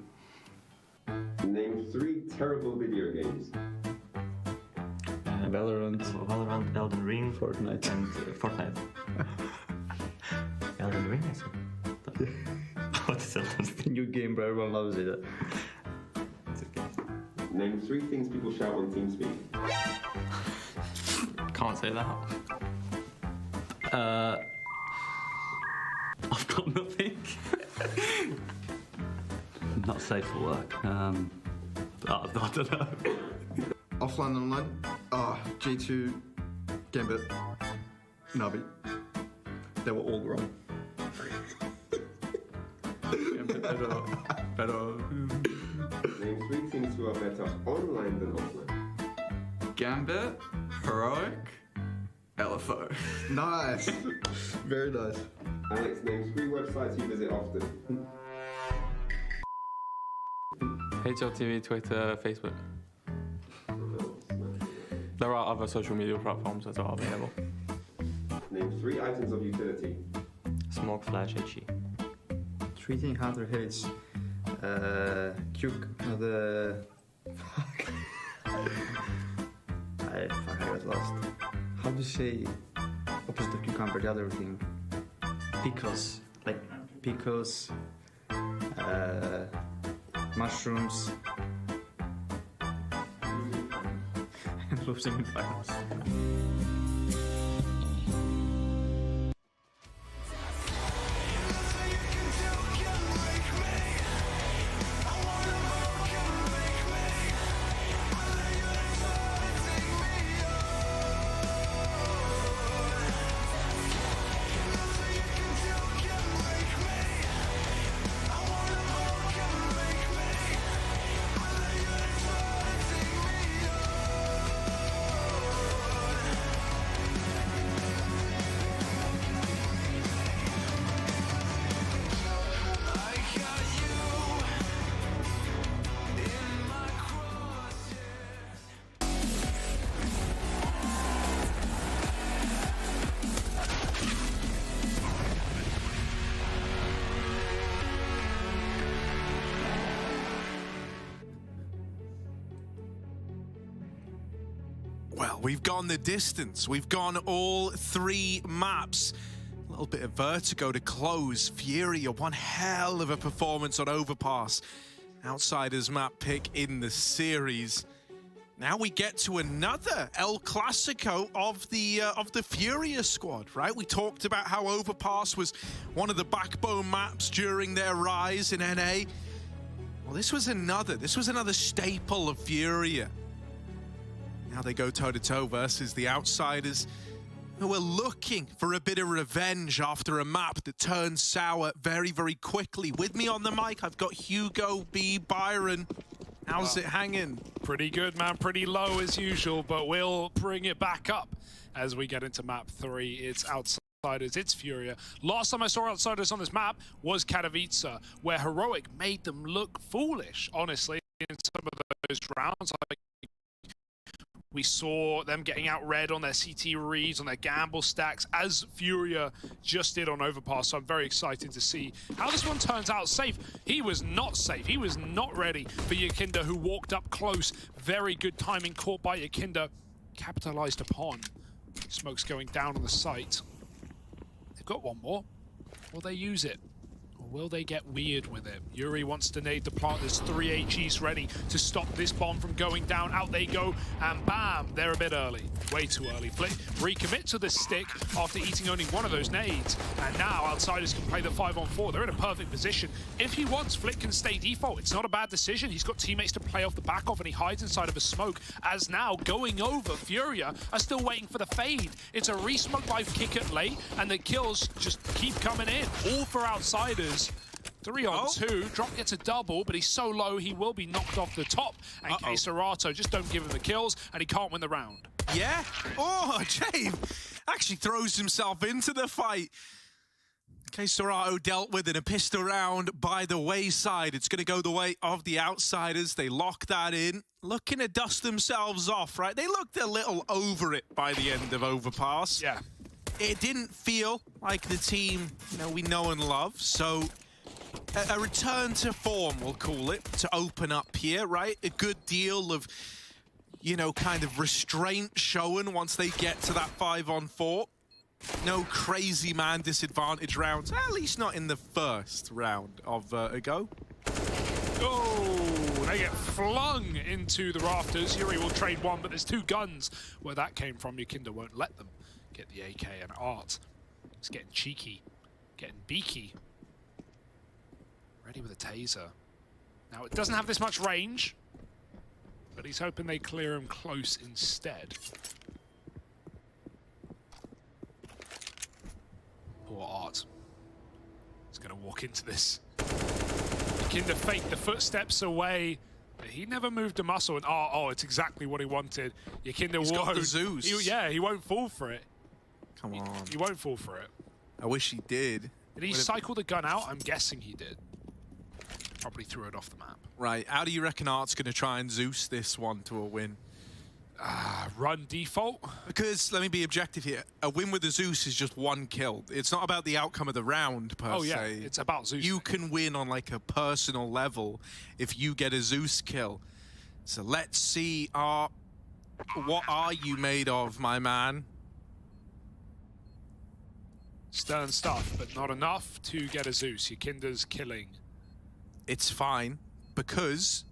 Name 3 terrible video games. Valorant, Elden Ring, Fortnite, and Fortnite. Elden Ring, I said. What is Elden Ring? New game, bro. Everyone loves it. It's okay. Name 3 things people shout on TeamSpeak. Can't say that. I've got nothing. Not safe for work. I don't know. Offline, online. G2, Gambit, Navi. They were all wrong. Better. Name 3 things who are better online than offline. Gambit, Heroic, LFO. Nice. Very nice. Alex, name 3 websites you visit often. HLTV, Twitter, Facebook. There are other social media platforms that are available. Name 3 items of utility. Smoke, flash, HE. 3 things Hunter hates. Cuke, the... Fuck. I got lost. How do you say opposite of cucumber, the other thing? Pickles. Like pickles, mushrooms. And losing in finals. Well, we've gone the distance. We've gone all 3 maps. A little bit of vertigo to close. FURIA, one hell of a performance on Overpass. Outsiders map pick in the series. Now we get to another El Clasico of the FURIA squad, right? We talked about how Overpass was one of the backbone maps during their rise in NA. Well, this was another staple of FURIA. Now they go toe-to-toe versus the Outsiders, who are looking for a bit of revenge after a map that turned sour very, very quickly. With me on the mic, I've got Hugo B. Byron. How's it hanging? Pretty good, man. Pretty low as usual, but we'll bring it back up as we get into map 3. It's Outsiders, it's FURIA. Last time I saw Outsiders on this map was Katowice, where Heroic made them look foolish, honestly, in some of those rounds. Like We saw them getting out red on their CT reads, on their gamble stacks, as FURIA just did on Overpass. So I'm very excited to see how this one turns out. Safe. He was not safe. He was not ready for Yakinda, who walked up close. Very good timing caught by Yakinda. Capitalized upon. Smoke's going down on the site. They've got one more. Will they use it? Or will they get weird with it? Yuri wants to nade the plant. There's 3 HEs ready to stop this bomb from going down. Out they go, and bam! They're a bit early. Way too early. Flick recommit to the stick after eating only one of those nades. And now Outsiders can play the 5-on-4. They're in a perfect position. If he wants, Flick can stay default. It's not a bad decision. He's got teammates to play off the back of, and he hides inside of a smoke. As now, going over, FURIA are still waiting for the fade. It's a re-smoke by kick it late, and the kills just keep coming in. All for Outsiders. 3-on-2, Drop gets a double, but he's so low he will be knocked off the top. And Serato just don't give him the kills, and he can't win the round. Yeah? Oh, Jave actually throws himself into the fight. Serato dealt with in a pistol round by the wayside. It's going to go the way of the Outsiders. They lock that in, looking to dust themselves off, right? They looked a little over it by the end of Overpass. Yeah. It didn't feel like the team, we know and love, so a return to form, we'll call it, to open up here, right? A good deal of, kind of restraint shown once they get to that 5-on-4. No crazy man disadvantage rounds, at least not in the first round of a go. Oh, they get flung into the rafters. Yuri will trade one, but there's 2 guns. Where that came from, Yakinda won't let them get the AK, and Art is getting cheeky, getting beaky. Ready with a taser. Now, it doesn't have this much range, but he's hoping they clear him close instead. Poor Art. He's going to walk into this. Yakinda faked the footsteps away, but he never moved a muscle. And oh, it's exactly what he wanted. Yakinda He's got the Zeus. He won't fall for it. Come on. He won't fall for it. I wish he did. Did he cycle the gun out? I'm guessing he did. Probably threw it off the map. Right, how do you reckon Art's going to try and Zeus this one to a win? Run default? Because, let me be objective here, a win with a Zeus is just 1 kill. It's not about the outcome of the round, per se. Oh, yeah, it's about Zeus. You can win on, like, a personal level if you get a Zeus kill. So let's see, Art, what are you made of, my man? Stern stuff, but not enough to get a Zeus. Yakinda's killing. It's fine, because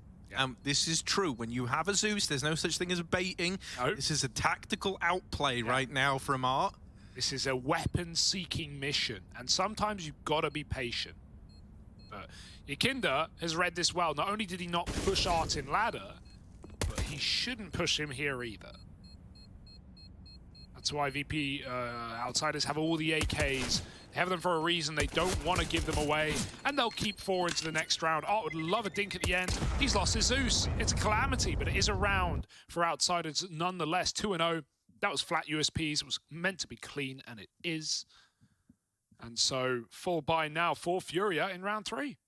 this is true. When you have a Zeus, there's no such thing as baiting. No. This is a tactical outplay right now from Art. This is a weapon-seeking mission, and sometimes you've got to be patient. But Yakinda has read this well. Not only did he not push Art in ladder, but he shouldn't push him here either. That's why VP Outsiders have all the AKs. They have them for a reason. They don't want to give them away, and they'll keep 4 into the next round. Art would love a dink at the end. He's lost his Zeus. It's a calamity, but it is a round for Outsiders nonetheless. 2-0. That was flat USPs. It was meant to be clean, and it is. And so, full buy now for FURIA in round 3.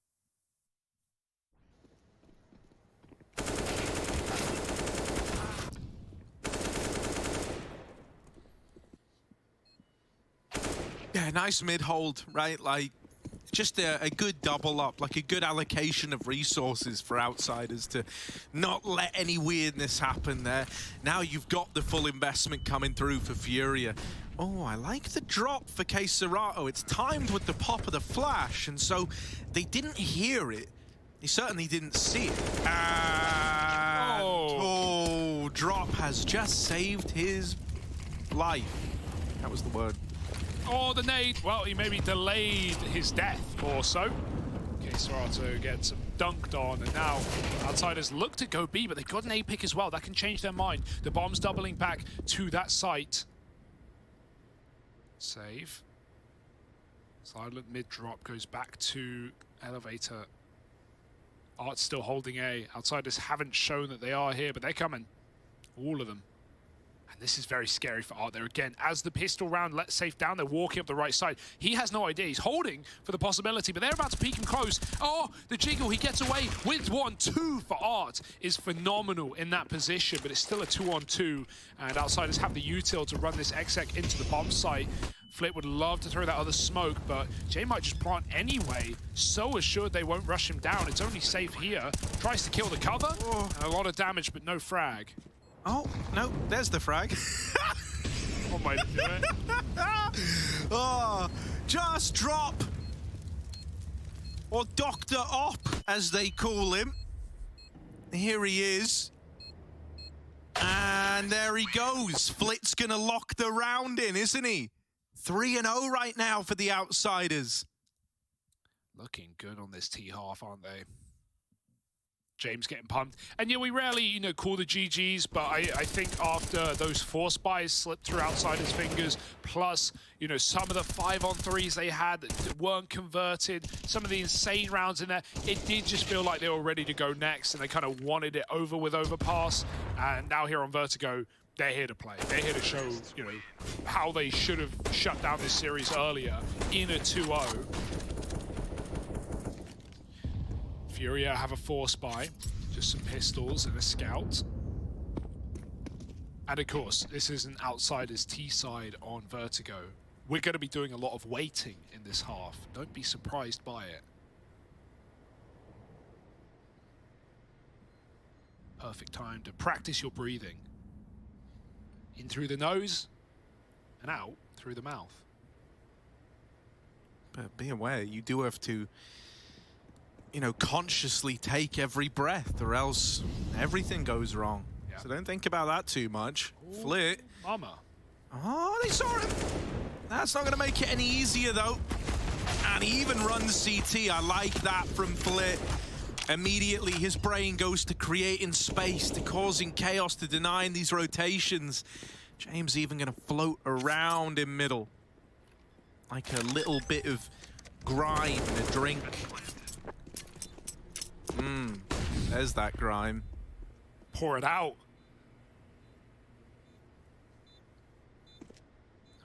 Yeah, nice mid-hold, right? Like, just a good double up, like a good allocation of resources for Outsiders to not let any weirdness happen there. Now you've got the full investment coming through for FURIA. Oh, I like the drop for Serato. It's timed with the pop of the flash, and so they didn't hear it. They certainly didn't see it. And oh, Drop has just saved his life. That was the word. Oh, the nade. Well, he maybe delayed his death or so. Okay, Serato gets dunked on, and now Outsiders look to go B, but they've got an A pick as well. That can change their mind. The bomb's doubling back to that site. Save. Silent mid-drop goes back to elevator. Art's still holding A. Outsiders haven't shown that they are here, but they're coming. All of them. And this is very scary for Art there again. As the pistol round lets Safe down, they're walking up the right side. He has no idea. He's holding for the possibility, but they're about to peek him close. Oh, the jiggle, he gets away with 1-2 for Art is phenomenal in that position, but it's still a 2-on-2. And Outsiders have the util to run this exec into the bomb site. Flip would love to throw that other smoke, but Jay might just plant anyway. So assured they won't rush him down. It's only Safe here. Tries to kill the cover. And a lot of damage, but no frag. Oh, no, there's the frag. One way to do it. Oh, just drop. Or Dr. Op, as they call him. Here he is. And there he goes. Flit's gonna lock the round in, isn't he? 3-0 right now for the Outsiders. Looking good on this T-half, aren't they? James getting pumped. And yeah, we rarely, you know, call the GGs, but I think after those 4 spies slipped through Outsiders' fingers, plus, you know, some of the 5-on-3s they had that weren't converted, some of the insane rounds in there, it did just feel like they were ready to go next, and they kind of wanted it over with Overpass. And now here on Vertigo, they're here to play. They're here to show, you know, how they should have shut down this series earlier in a 2-0. Furia have a 4 spy, just some pistols and a scout. And of course, this is an Outsiders T side on Vertigo. We're going to be doing a lot of waiting in this half. Don't be surprised by it. Perfect time to practice your breathing. In through the nose and out through the mouth. But be aware, you do have to, you know, consciously take every breath, or else everything goes wrong. Yeah. So don't think about that too much. Ooh, Flit. Mama. Oh, they saw him. That's not going to make it any easier, though. And he even runs CT. I like that from Flit. Immediately, his brain goes to creating space, to causing chaos, to denying these rotations. James even going to float around in middle. Like a little bit of grime in a drink. There's that grime. Pour it out.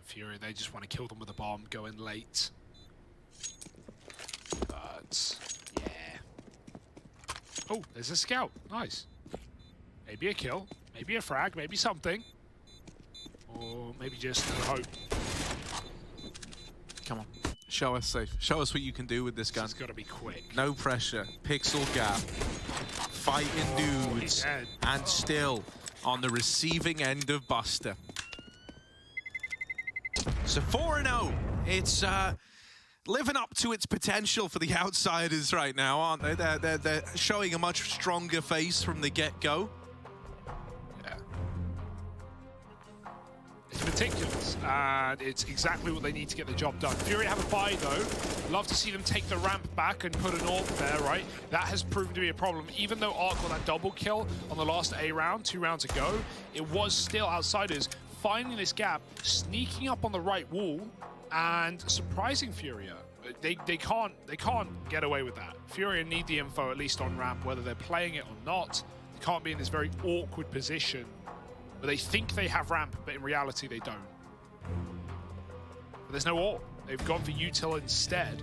Fury, they just want to kill them with a bomb, go in late. But, yeah. Oh, there's a scout. Nice. Maybe a kill, maybe a frag, maybe something. Or maybe just no hope. Come on. Show us, Safe. Show us what you can do with this gun. It's got to be quick. No pressure. Pixel gap. Fighting dudes. And still on the receiving end of Buster. So 4-0. It's living up to its potential for the Outsiders right now, aren't they? They're showing a much stronger face from the get-go. Yeah. It's meticulous, and it's exactly what they need to get the job done. Fury have a buy, though. Love to see them take the ramp back and put an AWP there, right? That has proven to be a problem. Even though Arc got that double kill on the last A round, 2 rounds ago, it was still Outsiders finding this gap, sneaking up on the right wall, and surprising Furia. They can't get away with that. Furia need the info, at least on ramp, whether they're playing it or not. They can't be in this very awkward position where they think they have ramp, but in reality they don't. But there's no AWP. They've gone for util instead.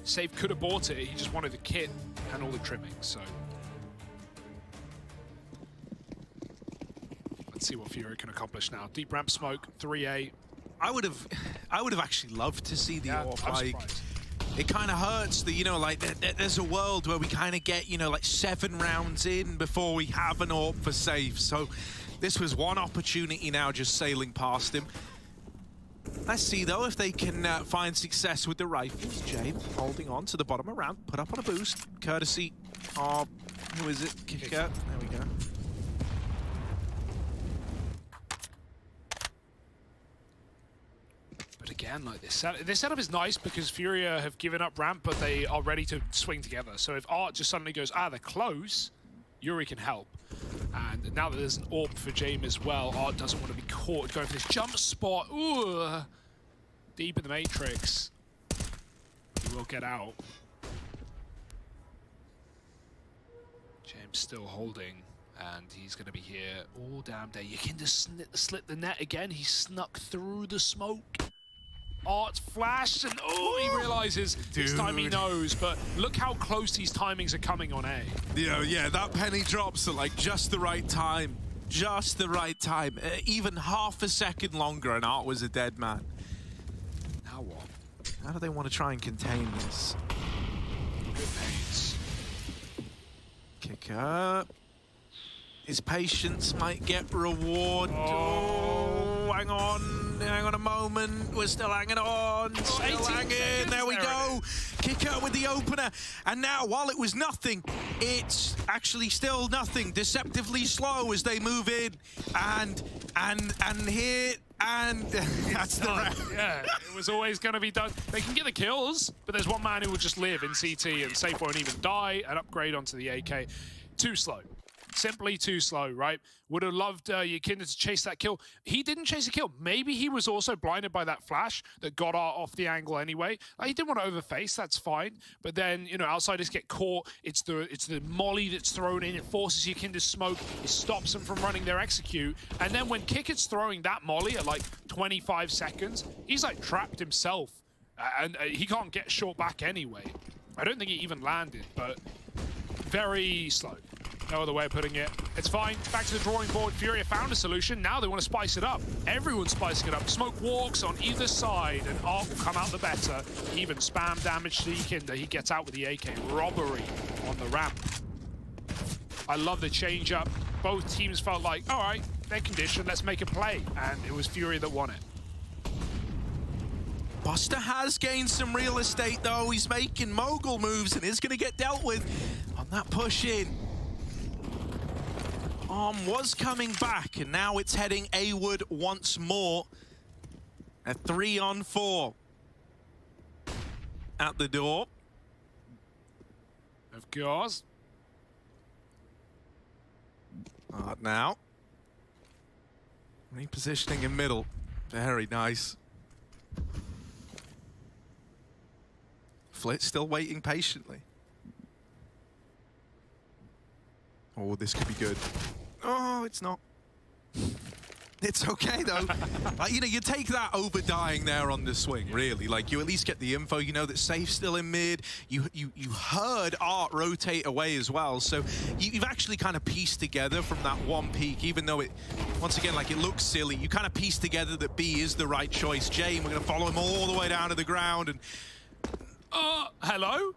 Safe could have bought it, he just wanted the kit and all the trimmings, so. Let's see what Fury can accomplish now. Deep ramp smoke, 3A. I would have actually loved to see the AWP. Like, it kind of hurts that, you know, like there's a world where we kind of get, you know, like 7 rounds in before we have an AWP for Safe. So this was one opportunity now just sailing past him. Let's see, though, if they can find success with the rifles. James holding on to the bottom of round, put up on a boost, courtesy of, who is it? Kicker. There we go. But again, like this setup is nice because Furia have given up ramp, but they are ready to swing together. So if Art just suddenly goes, they're close, Yuri can help. And now that there's an AWP for James as well, Art doesn't want to be caught going for this jump spot. Ooh, deep in the matrix. He will get out. James still holding And he's going to be here all damn day. You can just slit the net again. He snuck through the smoke. Oh, it's flashed, and oh, he realizes this time he knows, but look how close these timings are coming on A. Yeah, that penny drops at like just the right time. Just the right time. Even half a second longer and Art was a dead man. Now what? How do they want to try and contain this? Good pace. Kicker. His patience might get reward. Oh, hang on a moment. We're still hanging on. Still hanging. There we go. Kicker with the opener. And now, while it was nothing, it's actually still nothing. Deceptively slow as they move in. And here. And that's the round. Yeah, it was always going to be done. They can get the kills, but there's one man who will just live in CT, and Safe won't even die and upgrade onto the AK. Too slow. Simply too slow, right? Would have loved Yakinda to chase that kill. He didn't chase a kill. Maybe he was also blinded by that flash that got off the angle anyway. He didn't want to overface, that's fine. But then, you know, outsiders get caught. It's the molly that's thrown in. It forces Yakinda to smoke. It stops them from running their execute. And then when Kickett's throwing that molly at like 25 seconds, he's like trapped himself. And he can't get short back anyway. I don't think he even landed, but very slow. No other way of putting it. It's fine. Back to the drawing board. FURIA found a solution. Now they want to spice it up. Everyone's spicing it up. Smoke walks on either side, and Art will come out the better. Even spam damage to Yakinda. He gets out with the AK. Robbery on the ramp. I love the change up. Both teams felt like, all right, they're conditioned. Let's make a play. And it was FURIA that won it. Buster has gained some real estate, though. He's making mogul moves and is going to get dealt with on that push in. Arm was coming back, and now it's heading A-ward once more. A 3-on-4 at the door. Of course. Now. Repositioning in middle. Very nice. Flit still waiting patiently. Oh, this could be good. Oh, it's not. It's okay, though. You know, you take that over dying there on the swing, really. Like, you at least get the info. You know that Safe's still in mid. You heard Art rotate away as well. So you've actually kind of pieced together from that one peak, even though it, once again, like, it looks silly. You kind of piece together that B is the right choice. Jane, we're going to follow him all the way down to the ground. And hello?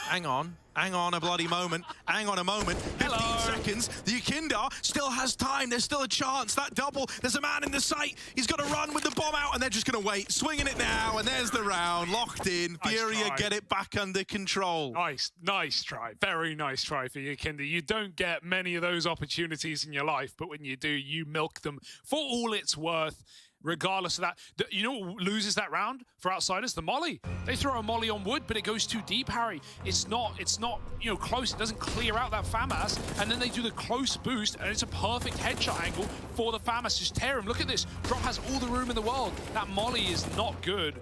Hang on. Hang on a bloody moment. Hang on a moment. 15 seconds. The Yakinda still has time. There's still a chance. That double. There's a man in the sight. He's got to run with the bomb out, and they're just going to wait. Swinging it now, and there's the round. Locked in. FURIA get it back under control. Nice try. Very nice try for Yakinda. You don't get many of those opportunities in your life, but when you do, you milk them for all it's worth. Regardless of that, you know what loses that round for outsiders? The molly. They throw a molly on wood, but it goes too deep, Harry. It's not, you know, close. It doesn't clear out that FAMAS, and then they do the close boost, and it's a perfect headshot angle for the FAMAS. Just tear him. Look at this. Drop has all the room in the world. That molly is not good.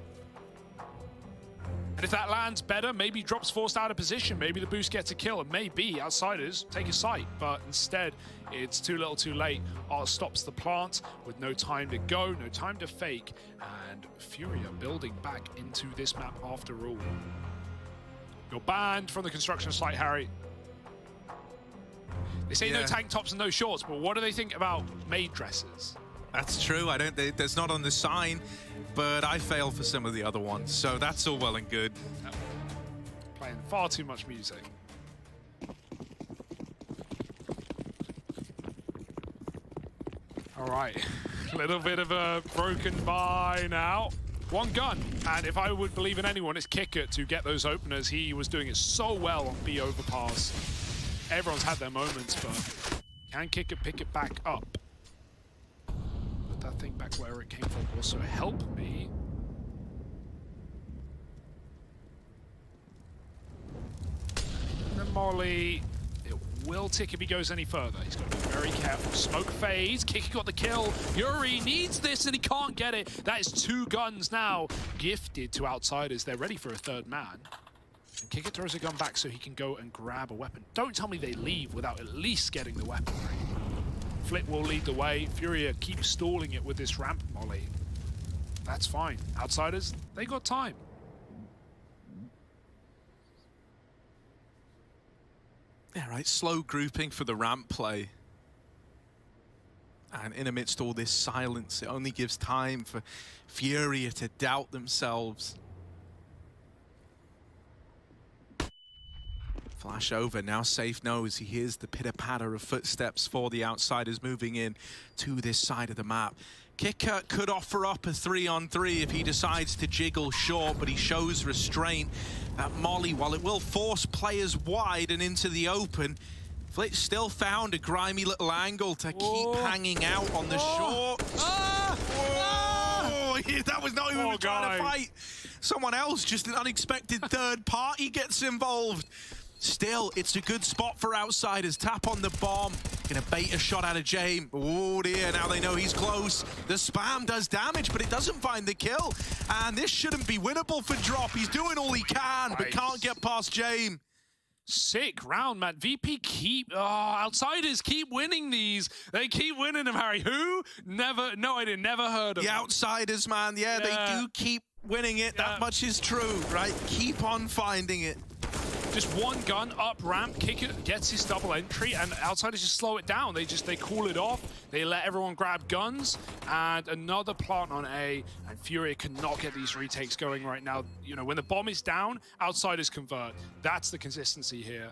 And if that lands better, maybe Drop's forced out of position. Maybe the boost gets a kill, and maybe outsiders take a sight. But instead, it's too little too late. Art stops the plant with no time to go, no time to fake. And FURIA building back into this map after all. You're banned from the construction site, Harry. They say no tank tops and no shorts, but what do they think about maid dresses? That's true. There's not on the sign, but I fail for some of the other ones, so that's all well and good. Yep. Playing far too much music. All right, a little bit of a broken by now. One gun, and if I would believe in anyone, it's Kicker to get those openers. He was doing it so well on B overpass. Everyone's had their moments, but can Kicker pick it back up? Put that thing back where it came from. Also help me. The molly. It will tick if he goes any further. He's got to be very careful. Smoke phase. Kicker got the kill. Yuri needs this and he can't get it. That is 2 guns now gifted to outsiders. They're ready for a third man. And Kicker throws a gun back so he can go and grab a weapon. Don't tell me they leave without at least getting the weapon. Flip will lead the way. FURIA keeps stalling it with this ramp molly. That's fine. Outsiders, they got time. Yeah, right. Slow grouping for the ramp play. And in amidst all this silence, it only gives time for FURIA to doubt themselves. Flash over, now Safe knows he hears the pitter-patter of footsteps for the outsiders moving in to this side of the map. Kicker could offer up a 3-on-3 if he decides to jiggle short, but he shows restraint. That molly, while it will force players wide and into the open, Flitch still found a grimy little angle to keep hanging out on the short. That was not even trying to fight. Someone else, just an unexpected third party gets involved. Still, it's a good spot for outsiders. Tap on the bomb. Gonna bait a shot out of James. Oh dear, now they know he's close. The spam does damage, but it doesn't find the kill. And this shouldn't be winnable for Drop. He's doing all he can, but can't get past James. Sick round, man. VP outsiders keep winning these. They keep winning them, Harry. Who? Never, no idea, never heard of the them. Outsiders, man. Yeah, they do keep winning it. That much is true, right? Keep on finding it. Just one gun up ramp, Kicker gets his double entry, and outsiders just slow it down. They call it off. They let everyone grab guns, and another plant on A, and FURIA cannot get these retakes going right now. You know, when the bomb is down, outsiders convert. That's the consistency here.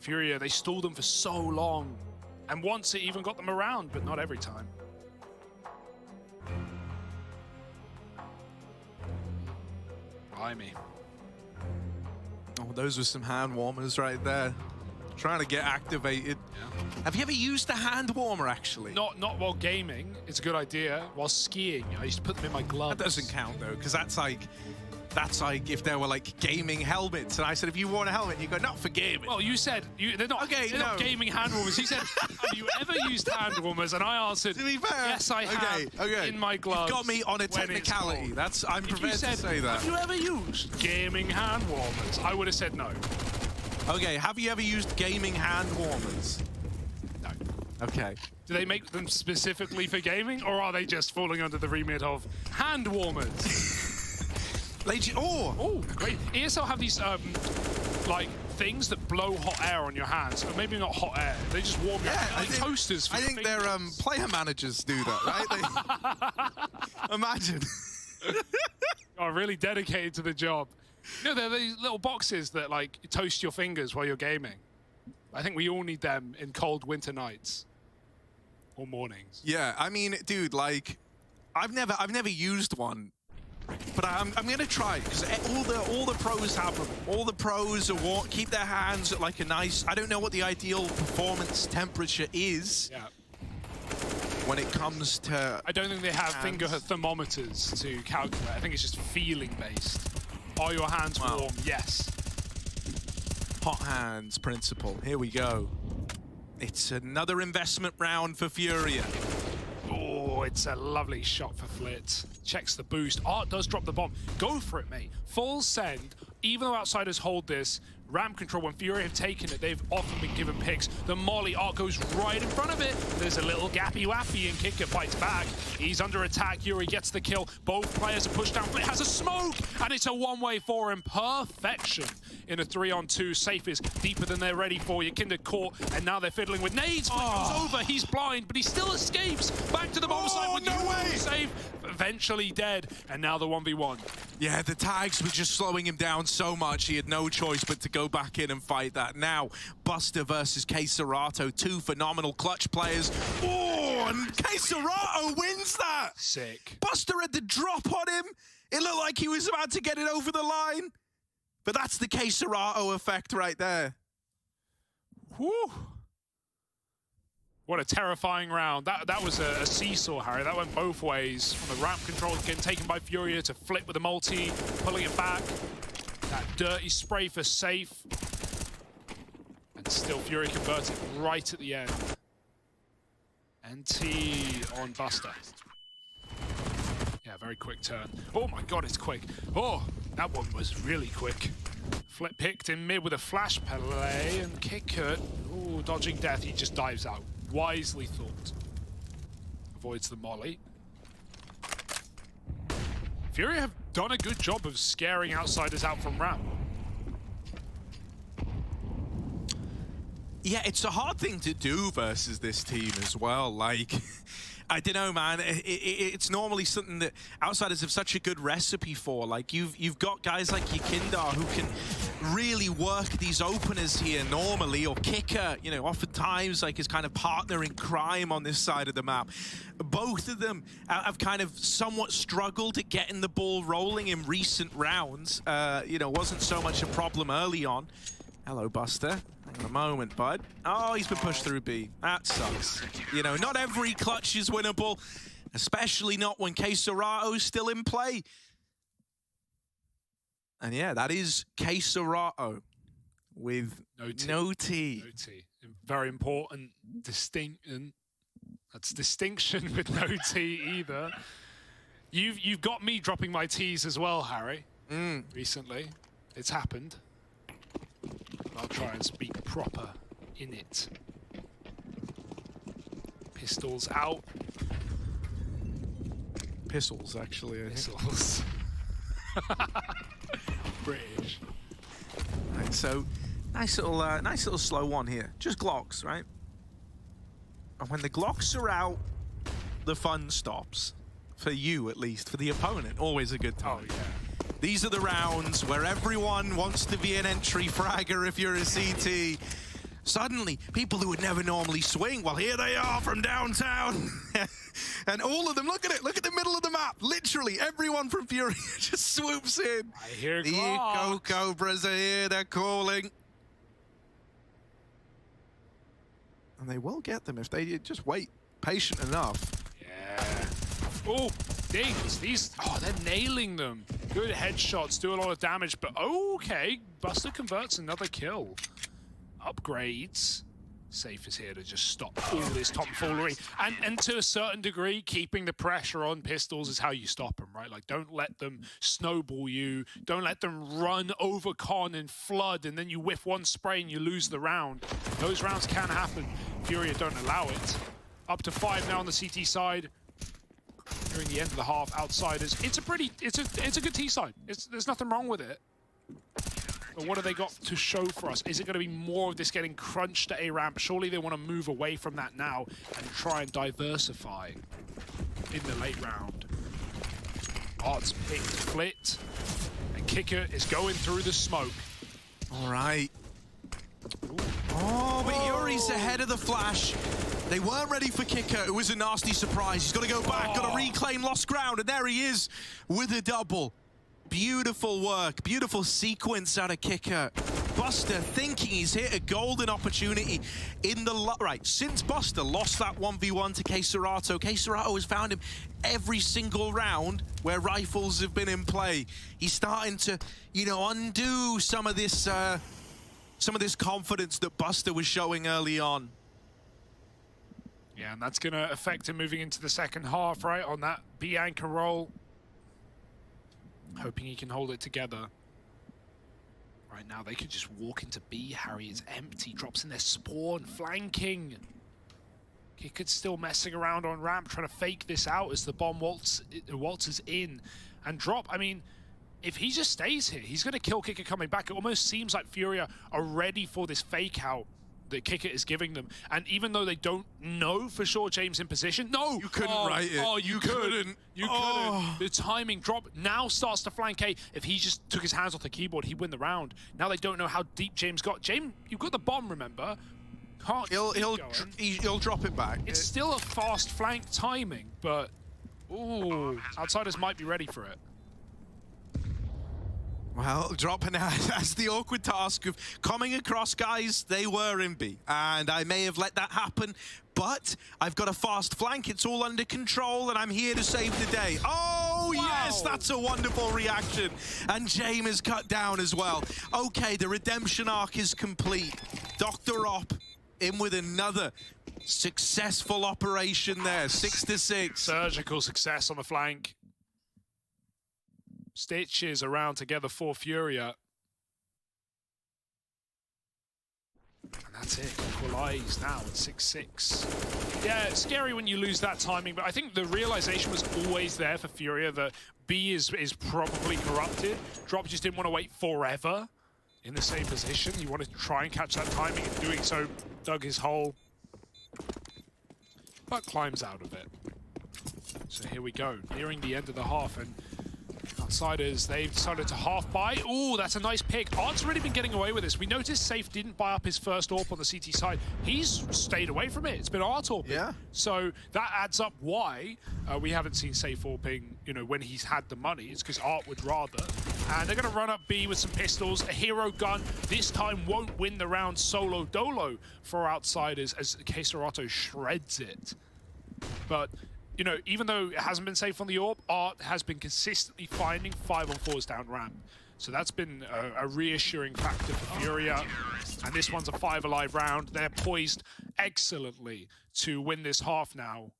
FURIA, they stalled them for so long, and once it even got them around, but not every time. Blimey. Oh, those were some hand warmers right there. Trying to get activated. Yeah. Have you ever used a hand warmer, actually? Not while gaming. It's a good idea. While skiing, I used to put them in my gloves. That doesn't count, though, because that's like if there were like gaming helmets, and I said, if you want a helmet, you go, not for gaming. Well, you said they're not. Okay, they're not gaming hand warmers. You said, have you ever used hand warmers? And I answered, to be fair, yes, I have. In my gloves. You've got me on a technicality. I'm prepared to say that. Have you ever used gaming hand warmers? I would have said no. Okay, have you ever used gaming hand warmers? No. Okay. Do they make them specifically for gaming, or are they just falling under the remit of hand warmers? Oh, great. ESL have these, like, things that blow hot air on your hands. Or maybe not hot air. They just warm your hands. Like toasters for I think their player managers do that, right? Imagine. Are really dedicated to the job. You know, they're these little boxes that, like, toast your fingers while you're gaming. I think we all need them in cold winter nights. Or mornings. Yeah, I mean, dude, like, I've never used one. But I'm gonna try, because all the pros have them. All the pros keep their hands at like a nice, I don't know what the ideal performance temperature is. Yeah. When it comes to I don't think they have finger thermometers to calculate. I think it's just feeling based. Are your hands warm? Yes. Hot hands principle. Here we go. It's another investment round for FURIA. Oh, it's a lovely shot for Flit. Checks the boost. Art does drop the bomb. Go for it, mate. Full send. Even though outsiders hold this, ramp control, when FURIA have taken it, they've often been given picks. The molly, Art goes right in front of it. There's a little gappy-wappy, and Kicker fights back. He's under attack. Yuri gets the kill. Both players are pushed down. Flit has a smoke, and it's a one-way for him. Perfection in a 3-on-2. Safe is deeper than they're ready for. Kinder caught, and now they're fiddling with nades. Flit goes over. He's blind, but he still escapes. Back to the bottom side with no way. Safe, eventually dead, and now the 1v1. Yeah, the tags were just slowing him down so much. He had no choice but to go back in and fight that. Now, Buster versus K-Serato, two phenomenal clutch players. Oh, and K-Serato wins that! Sick. Buster had the drop on him. It looked like he was about to get it over the line. But that's the K-Serato effect right there. Whew. What a terrifying round. That was a seesaw, Harry. That went both ways. From the ramp control getting taken by FURIA to Flip with the multi, pulling it back. That dirty spray for Safe. And still FURIA converted right at the end. NT on Buster. Yeah, Yeah, very quick turn. Oh my god, it's quick. Oh, that one was really quick. Flip picked in mid with a flash play and kicker. Oh, dodging death, he just dives out. Wisely thought. Avoids the molly. FURIA have done a good job of scaring outsiders out from ramp. Yeah, it's a hard thing to do versus this team as well. Like, I don't know, man. It's normally something that outsiders have such a good recipe for. Like, you've got guys like Yakindar who can really work these openers here normally, or Kicker, you know, oftentimes like his kind of partner in crime on this side of the map. Both of them have kind of somewhat struggled at getting the ball rolling in recent rounds. You know, wasn't so much a problem early on. Hello, Buster. Hang on a moment, bud. Oh, he's been pushed through B. That sucks. You know, not every clutch is winnable, especially not when Keisarato's still in play. And yeah, that is Keisarato with no T. No T. Very important, that's distinction with no T either. You've got me dropping my T's as well, Harry. Recently, it's happened. I'll try and speak proper in it. Pistols out. Pistols, actually. Pistols. British. Right, so nice little slow one here. Just Glocks, right? And when the Glocks are out, the fun stops. For you, at least. For the opponent, always a good time. Oh, yeah. These are the rounds where everyone wants to be an entry fragger if you're a CT. Suddenly, people who would never normally swing, well, here they are from downtown. And all of them, look at it, look at the middle of the map. Literally, everyone from FURIA just swoops in. I hear the Eco Cobras are here, they're calling. And they will get them if they just wait patient enough. Yeah. Oh, dings. They're nailing them. Good headshots, do a lot of damage, but okay. Buster converts another kill. Upgrades. Safe is here to just stop all this tomfoolery. And to a certain degree, keeping the pressure on pistols is how you stop them, right? Like, don't let them snowball you. Don't let them run over con and flood, and then you whiff one spray and you lose the round. Those rounds can happen. FURIA don't allow it. Up to 5 now on the CT side. During the end of the half, outsiders. It's a good T side. There's nothing wrong with it. But what have they got to show for us? Is it going to be more of this getting crunched at A ramp? Surely they want to move away from that now and try and diversify in the late round. Art's picked Flit, and Kicker is going through the smoke. All right. Oh, but Yuri's ahead of the flash. They weren't ready for Kicker. It was a nasty surprise. He's got to go back, got to reclaim lost ground, and there he is with a double. Beautiful work, beautiful sequence out of Kicker. Buster thinking he's hit a golden opportunity in the right. Since Buster lost that 1v1 to Keisarato, Keisarato has found him every single round where rifles have been in play. He's starting to, you know, undo some of this confidence that Buster was showing early on. Yeah, and that's going to affect him moving into the second half, right, on that B anchor roll. Hoping he can hold it together. Right now, they could just walk into B. Harry is empty, drops in their spawn, flanking. Kicker's still messing around on ramp, trying to fake this out as the bomb waltzes in. And Drop, I mean, if he just stays here, he's going to kill Kicker coming back. It almost seems like FURIA are ready for this fake out that Kicker is giving them. And even though they don't know for sure James in position, no! You couldn't write it. Oh, you couldn't. You couldn't. The timing drop now starts to flank A. If he just took his hands off the keyboard, he'd win the round. Now they don't know how deep James got. James, you've got the bomb, remember? Can't he'll drop it back. It's still a fast flank timing, but ooh, outsiders might be ready for it. Well, dropping out has the awkward task of coming across guys they were in B. And I may have let that happen, but I've got a fast flank. It's all under control, and I'm here to save the day. Oh, wow. Yes, that's a wonderful reaction. And James is cut down as well. Okay, the redemption arc is complete. Dr. Op in with another successful operation there, 6-6. Surgical success on the flank. stitches around together for FURIA. And that's it, equalised now at 6-6. Yeah, it's scary when you lose that timing, but I think the realization was always there for FURIA that B is probably corrupted. Drop just didn't want to wait forever in the same position. He wanted to try and catch that timing, and doing so dug his hole, but climbs out of it. So here we go, nearing the end of the half, and Outsiders, they've decided to half buy. Ooh, that's a nice pick. Art's really been getting away with this. We noticed Safe didn't buy up his first AWP on the CT side. He's stayed away from it. It's been Art AWPing. Yeah. So that adds up why we haven't seen Safe AWPing, you know, when he's had the money. It's because Art would rather. And they're going to run up B with some pistols. A hero gun this time won't win the round solo dolo for Outsiders as Queserato shreds it. But you know, even though it hasn't been safe on the AWP, Art has been consistently finding 5-on-4s down ramp. So that's been a reassuring factor for FURIA. And this one's a 5 alive round. They're poised excellently to win this half now.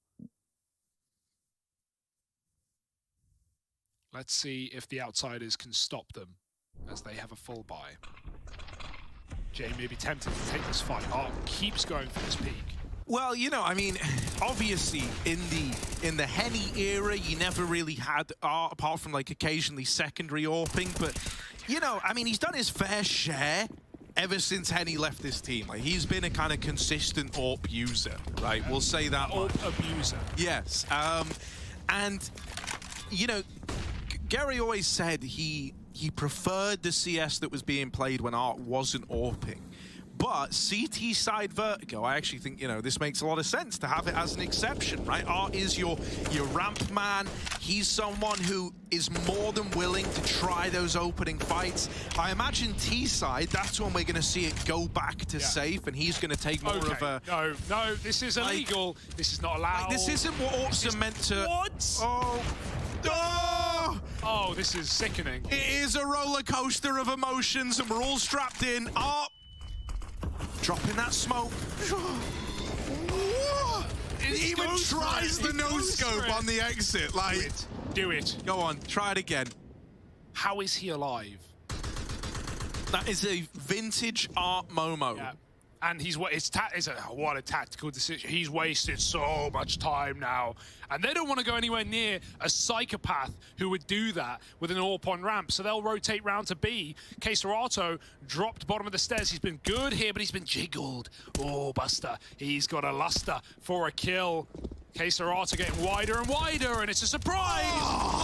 Let's see if the Outsiders can stop them as they have a full buy. Jay may be tempted to take this fight. Art keeps going for this peak. Well, you know, I mean, obviously in the Henny era, you never really had Art apart from like occasionally secondary AWPing, but you know, I mean, he's done his fair share ever since Henny left this team. Like, he's been a kind of consistent AWP user, right? We'll say that. AWP abuser. Yes, and you know, Gary always said he preferred the CS that was being played when Art wasn't AWPing. But CT side Vertigo, I actually think, you know, this makes a lot of sense to have it as an exception, right? Art is your ramp man. He's someone who is more than willing to try those opening fights. I imagine T side, that's when we're going to see it go back to Safe, and he's going to take more of a... No, this is illegal. This is not allowed. Like, this isn't what AWPs are meant to... What? Oh. Oh! Oh, this is sickening. It is a roller coaster of emotions, and we're all strapped in. Art dropping that smoke. He even tries the no-scope on the exit. Like, do it. Go on, try it again. How is he alive? That is a vintage Art Momo. Yeah. And he's what a tactical decision. He's wasted so much time now. And they don't want to go anywhere near a psychopath who would do that with an AWP on ramp. So they'll rotate round to B. Queserato dropped bottom of the stairs. He's been good here, but he's been jiggled. Oh, Buster. He's got a luster for a kill. Queserato getting wider and wider, and it's a surprise!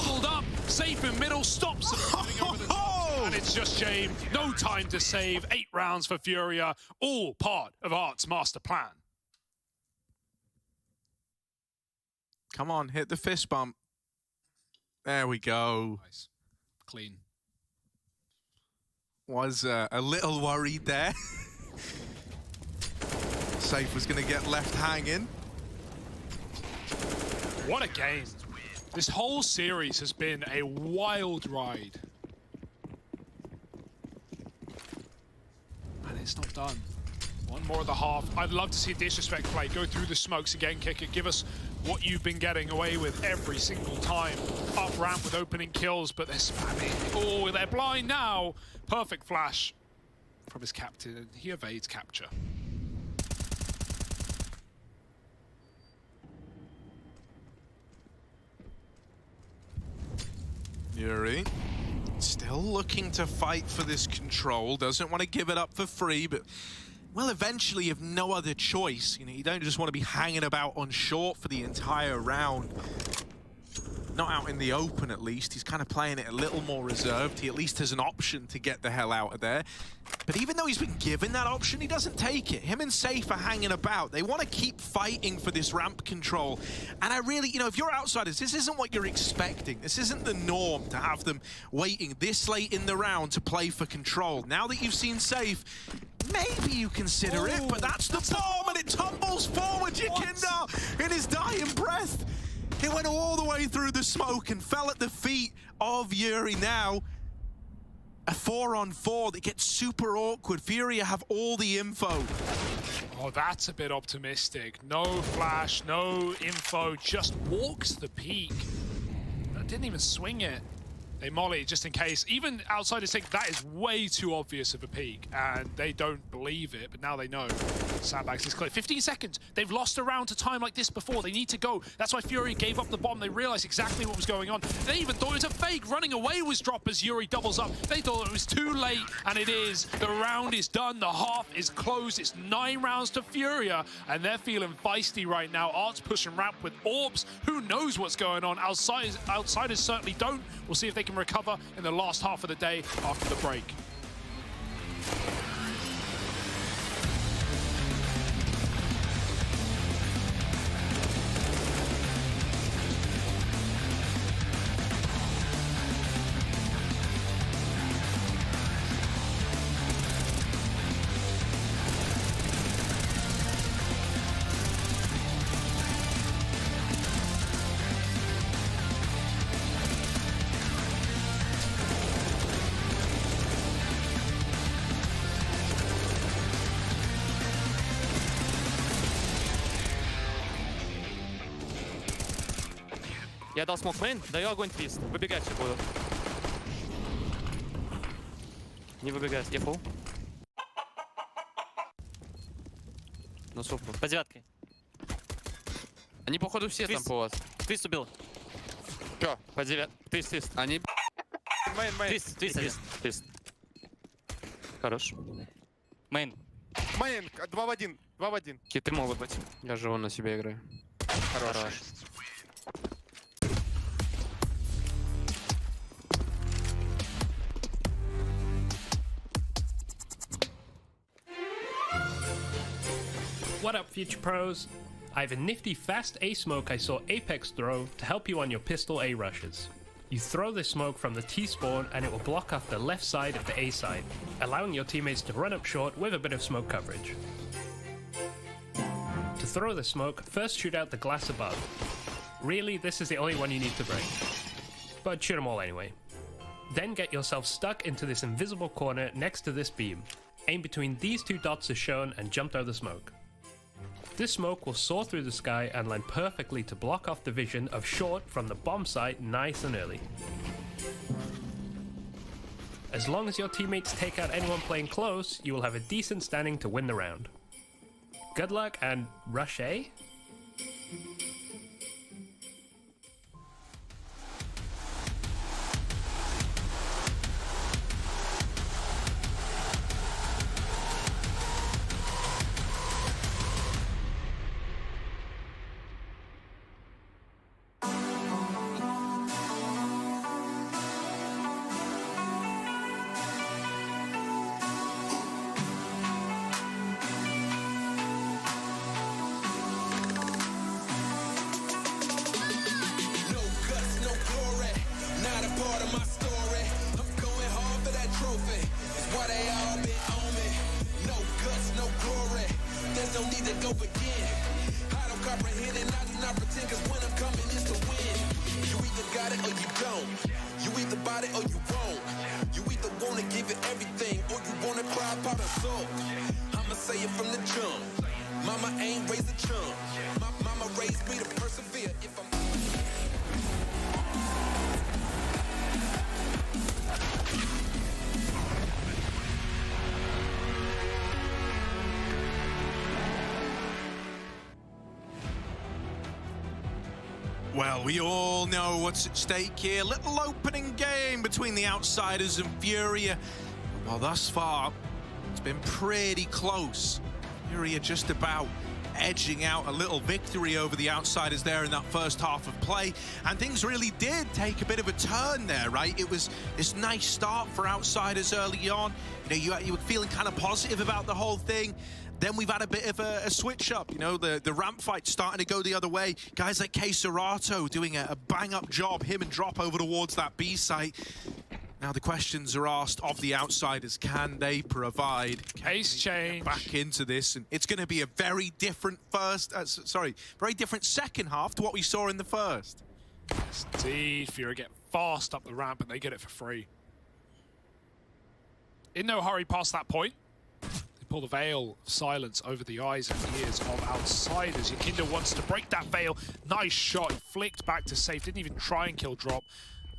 Bubbled up, Safe in middle, stops him over the top. And it's just shame. No time to save. 8 rounds for FURIA, all part of Art's master plan. Come on, hit the fist bump. There we go. Nice. Clean. Was a little worried there. Safe was going to get left hanging. What a game. This whole series has been a wild ride. And it's not done. One more of the half. I'd love to see Disrespect play. Go through the smokes again, kick it. Give us what you've been getting away with every single time. Up ramp with opening kills, but they're spamming. Oh, they're blind now. Perfect flash from his captain, and he evades capture. Yuri, still looking to fight for this control. Doesn't want to give it up for free, but, well, eventually you have no other choice. You know, you don't just want to be hanging about on short for the entire round. Not out in the open, at least. He's kind of playing it a little more reserved. He at least has an option to get the hell out of there. But even though he's been given that option, he doesn't take it. Him and Safe are hanging about. They want to keep fighting for this ramp control. And I really, you know, if you're Outsiders, this isn't what you're expecting. This isn't the norm to have them waiting this late in the round to play for control. Now that you've seen Safe, maybe you consider it, but that's the bomb, and it tumbles forward. Yakinda in his dying breath. It went all the way through the smoke and fell at the feet of Yuri. Now, a 4-on-4 that gets super awkward. FURIA have all the info. Oh, that's a bit optimistic. No flash, no info, just walks the peak. Didn't even swing it. They molly just in case. Even outsiders think that is way too obvious of a peek, and they don't believe it, but now they know. Sandbags is clear. 15 seconds. They've lost a round to time like this before. They need to go. That's why Furia gave up the bomb. They realized exactly what was going on. They even thought it was a fake. Running away was dropped as Yuri doubles up. They thought it was too late, and it is. The round is done. The half is closed. It's 9 rounds to Furia, and they're feeling feisty right now. Art's pushing ramp with orbs. Who knows what's going on? Outsiders certainly don't. We'll see if they can recover in the last half of the day after the break. Я дал смок мейн, даю огонь твист. Выбегать все буду. Не выбегать, я фул. Ну супер. По девятке. Они походу все твист. Там по вас. Твист убил. Чё? По девятке. Твист. Они... Мейн. Твист. Хорош. Мейн. Мейн, 2 в 1. 2 в 1. Киты могут быть. Я же вон на себя играю. Хорош. What up, future pros? I have a nifty fast A smoke I saw Apex throw to help you on your pistol A rushes. You throw this smoke from the T spawn and it will block off the left side of the A side, allowing your teammates to run up short with a bit of smoke coverage. To throw the smoke, first shoot out the glass above. Really, this is the only one you need to break, but shoot them all anyway. Then get yourself stuck into this invisible corner next to this beam. Aim between these 2 dots as shown and jump through the smoke. This smoke will soar through the sky and land perfectly to block off the vision of short from the bomb site nice and early. As long as your teammates take out anyone playing close, you will have a decent standing to win the round. Good luck and rush A? Well, we all know what's at stake here. Little opening game between the Outsiders and Furia. Well, thus far, it's been pretty close. Furia just about edging out a little victory over the Outsiders there in that first half of play. And things really did take a bit of a turn there, right? It was this nice start for Outsiders early on. You know, you were feeling kind of positive about the whole thing. Then we've had a bit of a switch up, you know, the ramp fight starting to go the other way. Guys like Serato doing a bang-up job, him and Drop over towards that B site. Now the questions are asked of the Outsiders, can they provide? Case change. Back into this, and it's going to be a very different very different second half to what we saw in the first. Indeed, Furia get fast up the ramp and they get it for free. In no hurry past that point. Pull the veil of silence over the eyes and ears of Outsiders. Yakinda wants to break that veil. Nice shot. He flicked back to safe. Didn't even try and kill Drop.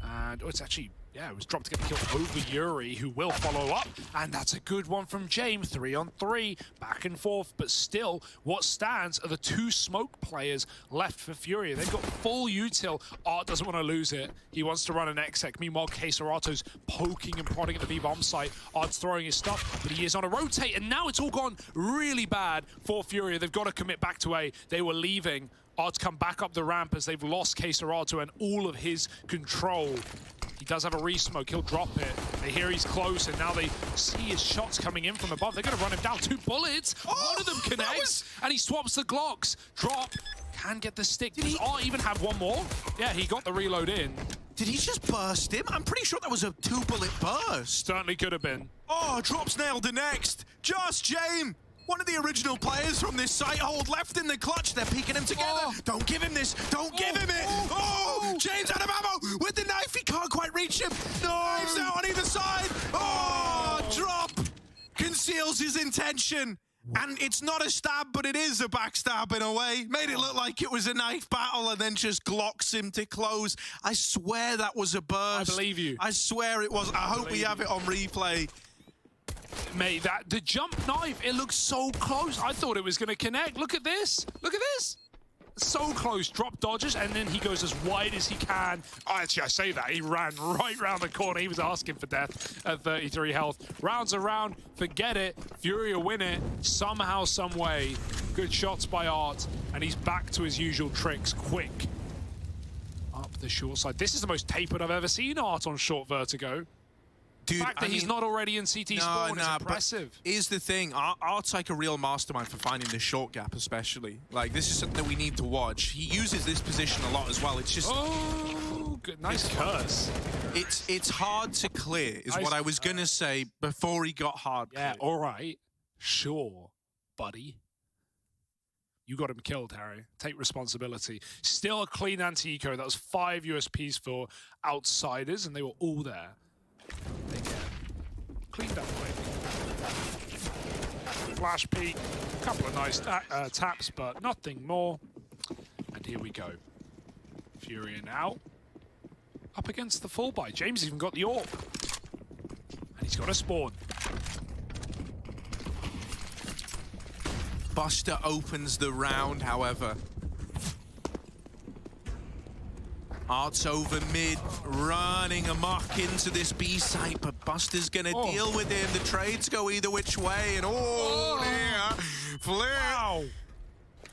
And it's actually Yeah, it was dropped to get the kill over Yuri, who will follow up. And that's a good one from James. 3-on-3, back and forth. But still, what stands are the 2 smoke players left for Furia. They've got full util. Art doesn't want to lose it. He wants to run an exec. Meanwhile, Caserato's poking and prodding at the B-bomb site. Art's throwing his stuff, but he is on a rotate. And now it's all gone really bad for Furia. They've got to commit back to A. They were leaving. Art's come back up the ramp as they've lost Caserato and all of his control. He does have a re-smoke, he'll drop it. They hear he's close, and now they see his shots coming in from above. They're gonna run him down. 2 bullets, one of them connects, and he swaps the Glocks. Drop, can get the stick. Does Art even have one more? Yeah, he got the reload in. Did he just burst him? I'm pretty sure that was a 2-bullet burst. Certainly could have been. Oh, Drops nailed the next. Just James. One of the original players from this site hold left in the clutch. They're peeking him together. Don't give him this. Don't give him it. Oh, James out of ammo with the knife. He can't quite reach him. Knives out on either side. Oh, Drop conceals his intention. And it's not a stab, but it is a backstab in a way. Made it look like it was a knife battle and then just Glocks him to close. I swear that was a burst. I believe you. I swear it was. I hope we have it on replay. Mate, the jump knife, it looks so close. I thought it was going to connect. Look at this. Look at this. So close. Drop dodges, and then he goes as wide as he can. Oh, actually, I say that. He ran right round the corner. He was asking for death at 33 health. Rounds around. Forget it. Furia win it. Somehow, some way. Good shots by Art, and he's back to his usual tricks. Quick. Up the short side. This is the most tapered I've ever seen Art on short vertigo. Dude, the fact that he's not already in CT spawn is impressive. Here's the thing, Art's like a real mastermind for finding the short gap, especially. Like, this is something that we need to watch. He uses this position a lot as well. It's just... Oh, good. Nice curse. It's hard to clear, is what I was going to say before he got hard. Yeah, all right. Sure, buddy. You got him killed, Harry. Take responsibility. Still a clean anti-eco. That was 5 USPs for outsiders, and they were all there. They get cleaned up quick. Flash peek, a couple of nice taps, but nothing more. And here we go. Furia now up against the full buy. James even got the AWP. And he's got a spawn. Buster opens the round, however. Art's over mid, running amok into this B site, but Buster's gonna deal with him. The trades go either which way, and Flair. Wow.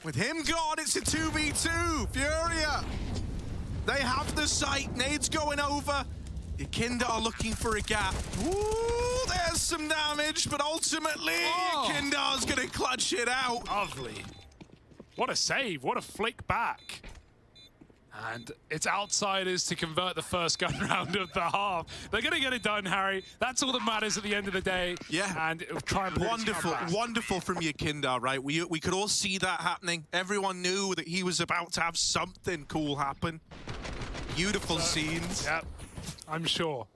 With him gone, it's a 2v2. Furia. They have the site. Nade's going over. Yakinda are looking for a gap. Ooh, there's some damage, but ultimately, Yakinda's gonna clutch it out. Lovely. What a save. What a flick back. And it's outsiders to convert the first gun round of the half. They're going to get it done, Harry. That's all that matters at the end of the day. Yeah. And it'll try and wonderful from Yakinda, right? We could all see that happening. Everyone knew that he was about to have something cool happen. Beautiful scenes. Yep, I'm sure.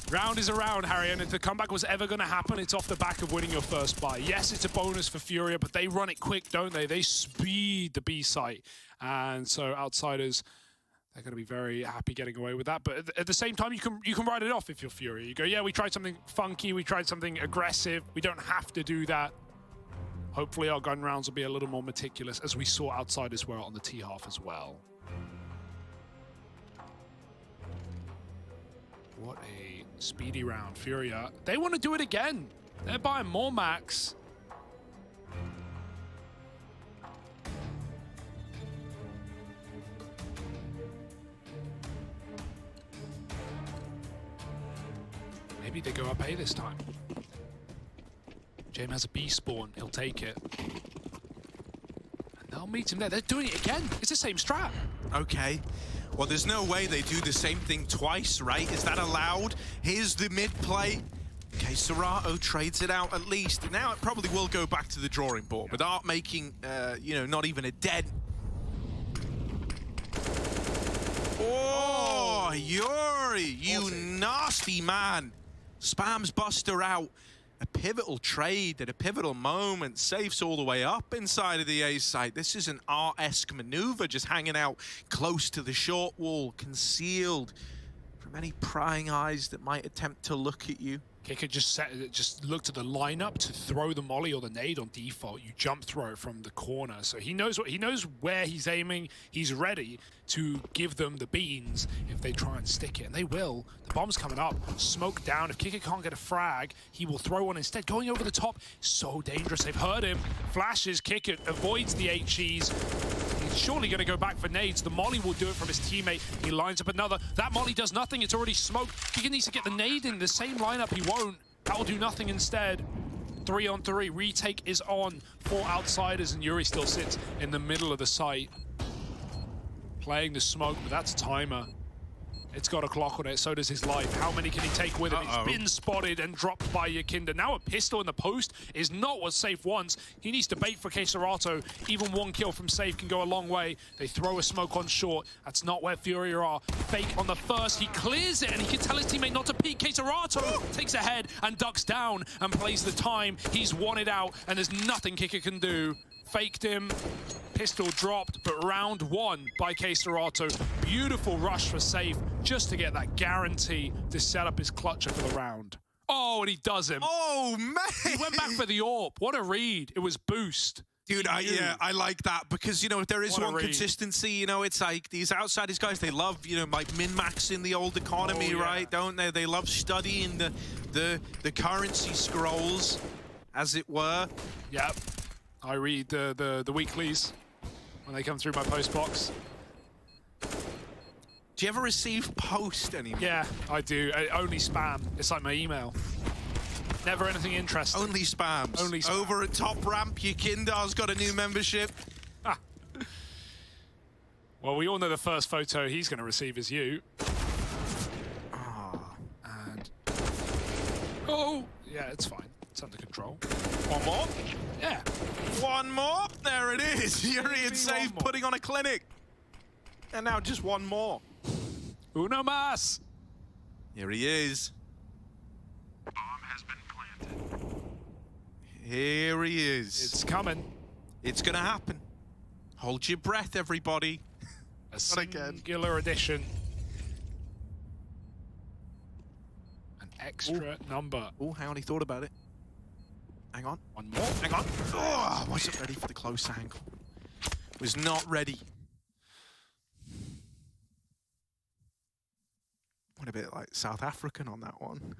Round is a round, Harry, and if the comeback was ever going to happen, it's off the back of winning your first buy. Yes, it's a bonus for Furia, but they run it quick, don't they? They speed the B site. And so outsiders, they're going to be very happy getting away with that. But at the same time, you can write it off if you're Furia. You go, yeah, we tried something funky, we tried something aggressive. We don't have to do that. Hopefully our gun rounds will be a little more meticulous, as we saw outsiders were on the T half as well. What a speedy round. Furia, they want to do it again. They're buying more max. Maybe they go up A this time. James has a B spawn. He'll take it. And they'll meet him there. They're doing it again. It's the same strat. Okay. Well, there's no way they do the same thing twice, right? Is that allowed? Here's the mid play. Okay, Serato trades it out at least. Now it probably will go back to the drawing board, but Art making, you know, not even a dent. Oh, Yuri, you nasty man. Spams Buster out. a pivotal trade at a pivotal moment. Safe's all the way up inside of the A site. This is an R-esque maneuver, just hanging out close to the short wall, concealed from any prying eyes that might attempt to look at you. Kicker just looked at the lineup to throw the molly or the nade on default. You jump throw it from the corner, so he knows where he's aiming. He's ready to give them the beans if they try and stick it, and they will. The bomb's coming up, smoke down. If Kicker can't get a frag, he will throw one instead. Going over the top, so dangerous. They've heard him. Flashes, Kicker avoids the HEs. He's surely going to go back for nades. The molly will do it from his teammate. He lines up another. That molly does nothing. It's already smoked. Kicker needs to get the nade in the same lineup. He won't. That will do nothing instead. 3-on-3. Retake is on for outsiders, and Yuri still sits in the middle of the site. Playing the smoke, but that's a timer. It's got a clock on it, so does his life. How many can he take with him? He's been spotted and dropped by Yakinda. Now a pistol in the post is not what Safe wants. He needs to bait for Keserato. Even one kill from Safe can go a long way. They throw a smoke on short. That's not where Furia are. Fake on the first. He clears it, and he can tell his teammate not to peek. Keserato takes a head and ducks down and plays the time. He's won it out, and there's nothing Kicker can do. Faked him. Pistol dropped, but round one by Keserato. Beautiful rush for Safe, just to get that guarantee to set up his clutcher for the round. Oh, and he does him. Oh, man! He went back for the AWP. What a read. It was boost. Dude, I like that because, you know, if there is one consistency, you know, it's like these outsiders guys, they love, you know, like min-maxing the old economy, right? Don't they? They love studying the currency scrolls, as it were. Yep. I read the weeklies when they come through my post box. Do you ever receive post anymore? Yeah, I do. Only spam. It's like my email. Never anything interesting. Only spams. Only spam. Over at Top Ramp, Yakinda's got a new membership. Ah. Well, we all know the first photo he's going to receive is you. And... Oh! Yeah, it's fine. It's under control. One more? Yeah. One more? There it is. Yuri and Safe putting on a clinic. And now just one more. Uno más. Here he is. Bomb has been planted. Here he is. It's coming. It's going to happen. Hold your breath, everybody. A singular edition. An extra number. Oh, hang on, he thought about it. Hang on. One more. Hang on. Oh, I wasn't ready for the close angle. Was not ready. Went a bit like South African on that one.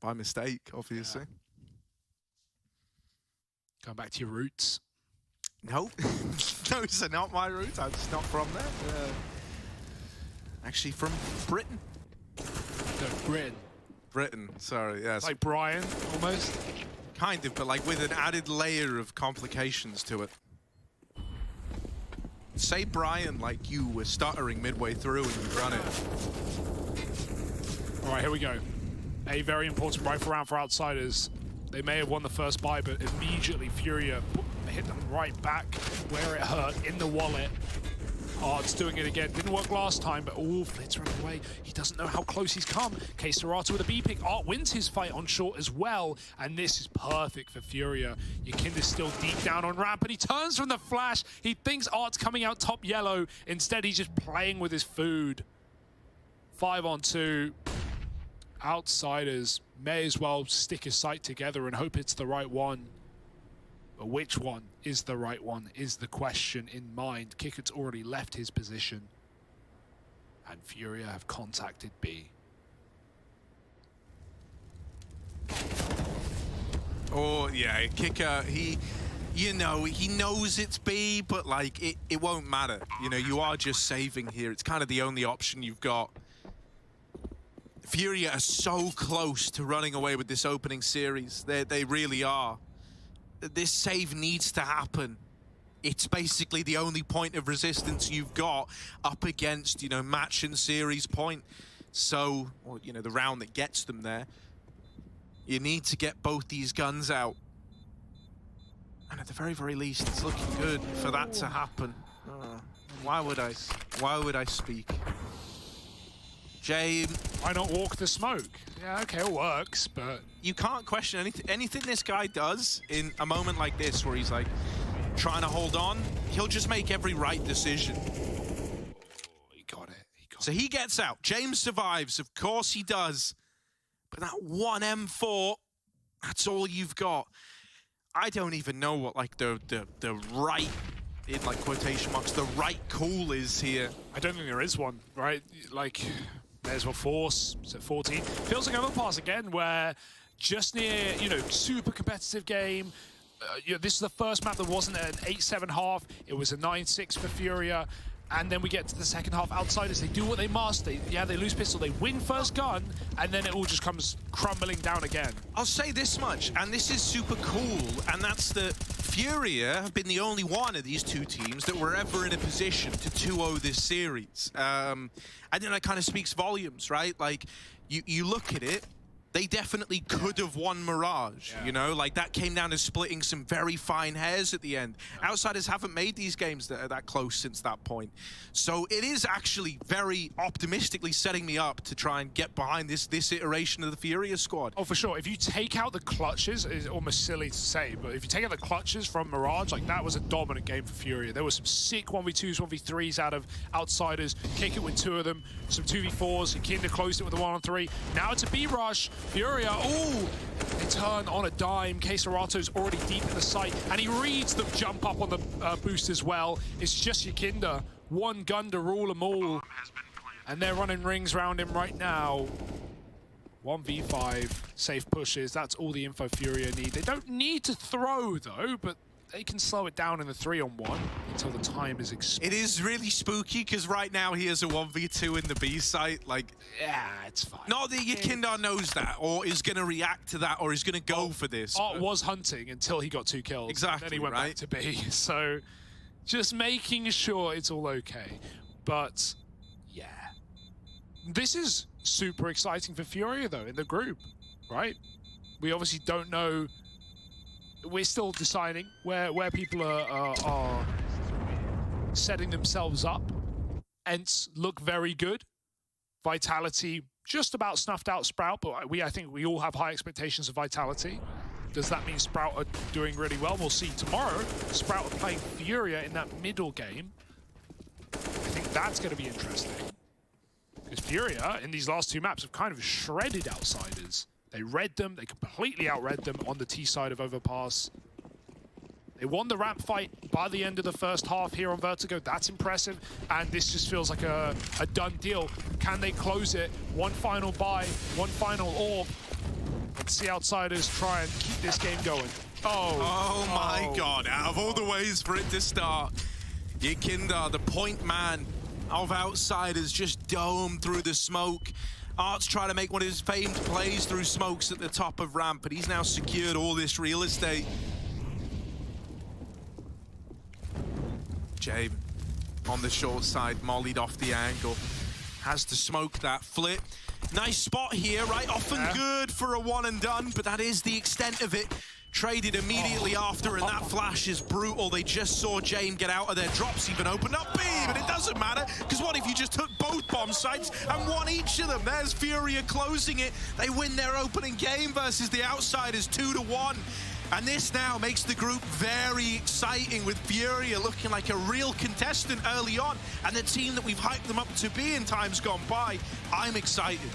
By mistake, obviously. Yeah. Going back to your roots. No. Those are not my roots. I'm just not from there. Actually from Britain. No, Britain. Britain, sorry, yes. Like Brian, almost? Kind of, but like with an added layer of complications to it. Say Brian like you were stuttering midway through and you run it. All right, here we go. A very important rifle round for outsiders. They may have won the first buy, but immediately Furia hit them right back where it hurt, in the wallet. Oh, it's doing it again. Didn't work last time, but oh, Flitz running away. He doesn't know how close he's come. Keserato with a B pick. Art wins his fight on short as well, and this is perfect for Furia. Yakinda's still deep down on ramp, but he turns from the flash. He thinks Art's coming out top yellow. Instead, he's just playing with his food. 5-on-2. Outsiders may as well stick his sight together and hope it's the right one. But which one is the right one is the question in mind. Kickert's already left his position. And Furia have contacted B. Oh, yeah, Kicker, you know, he knows it's B, but like, it won't matter. You know, you are just saving here. It's kind of the only option you've got. Furia are so close to running away with this opening series. They really are. This save needs to happen. It's basically the only point of resistance you've got up against, you know, match and series point. So, or, you know, the round that gets them there. You need to get both these guns out. And at the very, very least, it's looking good for that to happen. Why would I speak? James. Why not walk the smoke? Yeah, okay, it works, but... You can't question anything this guy does in a moment like this where he's like trying to hold on. He'll just make every right decision. He got it. So he gets out. James survives. Of course he does. But that one M4, that's all you've got. I don't even know what like the right, in like quotation marks, the right call is here. I don't think there is one, right? Like, there's a force, it's at 14. Feels like Overpass again, where just near, you know, super competitive game. You know, this is the first map that wasn't an 8-7 half. It was a 9-6 for FURIA. And then we get to the second half. Outsiders, they do what they must. They lose pistol. They win first gun, and then it all just comes crumbling down again. I'll say this much, and this is super cool, and that's that FURIA have been the only one of these two teams that were ever in a position to 2-0 this series. I think that kind of speaks volumes, right? Like, you look at it, they definitely could have won Mirage, you know? Like, that came down to splitting some very fine hairs at the end. Outsiders haven't made these games that are that close since that point. So it is actually very optimistically setting me up to try and get behind this iteration of the FURIA squad. Oh, for sure. If you take out the clutches, it's almost silly to say, but if you take out the clutches from Mirage, like, that was a dominant game for FURIA. There were some sick 1v2s, 1v3s out of Outsiders. Kick it with 2 of them, some 2v4s. Kinda closed it with a 1-on-3. Now it's a B-rush. FURIA, ooh, they turn on a dime. Keserato's already deep in the site, and he reads the jump up on the boost as well. It's just Yakinda, one gun to rule them all, and they're running rings around him right now. 1v5, safe pushes, that's all the info FURIA need. They don't need to throw, though, but they can slow it down in the 3-on-1 until the time is expired. It is really spooky because right now he has a 1v2 in the B site. Like, yeah, it's fine. Not that Yakinda knows that or is going to react to that or is going to go for this. Art was hunting until he got 2 kills. Exactly, and then he went right? back to B. So just making sure it's all okay. But yeah, this is super exciting for FURIA though in the group, right? We obviously don't know. We're still deciding where people are setting themselves up. Ents look very good. Vitality just about snuffed out Sprout, but I think we all have high expectations of Vitality. Does that mean Sprout are doing really well? We'll see tomorrow. Sprout are playing FURIA in that middle game. I think that's going to be interesting. Because FURIA, in these last 2 maps, have kind of shredded Outsiders. They read them, they completely outread them on the T side of Overpass. They won the ramp fight by the end of the first half here on Vertigo. That's impressive, and this just feels like a done deal. Can they close it? One final buy, one final orb. Let's see Outsiders try and keep this game going. Oh my God, out of all the ways for it to start, Yakinda, the point man of Outsiders, just domed through the smoke. Art's trying to make one of his famed plays through smokes at the top of ramp, but he's now secured all this real estate. Jabe on the short side, mollied off the angle. Has to smoke that flip. Nice spot here, right? Often good for a one and done, but that is the extent of it. Traded immediately after, and that flash is brutal. They just saw James get out of there. Drops even opened up B, but it doesn't matter, because what if you just took both bomb sites and won each of them? There's FURIA closing it. They win their opening game versus the Outsiders 2-1. And this now makes the group very exciting, with FURIA looking like a real contestant early on, and the team that we've hyped them up to be in times gone by. I'm excited.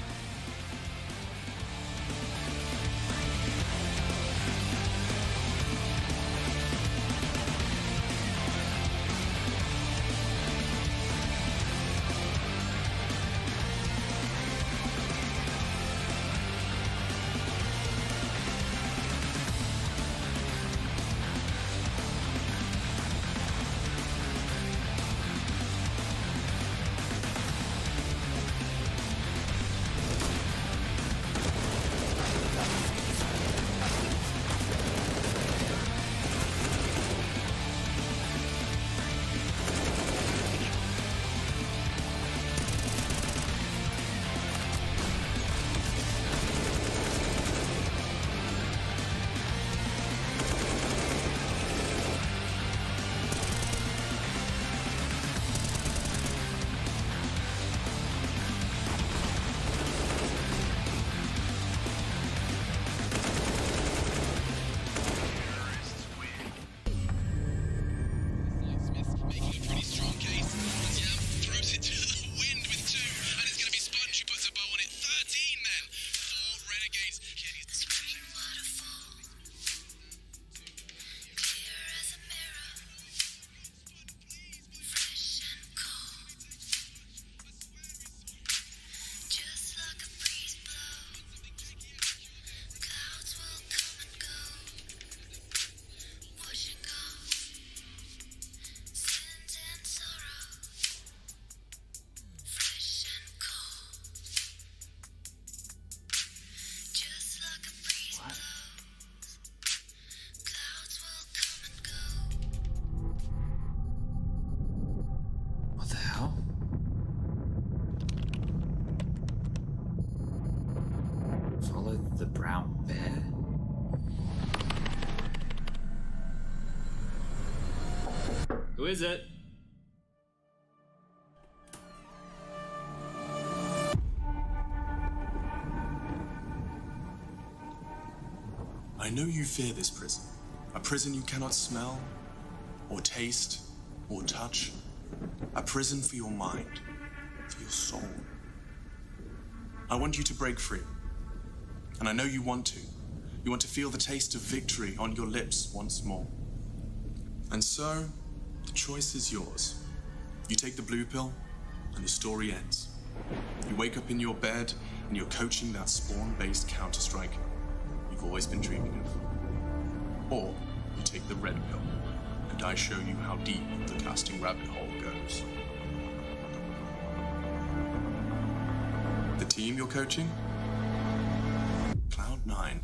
the brown bear? Who is it? I know you fear this prison. A prison you cannot smell, or taste, or touch. A prison for your mind, for your soul. I want you to break free. And I know you want to. You want to feel the taste of victory on your lips once more. And so, the choice is yours. You take the blue pill, and the story ends. You wake up in your bed, and you're coaching that spawn-based Counter-Strike you've always been dreaming of. Or you take the red pill, and I show you how deep the casting rabbit hole goes. The team you're coaching? Cloud9.